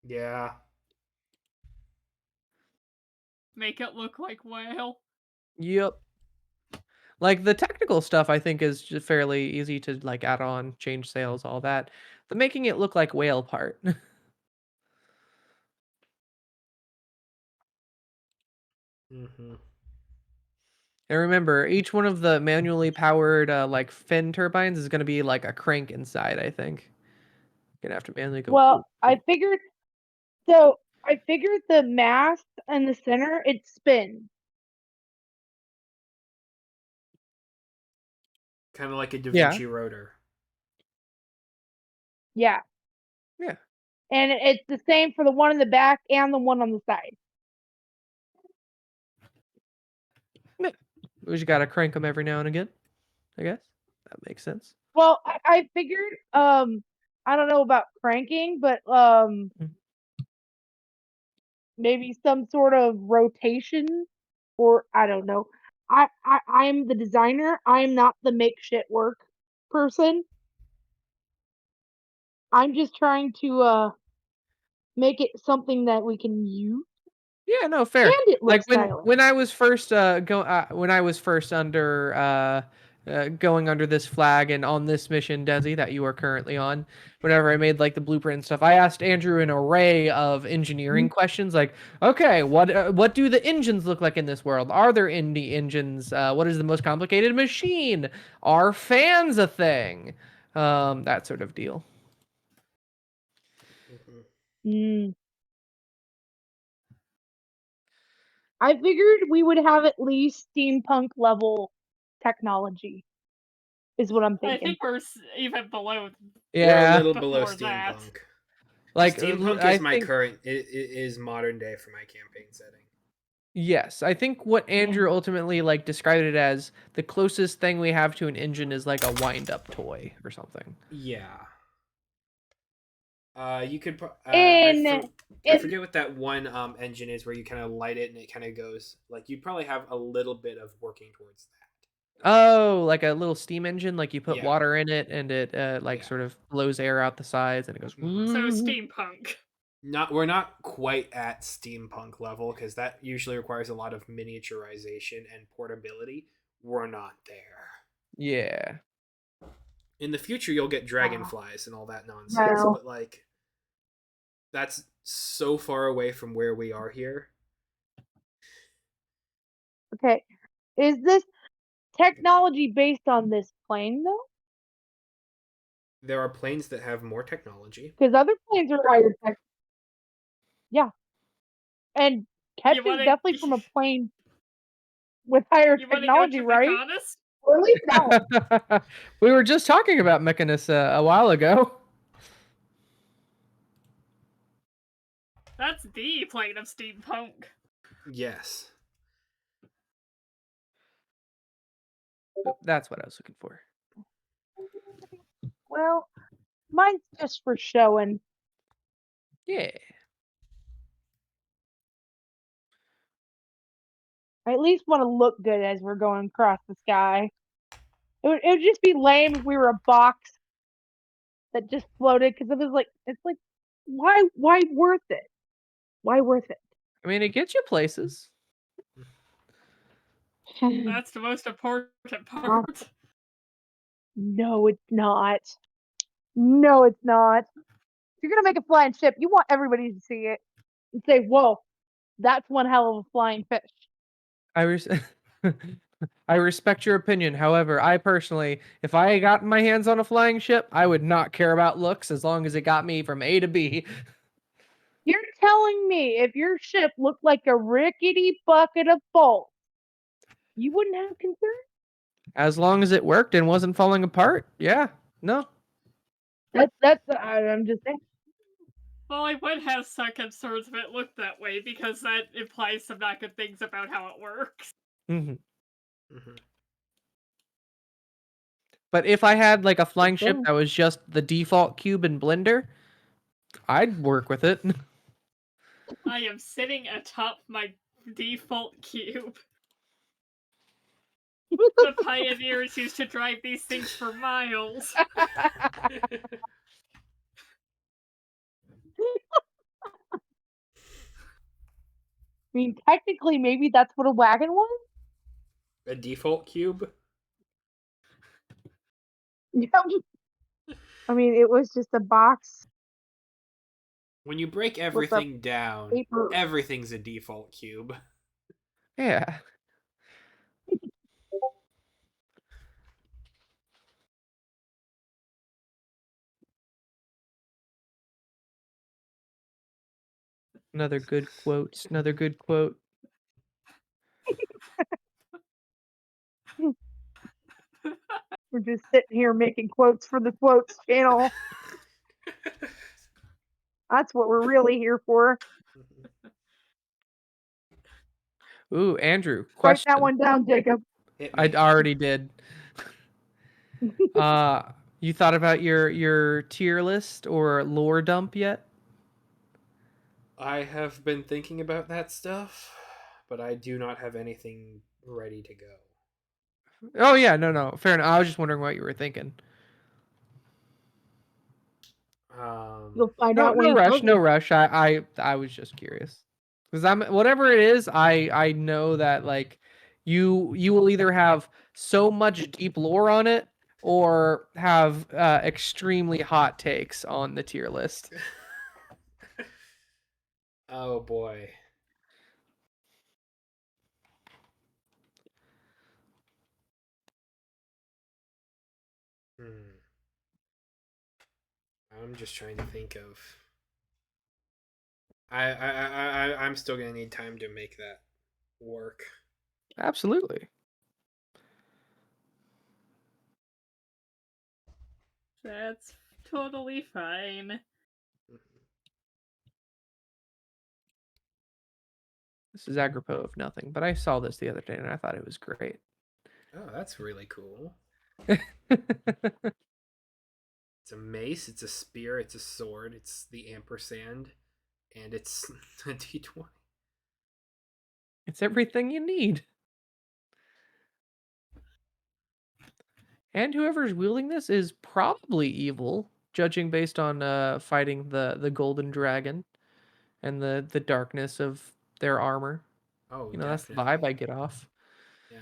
Yeah. make it look like whale. Yep. Like the technical stuff, I think is just fairly easy to like add on, change sails, all that. The making it look like Whale part. Mm-hmm. And remember, each one of the manually powered like fin turbines is going to be like a crank inside, I think. You're going to have to manually go. Well, I figured the mast and the center it spins. Kind of like a Da Yeah. Vinci rotor. Yeah. Yeah. And it's the same for the one in the back and the one on the side. Yeah. We just got to crank them every now and again, I guess. That makes sense. Well, I figured I don't know about cranking, but Mm. maybe some sort of rotation or I don't know. I'm the designer. I'm not the make shit work person. I'm just trying to make it something that we can use Yeah, no, fair. and it Like looks when stylish. when I was first when I was first under going under this flag and on this mission, Desi, that you are currently on, whenever I made like the blueprint and stuff, I asked Andrew an array of engineering questions, like, okay, what do the engines look like in this world? Are there indie engines? What is the most complicated machine? Are fans a thing? That sort of deal. Mm-hmm. Mm. I figured we would have at least steampunk level technology, is what I'm I thinking. think we're even below. We're a Yeah, little below Before that. steampunk. like Steampunk I is my think. current. It is modern day for my campaign setting. Yes, I think what Yeah. Andrew ultimately like described it as the closest thing we have to an engine is like a wind-up toy or something. Yeah. You could. In I in forget what that one engine is where you kind of light it and it kind of goes. Like you'd probably have a little bit of working towards that. Oh, like a little steam engine, like you put Yeah. water in it and it like Yeah. sort of blows air out the sides and it goes. Mhm. So steampunk. We're not quite at steampunk level because that usually requires a lot of miniaturization and portability. We're not there. Yeah. In the future, you'll get dragonflies and all that nonsense, well, but like that's so far away from where we are here. okay. Is this technology based on this plane though? There are planes that have more technology. Because other planes are higher tech. Yeah, and Ketch You is wanna definitely from a plane with higher you wanna go technology, to right? Mechanis? Or at least that one. We were just talking about Mechanus a while ago. That's the plane of steampunk. Yes. That's what I was looking for. Well, mine's just for showing. Yeah. I at least want to look good as we're going across the sky. It would just be lame if we were a box that just floated because it's like why worth it? Why worth it? I mean, it gets you places. That's the most important part. No, it's not. No, it's not. If you're gonna make a flying ship, you want everybody to see it and say, "Whoa, that's one hell of a flying fish." I res- I respect your opinion. However, I personally, if I got my hands on a flying ship, I would not care about looks as long as it got me from A to B. You're telling me if your ship looked like a rickety bucket of bolts, you wouldn't have concern? As long as it worked and wasn't falling apart, yeah, no. I'm just saying. Well, I would have some concerns if it looked that way, because that implies some not good things about how it works. hmm Mm-hmm. But if I had like a flying Just ship saying. that was just the default cube in Blender, I'd work with it. I am sitting atop my default cube. The pioneers used to drive these things for miles. I mean, technically, maybe that's what a wagon was. A default cube? Yep. I mean, it was just a box When you break with a everything down, paper. everything's a default cube. Yeah. Another good quote. Another good quote. We're just sitting here making quotes for the quotes channel. That's what we're really here for. Ooh, Andrew, Write that question. one down, Jacob. Hit I me. already did. Uh, you thought about your tier list or lore dump yet? I have been thinking about that stuff, but I do not have anything ready to go. Oh yeah, no, fair enough. I was just wondering what you were thinking. Um, You'll find No, out when he tells no you. rush. I was just curious because I'm whatever it is. I know that like you will either have so much deep lore on it or have extremely hot takes on the tier list. oh boy. Hmm. I'm just trying to think of. I'm still gonna need time to make that work. Absolutely. That's totally fine. This is apropos of nothing, but I saw this the other day and I thought it was great. Oh, that's really cool. It's a mace, it's a spear, it's a sword, it's the ampersand, and it's a d20. It's everything you need. And whoever's wielding this is probably evil, judging based on fighting the golden dragon and the darkness of their armor. Oh, You know, that's the definitely. vibe I get off. Yeah.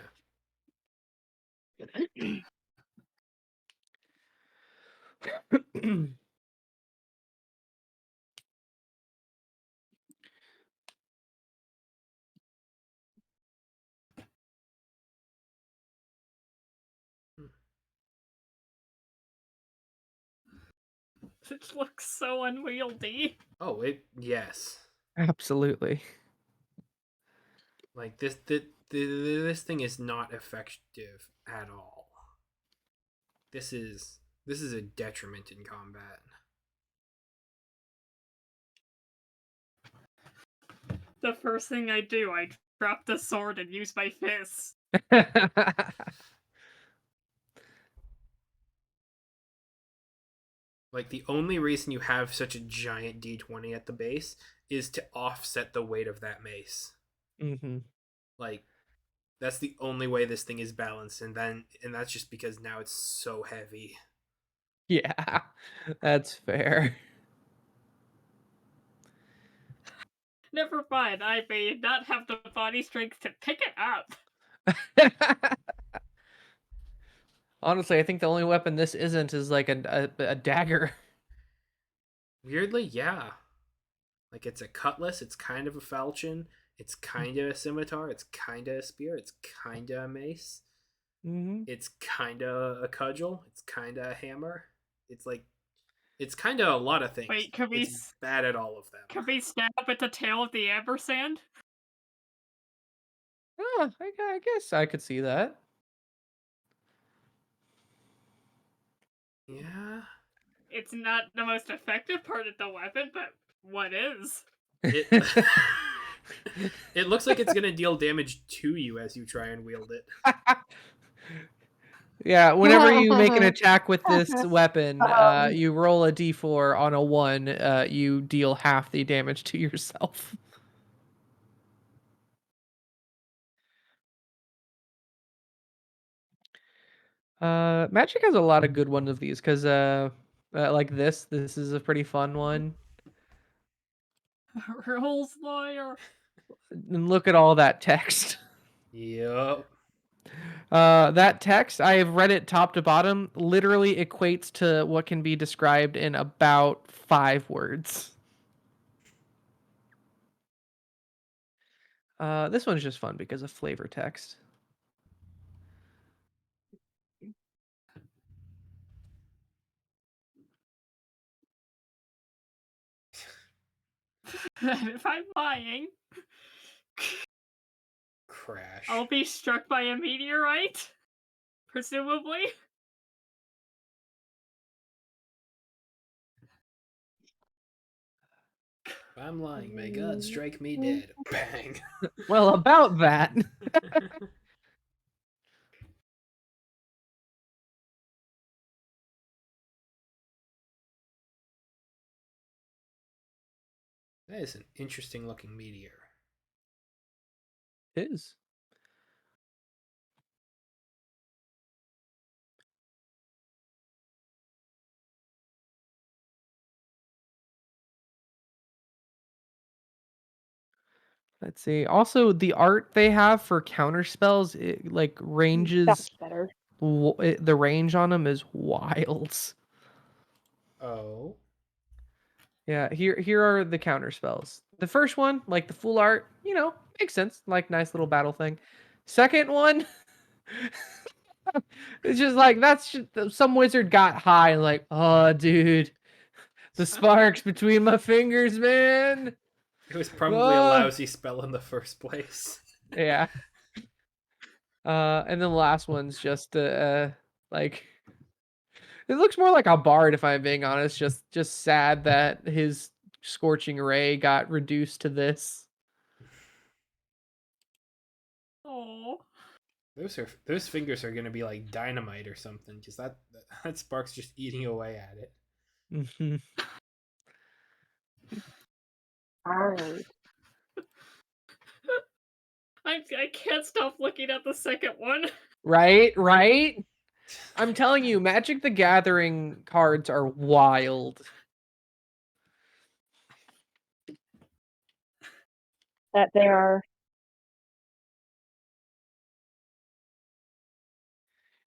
It looks so unwieldy. Oh, yes. Absolutely. Like this thing is not effective at all. This is a detriment in combat. The first thing I do, I drop the sword and use my fists. Like the only reason you have such a giant d20 at the base is to offset the weight of that mace. hmm Like That's the only way this thing is balanced, and that's just because now it's so heavy. Yeah, that's fair. Never mind, I may not have the body strength to pick it up. Honestly, I think the only weapon this isn't is like a dagger. Weirdly, yeah. Like it's a cutlass, it's kind of a falchion, it's kind of a scimitar, it's kind of a spear, it's kind of a mace, Mm-hmm. it's kind of a cudgel, it's kind of a hammer. It's like it's kind of a lot of things. Wait, It's bad at all of them. can we stab at the tail of the ampersand? Oh, I guess I could see that. Yeah. It's not the most effective part of the weapon, but what is? It it looks like it's gonna deal damage to you as you try and wield it. Yeah, whenever you make an attack with this weapon, Um, you roll a d4 on a 1, you deal half the damage to yourself. Magic has a lot of good ones of these because like this is a pretty fun one. Rules lawyer. And look at all that text. Yep. That text, I have read it top to bottom, literally equates to what can be described in about 5 words. This one's just fun because of flavor text. If I'm lying, Crash. I'll be struck by a meteorite, presumably. If I'm lying, may God strike me dead. Bang. Well, about that. That is an interesting looking meteor. It is. Let's see. Also, the art they have for counter spells, it, like ranges. That's better. The range on them is wild. Oh. Yeah, here are the counter spells. The first one, like the full art, makes sense. Like nice little battle thing. Second one, it's just like that's just, some wizard got high and like, oh, dude, the sparks between my fingers, man. It was probably a lousy spell in the first place. Yeah. And then the last one's just like it looks more like a bard if I'm being honest. Just sad that his scorching ray got reduced to this. Oh. Those fingers are gonna be like dynamite or something, because that spark's just eating away at it. Mhm. Alright. I can't stop looking at the second one. Right? I'm telling you, Magic the Gathering cards are wild. That they are.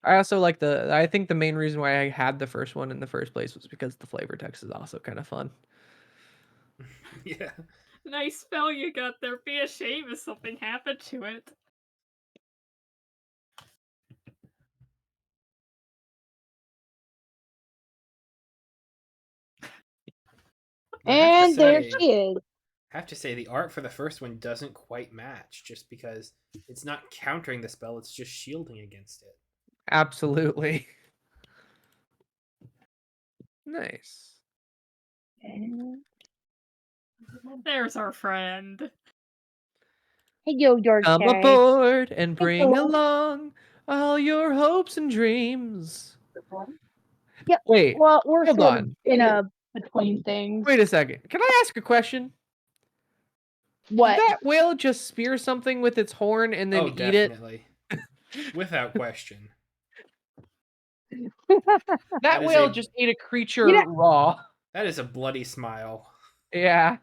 I also like I think the main reason why I had the first one in the first place was because the flavor text is also kind of fun. Yeah. Nice spell you got there. Be a shame if something happened to it. And there she is. I have to say, the art for the first one doesn't quite match, just because it's not countering the spell; it's just shielding against it. Absolutely. Nice. There's our friend. Hey, yo, Come Dorkay. aboard and bring Hello. along all your hopes and dreams. Yep. Wait, Well, we're hold sort of on. in a between things. Wait a second. Can I ask a question? What? Did that whale just spear something with its horn and then Oh, eat it? definitely. Without question. That is whale a- just ate a creature You know- raw. That is a bloody smile. Yeah.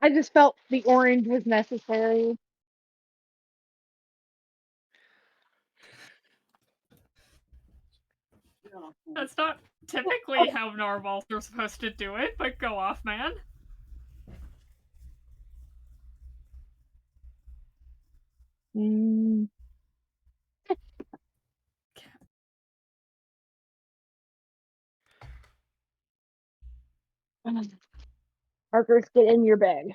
I just felt the orange was necessary. That's not typically how narwhals are supposed to do it, but go off, man. Mm. Markers, get in your bag.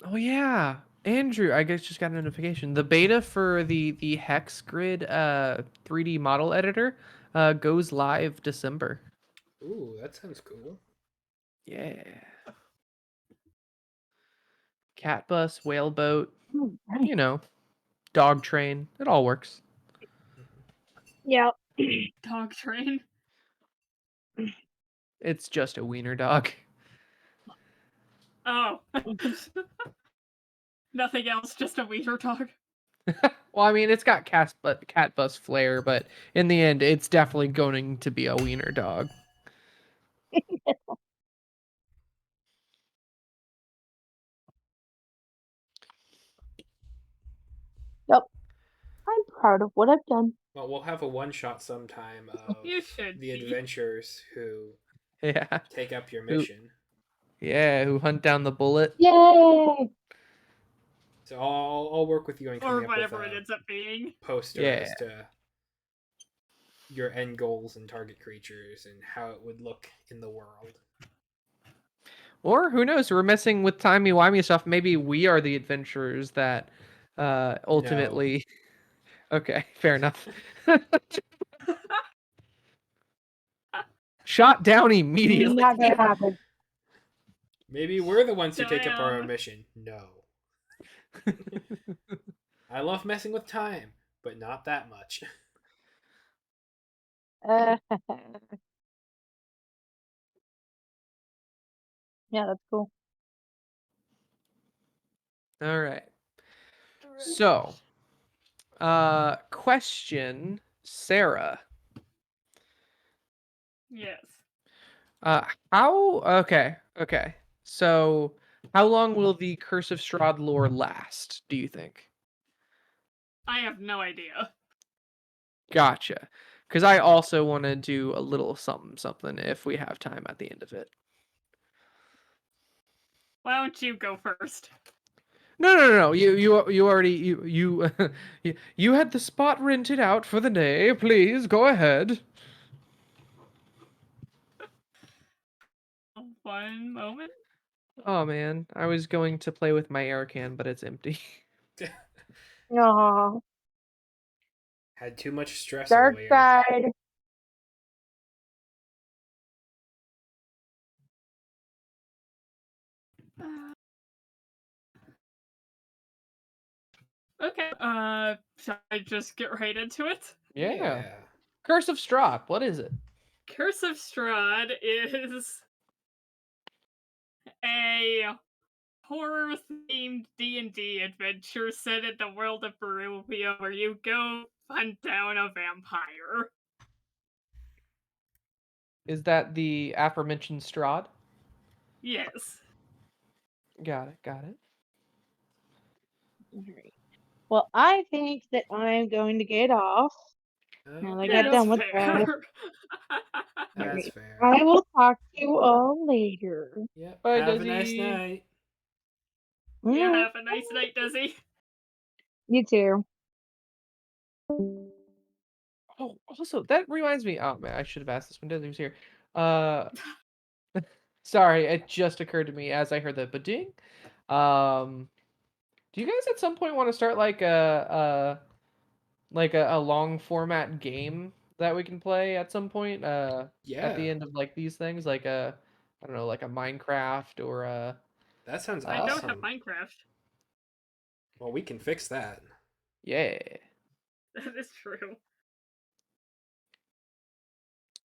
Oh yeah. Andrew, I guess just got a notification. The beta for the Hex Grid 3D model editor goes live December. Ooh, that sounds cool. Yeah. Cat bus, whale boat, you know, dog train. It all works. Yeah. Dog train. It's just a wiener dog. Oh. Nothing else, just a wiener dog. Well, I mean, it's got cat bus flair, but in the end, it's definitely going to be a wiener dog. Yep. I'm proud of what I've done. Well, we'll have a one-shot sometime of You should the be. adventurers who Yeah. take up your Who, mission. who hunt down the bullet. Yay! So I'll work with you on Or coming up with whatever it a ends up being. poster Yeah. as to your end goals and target creatures and how it would look in the world. Or who knows? We're messing with timey-wimey stuff. Maybe we are the adventurers that ultimately. Okay, fair enough. Shot down immediately. Not gonna happen. Maybe we're the ones who take up our Damn. own mission. No. I love messing with time, but not that much. Yeah, that's cool. All right. So, question, Sarah. Yes. How? Okay. So, how long will the Curse of Strahd lore last? Do you think? I have no idea. Gotcha. Because I also want to do a little something if we have time at the end of it. Why don't you go first? No. You already you had the spot rented out for the day. Please go ahead. One moment. Oh man, I was going to play with my air can, but it's empty. Aw, Had too much stress dark earlier. side. Okay. Shall I just get right into it? Yeah. Curse of Strahd. What is it? Curse of Strahd is a horror-themed D&D adventure set in the world of Barovia where you go hunt down a vampire. Is that the aforementioned Strahd? Yes. Got it. Alright. Well, I think that I'm going to get off. Now I got That's done with that. fair. That's Alright. fair. I will talk to you all later. Yep. Bye, Have a nice Desi. night. You Mm, have a nice night, Desi. You too. Oh, also that reminds me. Oh man, I should have asked this when Desi was here. Uh, sorry, it just occurred to me as I heard the ba-ding. Do you guys at some point want to start like a long format game that we can play at some point? At the Yeah. end of like these things, like I don't know, like a Minecraft or a That sounds I don't have awesome. Minecraft. Well, we can fix that. yeah. That is true.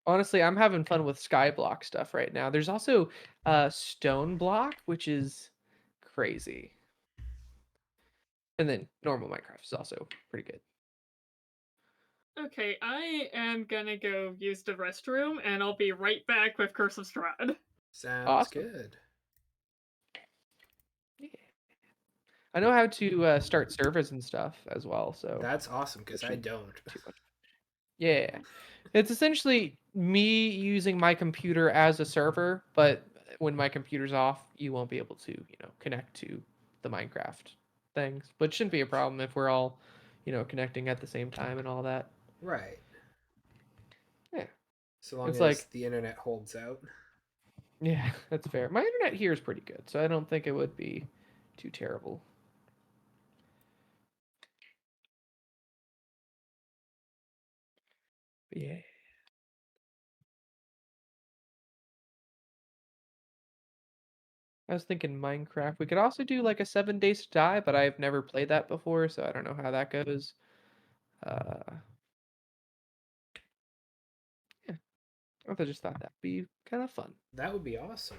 Honestly, I'm having fun with Skyblock stuff right now. There's also Stone Block, which is crazy. And then normal Minecraft is also pretty good. Okay, I am gonna go use the restroom, and I'll be right back with Curse of Strahd. Sounds Awesome. good. Yeah. I know how to start servers and stuff as well, so That's awesome because it I shouldn't be don't. too much. Yeah. It's essentially me using my computer as a server, but when my computer's off, you won't be able to, connect to the Minecraft things. But it shouldn't be a problem if we're all, connecting at the same time and all that. Right. Yeah. So long It's as like, the internet holds out. yeah, that's fair. My internet here is pretty good, so I don't think it would be too terrible. But yeah. I was thinking Minecraft. We could also do like a 7 Days to Die, but I've never played that before, so I don't know how that goes. Uh, yeah, I just thought that'd be kind of fun. That would be awesome.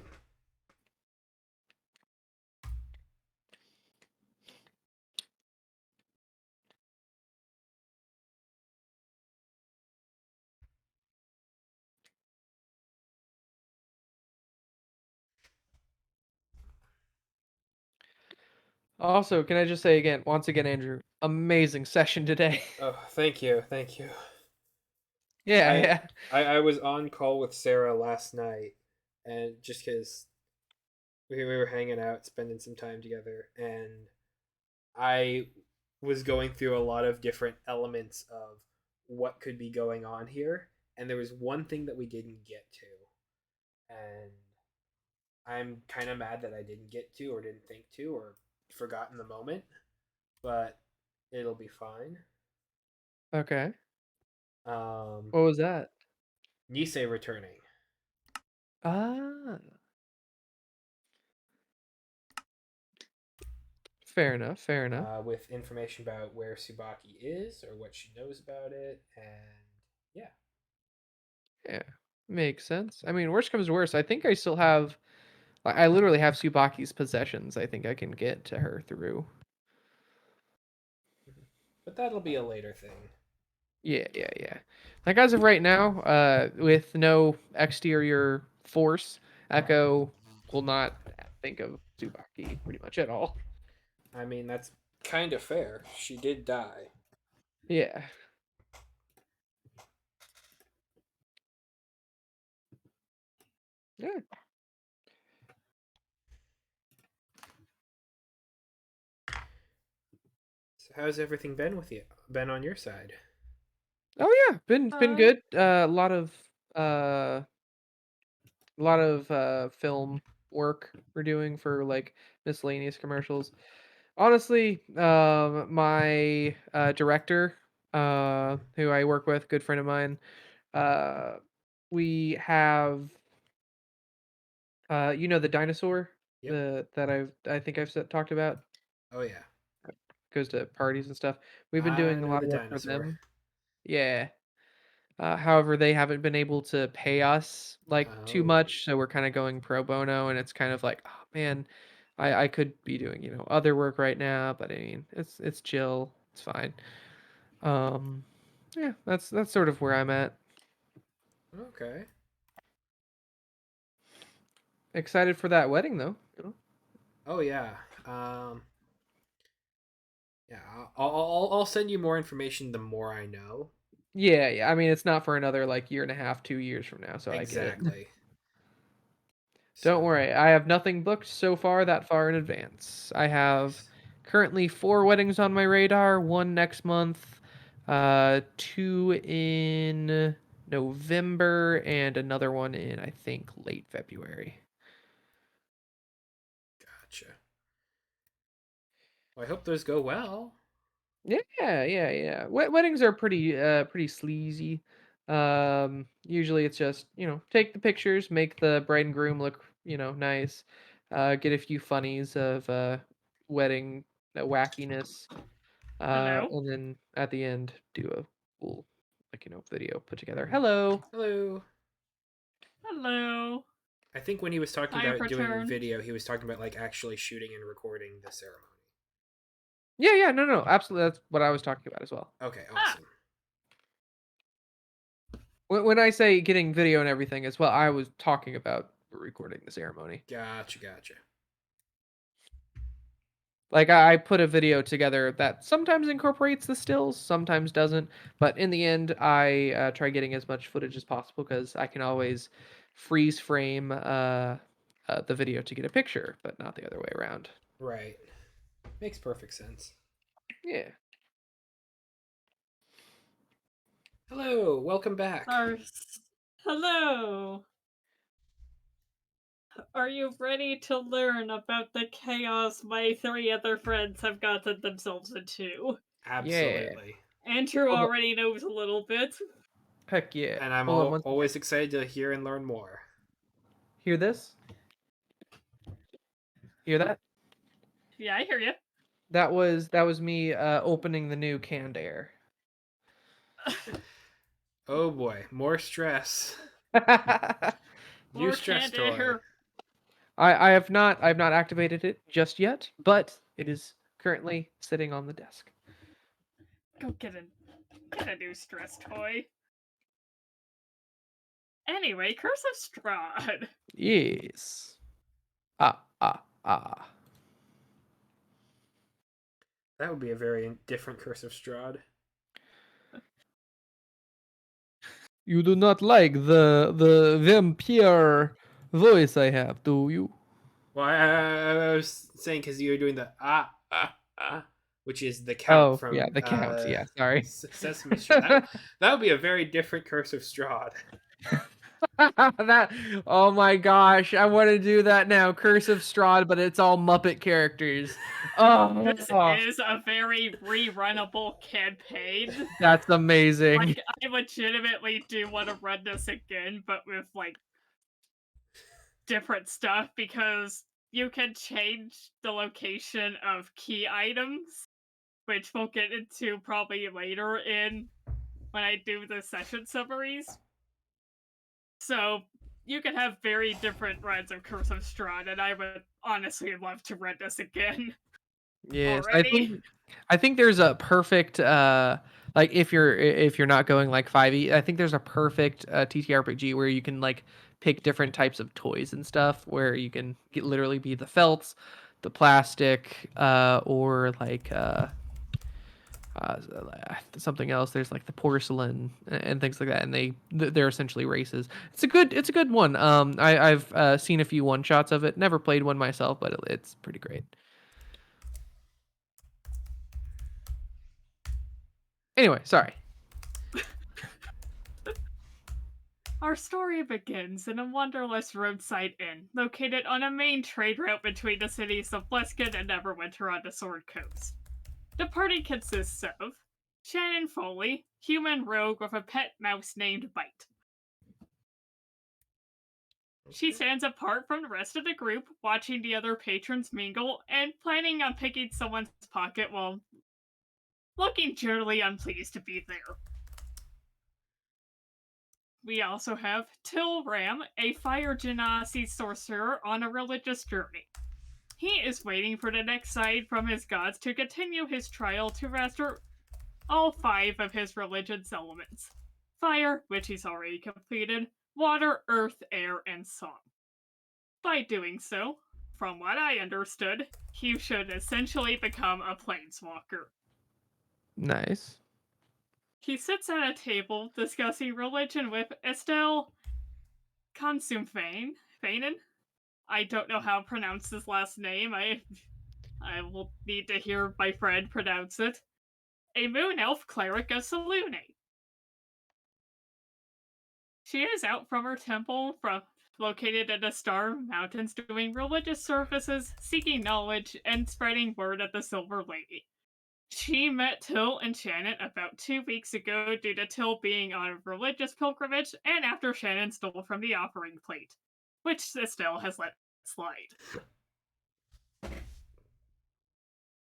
Also, can I just say again, once again, Andrew, amazing session today. Oh, thank you, thank you. yeah, I, yeah. I was on call with Sarah last night, and just because we were hanging out, spending some time together, and I was going through a lot of different elements of what could be going on here, and there was one thing that we didn't get to, and I'm kind of mad that I didn't get to, or didn't think to, or forgot in the moment, but it'll be fine. Okay. Um, What was that? Nisei returning Ah, fair enough. Fair enough. with information about where Subaki is or what she knows about it, and yeah. Yeah, makes sense. I mean, worst comes to worst, I think I still have. I literally have Subaki's possessions. I think I can get to her through. But that'll be a later thing. Yeah, yeah, yeah. Like as of right now, with no exterior force, Echo will not think of Tsubaki pretty much at all. I mean, that's kind of fair. She did die. Yeah. Yeah. So how's everything been with you? Been on your side? Oh yeah, been Uh, good. Uh a lot of film work we're doing for like miscellaneous commercials. Honestly, my director, who I work with, good friend of mine, uh, we have the dinosaur Yep. I think talked about, Oh yeah. goes to parties and stuff. We've been I doing a know lot the of work for dinosaur. them. Yeah. However, they haven't been able to pay us like too Oh. much, so we're kind of going pro bono, and it's kind of like, oh man, I could be doing other work right now, but I mean it's chill, it's fine. Um, yeah, that's sort of where I'm at. Okay. Excited for that wedding though. Oh yeah. Um. Yeah. I'll send you more information the more I know. Yeah, yeah. I mean, it's not for another like year and a half, 2 years from now, so I get it. Exactly. Don't So worry, I have nothing booked so far that far in advance. I have nice. currently 4 weddings on my radar, one next month, two in November, and another one in, I think, late February. Gotcha. Well, I hope those go well. Yeah, yeah, yeah. Weddings are pretty sleazy. Usually it's just, take the pictures, make the bride and groom look, nice. Get a few funnies of wedding wackiness. Hello. And then at the end do a cool video put together. Hello. Hello. Hello. I think when he was talking I have about doing returned. video, he was talking about like actually shooting and recording the ceremony. Yeah, no, absolutely. That's what I was talking about as well. Okay, Ah. awesome. When I say getting video and everything as well, I was talking about recording the ceremony. Gotcha. Like I put a video together that sometimes incorporates the stills, sometimes doesn't. But in the end, I try getting as much footage as possible because I can always freeze frame the video to get a picture, but not the other way around. Right. Makes perfect sense. Yeah. Hello, welcome back. Hello. Are you ready to learn about the chaos my 3 other friends have gotten themselves into? Absolutely. Andrew Hold on. already knows a little bit. Heck yeah. And I'm Hold on one always excited to hear and learn more. Hear this? Hear that? Yeah, I hear you. That was me opening the new canned air. Oh boy, more stress. New More stress canned toy. air. I have not activated it just yet, but it is currently sitting on the desk. Go get a new stress toy. Anyway, Curse of Strahd. Yes. Ah. That would be a very different Curse of Strahd. You do not like the vampire voice I have, do you? Well, I was saying because you were doing the which is the count Oh, yeah, from the count. Yeah, sorry. Sesame Street. That would be a very different Curse of Strahd. That oh my gosh, I want to do that now. Curse of Strahd, but it's all Muppet characters. Oh, This is a very rerunnable campaign. that's amazing. Like, I legitimately do want to run this again, but with, like, different stuff, because you can change the location of key items, which we'll get into probably later when I do the session summaries. So, you can have very different runs of Curse of Strahd, and I would honestly love to run this again. Yes, Already. I think there's a perfect like if you're not going like 5e, I think there's a perfect TTRPG where you can like pick different types of toys and stuff where you can literally be the felts, the plastic, or like something else. There's like the porcelain and things like that, and they're essentially races. It's a good one. I've seen a few one shots of it. Never played one myself, but it's pretty great. Anyway, sorry. Our story begins in a wonderless roadside inn located on a main trade route between the cities of Bleskin and Neverwinter on the Sword Coast. The party consists of Shannon Foley, human rogue with a pet mouse named Bite. She stands apart from the rest of the group, watching the other patrons mingle and planning on picking someone's pocket while looking generally unpleased to be there. We also have Till Ram, a fire genasi sorcerer on a religious journey. He is waiting for the next sign from his gods to continue his trial to master all 5 of his religion's elements: fire, which he's already completed, water, earth, air, and song. By doing so, from what I understood, he should essentially become a planeswalker. Nice. He sits at a table discussing religion with Estelle Fainin. I don't know how to pronounce his last name. I will need to hear my friend pronounce it. A moon elf cleric of Salune. She is out from her temple located in the Star Mountains doing religious services, seeking knowledge, and spreading word of the Silver Lady. She met Till and Shannon about 2 weeks ago due to Till being on a religious pilgrimage and after Shannon stole from the offering plate, which Estelle has let slide.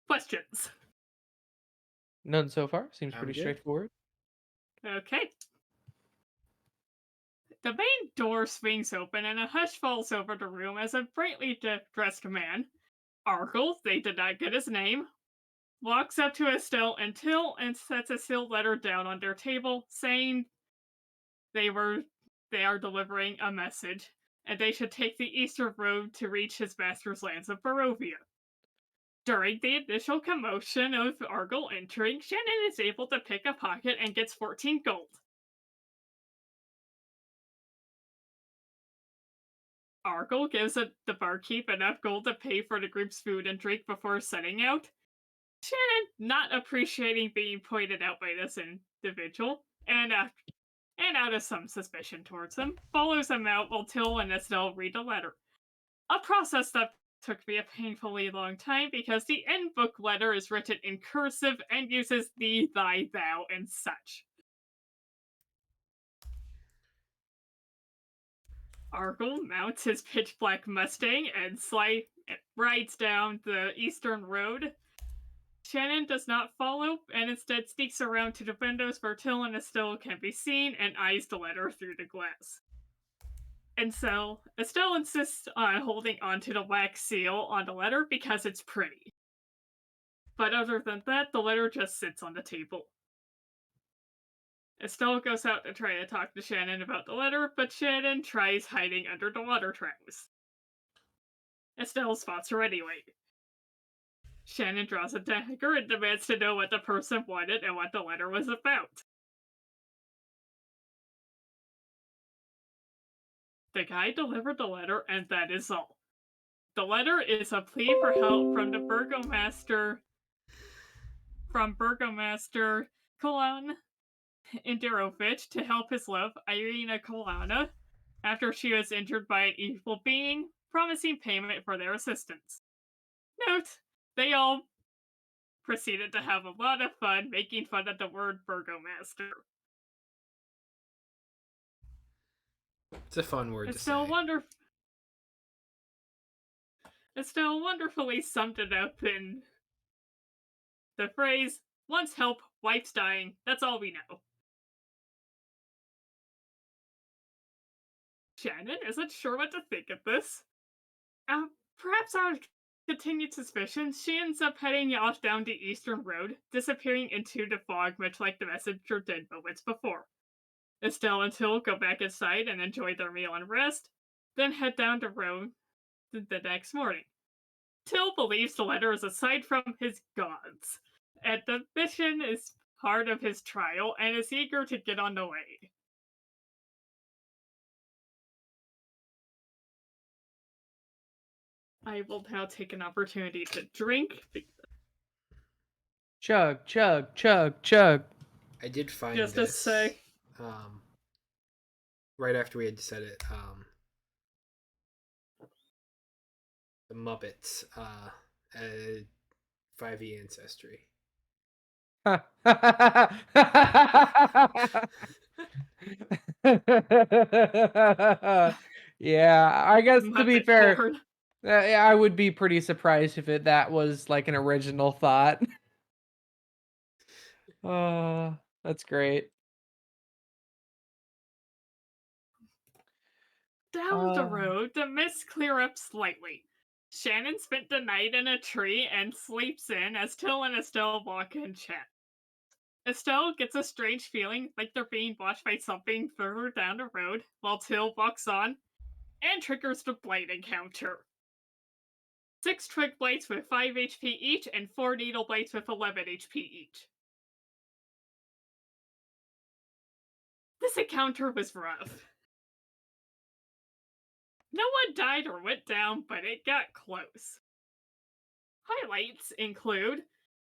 Questions? None so far. Seems I'm pretty good. straightforward. Okay. The main door swings open and a hush falls over the room as a brightly dressed man, Argle, they did not get his name, walks up to Estelle and Till and sets a sealed letter down on their table, saying they are delivering a message, and they should take the eastern road to reach his master's lands of Barovia. During the initial commotion of Argle entering, Shannon is able to pick a pocket and gets 14 gold. Argle gives the barkeep enough gold to pay for the group's food and drink before setting out. Shannon, not appreciating being pointed out by this individual, and out of some suspicion towards him, follows him out while Till and Estelle read the letter. A process that took me a painfully long time because the end book letter is written in cursive and uses thee, thy, thou, and such. Argle mounts his pitch black Mustang and rides down the eastern road. Shannon does not follow and instead sneaks around to the windows where Till and Estelle can be seen and eyes the letter through the glass. And so, Estelle insists on holding onto the wax seal on the letter because it's pretty. But other than that, the letter just sits on the table. Estelle goes out to try to talk to Shannon about the letter, but Shannon tries hiding under the water troughs. Estelle spots her anyway. Shannon draws a dagger and demands to know what the person wanted and what the letter was about. The guy delivered the letter, and that is all. The letter is a plea for help from the Burgomaster Kolan Indirovich to help his love, Irina Kolana, after she was injured by an evil being, promising payment for their assistance. Note, they all proceeded to have a lot of fun making fun of the word Burgomaster. It's a fun word It's to still say. It's still wonderfully summed it up in the phrase, once help, wife's dying, that's all we know. Shannon isn't sure what to think of this. Perhaps out of continued suspicion, she ends up heading off down the eastern road, disappearing into the fog much like the messenger did moments before. Estelle and Till go back inside and enjoy their meal and rest, then head down the road the next morning. Till believes the letter is a sign from his gods, and the mission is part of his trial and is eager to get on the way. I will now take an opportunity to drink. Chug, chug, chug, chug. I did find Just to this say. right after we had said it. The Muppets, 5e ancestry. Yeah, I guess to be Muppet fair, porn. I would be pretty surprised if that was like an original thought. Oh, that's great. Down the road, the mists clear up slightly. Shannon spent the night in a tree and sleeps in as Till and Estelle walk and chat. Estelle gets a strange feeling like they're being watched by something further down the road, while Till walks on and triggers the blade encounter. 6 twig blades with 5 HP each, and 4 needle blades with 11 HP each. This encounter was rough. No one died or went down, but it got close. Highlights include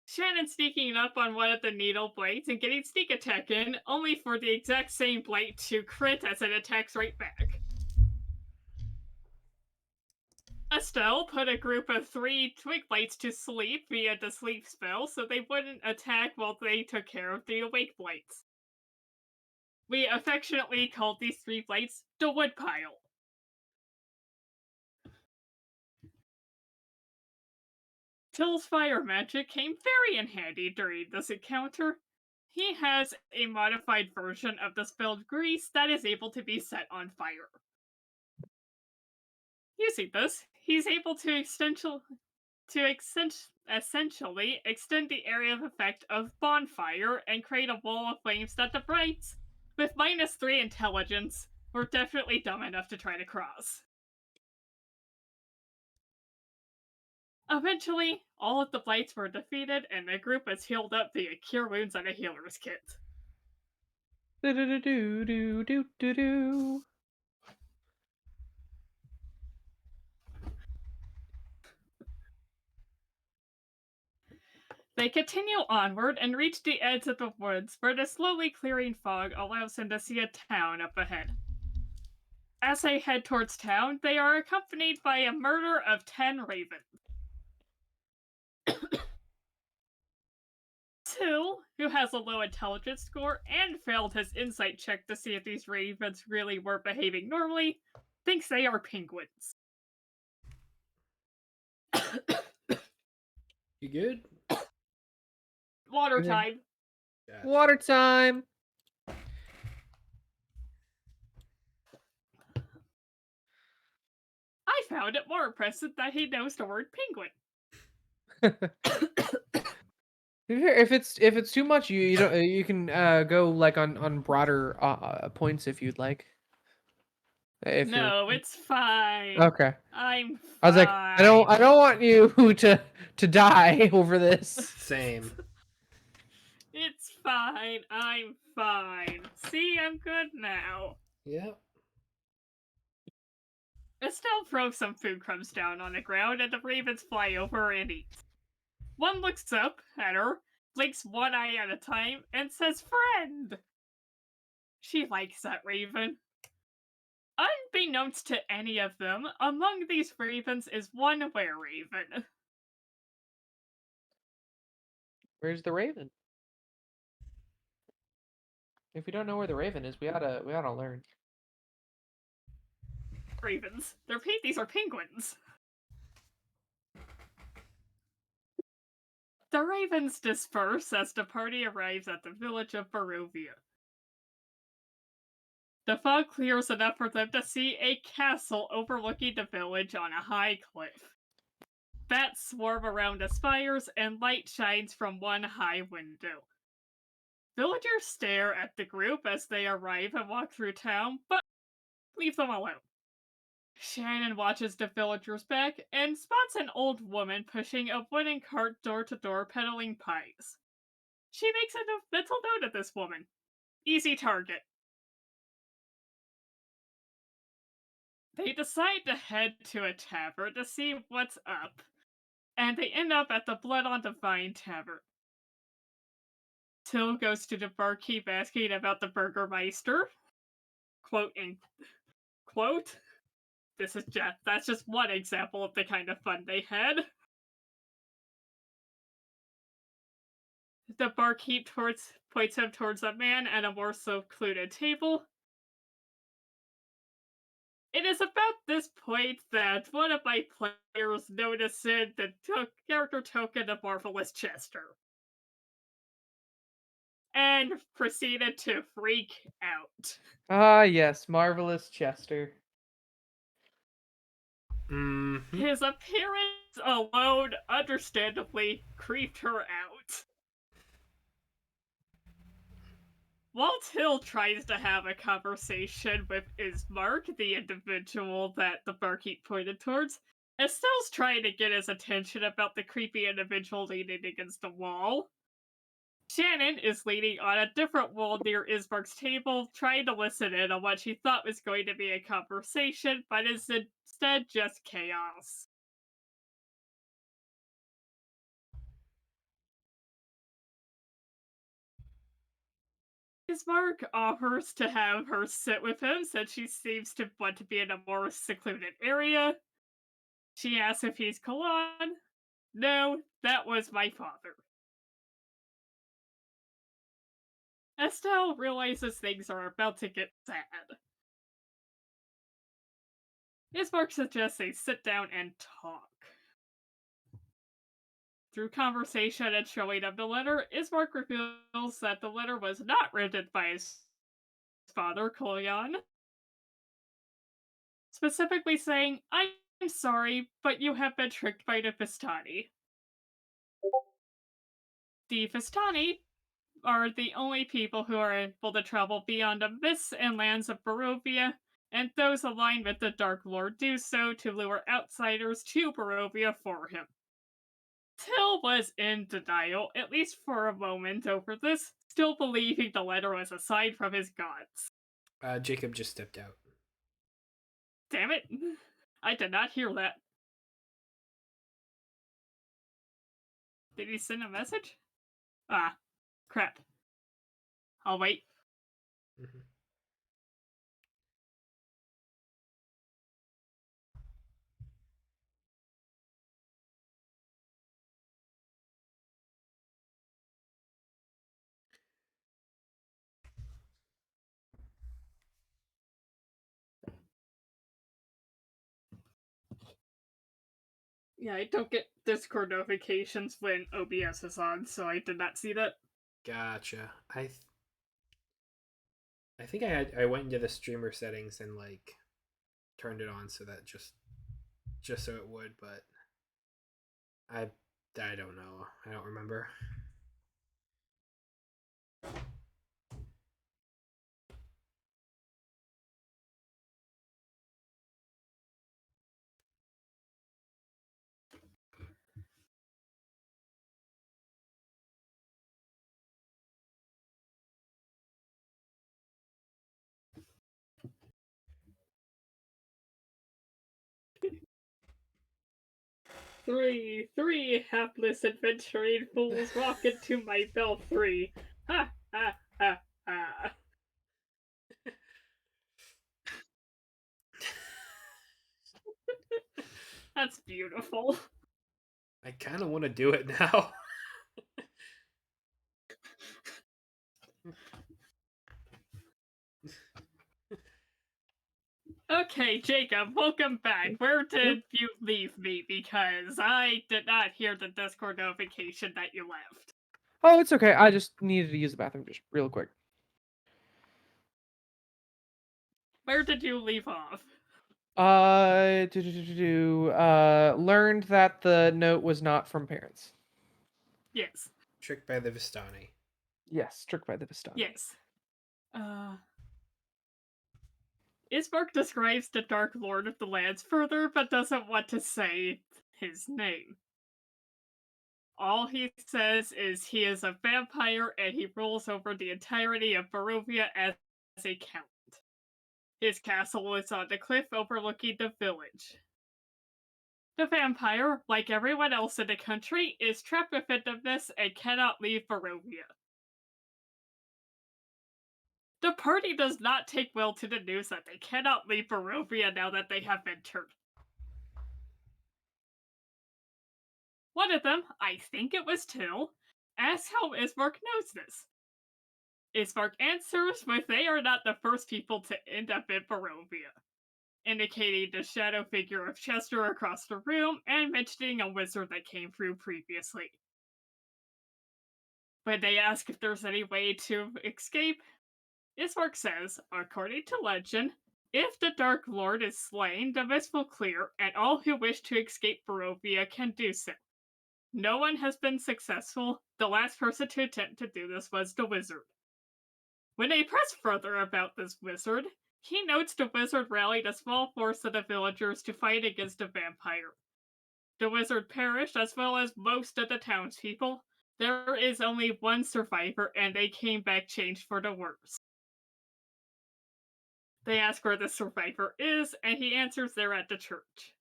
Shannon sneaking up on one of the needle blades and getting sneak attack in, only for the exact same blade to crit as it attacks right back. Estelle put a group of 3 Twig-blights to sleep via the sleep spell so they wouldn't attack while they took care of the awake blights. We affectionately called these 3 blights the Woodpile. Till's fire magic came very in handy during this encounter. He has a modified version of the spelled grease that is able to be set on fire. Using this, he's able to essentially extend the area of effect of bonfire and create a wall of flames that the Brights, with -3 intelligence, were definitely dumb enough to try to cross. Eventually, all of the Blights were defeated and the group was healed up via Cure Wounds and a healer's kit. Do do do do do do do. They continue onward and reach the edge of the woods, where the slowly clearing fog allows them to see a town up ahead. As they head towards town, they are accompanied by a murder of 10 ravens. Till, who has a low intelligence score and failed his insight check to see if these ravens really were behaving normally, thinks they are penguins. You good? Water Okay. time. Gotcha. Water time. I found it more impressive that he knows the word penguin. If it's too much, you don't you can go like on broader points if you'd like. If you're No, it's fine. okay. I'm fine. I was like, I don't want you to die over this. Same. It's fine. I'm fine. See, I'm good now. Yep. Estelle throws some food crumbs down on the ground and the ravens fly over and eat. One looks up at her, blinks one eye at a time, and says, "Friend!" She likes that raven. Unbeknownst to any of them, among these ravens is one were-raven. Where's the raven? If we don't know where the raven is, we oughta learn. Ravens. These are penguins. The ravens disperse as the party arrives at the village of Barovia. The fog clears enough for them to see a castle overlooking the village on a high cliff. Bats swarm around the spires and light shines from one high window. Villagers stare at the group as they arrive and walk through town, but leave them alone. Shannon watches the villagers back and spots an old woman pushing a wooden cart door to door peddling pies. She makes a mental note of this woman. Easy target. They decide to head to a tavern to see what's up, and they end up at the Blood on the Vine Tavern. Till goes to the barkeep asking about the Burgermeister. Quote and quote. That's just one example of the kind of fun they had. The barkeep points him towards a man at a more secluded table. It is about this point that one of my players noticed the character token of Marvelous Chester and proceeded to freak out. Ah, yes, marvelous Chester. Mm-hmm. His appearance alone understandably creeped her out. While Till tries to have a conversation with Ismark, the individual that the barkeep pointed towards, Estelle's trying to get his attention about the creepy individual leaning against the wall. Shannon is leaning on a different wall near Ismark's table, trying to listen in on what she thought was going to be a conversation, but is instead just chaos. Ismark offers to have her sit with him since she seems to want to be in a more secluded area. She asks if he's Kalon. No, that was my father. Estelle realizes things are about to get sad. Ismark suggests they sit down and talk. Through conversation and showing of the letter, Ismark reveals that the letter was not written by his father, Kolyan, specifically saying, "I'm sorry, but you have been tricked by the Vistani." The Vistani are the only people who are able to travel beyond the mists and lands of Barovia, and those aligned with the Dark Lord do so to lure outsiders to Barovia for him. Till was in denial, at least for a moment, over this, still believing the letter was a sign from his gods. Jacob just stepped out. Damn it! I did not hear that. Did he send a message? Ah, crap. I'll wait. Mhm. Yeah, I don't get Discord notifications when OBS is on, so I did not see that. Gotcha. I think I went into the streamer settings and like turned it on so that just so it would, but I don't know. I don't remember. Three hapless adventuring fools walk into my belfry. Ha ha ha ha. That's beautiful. I kind of want to do it now. Okay, Jacob, welcome back. Where did you leave me? Because I did not hear the Discord notification that you left. Oh, it's okay. I just needed to use the bathroom just real quick. Where did you leave off? Learned that the note was not from parents. Yes. Tricked by the Vistani. Yes, tricked by the Vistani. Yes. Ismark describes the Dark Lord of the Lands further, but doesn't want to say his name. All he says is he is a vampire and he rules over the entirety of Barovia as a count. His castle is on the cliff overlooking the village. The vampire, like everyone else in the country, is trapped within the mist and cannot leave Barovia. The party does not take well to the news that they cannot leave Barovia now that they have been turned. One of them, I think it was Till, asks how Ismark knows this. Ismark answers with they are not the first people to end up in Barovia, indicating the shadow figure of Chester across the room and mentioning a wizard that came through previously. When they ask if there's any way to escape, Ismark says, according to legend, if the Dark Lord is slain, the mist will clear, and all who wish to escape Barovia can do so. No one has been successful. The last person to attempt to do this was the wizard. When they press further about this wizard, he notes the wizard rallied a small force of the villagers to fight against a vampire. The wizard perished as well as most of the townspeople. There is only one survivor, and they came back changed for the worse. They ask where the survivor is, and he answers they're at the church.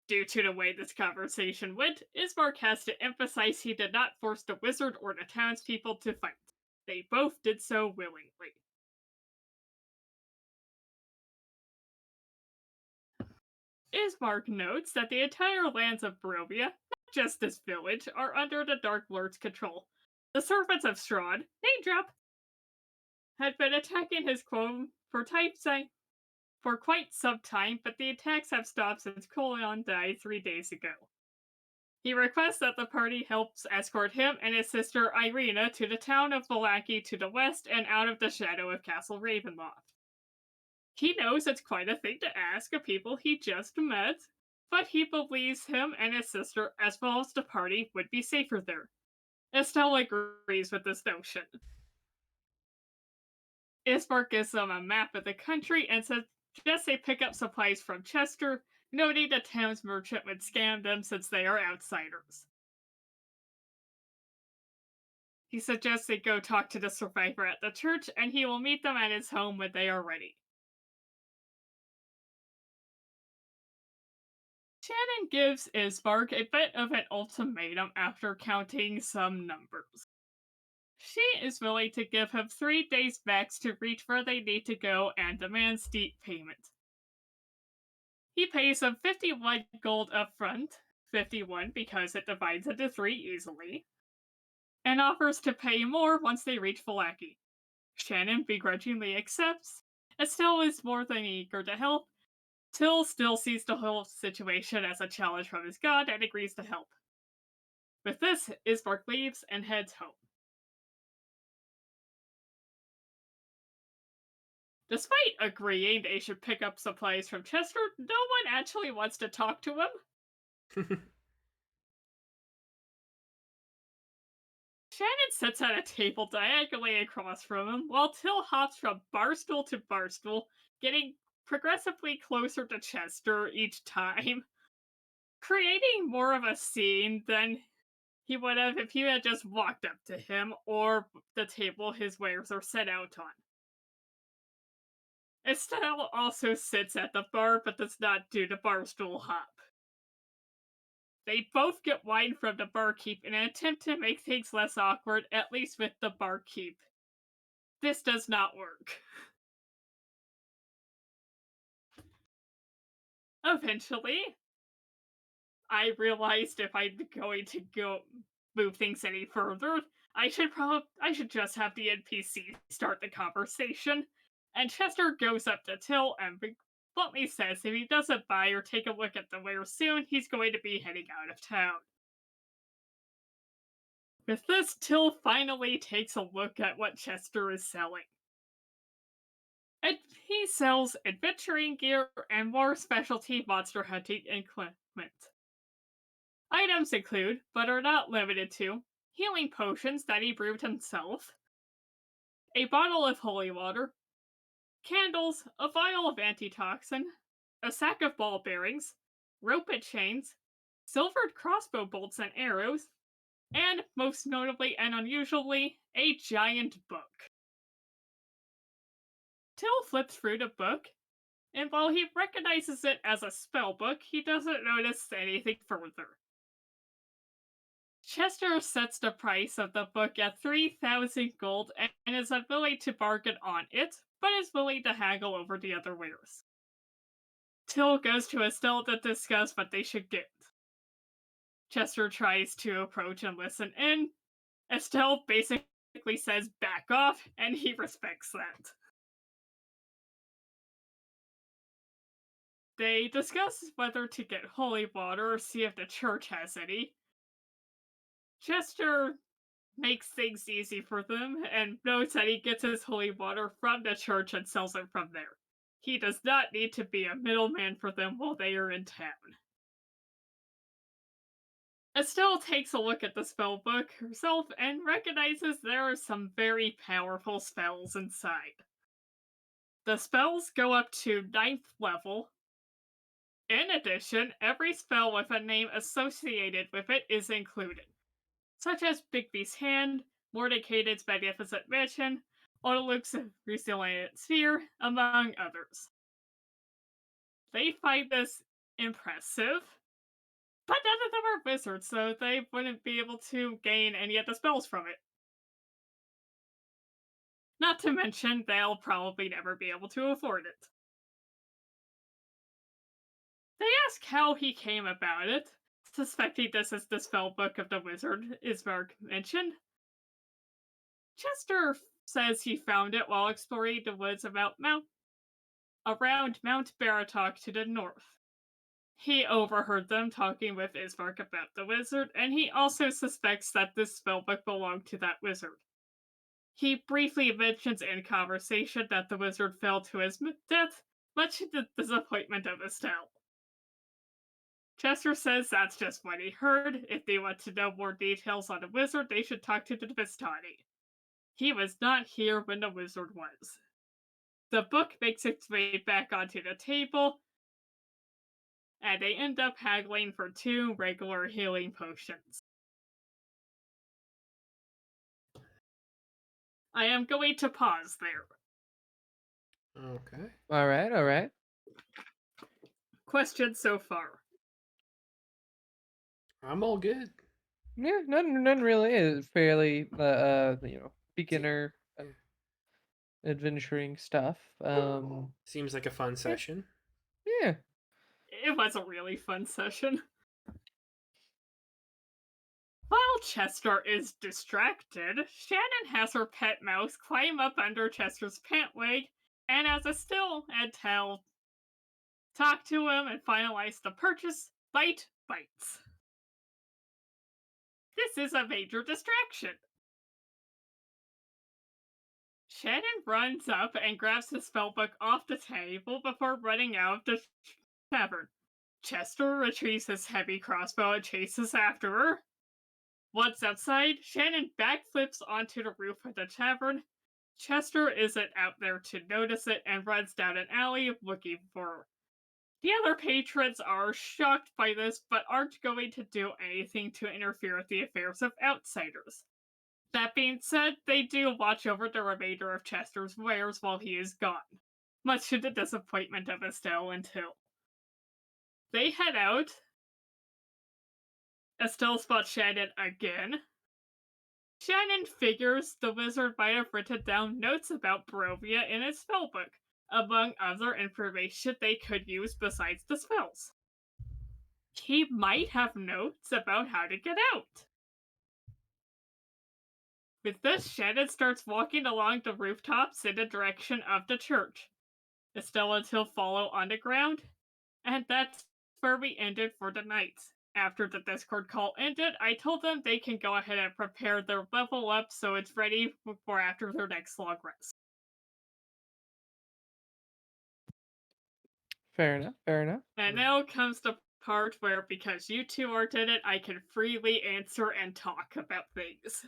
Due to the way this conversation went, Ismark has to emphasize he did not force the wizard or the townspeople to fight. They both did so willingly. Ismark notes that the entire lands of Barovia, not just this village, are under the Dark Lord's control. The servants of Strahd, name drop, had been attacking his clone for quite some time, but the attacks have stopped since Colion died 3 days ago. He requests that the party helps escort him and his sister Irina to the town of Vallaki to the west and out of the shadow of Castle Ravenloft. He knows it's quite a thing to ask of people he just met, but he believes him and his sister, as well as the party, would be safer there. Estelle agrees with this notion. Ismark gives them a map of the country and suggests they pick up supplies from Chester, noting the town's merchant would scam them since they are outsiders. He suggests they go talk to the survivor at the church, and he will meet them at his home when they are ready. Shannon gives Ismark a bit of an ultimatum after counting some numbers. She is willing to give him 3 days max to reach where they need to go and demands steep payment. He pays them 51 gold up front, 51 because it divides into 3 easily, and offers to pay more once they reach Vallaki. Shannon begrudgingly accepts. Estelle is more than eager to help. Till still sees the whole situation as a challenge from his god and agrees to help. With this, Ismark leaves and heads home. Despite agreeing they should pick up supplies from Chester, no one actually wants to talk to him. Shannon sits at a table diagonally across from him, while Till hops from barstool to barstool, getting progressively closer to Chester each time, creating more of a scene than he would have if he had just walked up to him or the table his wares are set out on. Estelle also sits at the bar but does not do the barstool hop. They both get wine from the barkeep in an attempt to make things less awkward, at least with the barkeep. This does not work. Eventually, I realized if I'm going to go move things any further, I should just have the NPC start the conversation. And Chester goes up to Till and bluntly says if he doesn't buy or take a look at the wares soon, he's going to be heading out of town. With this, Till finally takes a look at what Chester is selling. And he sells adventuring gear and more specialty monster hunting equipment. Items include, but are not limited to, healing potions that he brewed himself, a bottle of holy water, candles, a vial of antitoxin, a sack of ball bearings, rope and chains, silvered crossbow bolts and arrows, and, most notably and unusually, a giant book. Till flips through the book, and while he recognizes it as a spell book, he doesn't notice anything further. Chester sets the price of the book at 3,000 gold and is unwilling to bargain on it, but is willing to haggle over the other wares. Till goes to Estelle to discuss what they should get. Chester tries to approach and listen in. Estelle basically says back off, and he respects that. They discuss whether to get holy water or see if the church has any. Chester makes things easy for them and notes that he gets his holy water from the church and sells it from there. He does not need to be a middleman for them while they are in town. Estelle takes a look at the spell book herself and recognizes there are some very powerful spells inside. The spells go up to 9th level. In addition, every spell with a name associated with it is included, such as Bigby's Hand, Mordecai's Magnificent Mansion, Autoluke's Resilient Sphere, among others. They find this impressive, but none of them are wizards, so they wouldn't be able to gain any of the spells from it. Not to mention, they'll probably never be able to afford it. They ask how he came about it, suspecting this is the spellbook of the wizard Ismark mentioned. Chester says he found it while exploring the woods around Mount Baratok to the north. He overheard them talking with Ismark about the wizard, and he also suspects that this spellbook belonged to that wizard. He briefly mentions in conversation that the wizard fell to his death, much to the disappointment of Estelle. Chester says that's just what he heard. If they want to know more details on the wizard, they should talk to the Vistani. He was not here when the wizard was. The book makes its way back onto the table, and they end up haggling for 2 regular healing potions. I am going to pause there. Okay. All right. Questions so far? I'm all good. Yeah, none really. Is fairly beginner adventuring stuff. Seems like a fun session. Yeah. It was a really fun session. While Chester is distracted, Shannon has her pet mouse climb up under Chester's pant leg, and as Estelle and Tell talk to him and finalize the purchase, Bite bites. This is a major distraction. Shannon runs up and grabs the spellbook off the table before running out of the tavern. Chester retrieves his heavy crossbow and chases after her. Once outside, Shannon backflips onto the roof of the tavern. Chester isn't out there to notice it and runs down an alley looking for her. The other patrons are shocked by this, but aren't going to do anything to interfere with the affairs of outsiders. That being said, they do watch over the remainder of Chester's wares while he is gone, much to the disappointment of Estelle and Till. They head out. Estelle spots Shannon again. Shannon figures the wizard might have written down notes about Barovia in his spellbook, among other information they could use besides the spells. He might have notes about how to get out. With this, Shannon starts walking along the rooftops in the direction of the church. Estelle and Till follow on the ground, and that's where we ended for the night. After the Discord call ended, I told them they can go ahead and prepare their level up so it's ready for after their next long rest. Fair enough. And now comes the part where, because you two aren't in it, I can freely answer and talk about things.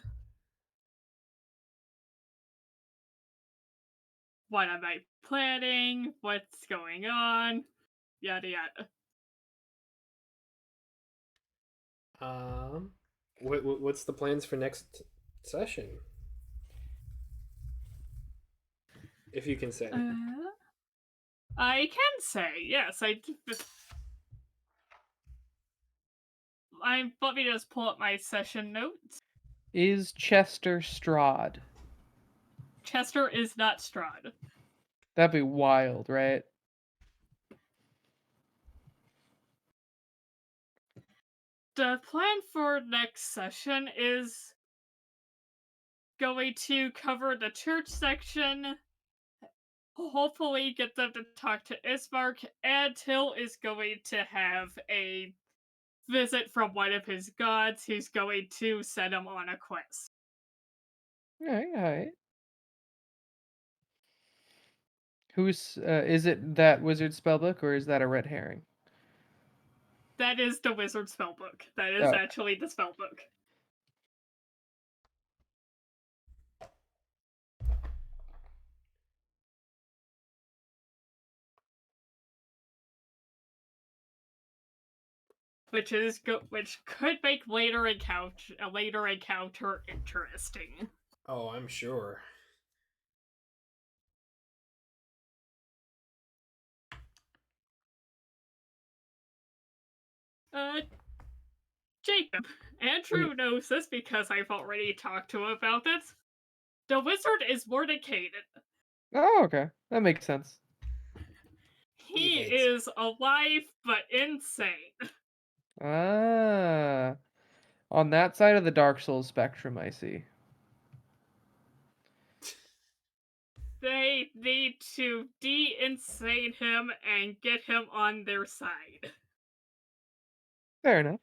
What am I planning? What's going on? Yada yada. What's the plans for next session? If you can say. I can say, yes, let me just pull up my session notes. Is Chester Strahd? Chester is not Strahd. That'd be wild, right? The plan for next session is going to cover the church section, hopefully get them to talk to Ismark, and Till is going to have a visit from one of his gods who's going to send him on a quest. All right. Who's is it that wizard spellbook or is that a red herring? That is the wizard spellbook. That is Oh. actually the spellbook. Which could make a later encounter interesting. Oh, I'm sure. Jacob. Andrew knows this because I've already talked to him about it. The wizard is morticated. Oh, okay. That makes sense. He hates. is alive but insane. Ah, on that side of the Dark Souls spectrum, I see. They need to de-insane him and get him on their side. Fair enough.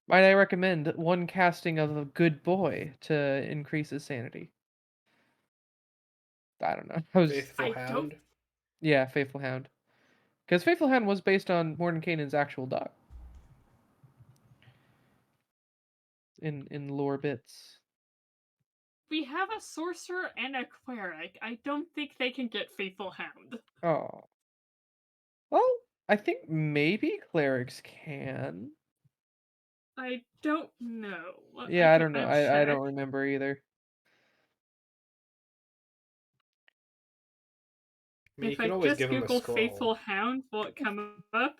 Might I recommend one casting of a good boy to increase his sanity? I don't know. Faithful I don't. Hound. Yeah, Faithful Hound. Because Faithful Hound was based on Mordenkainen's actual dog. In lore bits. We have a sorcerer and a cleric. I don't think they can get Faithful Hound. Oh. Well, I think maybe clerics can. I don't know. Yeah, I don't know. I'll I check. don't remember either. I mean, you If can I always just give him a Google scroll. Faithful Hound, will it come up?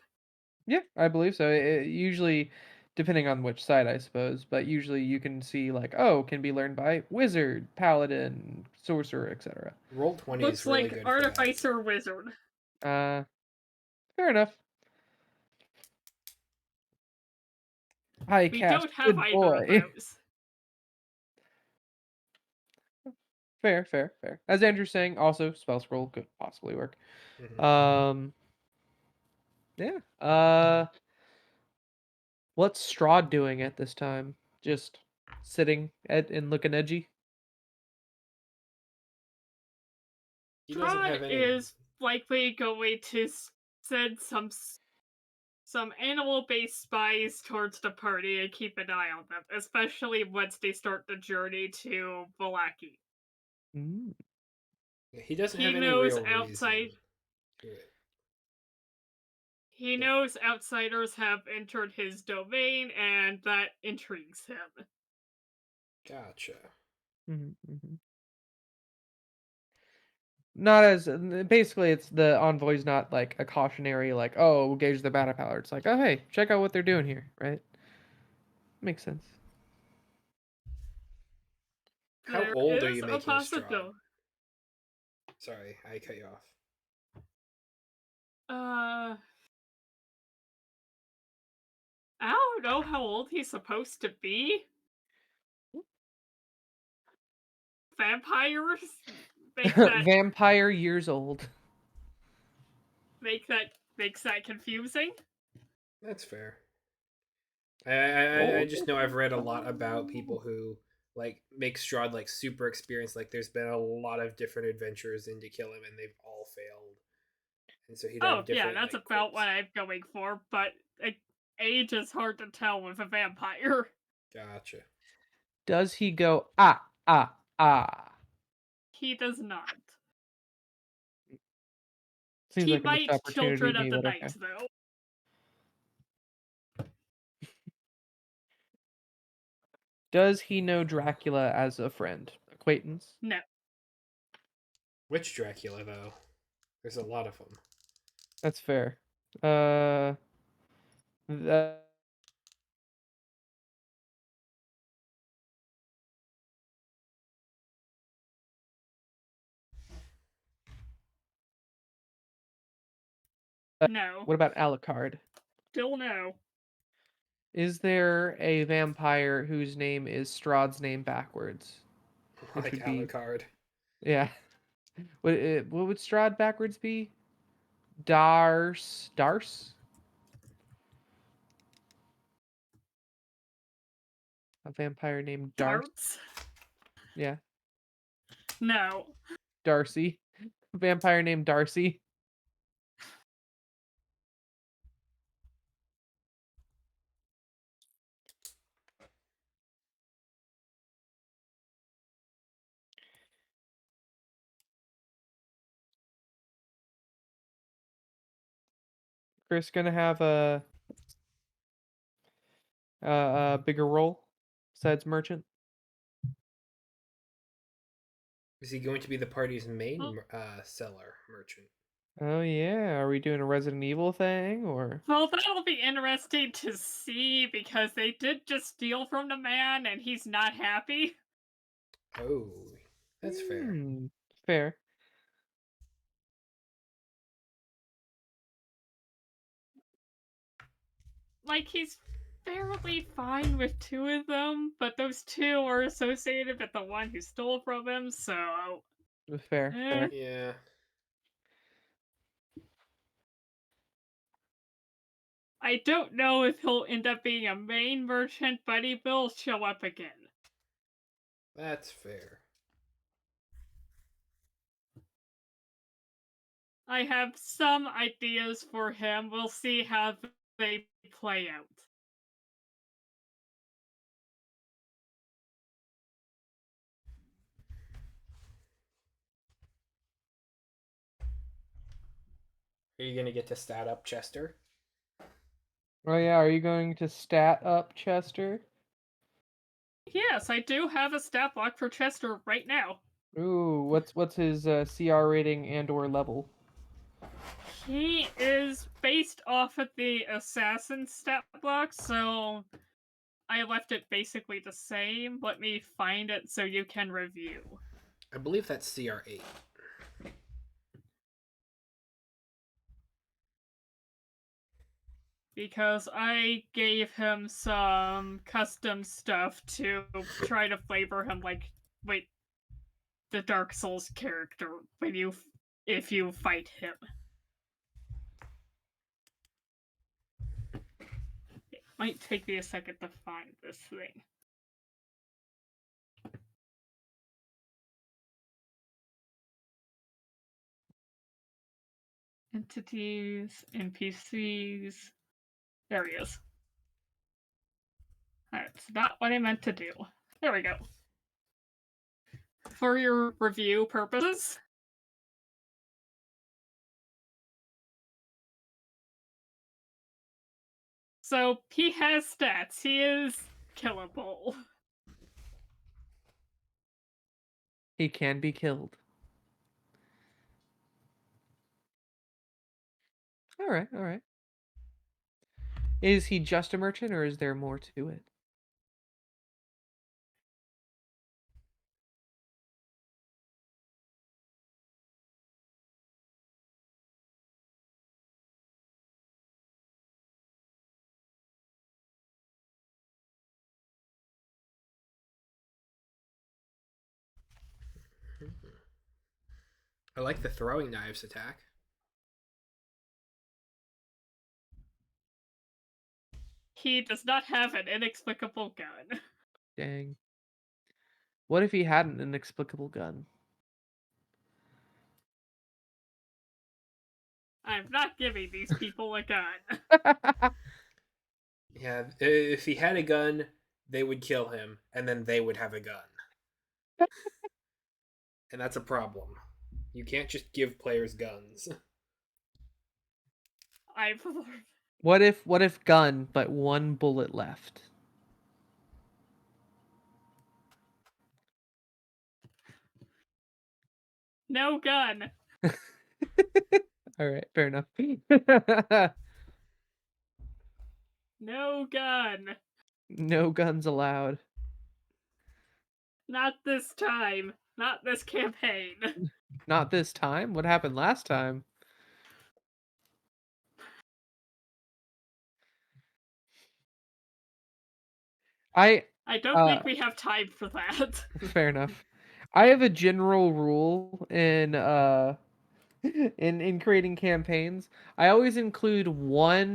Yeah, I believe so. Usually, depending on which side, I suppose, but usually you can see like, oh, can be learned by wizard, paladin, sorcerer, etc. Roll20 is Looks really like good for that. Artificer Wizard. Uh, Fair enough. I We cast don't have good either of boy. those. Fair. As Andrew's saying, also spell scroll could possibly work. Mhm. Yeah. What's Strahd doing at this time? Just sitting and looking edgy. He doesn't Strahd have any. is likely going to send some animal-based spies towards the party and keep an eye on them, especially once they start the journey to Vallaki. Mm. He doesn't He have any knows real outside. reason to it. He knows outsiders have entered his domain, and that intrigues him. Gotcha. Mm-hmm. Not as basically, it's the envoy's not like a cautionary, like, oh, gauge the battle power. It's like, oh, hey, check out what they're doing here, right? Makes sense. How There old are is you a making Strahd? possibility. Sorry, I cut you off. Uh, I don't know how old he's supposed to be. Vampires make that Vampire years old. makes that confusing. That's fair. I Old. just know I've read a lot about people who like make Strahd like super experienced. Like there's been a lot of different adventures in to kill him, and they've all failed. And so he'd Oh have yeah, different that's like about what quirks. I'm going for. But age is hard to tell with a vampire. Gotcha. Does he go ah? He does not. Seems He like a missed might opportunity Children to of me, the but Night okay. though. Does he know Dracula as a friend, acquaintance? No. Which Dracula though? There's a lot of them. That's fair. Uh, that, No. what about Alucard? Still no. Is there a vampire whose name is Strahd's name backwards? Which Like would be, Alucard. yeah. What would Strahd backwards be? Darse? A vampire named Darce? Darts? Yeah, No. Darcy. A vampire named Darcy. Chris gonna have a bigger role besides merchant. Is he going to be the party's Well, main seller merchant? Oh yeah, are we doing a Resident Evil thing or? well, that'll be interesting to see because they did just steal from the man and he's not happy. Oh, that's fair. Hmm, fair. like he's fairly fine with two of them, but those two are associated with the one who stole from him, so Fair, fair. Yeah. I don't know if he'll end up being a main merchant, but he will show up again. That's fair. I have some ideas for him. We'll see how they play out. Are you gonna get to stat up Chester? Oh yeah, are you going to stat up Chester? Yes, I do have a stat block for Chester right now. Ooh, what's his CR rating and or level? He is based off of the assassin stat block, so I left it basically the same. Let me find it so you can review. I believe that's CR8. Because I gave him some custom stuff to try to flavor him like, wait, the Dark Souls character if you fight him. It might take me a second to find this thing. Entities, NPCs. There he is. That's not what I meant to do. There we go. For your review purposes, so he has stats. He is killable. He can be killed. All right, all right. Is he just a merchant, or is there more to it? I like the throwing knives attack. He does not have an inexplicable gun. Dang. What if he had an inexplicable gun? I'm not giving these people a gun. Yeah, if he had a gun, they would kill him, and then they would have a gun. And that's a problem. You can't just give players guns. I've What if gun, but one bullet left? no gun. All right, fair enough. No gun. No guns allowed. Not this time. Not this campaign. Not this time. What happened last time? I I don't think we have time for that. fair enough. I have a general rule in in creating campaigns. I always include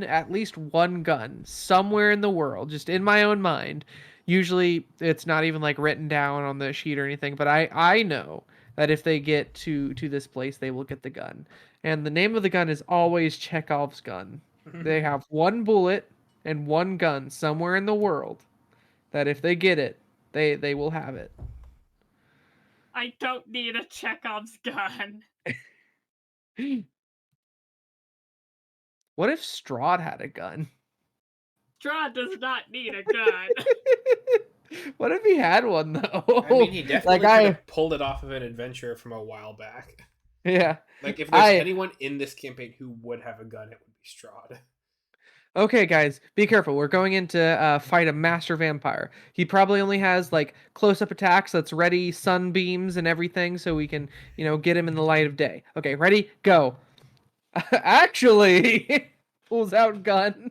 at least one gun somewhere in the world, just in my own mind. Usually it's not even like written down on the sheet or anything, but I know that if they get to this place, they will get the gun. And the name of the gun is always Chekhov's gun. They have one bullet and one gun somewhere in the world that if they get it, they will have it. I don't need a Chekhov's gun. What if Strahd had a gun? Strahd does not need a gun. What if he had one though? I mean, he definitely like could have pulled it off of an adventure from a while back. yeah. Like, if there's anyone in this campaign who would have a gun, it would be Strahd. Okay, guys, be careful. We're going into fight a master vampire. He probably only has like close-up attacks that's ready, sunbeams and everything, so we can, get him in the light of day. Okay, ready? Go. Actually, pulls out gun.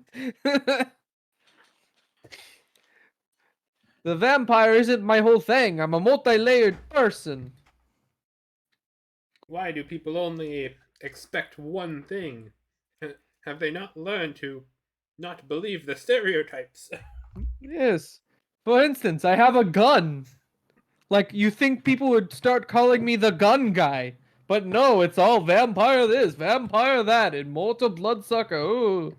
The vampire isn't my whole thing. I'm a multi-layered person. Why do people only expect one thing? Have they not learned to not believe the stereotypes? Yes. For instance, I have a gun. Like, you think people would start calling me the gun guy. But no, it's all vampire this, vampire that, immortal bloodsucker. Ooh.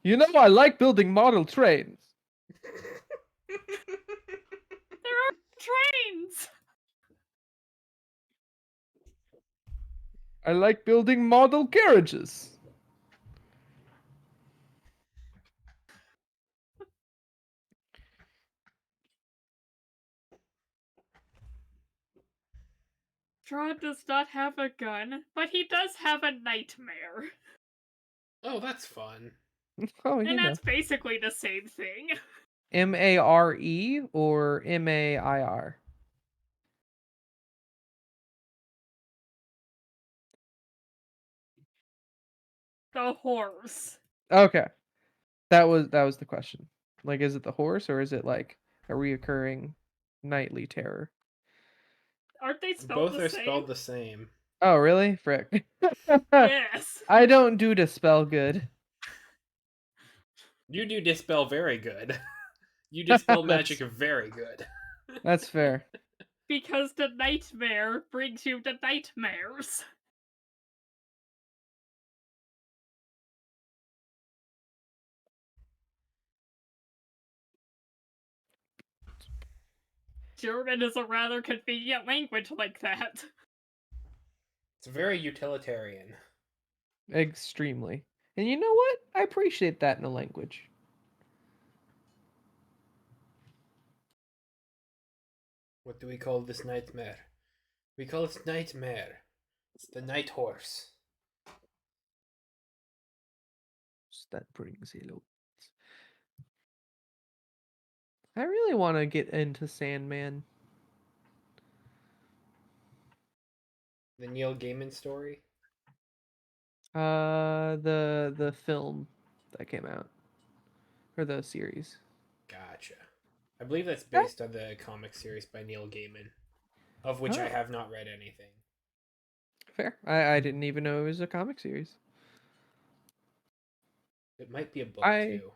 You know, I like building model trains. There are trains! I like building model carriages. Strahd does not have a gun, but he does have a nightmare. Oh, that's fun. Oh, you And know. that's basically the same thing. M-A-R-E or M-A-I-R? The horse. Okay. That was the question. Like, is it the horse or is it like a reoccurring nightly terror? Aren't they spelled Both the are same? spelled the same. Oh, really? Frick. Yes. I don't do dispel good. You do dispel very good. You dispel magic That's- very good. That's fair. Because the nightmare brings you the nightmares. German is a rather convenient language like that. It's very utilitarian. Extremely. And you know what? I appreciate that in a language. What do we call this nightmare? We call it nightmare. It's the night horse. So that brings it up. I really want to get into Sandman. The Neil Gaiman story. The film that came out. Or the series. Gotcha. I believe that's Yeah. based on the comic series by Neil Gaiman, of which I Oh. have not read anything. Fair. I didn't even know it was a comic series. It might be a book I too.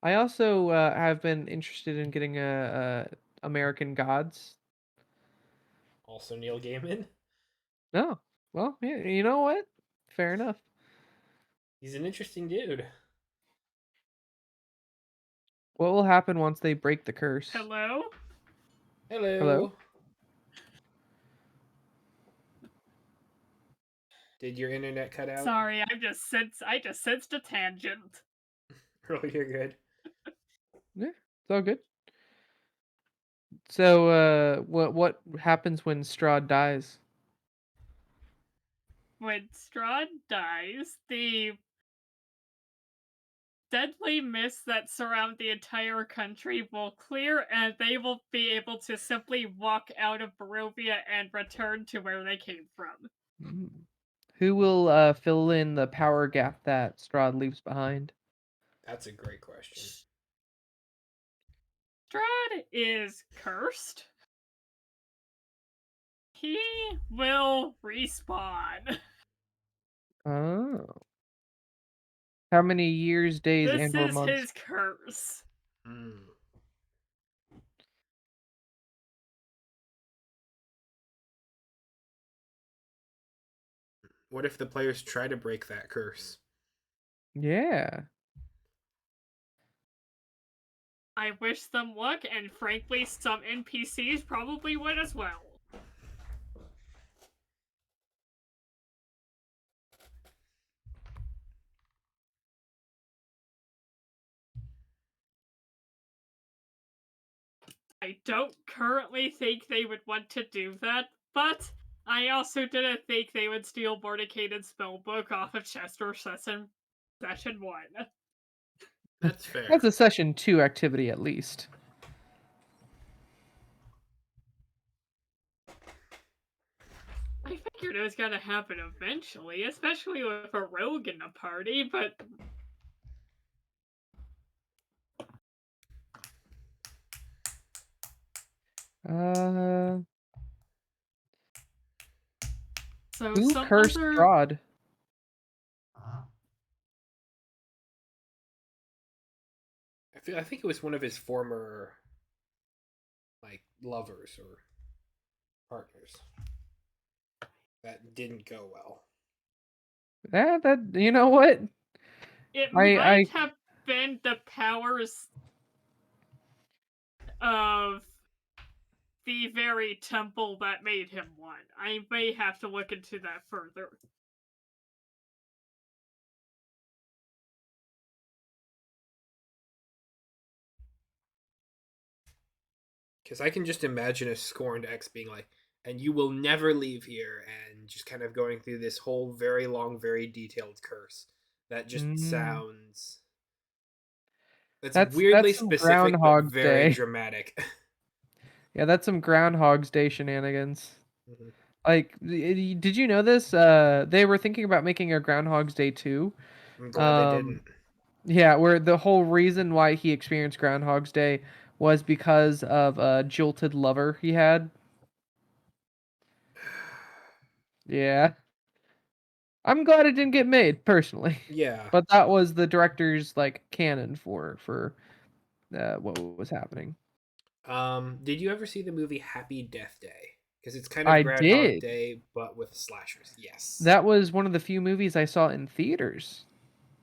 I also have been interested in getting a American Gods. Also Neil Gaiman. No. Well, yeah, you know what? Fair enough. He's an interesting dude. What will happen once they break the curse? Hello? Hello. Hello? Did your internet cut out? Sorry, I just sensed a tangent. Oh, you're good. Yeah, it's all good. So, what happens when Strahd dies? When Strahd dies, the deadly mists that surround the entire country will clear and they will be able to simply walk out of Barovia and return to where they came from. Mm. Who will fill in the power gap that Strahd leaves behind? That's a great question. Strahd is cursed. He will respawn. Oh. How many years, days, This and/or is months? his curse. Hmm. What if the players try to break that curse? Yeah. I wish them luck, and frankly, some NPCs probably would as well. I don't currently think they would want to do that, but I also didn't think they would steal Mordecai's spellbook off of Chester session 1. That's fair. That's a session 2 activity at least. I figured it was gonna happen eventually, especially with a rogue in the party, but Uh, So who some cursed other Strahd? I think it was one of his former like lovers or partners that didn't go well. Yeah, that you know what? it I might have been the powers of the very temple that made him one. I may have to look into that further. Because I can just imagine a scorned ex being like, and you will never leave here, and just kind of going through this whole very long, very detailed curse that just mm, sounds. That's that's weirdly some specific, but Groundhog's very Day. dramatic. Yeah, that's some Groundhog's Day shenanigans. Mhm. Like, did you know this? They were thinking about making a Groundhog's Day 2. I'm glad they Um, didn't. yeah, where the whole reason why he experienced Groundhog's Day was because of a jilted lover he had. Yeah. I'm glad it didn't get made, personally. Yeah. But that was the director's, like, canon for what was happening. Did you ever see the movie Happy Death Day? Because it's kind of I Groundhog did. Day, but with slashers. Yes. That was one of the few movies I saw in theaters.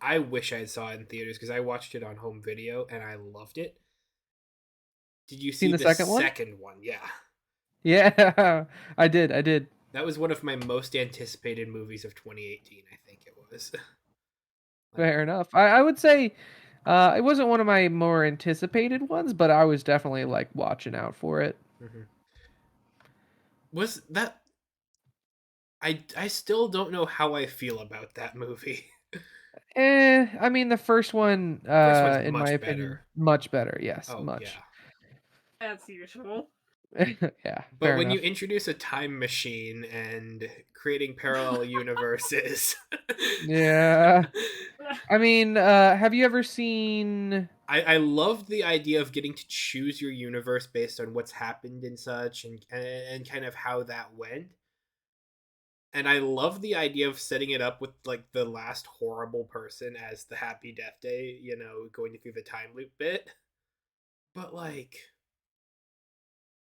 I wish I saw it in theaters because I watched it on home video and I loved it. Did you Seen see the the second one? second one? Yeah. Yeah, I did. That was one of my most anticipated movies of 2018, I think it was. Like, Fair enough. I would say, it wasn't one of my more anticipated ones, but I was definitely, like, watching out for it. mhm. Was that I still don't know how I feel about that movie. I mean, the first one, First one's in my much opinion, better. much better. Yes, Oh, much. yeah. As usual. Yeah, But fair when you enough. introduce a time machine and creating parallel universes, Yeah. I mean, have you ever seen I love the idea of getting to choose your universe based on what's happened and such, and kind of how that went. And I love the idea of setting it up with like the last horrible person as the Happy Death Day, going through the time loop bit. But like,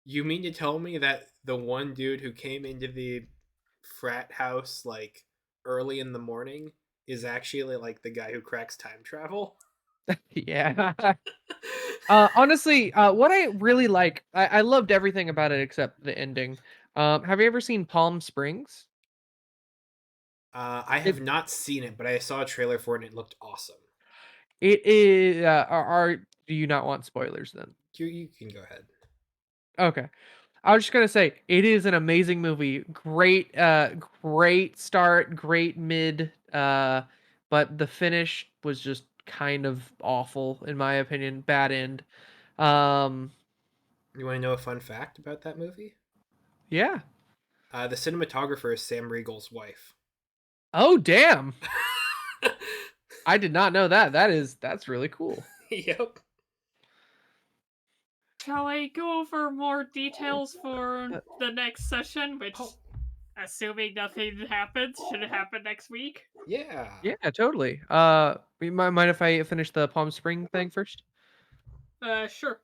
you mean to tell me that the one dude who came into the frat house like early in the morning is actually like the guy who cracks time travel? Yeah. Honestly, what I really like, I loved everything about it except the ending. Have you ever seen Palm Springs? I It have not seen it, but I saw a trailer for it and it looked awesome. it is. Do you not want spoilers then? You can go ahead. Okay. I was just gonna say it is an amazing movie. Great start, great mid. But the finish was just kind of awful in my opinion. Bad end. Um, You want to know a fun fact about that movie? yeah. The cinematographer is Sam Riegel's wife. Oh damn! I did not know that. That's really cool. Yep. Shall I go over more details for Uh, the next session, which, Oh, assuming nothing happens, should happen next week? yeah. yeah, totally. You mind if I finish the Palm Spring thing first? Sure.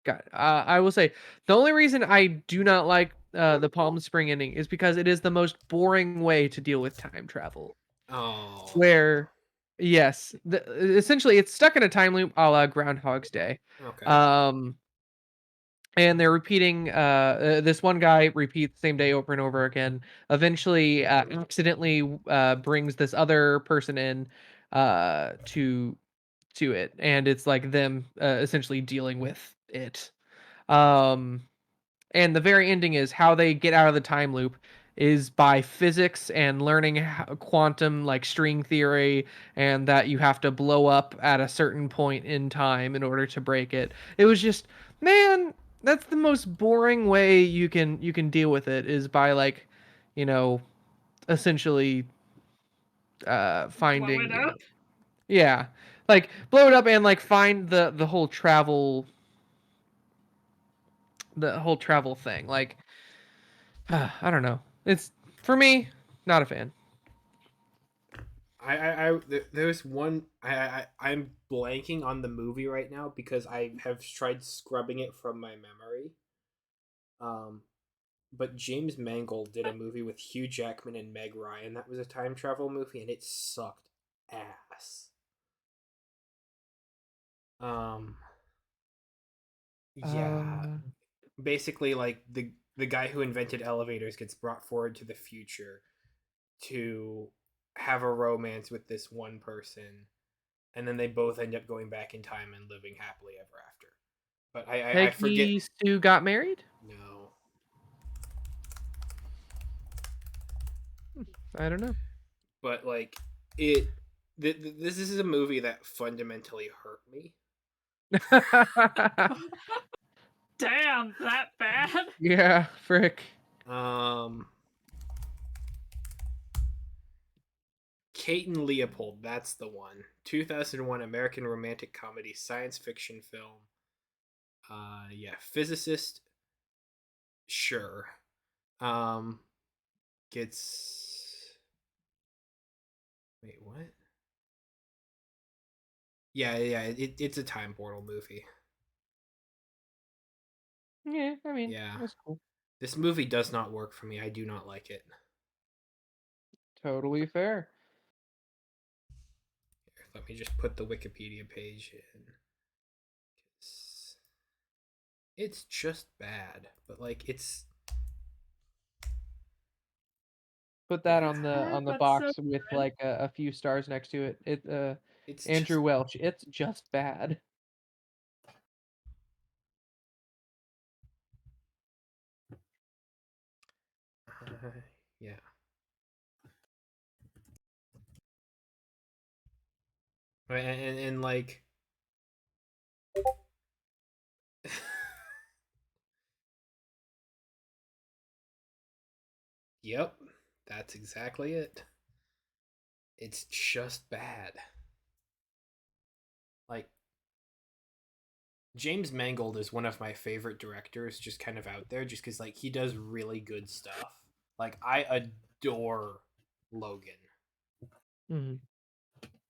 Got it. I will say the only reason I do not like the Palm Spring ending is because it is the most boring way to deal with time travel. Oh. Where, yes, essentially it's stuck in a time loop, a la Groundhog's Day. Okay. Um, and they're repeating. This one guy repeats the same day over and over again. Eventually, accidentally brings this other person in to it, and it's like them essentially dealing with it. Um, and the very ending is how they get out of the time loop is by physics and learning quantum like string theory, and that you have to blow up at a certain point in time in order to break it. It was just, man, that's the most boring way you can deal with it, is by like, you know, essentially Blow finding, it up? yeah, like blow it up and like find the whole travel the whole travel thing. Like, I don't know. It's for me, not a fan. There's one I'm blanking on the movie right now because I have tried scrubbing it from my memory. Um, but James Mangold did a movie with Hugh Jackman and Meg Ryan that was a time travel movie, and it sucked ass. Um, yeah, Uh, basically, like the guy who invented elevators gets brought forward to the future to have a romance with this one person, and then they both end up going back in time and living happily ever after. But I forget. Peggy Sue got married. No, I don't know. but like it. This is a movie that fundamentally hurt me. Damn, that bad? Yeah, frick. Um, Kate and Leopold, that's the one. 2001 American romantic comedy science fiction film. Yeah, physicist, sure. Um, gets wait, what? Yeah, it's a time portal movie. Yeah, I mean Yeah, that's cool. this movie does not work for me. I do not like it. Totally fair. Let me just put the Wikipedia page in. It's just bad, but like it's Put that yeah, on the That's so box with good. like a few stars next to it. it's just Andrew Welch. It's just bad. yeah. Right, and like yep, that's exactly it. It's just bad. Like James Mangold is one of my favorite directors, just kind of out there, just because like he does really good stuff. Like I adore Logan, Mhm.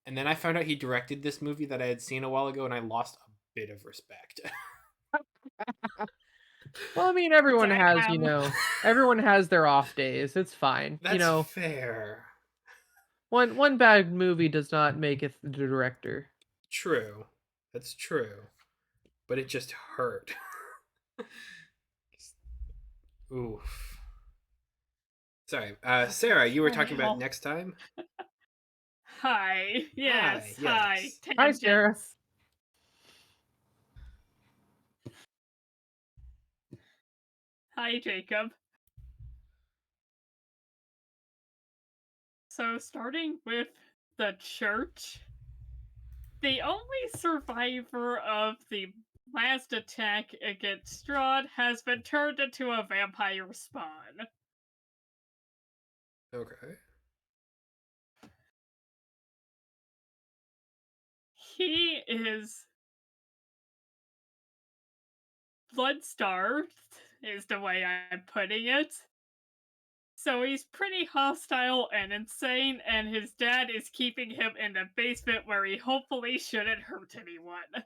and then I found out he directed this movie that I had seen a while ago, and I lost a bit of respect. Well, I mean, everyone has, Damn. everyone has their off days. It's fine. That's fair. One bad movie does not make it the director. True, that's true, but it just hurt. Oof. Sorry, Sarah. You were talking about Well, next time. hi. Hi. Yes, hi. Yes. Hi, Sarah. Tangents. Hi, Jacob. So, starting with the church, the only survivor of the last attack against Strahd has been turned into a vampire spawn. Okay. He is blood starved, is the way I'm putting it. So he's pretty hostile and insane, and his dad is keeping him in the basement where he hopefully shouldn't hurt anyone,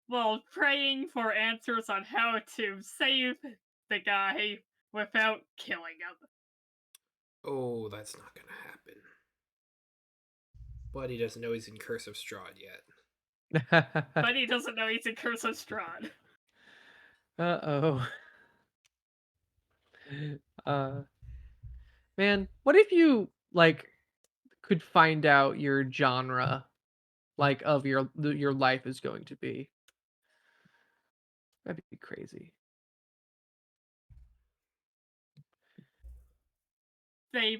while praying for answers on how to save the guy without killing him. Oh, that's not gonna happen. But he doesn't know he's in Curse of Strahd yet. But he doesn't know he's in Curse of Strahd. Uh-oh. Uh, man, what if you like could find out your genre like of your life is going to be? That'd be crazy. They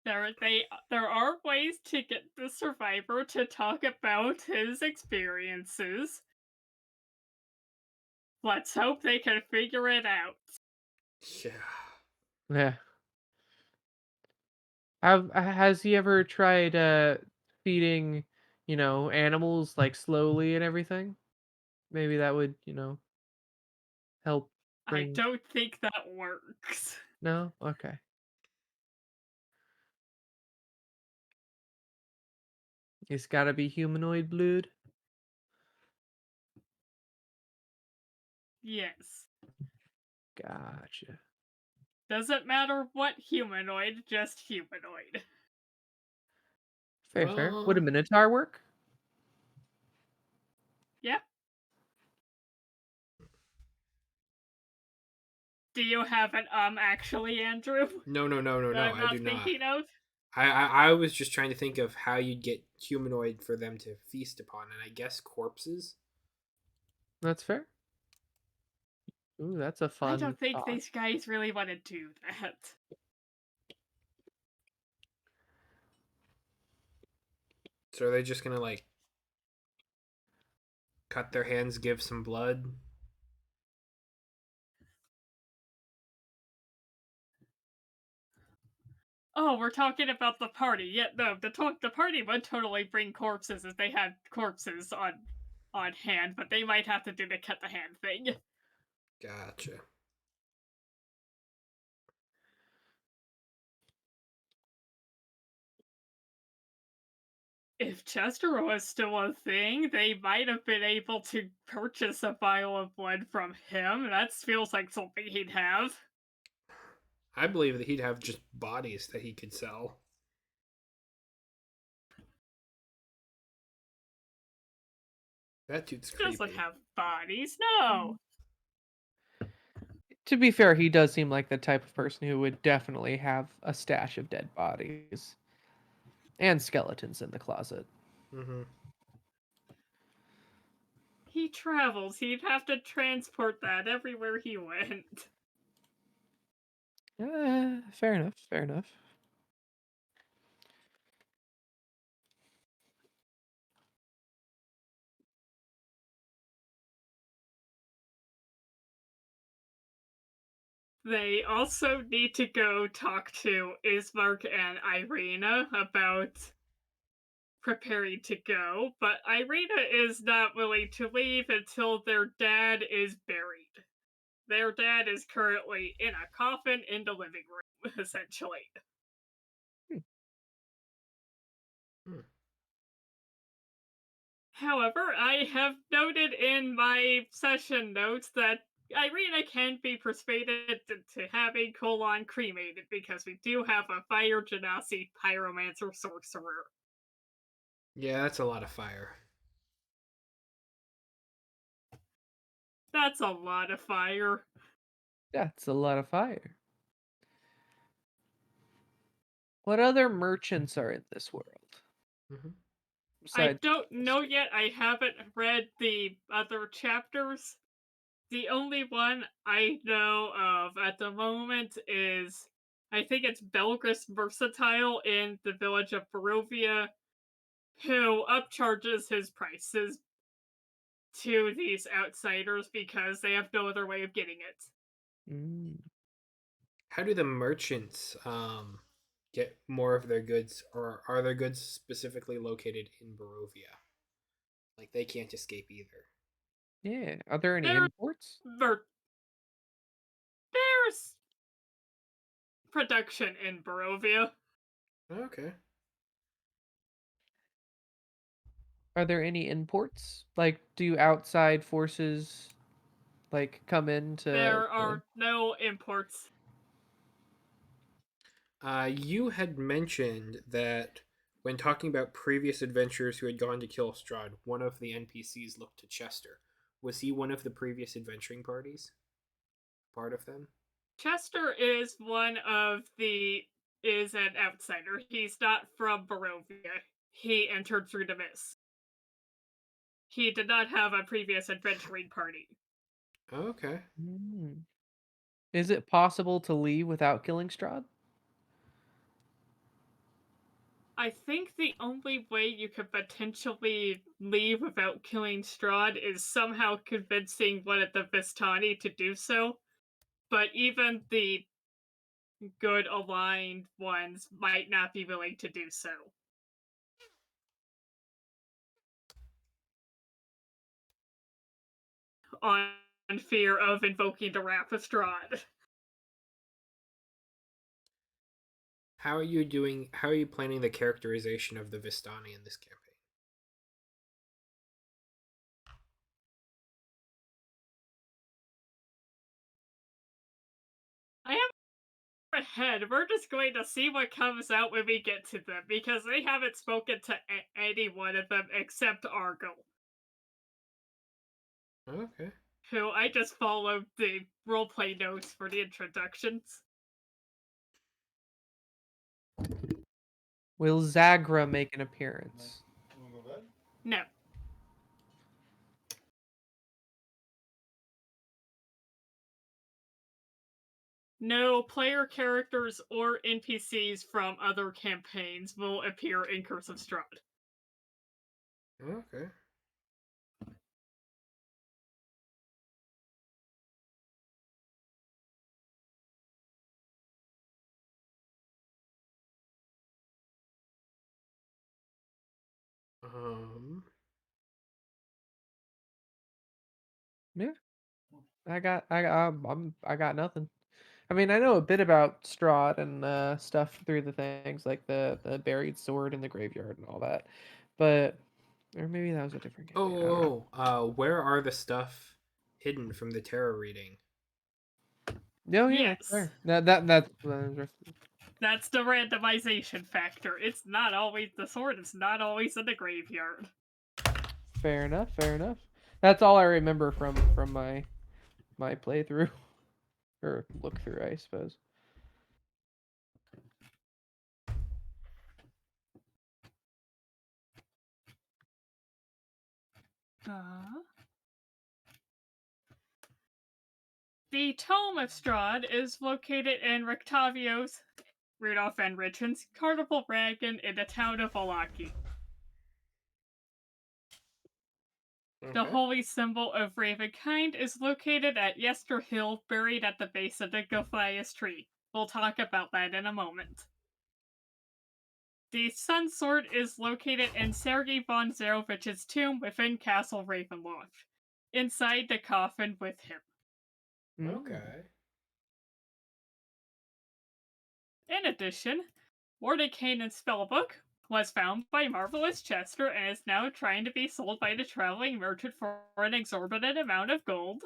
there are ways to get the survivor to talk about his experiences. Let's hope they can figure it out. Yeah. Yeah. Has he ever tried feeding, animals like slowly and everything? Maybe that would. help I bring. don't think that works. No? Okay. It's gotta be humanoid blood. Yes. Gotcha. Doesn't matter what humanoid, just humanoid. Fair, fair. Would a Well, minotaur work? Yeah. Do you have an actually, Andrew? no, That I'm I do not not. thinking of? I was just trying to think of how you'd get humanoid for them to feast upon, and I guess corpses. That's fair. Ooh, that's a I fun don't think thought. these guys really want to do that. So are they just gonna like cut their hands, give some blood? Oh, we're talking about the party. Yeah, no, the party would totally bring corpses if they had corpses on hand, but they might have to do the cut the hand thing. Gotcha. If Chester was still a thing, they might have been able to purchase a vial of blood from him. That feels like something he'd have. I believe that he'd have just bodies that he could sell. That dude's He doesn't creepy. have bodies, no. To be fair, he does seem like the type of person who would definitely have a stash of dead bodies and skeletons in the closet. Mm-hmm. He travels. He'd have to transport that everywhere he went. Fair enough. Fair enough. They also need to go talk to Ismark and Irina about preparing to go, but Irina is not willing to leave until their dad is buried. Their dad is currently in a coffin in the living room, essentially. Hmm. However, I have noted in my session notes that Irina can be persuaded to having Colon cremated because we do have a fire genasi pyromancer sorcerer. Yeah, that's a lot of fire. That's a lot of fire. That's a lot of fire. What other merchants are in this world Mm-hmm. I besides don't know Chester? yet. I haven't read the other chapters. The only one I know of at the moment is I think it's Belgris Versatile in the village of Barovia, who upcharges his prices to these outsiders because they have no other way of getting it. Mm. How do the merchants get more of their goods, or are their goods specifically located in Barovia? Like they can't escape either. Yeah. Are there any There's imports? there's production in Barovia. Okay. Are there any imports? Like, do outside forces like come in to? There are no imports. You had mentioned that when talking about previous adventurers who had gone to kill Strahd, one of the NPCs looked to Chester. Was he one of the previous adventuring parties? Part of them? Chester is an outsider. He's not from Barovia. He entered through the mist. He did not have a previous adventuring party. Okay. Mm. Is it possible to leave without killing Strahd? I think the only way you could potentially leave without killing Strahd is somehow convincing one of the Vistani to do so. But even the good aligned ones might not be willing to do so. On fear of invoking the Wrath of Strahd. How are you doing? How are you planning the characterization of the Vistani in this campaign? I am ahead. We're just going to see what comes out when we get to them, because they haven't spoken to any one of them except Argo, Okay. who I just followed the roleplay notes for the introductions. Will Zagra make an appearance? No. No player characters or NPCs from other campaigns will appear in Curse of Strahd. Okay. Um. Yeah, I got nothing. I mean, I know a bit about Strahd and stuff through the things like the buried sword in the graveyard and all that, but or maybe that was a different campaign. I don't know. Where are the stuff hidden from the tarot reading? No, yeah, that's Yes. fair. That's That's the randomization factor. It's not always the sword, it's not always in the graveyard. fair enough. Fair enough. That's all I remember from my playthrough or look through, I suppose. The Tome of Strahd is located in Rectavio's, Rudolph Van Richen's Carnival Wagon in the town of Valaki. The Okay. holy symbol of Ravenkind is located at Yester Hill, buried at the base of the Gothias tree. We'll talk about that in a moment. The Sun Sword is located in Sergei von Zarovich's tomb within Castle Ravenloft, inside the coffin with him. Mm. Okay. In addition, Mordenkainen's spellbook was found by Marvelous Chester and is now trying to be sold by the traveling merchant for an exorbitant amount of gold.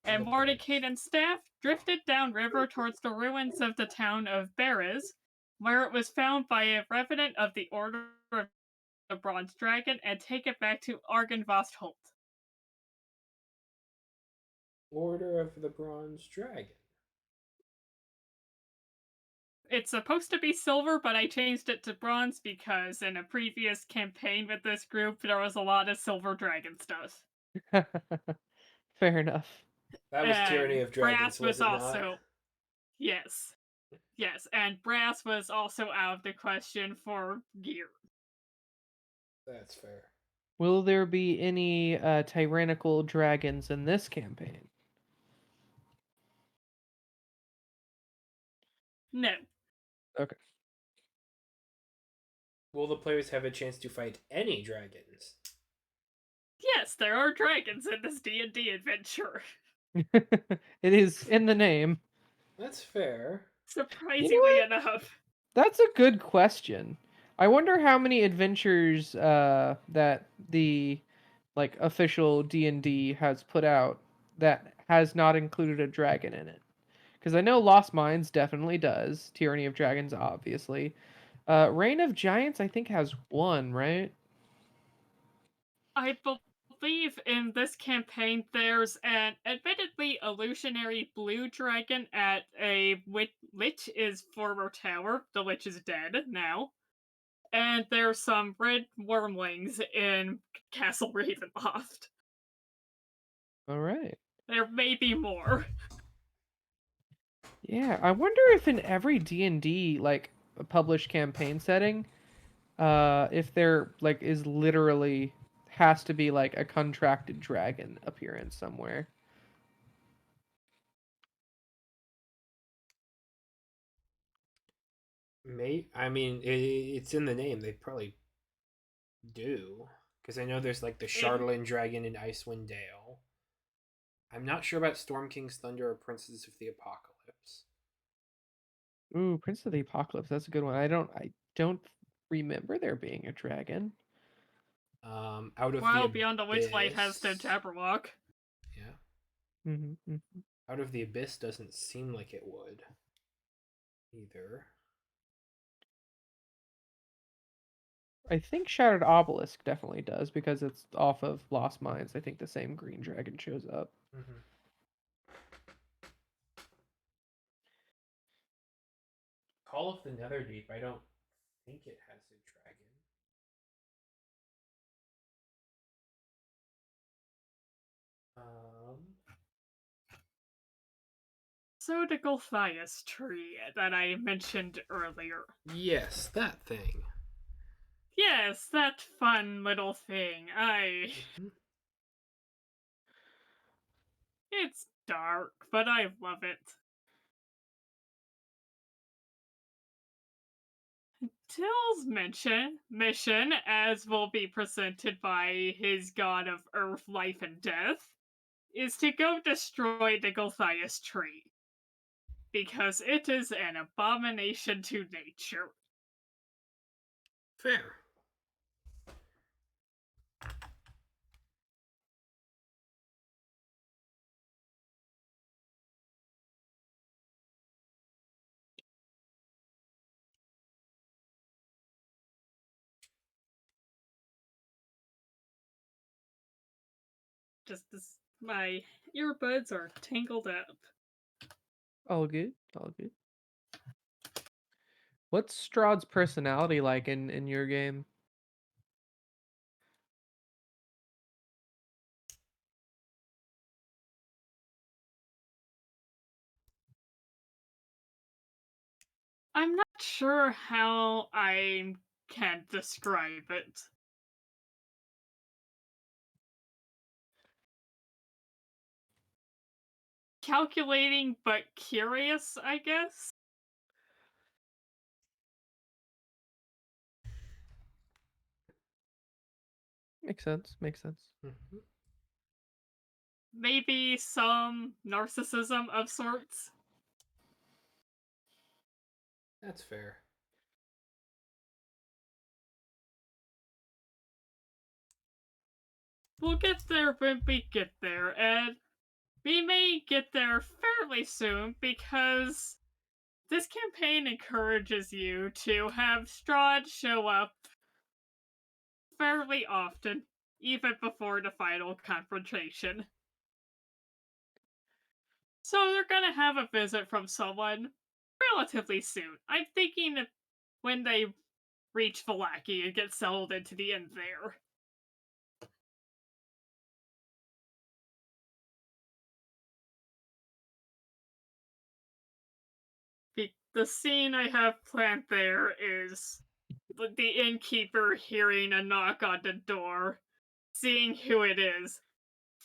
And Okay. Mordenkainen's staff drifted downriver towards the ruins of the town of Beres, where it was found by a revenant of the Order of the Bronze Dragon and taken back to Argynvost Order of the Bronze Dragon. It's supposed to be silver, but I changed it to bronze because in a previous campaign with this group, there was a lot of silver dragon stuff. Fair enough. That was Tyranny And of Dragons, brass was was it not? also. Yes. Yes, and brass was also out of the question for gear. That's fair. Will there be any tyrannical dragons in this campaign? No. Okay. Will the players have a chance to fight any dragons? Yes, there are dragons in this D&D adventure. It is in the name. That's fair. Surprisingly enough. That's a good question. I wonder how many adventures that the like official D&D has put out that has not included a dragon in it. Because I know Lost Mines definitely does. Tyranny of Dragons, obviously. Reign of Giants, I think, has one, right? I believe in this campaign there's an admittedly illusionary blue dragon at a lich is former tower. The lich is dead now. And there's some red wormlings in Castle Ravenloft. All right. There may be more. Yeah, I wonder if in every D&D like a published campaign setting, if there like is literally has to be like a contracted dragon appearance somewhere. I mean, it's in the name. They probably do. Because I know there's like the In Charlatan dragon in Icewind Dale. I'm not sure about Storm King's Thunder or Princes of the Apocalypse. Ooh, Prince of the Apocalypse. That's a good one. I don't remember there being a dragon. Out of the Well, Beyond the Witchlight has the Abyss. Jabberwock. Yeah. Mm-hmm. Out of the Abyss doesn't seem like it would either. I think Shattered Obelisk definitely does because it's off of Lost Mines. I think the same green dragon shows up. Mm-hmm. Call of the Netherdeep. I don't think it has a dragon. So the Golthias tree that I mentioned earlier. Yes, that thing. Yes, that fun little thing. Mm-hmm. It's dark, but I love it. Till's mission, as will be presented by his god of earth, life, and death, is to go destroy the Golthias tree. Because it is an abomination to nature. Fair. Just this, my earbuds are tangled up. All good. All good. What's Strahd's personality like in your game? I'm not sure how I can describe it. Calculating but curious, I guess. Makes sense. Makes sense. Mm-hmm. Maybe some narcissism of sorts. That's fair. We'll get there when we get there, and we may get there fairly soon because this campaign encourages you to have Strahd show up fairly often, even before the final confrontation. So they're gonna have a visit from someone relatively soon. I'm thinking that when they reach Vallaki and get settled into the inn there. The scene I have planned there is the innkeeper hearing a knock on the door, seeing who it is,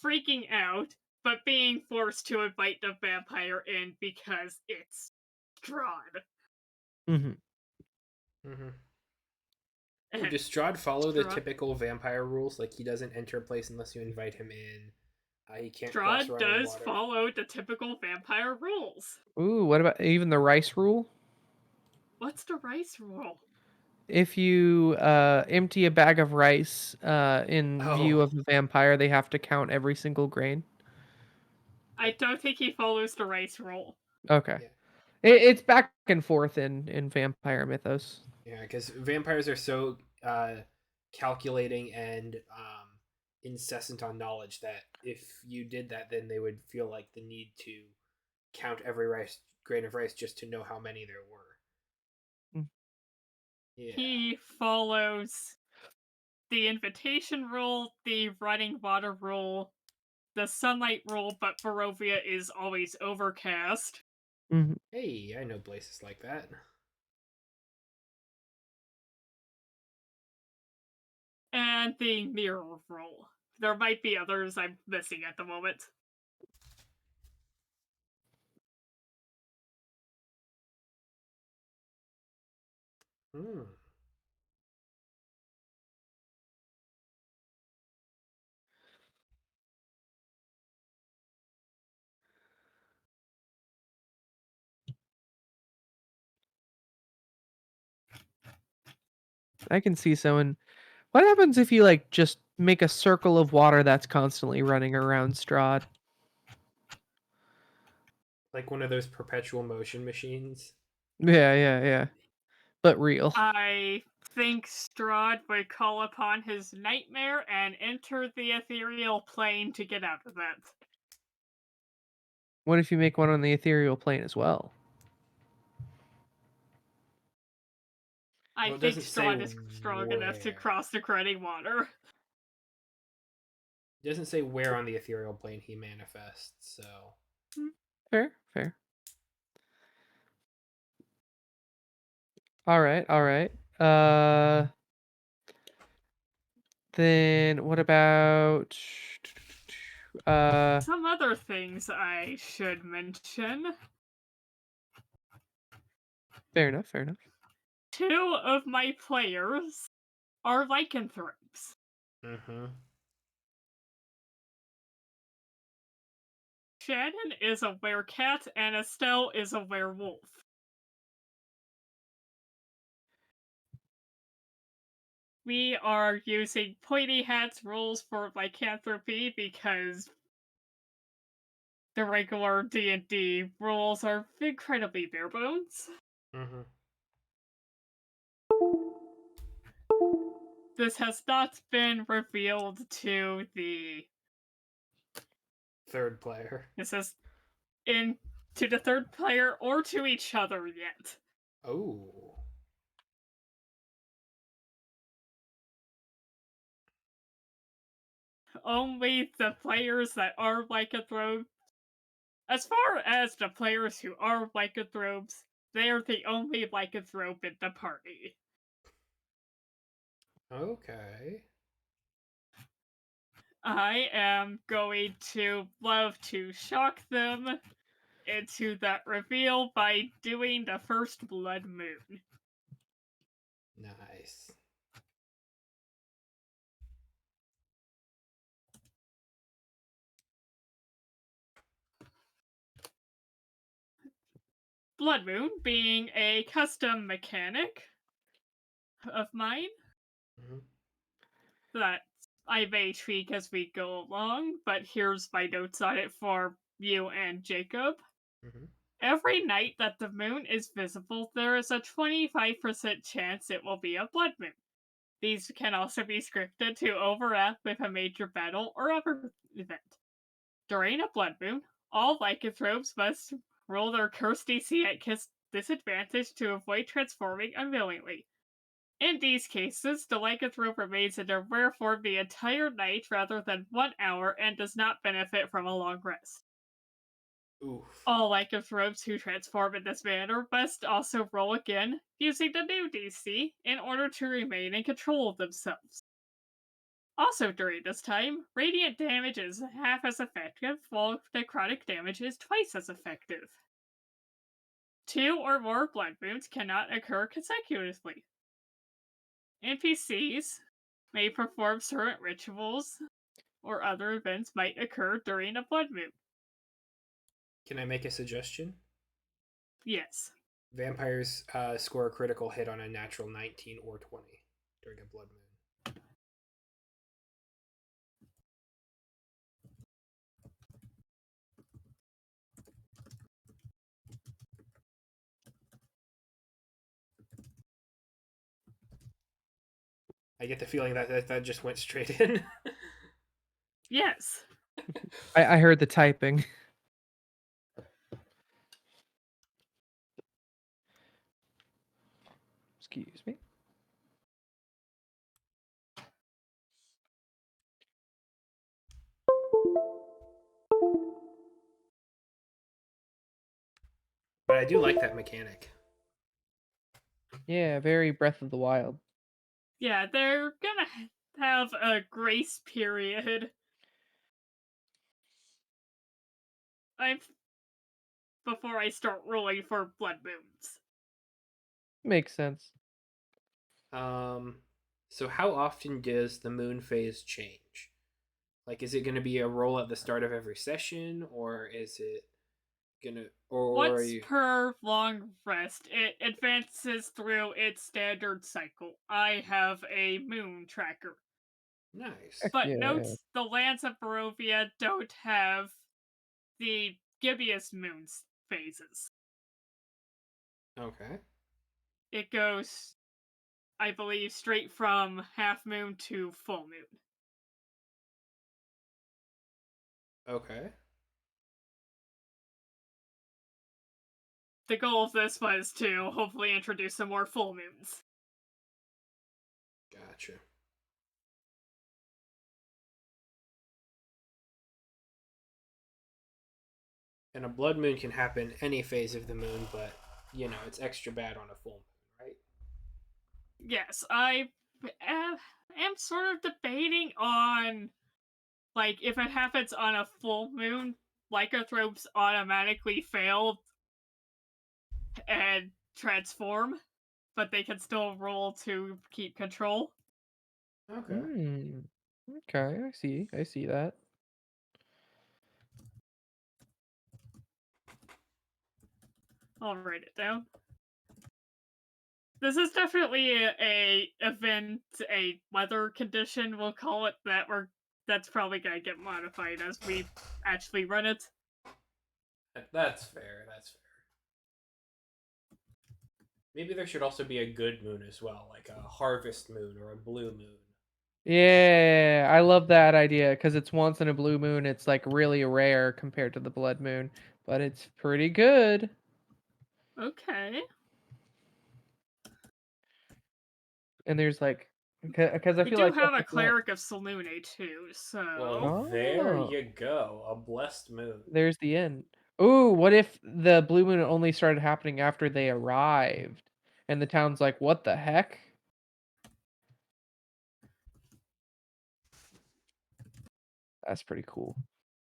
freaking out, but being forced to invite the vampire in because it's Strahd. Mm-hmm. Mm-hmm. Ooh, And does Strahd follow the Strahd, typical vampire rules? Like he doesn't enter a place unless you invite him in. He can't cross Strahd running does water. follow the typical vampire rules. Ooh, what about even the rice rule? What's the rice rule? If you empty a bag of rice in view Oh, of a vampire, they have to count every single grain. I don't think he follows the rice rule. Okay. yeah, It's back and forth in vampire mythos. yeah. Because vampires are so calculating and incessant on knowledge that if you did that, then they would feel like the need to count every rice grain of rice just to know how many there were. Mm. Yeah. He follows the invitation rule, the running water rule, the sunlight rule, but Barovia is always overcast, Mhm. Hey, I know places like that. and the mirror rule. There might be others I'm missing at the moment. Hmm. I can see someone. What happens if you like just make a circle of water that's constantly running around Strahd? Like one of those perpetual motion machines. Yeah. But real. I think Strahd would call upon his nightmare and enter the ethereal plane to get out of that. What if you make one on the ethereal plane as well? I Well, it think doesn't say Strahd is strong enough to where. cross the cruddy water. It doesn't say where on the ethereal plane he manifests, so. Fair. All right. Then what about Some other things I should mention. fair enough. 2 of my players are lycanthropes. Mm-hmm. Shannon is a werecat and Estelle is a werewolf. We are using pointy hats rules for lycanthropy because the regular D&D rules are incredibly bare bones. Mm-hmm. This has not been revealed to the Third player. this is in to the third player or to each other yet. Oh. Only the players that are lycanthropes. As far as the players who are lycanthropes, they're the only lycanthrope in the party. Okay. I am going to love to shock them into that reveal by doing the first blood moon. Nice. Blood moon being a custom mechanic of mine Mm-hmm. that I may tweak as we go along, but here's my notes on it for you and Jacob. Mm-hmm. Every night that the moon is visible, there is a 25% chance it will be a blood moon. These can also be scripted to overlap with a major battle or other event. During a blood moon, all lycanthropes must roll their curse DC at disadvantage to avoid transforming unwillingly. In these cases, the lycanthrope remains in their rare form the entire night rather than 1 hour and does not benefit from a long rest. Oof. All lycanthropes who transform in this manner must also roll again using the new DC in order to remain in control of themselves. Also, during this time, radiant damage is half as effective, while necrotic damage is twice as effective. 2 or more blood moons cannot occur consecutively. NPCs may perform certain rituals, or other events might occur during a blood moon. Can I make a suggestion? Yes. Vampires score a critical hit on a natural 19 or 20 during a blood moon. I get the feeling that just went straight in. Yes. I heard the typing. Excuse me. But I do like that mechanic. Yeah, very Breath of the Wild. Yeah, they're gonna have a grace period. I'm before I start rolling for blood moons. Makes sense. So how often does the moon phase change? Like, is it going to be a roll at the start of every session, or is it gonna, or are Once you per long rest, it advances through its standard cycle. I have a moon tracker. nice? Heck But yeah. note the lands of Barovia don't have the gibbous moon's phases. Okay. It goes, I believe, straight from half moon to full moon. Okay. The goal of this was to hopefully introduce some more full moons. Gotcha. And a blood moon can happen any phase of the moon, but it's extra bad on a full moon, right? Yes, I am sort of debating on, like, if it happens on a full moon, lycanthropes automatically fail and transform, but they can still roll to keep control. Okay. Hmm. Okay, I see. I see that. I'll write it down. This is definitely a event, a weather condition, we'll call it, that's probably gonna get modified as we actually run it. That's fair. That's fair. Maybe there should also be a good moon as well, like a harvest moon or a blue moon. Yeah, I love that idea because it's once in a blue moon. It's like really rare compared to the blood moon, but it's pretty good. Okay. And there's like, because I We feel do like have that's a like what. cleric of Salune too, so Well, there Oh, you go. A blessed moon. there's the end. Ooh, what if the blue moon only started happening after they arrived, and the town's like, what the heck? That's pretty cool.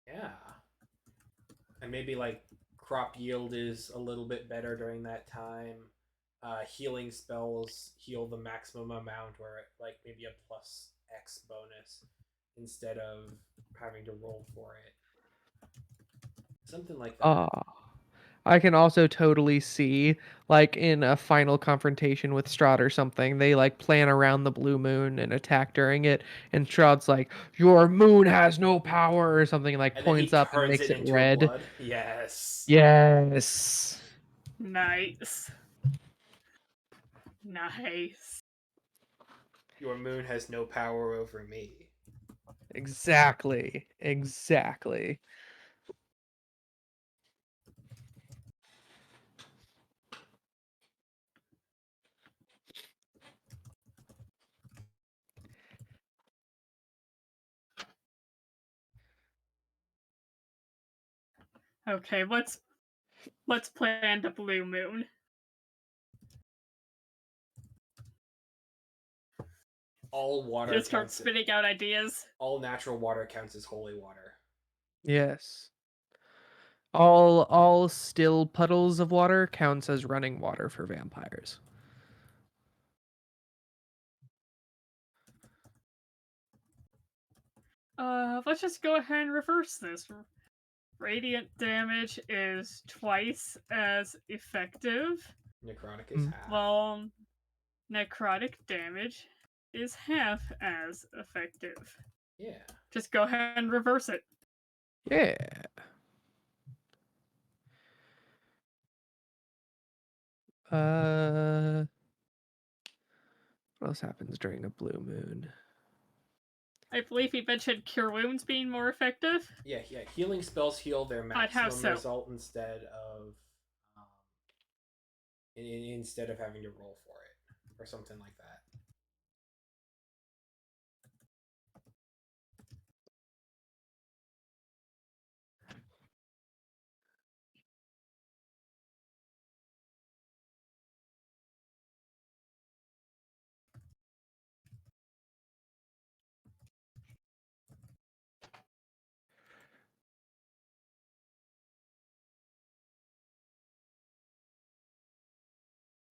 Yeah. And maybe like crop yield is a little bit better during that time. Healing spells heal the maximum amount, where like maybe a plus X bonus instead of having to roll for it. Something like that. Ah. I can also totally see, like, in a final confrontation with Strahd or something, they, like, plan around the blue moon and attack during it, and Strahd's like, "Your moon has no power," or something, and, like, And then he points up and turns makes it it into a red. blood. Yes. Yes. nice. Nice. Your moon has no power over me. Exactly. Exactly. Okay, let's plan the blue moon. All water Just start counts. spitting out ideas. All natural water counts as holy water. Yes. All still puddles of water counts as running water for vampires. Let's just go ahead and reverse this. Radiant damage is twice as effective, Necrotic is Mm. half. while necrotic damage is half as effective. Yeah. Just go ahead and reverse it. Yeah. Uh, what else happens during a blue moon? I believe he mentioned cure wounds being more effective. Yeah. Healing spells heal their But how maximum so? result um, instead of having to roll for it or something like that.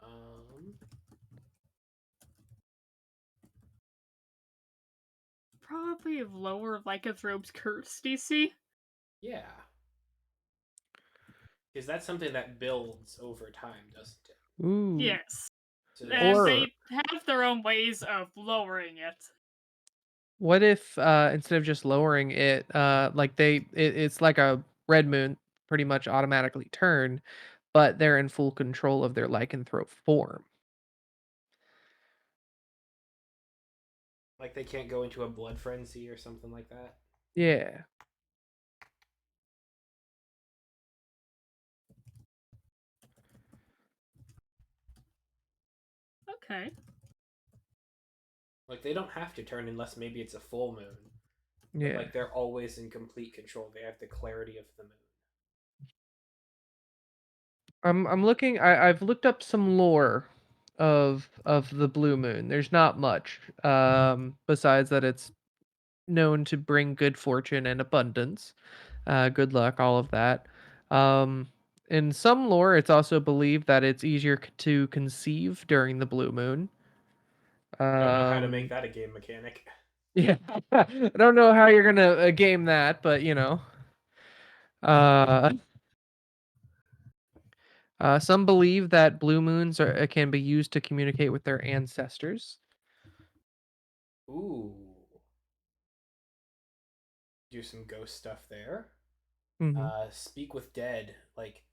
Um, Probably lower lycanthrope's curse DC. yeah. Because that's something that builds over time, doesn't it? Ooh. Yes. So And Or they have their own ways of lowering it. what if instead of just lowering it, like it's like a red moon, pretty much automatically turn, but they're in full control of their lycanthrope form. like they can't go into a blood frenzy or something like that. Yeah. Okay. Like they don't have to turn unless maybe it's a full moon. But Yeah. like they're always in complete control. They have the clarity of the moon. I'm looking. I've looked up some lore of the blue moon. There's not much besides that it's known to bring good fortune and abundance, good luck, all of that. Um, in some lore, it's also believed that it's easier to conceive during the blue moon. I don't know how to make Um, that a game mechanic. yeah, I don't know how you're gonna game that, but you know, uh, some believe that blue moons can be used to communicate with their ancestors. Ooh. Do some ghost stuff there. Hmm. Speak with dead. Like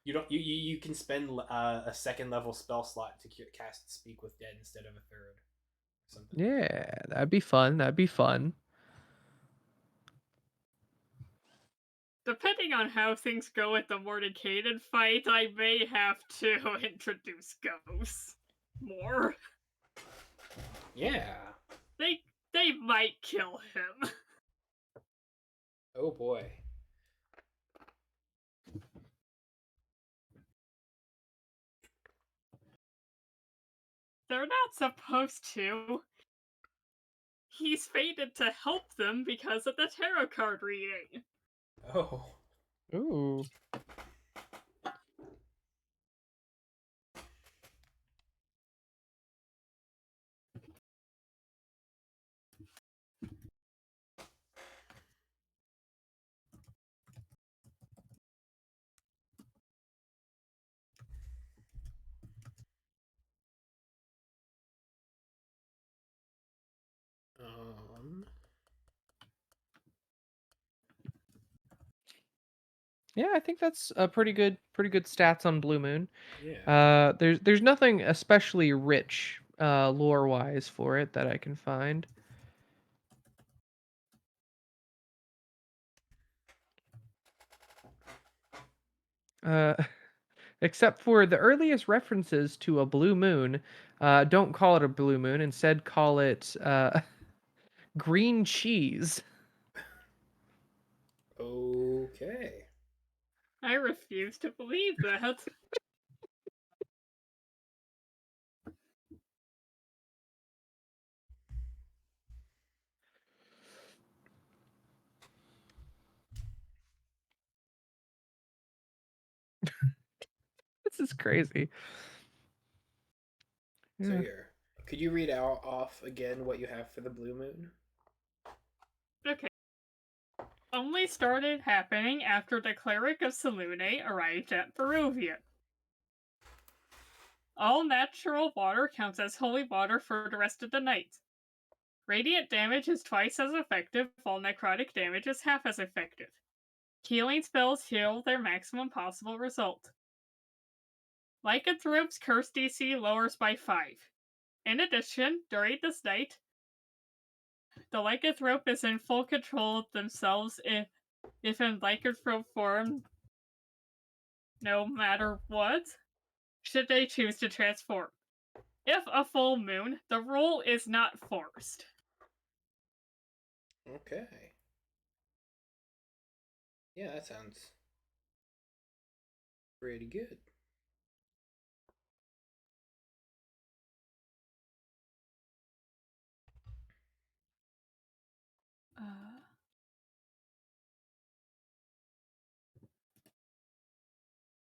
you can spend a second level spell slot to cast Speak with Dead instead of a third or something. Yeah, that'd be fun. That'd be fun. Depending on how things go at the Mordecaited fight, I may have to introduce ghosts more. Yeah. They might kill him. Oh boy. They're not supposed to. He's fated to help them because of the tarot card reading. Oh. Ooh. Um. Yeah, I think that's a pretty good stats on Blue Moon. Yeah. There's nothing especially rich lore wise for it that I can find. Uh, except for the earliest references to a blue moon, don't call it a blue moon. Instead, call it green cheese. Okay. I refuse to believe that. This is crazy. So Yeah. here, could you read out off again what you have for the blue moon? Okay. Only started happening after the cleric of Salune arrived at Barovia. All natural water counts as holy water for the rest of the night. Radiant damage is twice as effective, while necrotic damage is half as effective. Healing spells heal their maximum possible result. Lycanthrope's curse DC lowers by 5. In addition, during this night, the lycanthrope is in full control of themselves if in lycanthrope form, no matter what, should they choose to transform. If a full moon, the rule is not forced. Okay. Yeah, that sounds pretty good.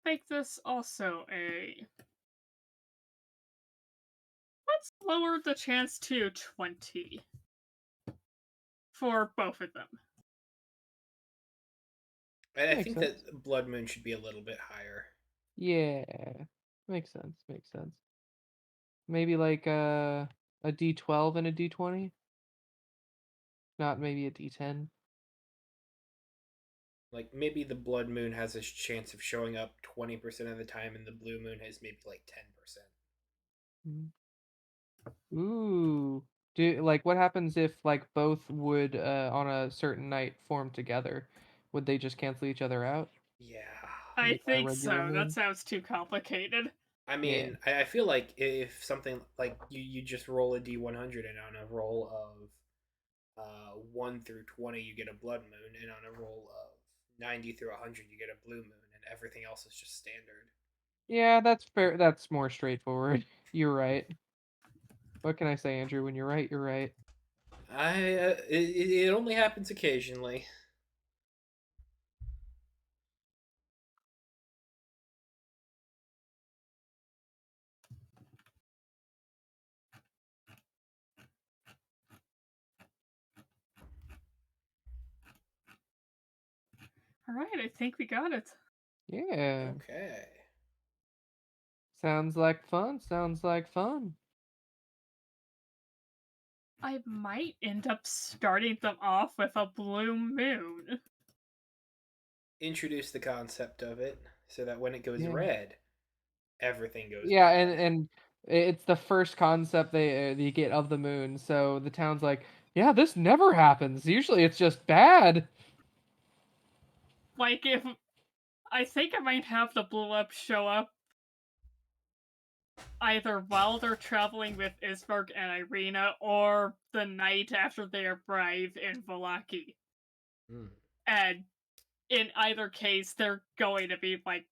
Make this also a. Let's lower the chance to 20 for both of them. I Makes think sense. that blood moon should be a little bit higher. Yeah. Makes sense. Makes sense. Maybe like a D12 and a D20, not maybe a D10. Like maybe the blood moon has a chance of showing up 20% of the time, and the blue moon has maybe like 10%. Mm. Ooh. Do like what happens if like both would on a certain night form together? Would they just cancel each other out? Yeah. I By a think regular so. That moon? sounds too complicated. I Yeah. mean, I feel like if something like you just roll a D100, and on a roll of 1 through 20 you get a blood moon, and on a roll of 90 through 100 you get a blue moon, and everything else is just standard. Yeah, that's fair. That's more straightforward. You're right. What can I say, Andrew? When you're right, you're right. It only happens occasionally. All right, I think we got it. Yeah. Okay. Sounds like fun. Sounds like fun. I might end up starting them off with a blue moon. Introduce the concept of it so that when it goes Yeah. red, everything goes Yeah, bad. and it's the first concept they get of the moon. So the town's like, yeah, this never happens. Usually it's just bad. Like, if I think I might have the blue up show up either while they're traveling with Isberg and Irina or the night after they arrive in Valaki. Mm. And in either case, they're going to be like,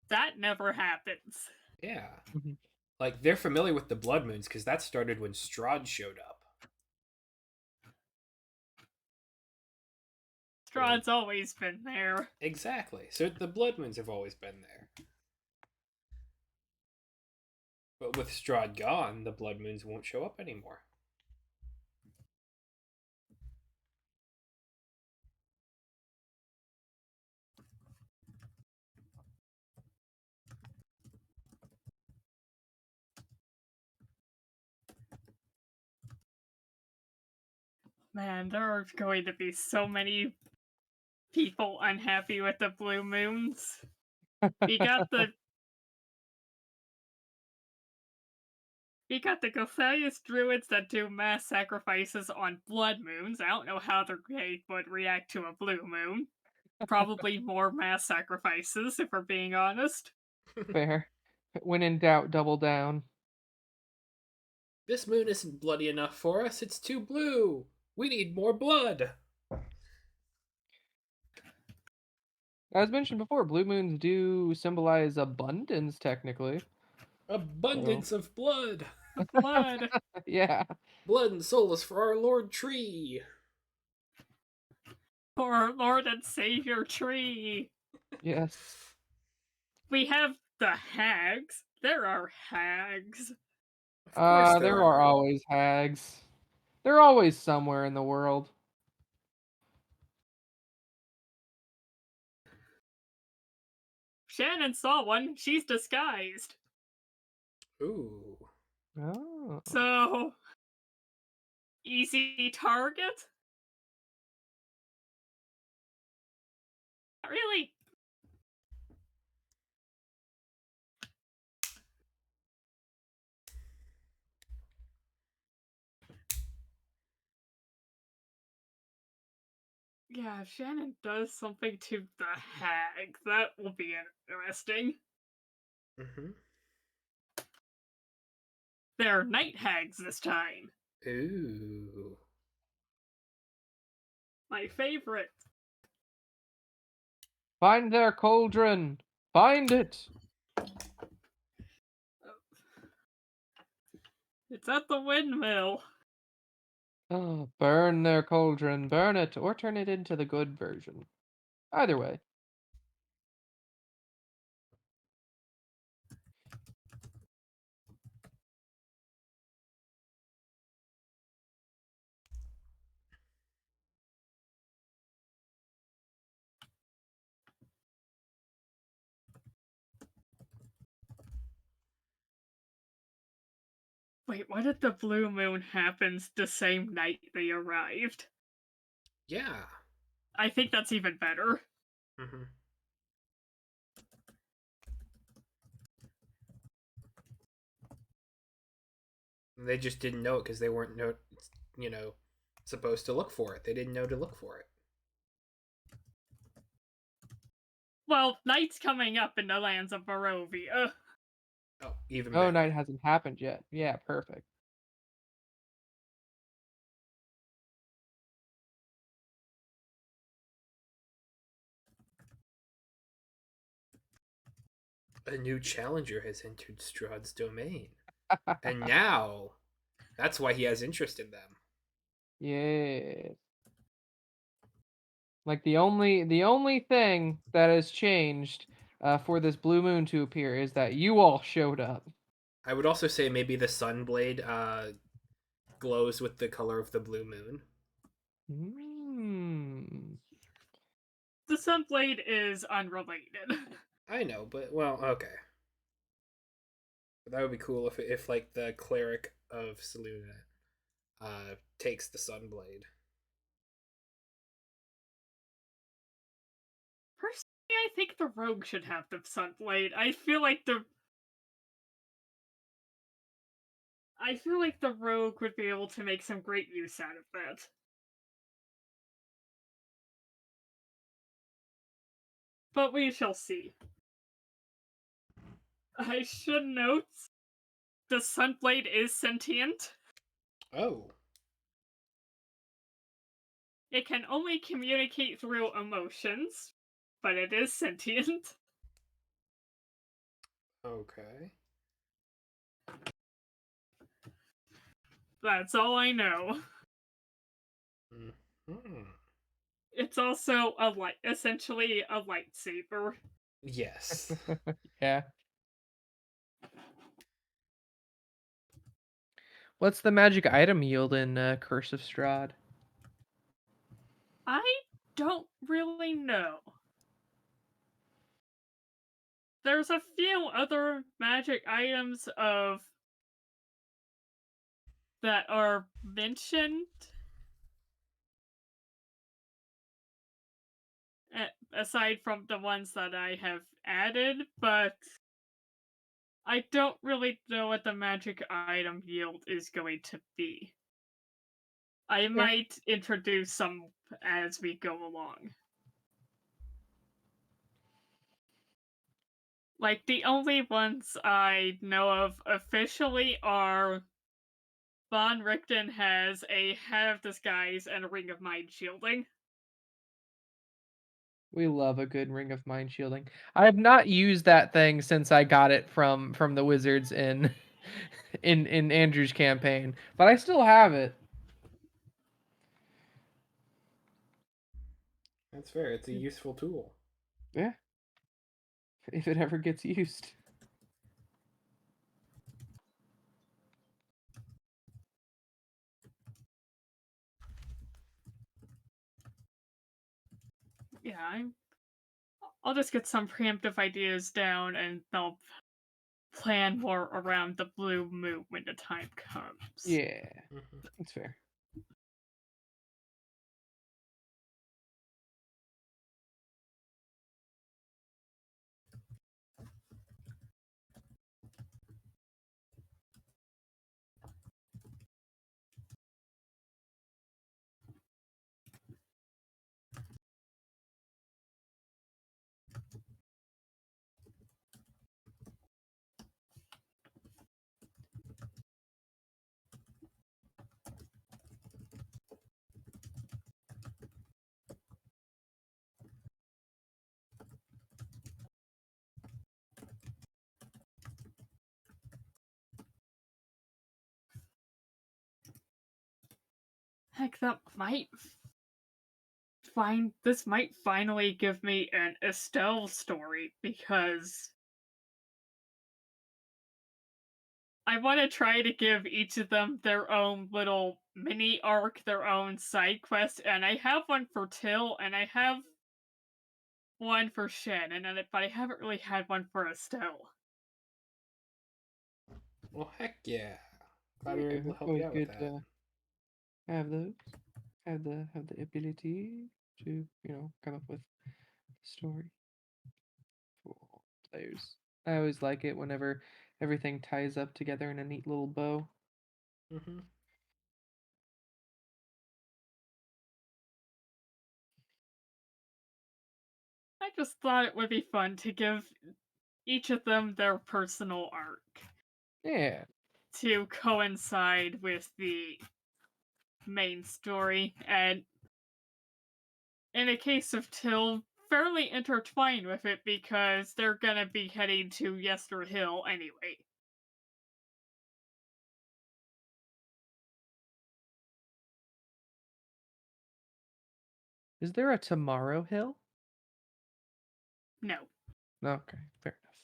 that never happens. Yeah. Mhm. Like they're familiar with the blood moons because that started when Strahd showed up. Or Strahd's always been there. exactly. So the blood moons have always been there. But with Strahd gone, the blood moons won't show up anymore. Man, there are going to be so many people unhappy with the blue moons. We got the We got the Gothalius druids that do mass sacrifices on blood moons. I don't know how they would react to a blue moon. Probably more mass sacrifices, if we're being honest. Fair. When in doubt, double down. This moon isn't bloody enough for us. It's too blue. We need more blood. As mentioned before, blue moons do symbolize abundance, technically. So, Abundance of blood. Blood yeah. Blood and souls for our Lord Tree. for our Lord and Savior tree. Yes. We have the hags. There are hags. Of course There there are are. always hags. They're always somewhere in the world. Shannon saw one. She's disguised. Ooh. Oh. So, easy target? Not really. Yeah, if Shannon does something to the hag, that will be interesting. Mm-hmm. They're night hags this time. Ooh. My favorite. Find their cauldron. Find it. It's at the windmill. Oh, burn their cauldron. Burn it, or turn it into the good version. Either way. Wait, what if the blue moon happens the same night they arrived? Yeah. I think that's even better. Hmm. They just didn't know it because they weren't you know, supposed to look for it. They didn't know to look for it. Well, night's coming up in the lands of Barovia. Oh, even Oh, better. night hasn't happened yet. Yeah, perfect. A new challenger has entered Strahd's domain, and now that's why he has interest in them. Yeah. Like the only thing that has changed for this blue moon to appear is that you all showed up. I would also say maybe the Sunblade glows with the color of the blue moon. Mm. The Sunblade is unrelated. I know, but well, okay. But that would be cool if like the cleric of Selûne takes the Sunblade. Personally, I think the rogue should have the Sunblade. I feel like the rogue would be able to make some great use out of that. But we shall see. I should note the Sunblade is sentient. Oh, It can only communicate through emotions, but it is sentient. okay. That's all I know. Hmm. It's also essentially a lightsaber. Yes. Yeah. What's the magic item yield in Curse of Strahd? I don't really know. There's a few other magic items of that are mentioned aside from the ones that I have added, but I don't really know what the magic item yield is going to be. I might introduce some as we go along. Like, the only ones I know of officially are Von Richten has a Hat of Disguise and a Ring of Mind Shielding. We love a good ring of mind shielding. I have not used that thing since I got it from the wizards in in Andrew's campaign, but I still have it. That's fair. It's a useful tool. Yeah, if it ever gets used. Yeah, I'll just get some preemptive ideas down and they'll plan more around the blue moon when the time comes. Yeah, Hmm. that's fair. Heck, this might finally give me an Estelle story because I want to try to give each of them their own little mini arc, their own side quest, and I have one for Till, and I have one for Shen, but I haven't really had one for Estelle. Well, heck yeah. Glad we were able to it's help you always out with good that. to have those, have the ability to come up with a story for players. I always like it whenever everything ties up together in a neat little bow. Mm-hmm. I just thought it would be fun to give each of them their personal arc Yeah, to coincide with the main story, and in the case of Till, fairly intertwined with it because they're gonna be heading to Yester Hill anyway. is there a Tomorrow Hill? No. Okay, fair enough.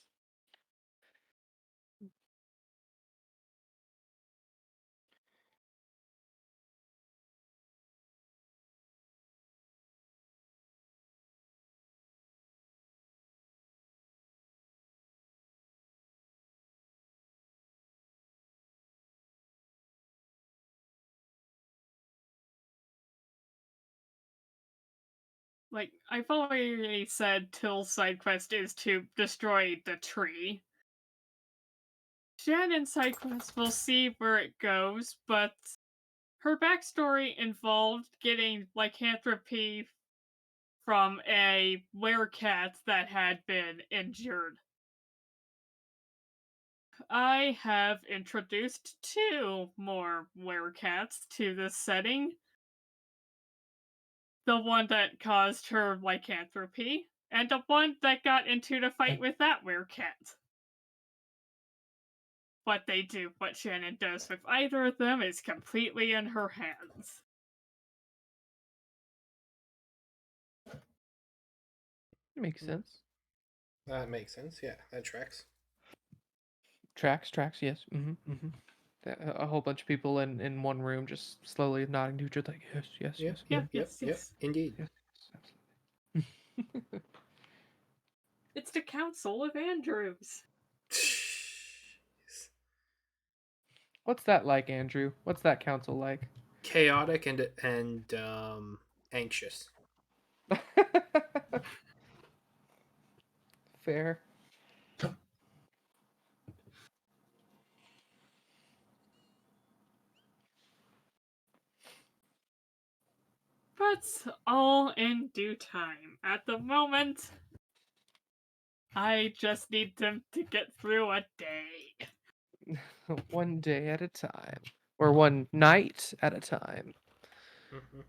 Like, I've already said Till's side quest is to destroy the tree. Shannon's side quest, we'll see where it goes, but her backstory involved getting lycanthropy from a werecat that had been injured. I have introduced 2 more werecats to this setting. The one that caused her lycanthropy, and the one that got into the fight with that werecat. What they do, what Shannon does with either of them is completely in her hands. Makes sense. That makes sense. Yeah, that tracks. Tracks, yes. A whole bunch of people in one room just slowly nodding to each other like, yes, yes, Yep, yes, yep, Yep, yes, yep, yes, yep. yes. Indeed. yes, yes, absolutely. It's the Council of Andrews. What's that like, Andrew? What's that council like? Chaotic and anxious. Fair. But all in due time. At the moment, I just need them to get through a day. One day at a time. Or one night at a time. Mm-hmm.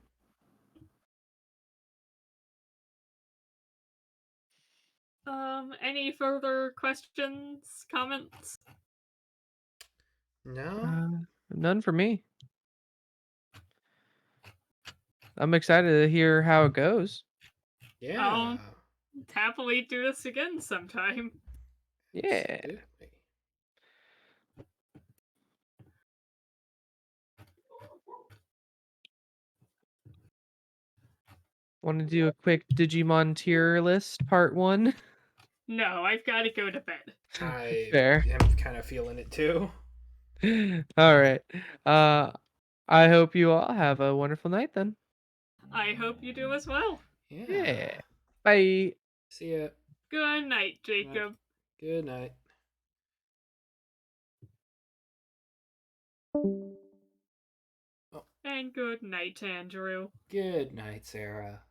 Any further questions, comments? No. None for me. I'm excited to hear how it goes. Yeah. I'll happily do this again sometime. Yeah. Absolutely. Want to do a quick Digimon tier list, part 1? No, I've got to go to bed. I Fair. am kind of feeling it too. All right. I hope you all have a wonderful night then. I hope you do as well. Yeah. Yeah. Bye. See ya. Good night, Good night. Jacob. Good night. Oh, And good night, Andrew. good night, Sarah.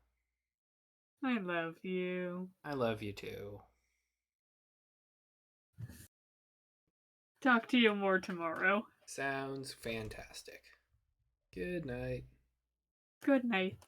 I love you. I love you too. Talk to you more tomorrow. Sounds fantastic. Good night. Good night.